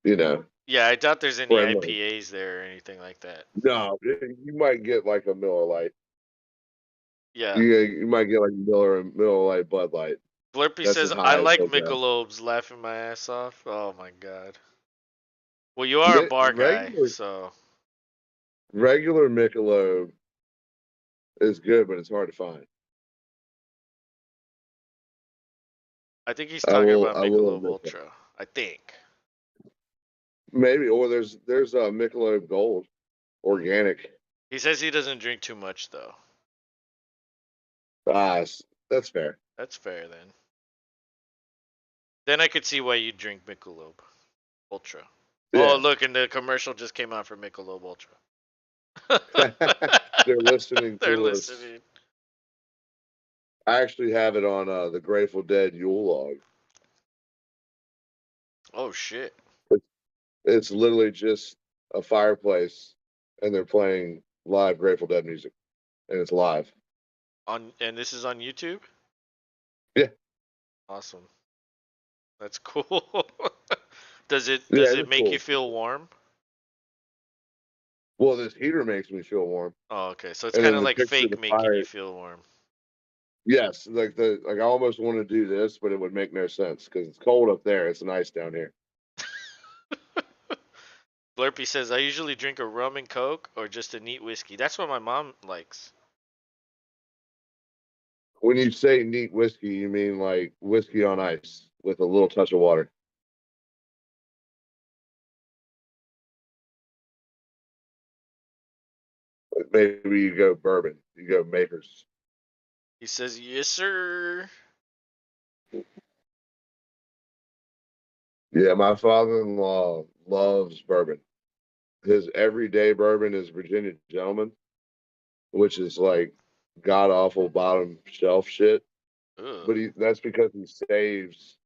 you know, Yeah, I doubt there's any friendly. IPAs there or anything like that. No, you might get like a Miller Lite. Yeah. You might get like Miller Lite, Bud Light. Blurpy That's says as I high as like they'll go. Michelob's, laughing my ass off. Oh my God. Well, you are a bar guy, Regular so regular Michelob is good, but it's hard to find. I think he's talking about I will Michelob admit that. Ultra. I think. Maybe, or there's a Michelob Gold organic. He says he doesn't drink too much though. That's fair. That's fair then. Then I could see why you drink Michelob Ultra. Oh, Yeah, look, and the commercial just came out for Michelob Ultra. they're listening They're to us. listening. I actually have it on the Grateful Dead Yule log. Oh shit. It's, it's literally just a fireplace, and they're playing live Grateful Dead music, and it's live. And this is on YouTube? Yeah, Awesome. That's cool. does it yeah, does it it's make you cool. feel warm? Well, this heater makes me feel warm, Oh, okay. So it's and kind then of the like picture of fake the making you fire. feel warm. Yes, like I almost want to do this, but it would make no sense because it's cold up there. It's nice down here. Blurpy says I usually drink a rum and coke or just a neat whiskey. That's what my mom likes. When you say neat whiskey, you mean like whiskey on ice with a little touch of water. Maybe you go bourbon, you go makers. He says, "Yes, sir." Yeah, my father-in-law loves bourbon. His everyday bourbon is Virginia Gentleman, which is like god awful bottom shelf shit. Ugh. But that's because he saves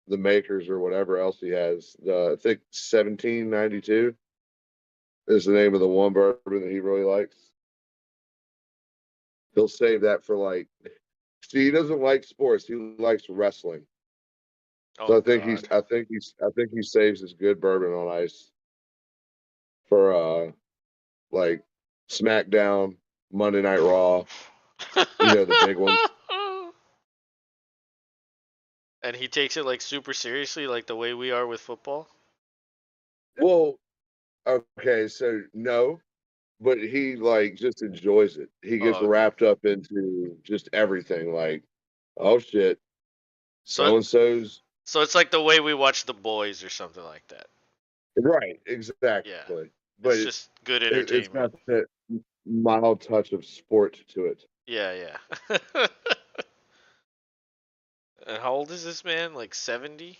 the makers or whatever else he has. I think 1792 is the name of the one bourbon that he really likes. He'll save that for like. See, he doesn't like sports. He likes wrestling. So Oh God. I think he saves his good bourbon on ice for like SmackDown, Monday Night Raw, the big ones. And he takes it like super seriously, like the way we are with football. Well, okay, so no, but he like just enjoys it. He gets Oh, okay. wrapped up into just everything. Like, oh shit, So so and so's so it's like the way we watch The Boys or something like that. right, Yeah. exactly. But It's just good it's got entertainment. that mild touch of sport to it. Yeah, yeah. And how old is this man? Like 70?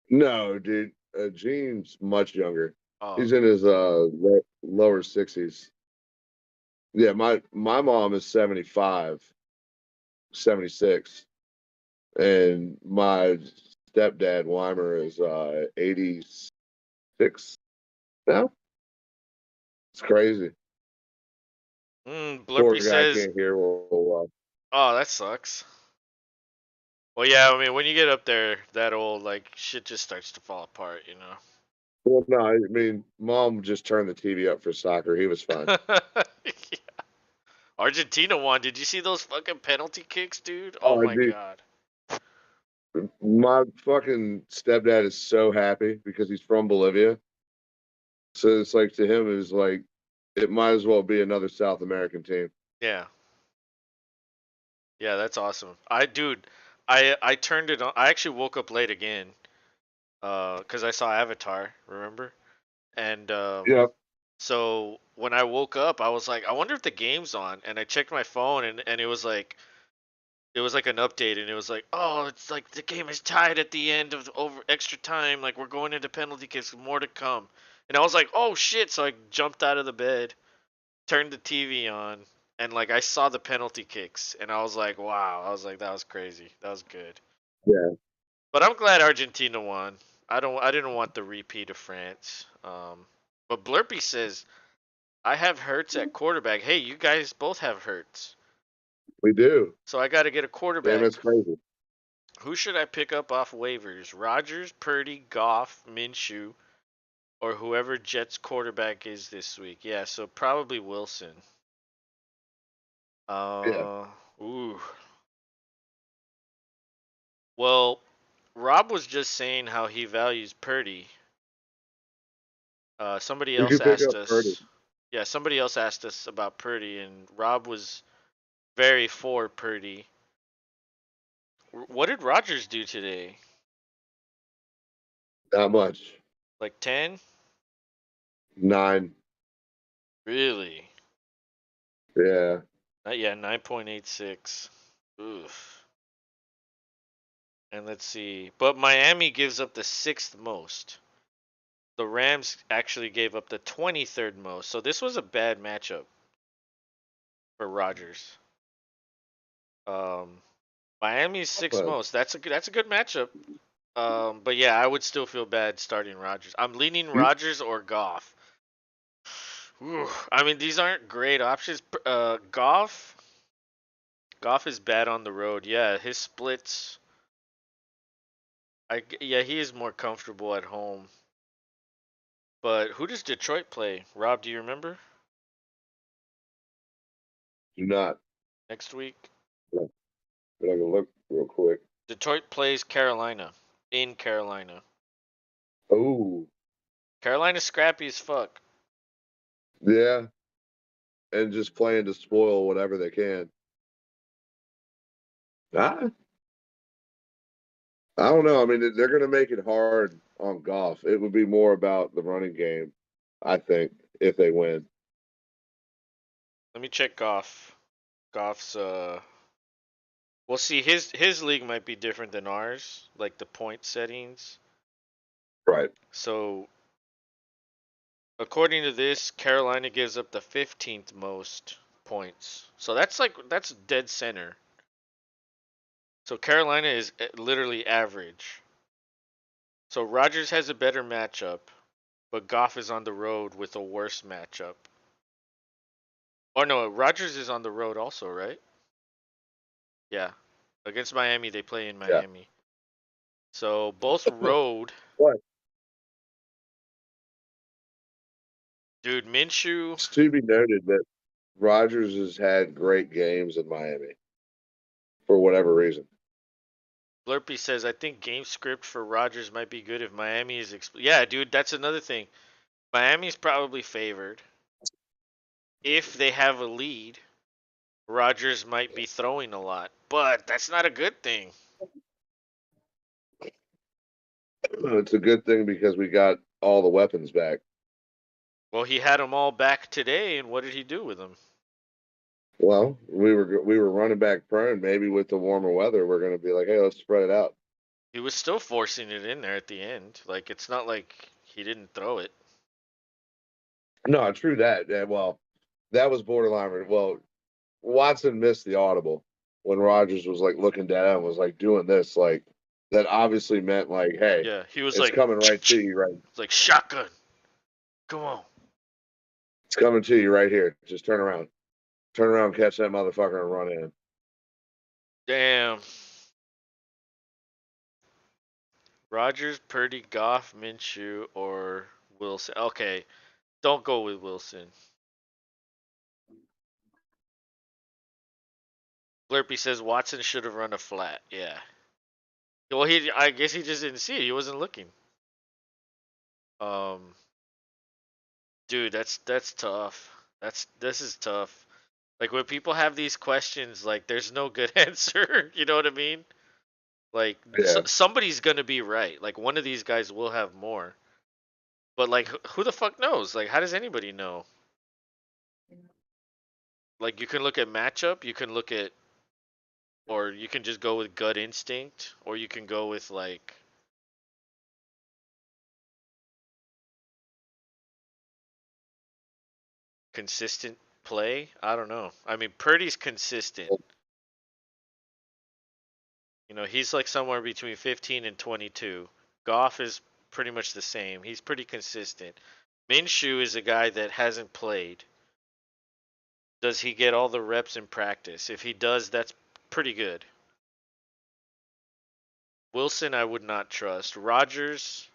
No, dude, Gene's much younger. Oh, He's okay. in his lower 60s. Yeah, my mom is 75, 76, and my stepdad Weimer is 86 now. It's crazy. Poor Blurpy guy says, can't hear "Oh, that sucks." Well, yeah, I mean, when you get up there that old, like shit just starts to fall apart, you well. No, I mean, mom just turned the TV up for soccer. He was fine. know. Yeah. Argentina won. Did you see those fucking penalty kicks, dude? Oh Oh, my dude, god. my fucking stepdad is so happy because he's from Bolivia. So it's like to him, it's like it might as well be another South American team. Yeah. Yeah, that's awesome. I turned it on. I actually woke up late again, cuz I saw Avatar, remember? And Yeah, so when I woke up, I was like, I wonder if the game's on, and I checked my phone and it was like an update and it was like, "Oh, it's like the game is tied at the end of over extra time, like we're going into penalty kicks, more to come." And I was like, "Oh shit." So I jumped out of the bed, turned the TV on, and like I saw the penalty kicks, and I was like, "Wow!" I was like, "That was crazy. That was good." yeah. But I'm glad Argentina won. I didn't want the repeat of France. But Blurpy says I have Hurts at quarterback. Hey, you guys both have Hurts, We do. so I got to get a Damn, quarterback. it's crazy. Who should I pick up off waivers? Rodgers, Purdy, Goff, Minshew, or whoever Jets quarterback is this week? Yeah, so probably Wilson. Yeah. Uh, ooh. Well, Rob was just saying how he values Purdy. Somebody Who'd else you pick asked up, Purdy? us. Yeah, somebody else asked us about Purdy, and Rob was very for Purdy. What did Rodgers do today? Not much. Like 10? 9. Really? Yeah. Yeah, 9.86. Oof. And let's see. But Miami gives up the sixth most. The Rams actually gave up the 23rd most. So this was a bad matchup for Rodgers. Um, Miami's sixth But most. That's a good matchup. But yeah, I would still feel bad starting Rodgers. I'm leaning you, Rodgers or Goff. Ooh, I mean, these aren't great options. Goff is bad on the road. Yeah, his splits. Yeah, he is more comfortable at home. But who does Detroit play? Rob, do you remember? do not. Next week, But I can look real quick. Detroit plays Carolina in Carolina. Oh, Carolina's scrappy as fuck. yeah. And just playing to spoil whatever they can. I, I don't know. I mean, they're going to make it hard on Goff. It would be more about the running game, I think, if they win. Let me check Goff. Goff's Well, see, his league might be different than ours, like the point settings. Right. So, according to this, Carolina gives up the 15th most points. So that's dead center. So Carolina is literally average. So Rodgers has a better matchup, but Goff is on the road with a worse matchup. Or no, Rodgers is on the road also, right? Yeah. Against Miami, they play in Yeah. Miami. So both road. But Dude, Minshew. it's to be noted that Rodgers has had great games in Miami for whatever reason. Blurpy says, I think game script for Rodgers might be good if Miami is. Yeah, dude, that's another thing. Miami's probably favored. If they have a lead, Rodgers might be throwing a lot, but that's not a good thing. It's a good thing because we got all the weapons back. Well, he had them all back today, and what did he do with them? Well, we were running back prone. Maybe with the warmer weather, we're going to be like, hey, let's spread it out. He was still forcing it in there at the end. Like, it's not like he didn't throw it. No, true that. Yeah, well, that was borderline. Well, Watson missed the audible when Rogers was like looking down and was like doing this. Like that obviously meant like, hey, Yeah, he was it's like, coming right to it's you, right? like shotgun. Come on. It's coming to you right here. Just turn around, catch that motherfucker, and run in. Damn. Rodgers, Purdy, Goff, Minshew, or Wilson. Okay, don't go with Wilson. Blurpy says Watson should have run a flat. Yeah. Well, I guess he just didn't see it. He wasn't looking. Um, dude, that's tough. This is tough. Like when people have these questions, like there's no good answer. You know what I mean? Like Yeah, somebody's gonna be right. Like one of these guys will have more. But like who the fuck knows? Like how does anybody know? Like you can look at matchup, you can look at, or you can just go with gut instinct, or you can go with like consistent play. I don't know. I mean, Purdy's consistent. You know, he's like somewhere between 15 and 22. Goff is pretty much the same. He's pretty consistent. Minshew is a guy that hasn't played. Does he get all the reps in practice? If he does, that's pretty good. Wilson, I would not trust. Rodgers,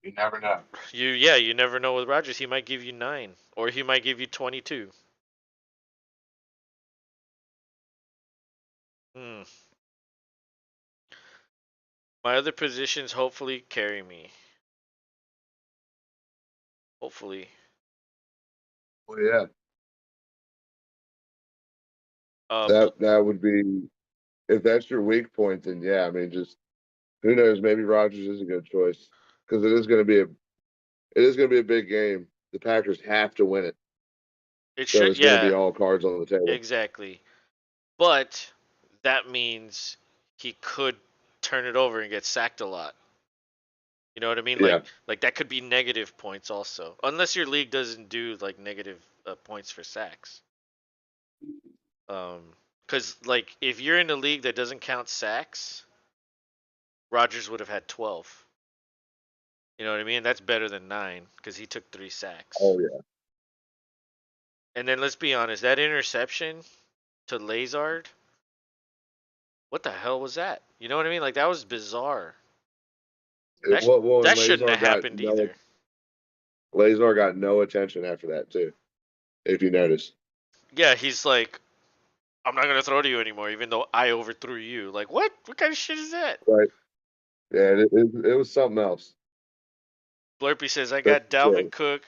you never know. you never know with Rodgers. He might give you 9 or he might give you 22. Hmm. My other positions hopefully carry me. Hopefully. Well, yeah, Uh, that would be if that's your weak point. Then yeah, I mean, just who knows? Maybe Rogers is a good choice because it is going to be a big game. The Packers have to win it, it so should, it's going to be yeah, all cards on the table. exactly. But that means he could turn it over and get sacked a lot. You know what I mean? Yeah, Like that could be negative points also, unless your league doesn't do like negative points for sacks. Um, because like if you're in a league that doesn't count sacks, Rodgers would have had 12. You know what I mean? That's better than 9 because he took 3 sacks. oh yeah, And then let's be honest, that interception to Lazard, what the hell was that? You know what I mean? Like that was bizarre. well, and That shouldn't have happened either. Lazar got no attention after that too. If you notice, Yeah, he's like, I'm not gonna throw to you anymore, even though I overthrew you. Like, what? What kind of shit is that? right? Yeah, it was something else. Blurpy says I That's got for sure. Dalvin Cook,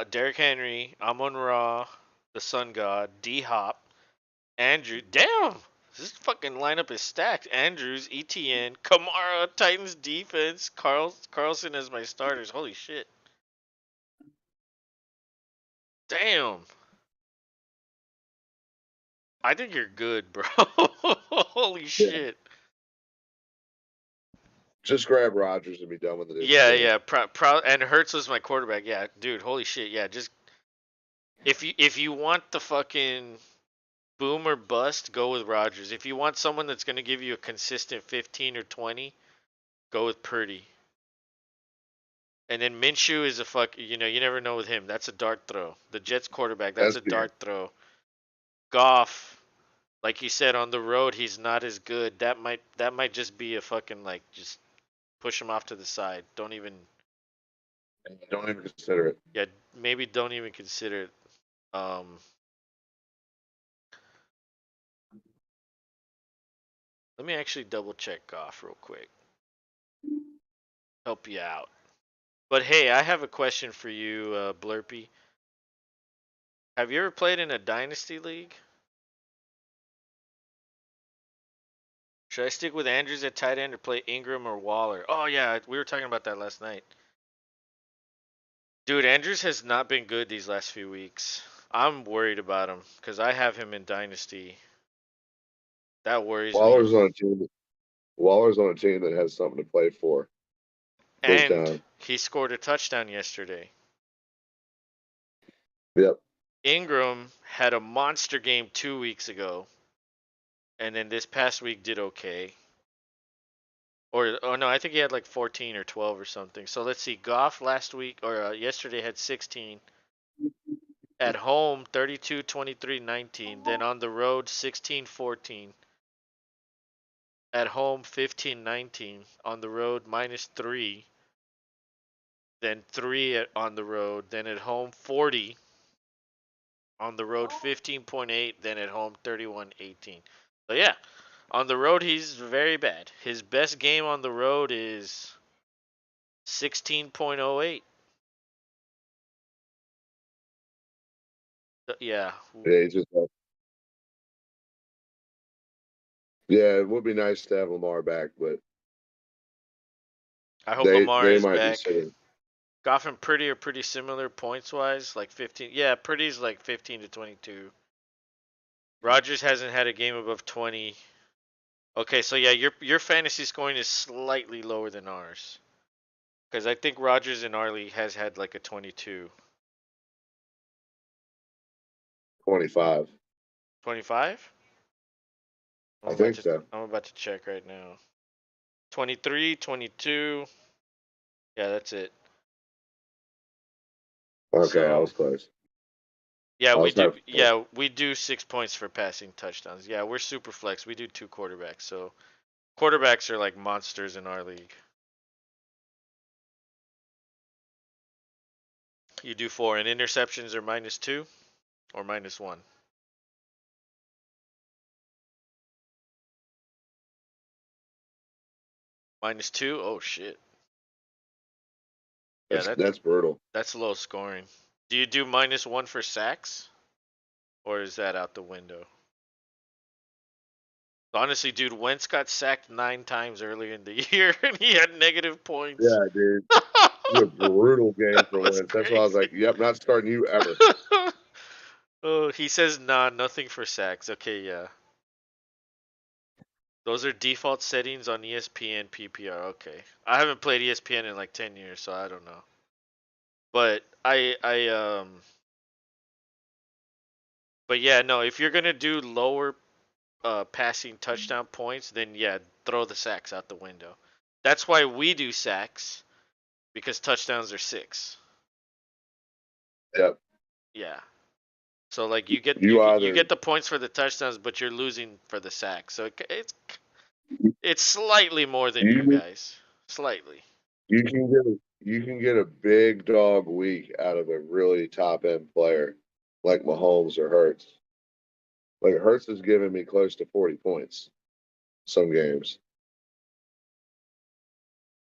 Derrick Henry, Amon Ra, the Sun God, D Hop, Andrew, damn, this fucking lineup is stacked. Andrews, ETN, Kamara, Titans defense, Carlson as my starters. Holy shit. Damn. I think you're good, bro. Holy Yeah. shit. Just grab Rodgers and be done with it if you Yeah, can. yeah. And Hertz was my quarterback. Yeah, dude. Holy shit. Yeah, just if you want the fucking boom or bust, go with Rodgers. If you want someone that's gonna give you a consistent 15 or 20, go with Purdy. And then Minshew is a fuck. You never know with him. That's a dart throw. The Jets quarterback. That's That's a the dart throw. Goff, like you said, on the road he's not as good. That might just be a fucking like just push him off to the side. Don't even. don't even consider it. Yeah, maybe don't even consider it. Um, Let me actually double check Goff real quick. Help you out. But hey, I have a question for you, Blurpy. Have you ever played in a dynasty league? Should I stick with Andrews at tight end or play Ingram or Waller? Oh yeah, we were talking about that last night. Dude, Andrews has not been good these last few weeks. I'm worried about him because I have him in dynasty. That worries me. Waller's on a team. Waller's on a team that has something to play for, big And time. he scored a touchdown yesterday. Yep. Ingram had a monster game 2 weeks ago, and then this past week did okay. Or oh no, I think he had like 14 or 12 or something. So let's see. Goff last week or yesterday had 16. At home 32, 23, 19. Then on the road 16, 14. At home 15, 19. On the road -3. Then 3 on the road. Then at home 40. On the road 15.8. Then at home 31, 18. So yeah, on the road he's very bad. His best game on the road is 16.08. Yeah, Yeah, he's just. Yeah, it would be nice to have Lamar back, but I hope Lamar they is might back. consider. Goff and Purdy are pretty similar points wise, like 15. Yeah, Purdy's like 15 to 22. Rodgers hasn't had a game above 20. Okay, so yeah, your fantasy scoring is slightly lower than ours. Because I think Rodgers in our league has had like a 22. 25. 25? I'm I about think to so. I'm about to check right now. 23, 22. Yeah, that's it. Okay, I So was close. yeah, I we was do. hopeful. Yeah, we do 6 points for passing touchdowns. Yeah, we're super flex. We do 2 quarterbacks. So quarterbacks are like monsters in our league. You do 4, and interceptions are -2 or -1. -2. Oh shit. Yeah, That's brutal. that's low scoring. Do you do -1 for sacks, or is that out the window? Honestly, dude, Wentz got sacked 9 times earlier in the year, and he had negative points. Yeah, dude. It was a brutal game That for was Wentz. That's why I was crazy. like, "Yep, not starting you ever." Oh, he says nah, nothing for sacks. Okay, yeah. Those are default settings on ESPN PPR. Okay. I haven't played ESPN in like 10 years, so I don't know. But but yeah, no, if you're going to do lower passing touchdown points, then yeah, throw the sacks out the window. That's why we do sacks because touchdowns are 6. Yep. Yeah. So like you get you You get you either get the points for the touchdowns, but you're losing for the sacks. So it's slightly more than you you guys. Slightly. you can get a big dog week out of a really top end player like Mahomes or Hurts. Like Hurts is giving me close to 40 points some games.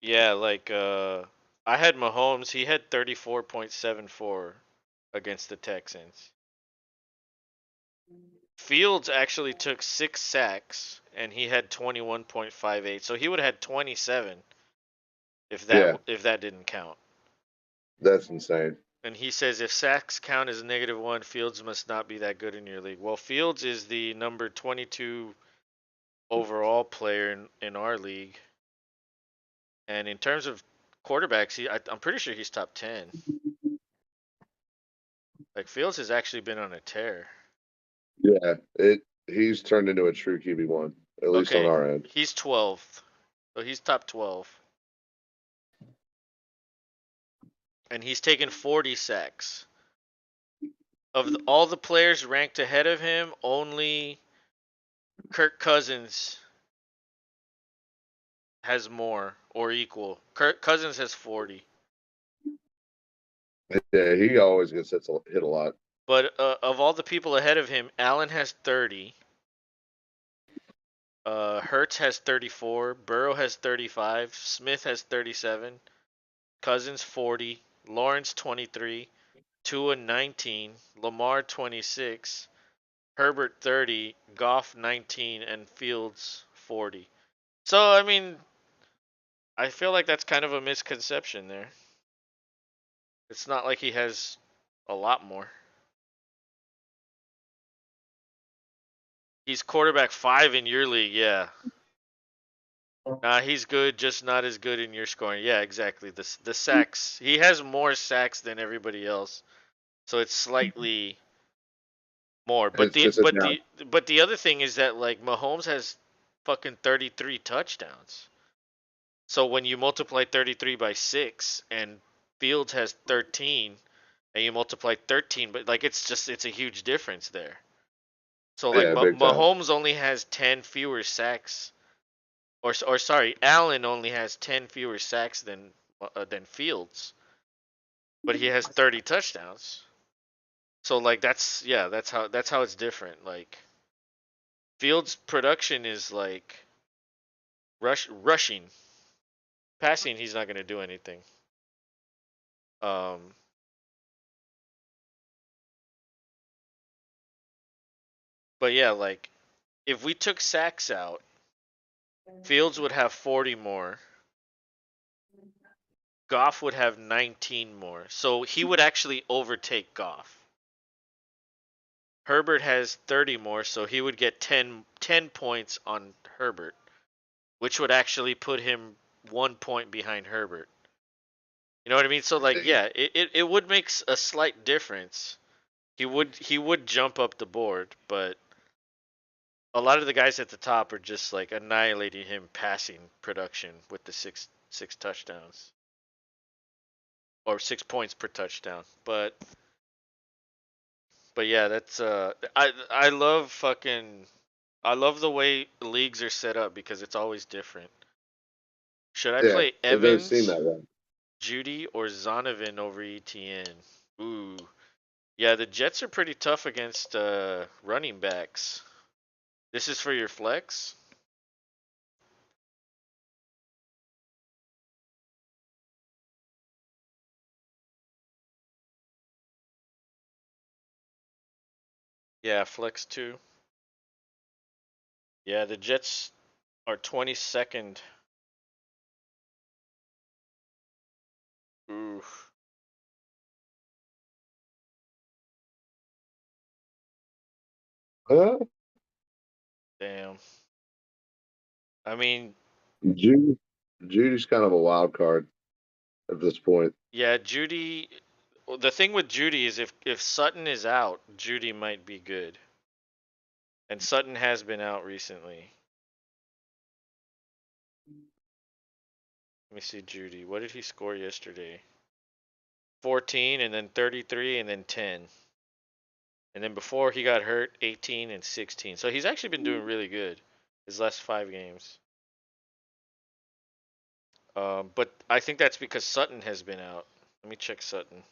Yeah, like I had Mahomes, he had 34.74 against the Texans. Fields actually took 6 sacks and he had 21.58. So he would have had 27 Yeah, if that didn't count. that's insane. And he says if sacks count as -1, Fields must not be that good in your league. Well, Fields is the number 22 overall player in our league. And in terms of quarterbacks, I'm pretty sure he's top 10. Like Fields has actually been on a tear. Yeah, he's turned into a true QB1, at least on Okay, our end. he's 12th. So he's top 12. And he's taken 40 sacks. All the players ranked ahead of him, only Kirk Cousins has more or equal. Kirk Cousins has 40. Yeah, he always gets hit a lot. But of all the people ahead of him, Allen has 30. Hurts has 34. Burrow has 35. Smith has 37. Cousins 40. Lawrence 23. Tua 19. Lamar 26. Herbert 30. Goff 19. And Fields 40. So, I mean, I feel like that's kind of a misconception there. It's not like he has a lot more. He's quarterback 5 in your league, yeah. Nah, he's good, just not as good in your scoring. Yeah, exactly. The sacks. He has more sacks than everybody else. So it's slightly more. But It's the just a but down. the but the other thing is that like Mahomes has fucking 33 touchdowns. So when you multiply 33 by 6 and Fields has 13 and you multiply 13, but like it's a huge difference there. So like Yeah, big time. Mahomes only has 10 fewer sacks, or sorry, Allen only has 10 fewer sacks than Fields, but he has 30 touchdowns. So like that's how it's different. Like Fields' production is like rushing, passing. He's not gonna do anything. Um, but yeah, like if we took sacks out, Fields would have 40 more. Goff would have 19 more. So he would actually overtake Goff. Herbert has 30 more, so he would get 10 points on Herbert, which would actually put him 1 point behind Herbert. You know what I mean? So like, yeah, it would make a slight difference. He would jump up the board, but a lot of the guys at the top are just like annihilating him passing production with the six touchdowns or 6 points per touchdown. But yeah, that's I love fucking I love the way leagues are set up because it's always different. Should I Yeah, play it does seem Evans, that way. Judy, or Zonovan over ETN? Ooh. Yeah, the Jets are pretty tough against running backs. This is for your flex? Yeah, flex 2. Yeah, the Jets are 22nd. Ooh, Uh, damn. I mean, Judy, Judy's kind of a wild card at this point. yeah, Judy. Well, the thing with Judy is if Sutton is out, Judy might be good. And Sutton has been out recently. Let me see Judy. What did he score yesterday? 14 and then 33 and then 10. And then before he got hurt, 18 and 16. So he's actually been doing really good his last 5 games. But I think that's because Sutton has been out. Let me check Sutton.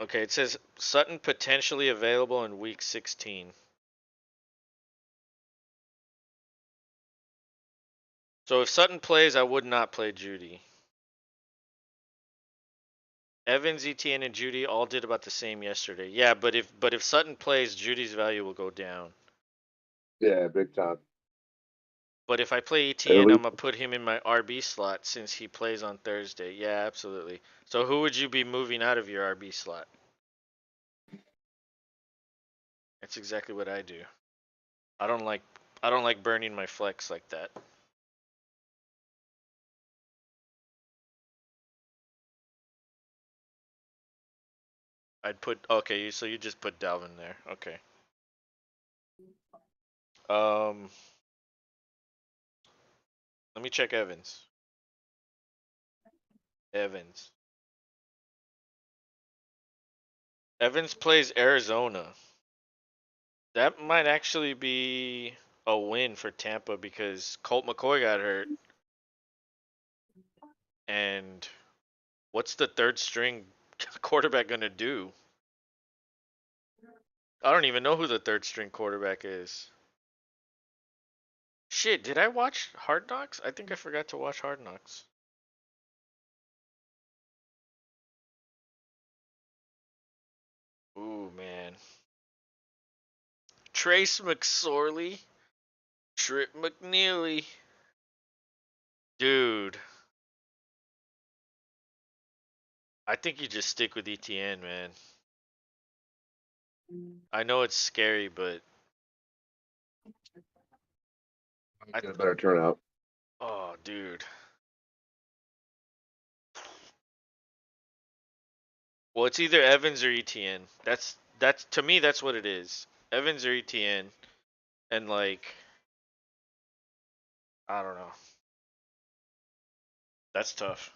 Okay, it says Sutton potentially available in week 16. So if Sutton plays, I would not play Judy. Evans, ETN, and Judy all did about the same yesterday. Yeah, but if Sutton plays, Judy's value will go down. Yeah, big time. But if I play And at ETN, I'm least gonna put him in my RB slot since he plays on Thursday. Yeah, absolutely. So who would you be moving out of your RB slot? That's exactly what I do. I don't like I don't like burning my flex like that. I'd put okay, so you just put Dalvin there. Okay. Um, let me check Evans. Evans. Evans plays Arizona. That might actually be a win for Tampa because Colt McCoy got hurt, and what's the third string quarterback gonna do? I don't even know who the third string quarterback is. Shit, did I watch Hard Knocks? I think I forgot to watch Hard Knocks. Ooh, man. Trace McSorley, Trip McNeely. Dude, I think you just stick with ETN, man. I know it's scary, but I get a better turnout. oh, dude. Well, it's either Evans or ETN. That's to me that's what it is. Evans or ETN, and like I don't know. That's tough.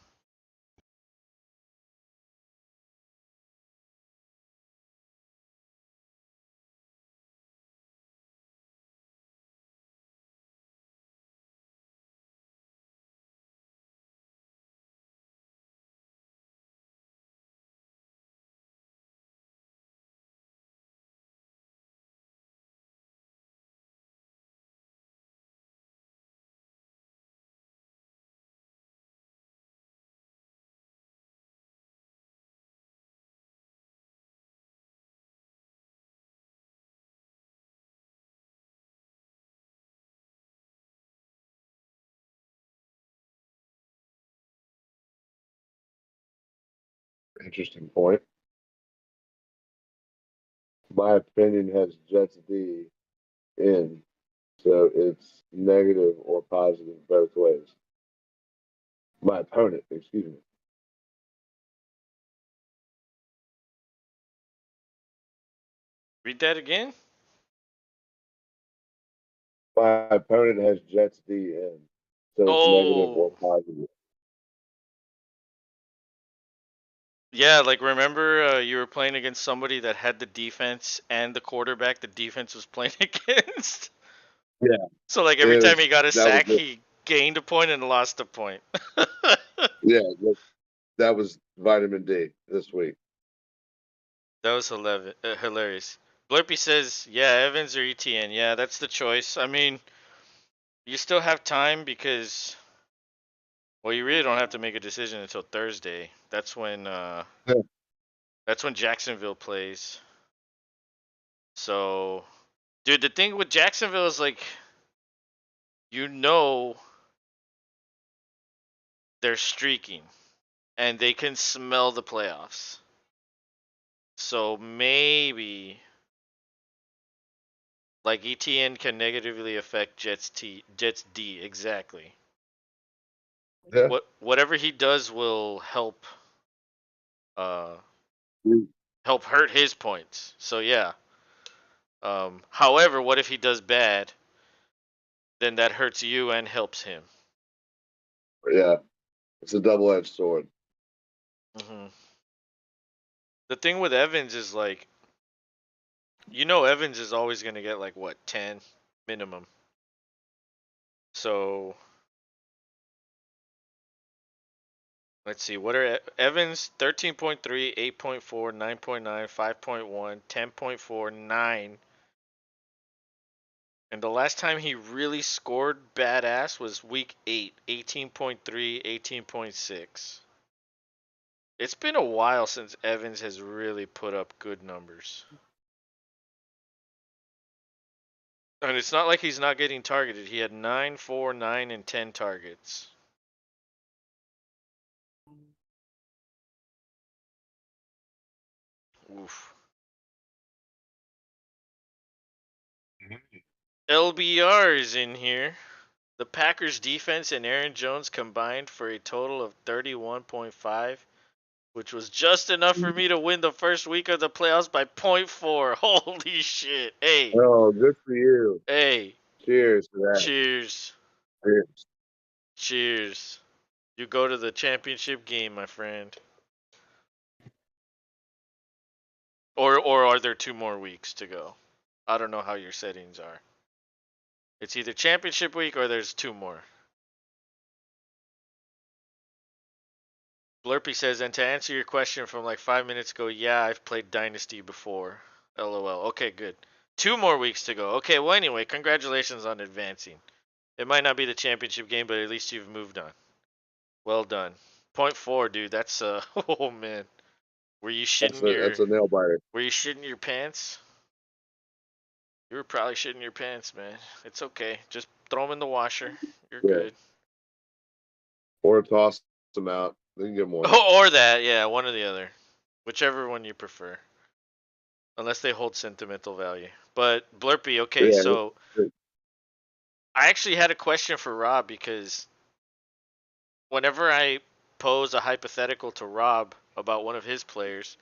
Interesting point. My opinion has Jets D in, so it's negative or positive both ways. My opponent, excuse me. Read that again. My opponent has Jets D in, so it's negative or Oh, positive. yeah. Like remember, you were playing against somebody that had the defense and the quarterback the defense was playing against. Yeah, So like every it time was he got a that was sack, he gained a point and lost a point. yeah that was vitamin D this week. That was hilarious. Blurpy says, "Yeah, Evans or ETN. Yeah, that's the choice. I mean, you still have time because, well, you really don't have to make a decision until Thursday. Yeah, That's when Jacksonville plays. So, dude, the thing with Jacksonville is like, you know, they're streaking and they can smell the playoffs. So maybe like ETN can negatively affect Jets D exactly. yeah. Whatever he does will uh Mm. help hurt his points. So yeah. However, what if he does bad? Then that hurts you and helps him. Yeah, it's a double-edged sword. hmm The thing with Evans is like, you know, Evans is always gonna get like what 10 minimum. So let's see, what are Evans 13.3, 8.4, 9.9, 5.1, 10.4, 9. And the last time he really scored badass was week 8, 18.3, 18.6. It's been a while since Evans has really put up good numbers. And it's not like he's not getting targeted. He had 9, 4, 9, and 10 targets. Oof. LBR is in here. The Packers defense and Aaron Jones combined for a total of 31.5, which was just enough for me to win the first week of the playoffs by .4. Holy shit. Hey. Oh, good for you. Hey. Cheers to that. Cheers. Cheers. Cheers. You go to the championship game, my friend. Or are there 2 more weeks to go? I don't know how your settings are. It's either championship week or there's 2 more. Blurpy says, and to answer your question from like 5 minutes ago, yeah, I've played Dynasty before. LOL. Okay, good. 2 more weeks to go. Okay, well, anyway, congratulations on advancing. It might not be the championship game, but at least you've moved on. Well done. .4, dude. That's oh man. Were you shitting That's a nail biter. Were you shitting your pants? You were probably shitting your pants, man. It's okay. Just throw them in the washer. You're Yeah. good. Or toss them out. They can get one. Or that, yeah, one or the other. Whichever one you prefer. Unless they hold sentimental value. But Blurpy, okay, Yeah. so I actually had a question for Rob because whenever I pose a hypothetical to Rob about one of his players,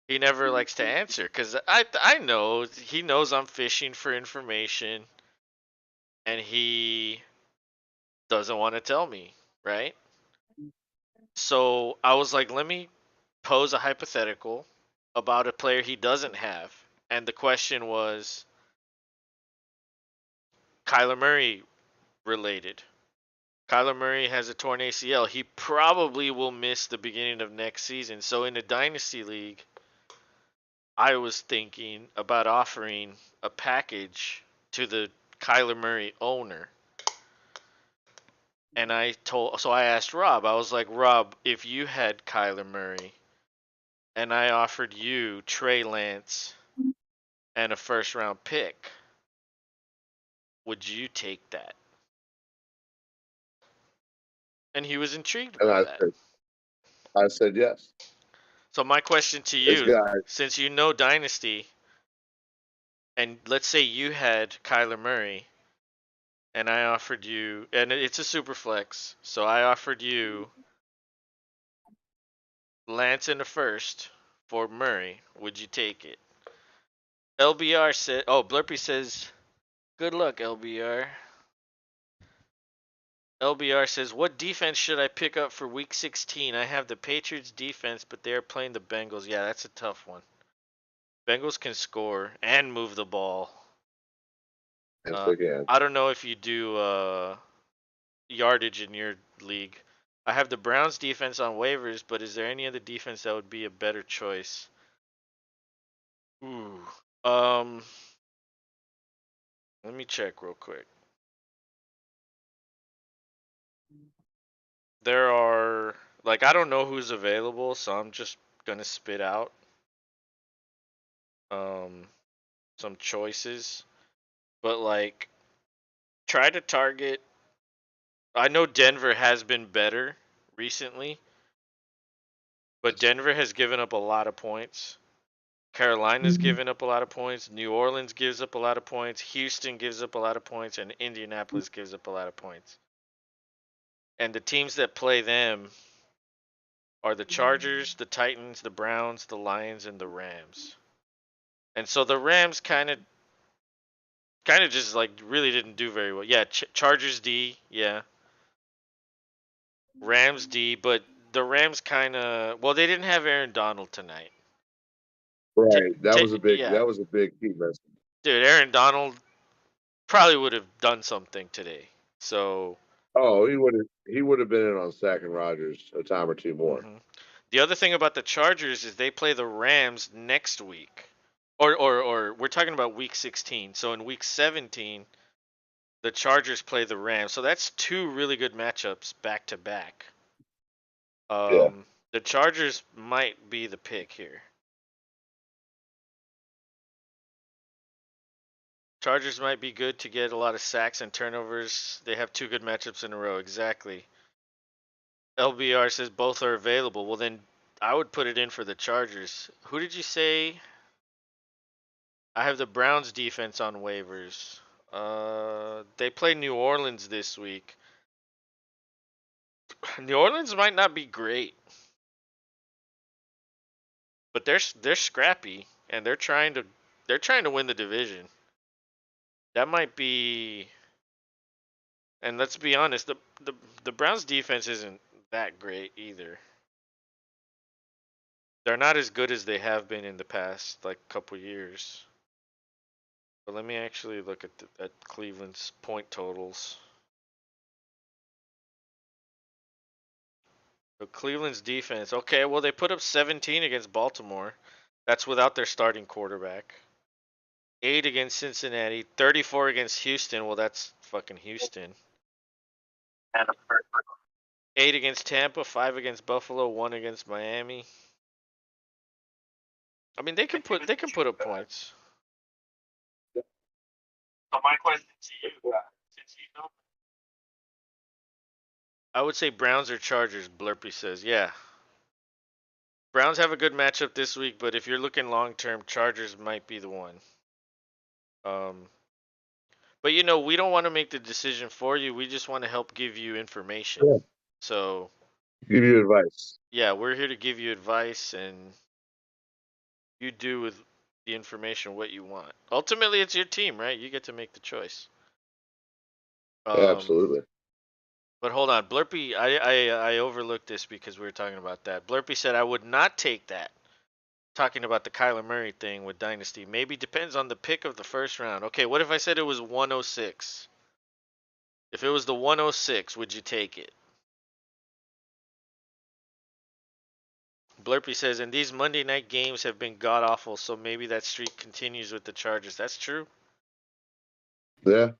he never likes to answer because I know he knows I'm fishing for information and he doesn't want to tell me, right? So I was like, let me pose a hypothetical about a player he doesn't have. And the question was Kyler Murray related. Kyler Murray has a torn ACL. He probably will miss the beginning of next season. So in a dynasty league, I was thinking about offering a package to the Kyler Murray owner. And I asked Rob, I was like, Rob, if you had Kyler Murray and I offered you Trey Lance and a first round pick, would you take that? And he was intrigued And by that. I said yes. So my question to This you, guy. since you know Dynasty, and let's say you had Kyler Murray, and I offered you, and it's a super flex, so I offered you Lance in the first for Murray, would you take it? LBR said, oh, Blurpy says, good luck, LBR. LBR says, what defense should I pick up for week 16? I have the Patriots defense, but they are playing the Bengals. Yeah, that's a tough one. Bengals can score and move the ball. Yes, they can. I don't know if you do yardage in your league. I have the Browns defense on waivers, but is there any other defense that would be a better choice? Ooh. Let me check real quick. There are like I don't know who's available, so I'm just gonna spit out um some choices. But like try to target I know Denver has been better recently, but Denver has given up a lot of points. Carolina's given up a lot of points. New Orleans gives up a lot of points. Houston gives up a lot of points, and Indianapolis gives up a lot of points. And the teams that play them are the Chargers, the Titans, the Browns, the Lions, and the Rams. And so the Rams kind of just like really didn't do very well. Yeah, Chargers D, yeah. Rams D, but the Rams kind of well, they didn't have Aaron Donald tonight. Right. Yeah, That was a big key message. dude, Aaron Donald probably would have done something today. So Oh, he would have been in on sacking Rogers a time or two more. mhm. The other thing about the Chargers is they play the Rams next week. Or we're talking about week 16. So in week 17, the Chargers play the Rams. So that's 2 really good matchups back to back. Yeah. The Chargers might be the pick here. Chargers might be good to get a lot of sacks and turnovers. They have two good matchups in a row. Exactly. LBR says both are available. Well, then I would put it in for the Chargers. Who did you say? I have the Browns defense on waivers. They play New Orleans this week. New Orleans might not be great, but they're scrappy and they're trying to win the division. That might be, and let's be honest, the Browns defense isn't that great either. They're not as good as they have been in the past like couple years. But let me actually look at Cleveland's point totals. So Cleveland's defense. Okay, well they put up 17 against Baltimore. That's without their starting quarterback. 8 against Cincinnati, 34 against Houston. Well, that's fucking Houston. 8 against Tampa, 5 against Buffalo, 1 against Miami. I mean, they can put up points. So my question to you, since you know I would say Browns or Chargers, Blurpy says. Yeah. Browns have a good matchup this week, but if you're looking long term, Chargers might be the one. Um, but we don't want to make the decision for you. We just want to help give you information. Yeah. So, Give you advice. yeah, we're here to give you advice and you do with the information what you want. Ultimately, it's your team, right? You get to make the choice. Um, Absolutely. but hold on, Blurpy, I overlooked this because we were talking about that. Blurpy said I would not take that. Talking about the Kyler Murray thing with Dynasty. Maybe depends on the pick of the first round. Okay, what if I said it was 106? If it was the 106, would you take it? Blurpy says, and these Monday night games have been god awful, so maybe that streak continues with the Chargers. That's true. Yeah.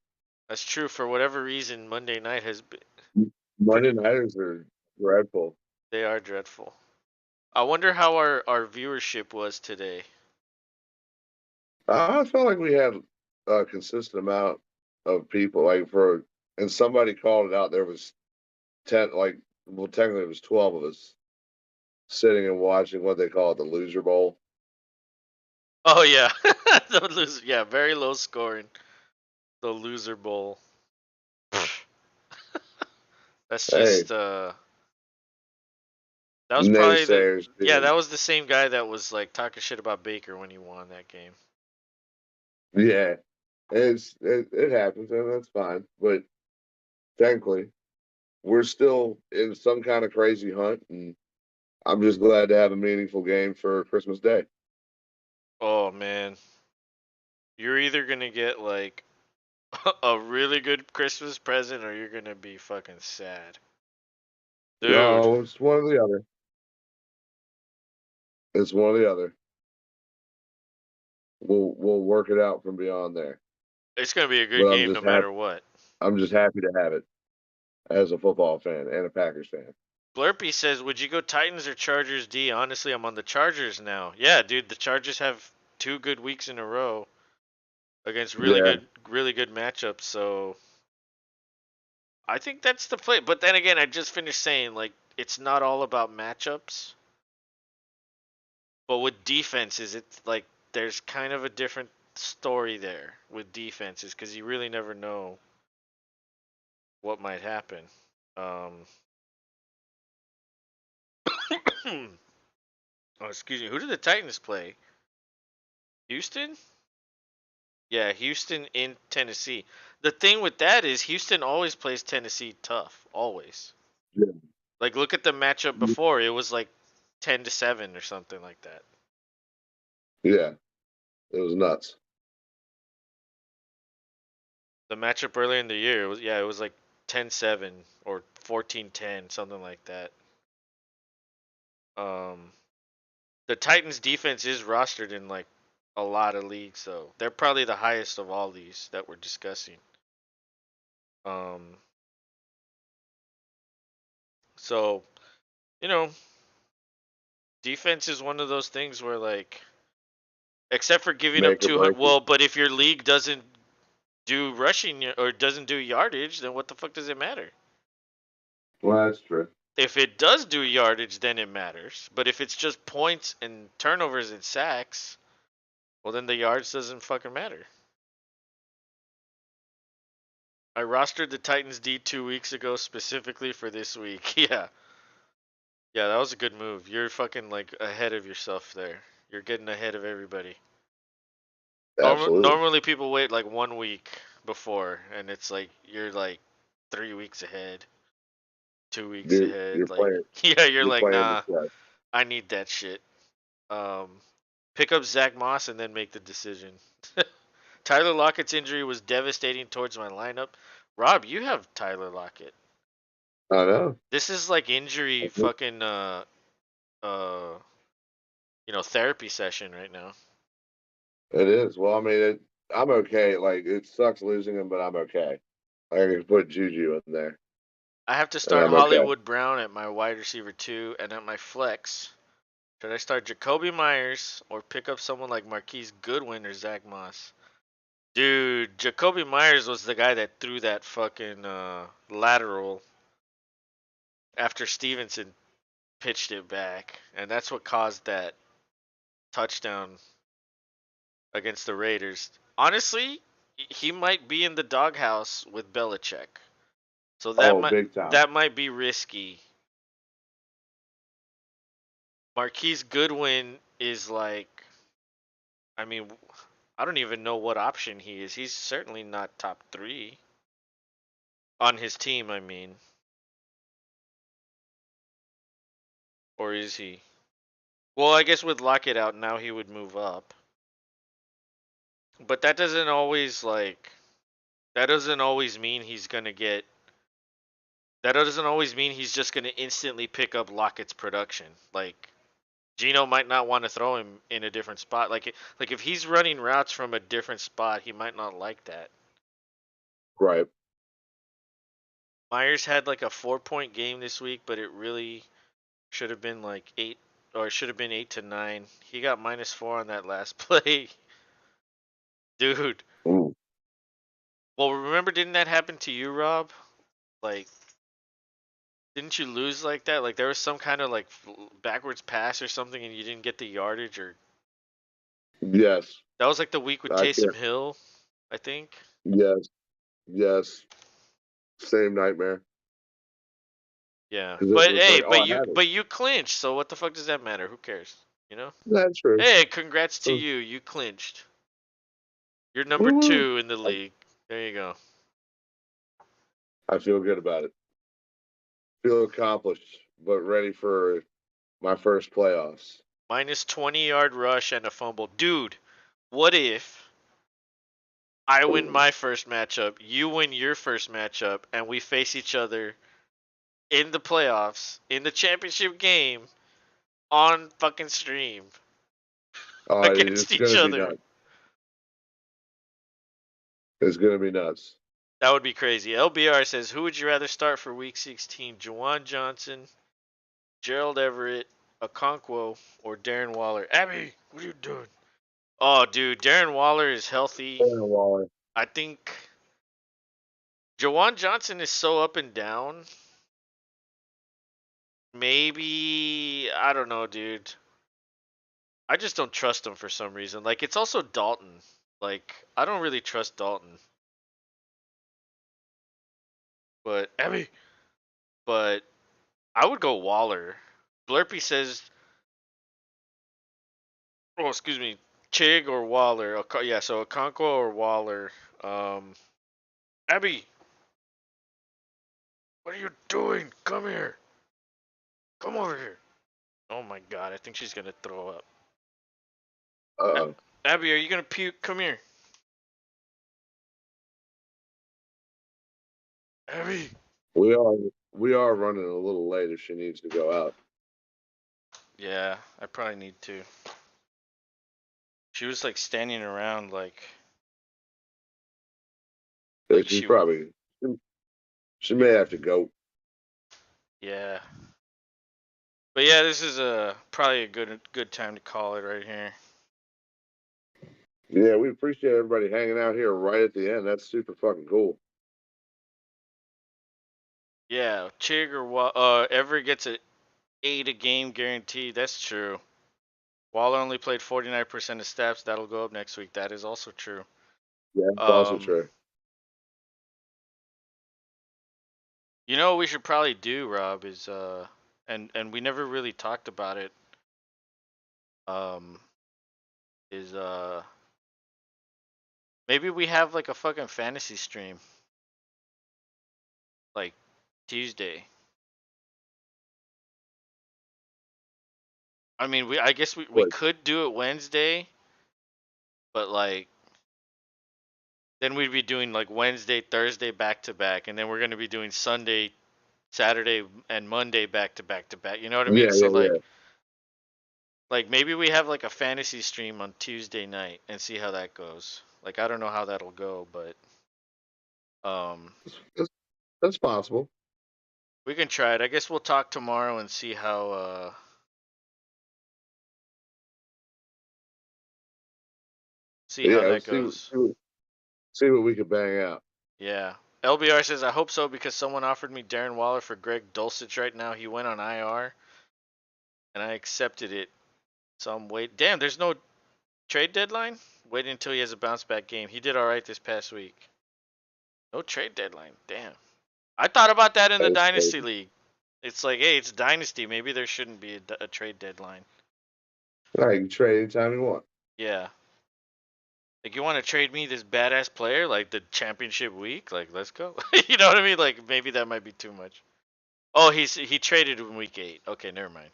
That's true. For whatever reason, Monday night has been Monday pretty. nighters are dreadful. They are dreadful. I wonder how our viewership was today. I felt like we had a consistent amount of people. And somebody called it out. There was 10, well, technically it was 12 of us sitting and watching what they call it, the loser bowl. Oh yeah, the loser. Yeah, very low scoring. The loser bowl. That's Hey, just that was probably the naysayers yeah, being, that was the same guy that was like talking shit about Baker when he won that game. yeah, it happens and that's fine. But thankfully, we're still in some kind of crazy hunt, and I'm just glad to have a meaningful game for Christmas Day. Oh man, you're either gonna get like a really good Christmas present or you're gonna be fucking sad, dude. No, it's one or the other. It's one or the other. We'll work it out from beyond there. It's gonna be a But good game no matter what. I'm just happy to have it as a football fan and a Packers fan. Blurpy says, "Would you go Titans or Chargers?" D. Honestly, I'm on the Chargers now. Yeah, dude, the Chargers have 2 good weeks in a row against Yeah, really good matchups. So I think that's the play. But then again, I just finished saying like it's not all about matchups, but with defenses, it's like there's kind of a different story there with defenses because you really never know what might happen. Um, oh, excuse me. Who did the Titans play? Houston? Yeah, Houston in Tennessee. The thing with that is Houston always plays Tennessee tough, always. yeah, Like look at the matchup before, it was like 10-7 or something like that. yeah. It was nuts. The matchup earlier in the year, it was like 10-7 or 14-10, something like that. Um the Titans defense is rostered in like a lot of leagues though. They're probably the highest of all these that we're discussing. Um so, you know, defense is one of those things where like, except for giving up Make or 200. break it. Well, but if your league doesn't do rushing or doesn't do yardage, then what the fuck does it matter? Well, that's true. If it does do yardage, then it matters. But if it's just points and turnovers and sacks, well, then the yards doesn't fucking matter. I rostered the Titans D 2 weeks ago specifically for this week. Yeah. Yeah, that was a good move. You're fucking like ahead of yourself there. You're getting ahead of everybody. Absolutely. Normally people wait like 1 week before, and it's like you're like 3 weeks ahead, 2 weeks You're ahead. Like, playing. yeah, you're You're like, playing the nah, play. I need that shit. Um, Pick up Zach Moss and then make the decision. Tyler Lockett's injury was devastating towards my lineup. Rob, you have Tyler Lockett. I know. This is like injury fucking uh therapy session right now. It is. Well, I mean, I'm okay. Like, it sucks losing him, but I'm okay. I can put Juju in there, I have to and start I'm okay. Hollywood Brown at my wide receiver 2 and at my flex. Should I start Jacoby Myers or pick up someone like Marquise Goodwin or Zach Moss? Dude, Jacoby Myers was the guy that threw that fucking lateral after Stevenson pitched it back, and that's what caused that touchdown against the Raiders. Honestly, he might be in the doghouse with Belichick, so Oh, big time. that might be risky. Marquise Goodwin is like, I mean, I don't even know what option he is. He's certainly not top 3 on his team. I mean, or is he? Well, I guess with Lockett out now, he would move up. But that doesn't always like. That doesn't always mean he's gonna get. That doesn't always mean he's just gonna instantly pick up Lockett's production. Like, Gino might not want to throw him in a different spot. Like if he's running routes from a different spot, he might not like that. Right. Myers had like a 4-point game this week, but it really should have been like 8, or it should have been 8 to 9. He got -4 on that last play, dude. Ooh. Well, remember, didn't that happen to you, Rob? Like, didn't you lose like that? Like there was some kind of like backwards pass or something, and you didn't get the yardage, or Yes. that was like the week with I Taysom can't. Hill, I think. Yes. Yes. Same nightmare. Yeah, Because it but was hey, like, oh, I had it. but you clinched, so what the fuck does that matter? Who cares? You know? That's true. Hey, congrats to Oh, you. You clinched. You're number woo-woo. 2 in the league. There you go. I feel good about it. Feel accomplished, but ready for my first playoffs. -20-yard rush and a fumble. Dude, what if I win my first matchup, you win your first matchup, and we face each other in the playoffs, in the championship game, on fucking stream against It's each gonna be other? nuts. It's gonna be nuts. That would be crazy. LBR says, who would you rather start for week 16? Juwan Johnson, Gerald Everett, Okonkwo, or Darren Waller? Abby, what are you doing? Oh, dude, Darren Waller is healthy. Darren Waller. I think Juwan Johnson is so up and down. Maybe, I don't know, dude. I just don't trust him for some reason. Like, it's also Dalton. Like, I don't really trust Dalton. But Abby, but I would go Waller. Blurpy says, oh, excuse me, Chig or Waller. Yeah, so Okonkwo or Waller. Um, Abby, what are you doing? Come here. Come over here. Oh my god, I think she's gonna throw up. Uh-oh. Abby, are you gonna puke? Come here. Abby. We are we are running a little late if she needs to go out. Yeah, I probably need to. She was like standing around like She's she probably she may have to go. yeah. But yeah, this is probably a good time to call it right here. Yeah, we appreciate everybody hanging out here right at the end. That's super fucking cool. Yeah, Chig or Everett gets an 8 a game guaranteed. That's true. Waller only played 49% of snaps. That'll go up next week. That is also true. Yeah, that's also true. You know what we should probably do, Rob, is and we never really talked about it. Um, is maybe we have like a fucking fantasy stream, like Tuesday. I mean, I guess we What? could do it Wednesday, but like then we'd be doing like Wednesday, Thursday back to back, and then we're gonna be doing Sunday, Saturday, and Monday back to back to back. You know what I mean? Yeah, So yeah, yeah. like maybe we have like a fantasy stream on Tuesday night and see how that goes. Like I don't know how that'll go, but um That's, that's possible. we can try it. I guess we'll talk tomorrow and see how Yeah, that let's goes. see what we could bang out. Yeah. LBR says I hope so because someone offered me Darren Waller for Greg Dulcich right now. He went on IR and I accepted it. So I'm wait. Damn, there's no trade deadline? Wait until he has a bounce back game. He did all right this past week. No trade deadline. Damn. I thought about that in the That's Dynasty crazy. League. It's like, hey, it's Dynasty. Maybe there shouldn't be a trade deadline. All right, you can trade anytime you want. Yeah. Like, you want to trade me this badass player, like the championship week? Like, let's go. You know what I mean? Like, maybe that might be too much. Oh, he traded in week 8. Okay, never mind.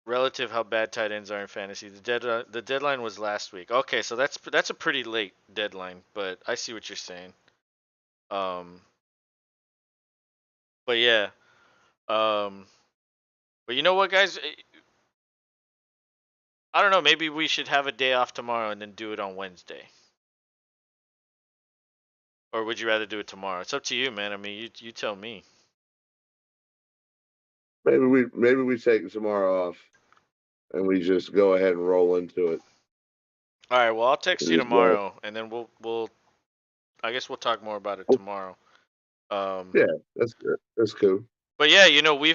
Relative how bad tight ends are in fantasy. The deadline was last week. Okay, so that's a pretty late deadline, but I see what you're saying. Um, but yeah. Um, but you know what, guys? I don't know. Maybe we should have a day off tomorrow and then do it on Wednesday. Or would you rather do it tomorrow? It's up to you, man. I mean, you tell me. Maybe we take tomorrow off and we just go ahead and roll into it. All right. Well, I'll text We you just go. tomorrow, and then we'll I guess we'll talk more about it Oh, tomorrow. Um, yeah, that's good. That's cool. but yeah, you know, we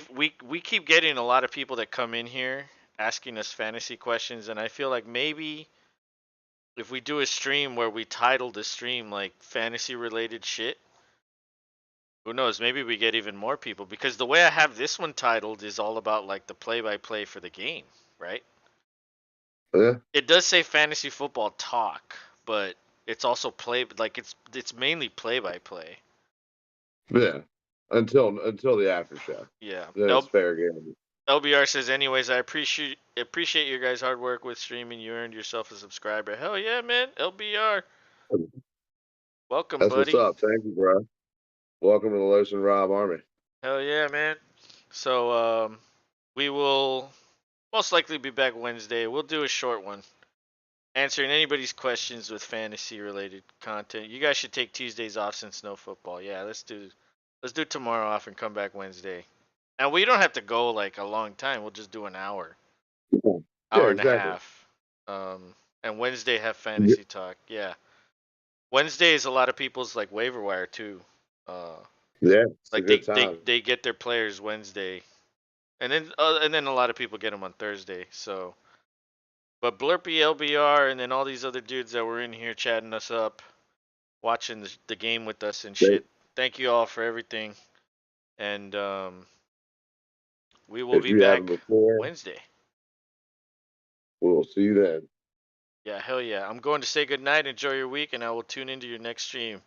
keep getting a lot of people that come in here asking us fantasy questions, and I feel like maybe if we do a stream where we title the stream like fantasy related shit, who knows? Maybe we get even more people because the way I have this one titled is all about like the play by play for the game, right? Yeah, It does say fantasy football talk, but it's also play like it's mainly play by play. yeah. Until the after show, Yeah. then it's fair game. LBR says, anyways, I appreciate your guys' hard work with streaming. You earned yourself a subscriber. Hell yeah, man. LBR. Welcome, That's what's buddy. up. Thank you, bro. Welcome to the Los and Rob Army. Hell yeah, man. So we will most likely be back Wednesday. We'll do a short one. Answering anybody's questions with fantasy related content. You guys should take Tuesdays off since no football. Yeah, let's do tomorrow off and come back Wednesday. And we don't have to go like a long time. We'll just do an hour. Yeah, Hour and a exactly. half. And Wednesday have fantasy talk. Yeah. Wednesday is a lot of people's like waiver wire too. Uh Yeah, it's a like good time. they get their players Wednesday. And then a lot of people get them on Thursday. So but Blurpy LBR and then all these other dudes that were in here chatting us up, watching the game with us and Great. shit. Thank you all for everything. And we will If be you haven't back before, Wednesday. we'll see you then. Yeah, hell yeah. I'm going to say good night. Enjoy your week, and I will tune into your next stream.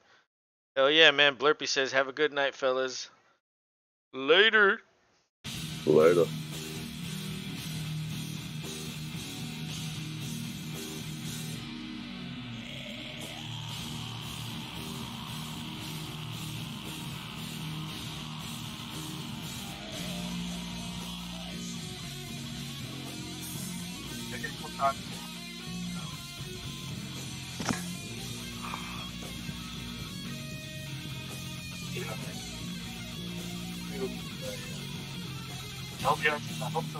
Hell yeah, man. Blurpy says, have a good night, fellas. Later. Later. I guess we'll talk. Yeah. I'll be honest, I hope so.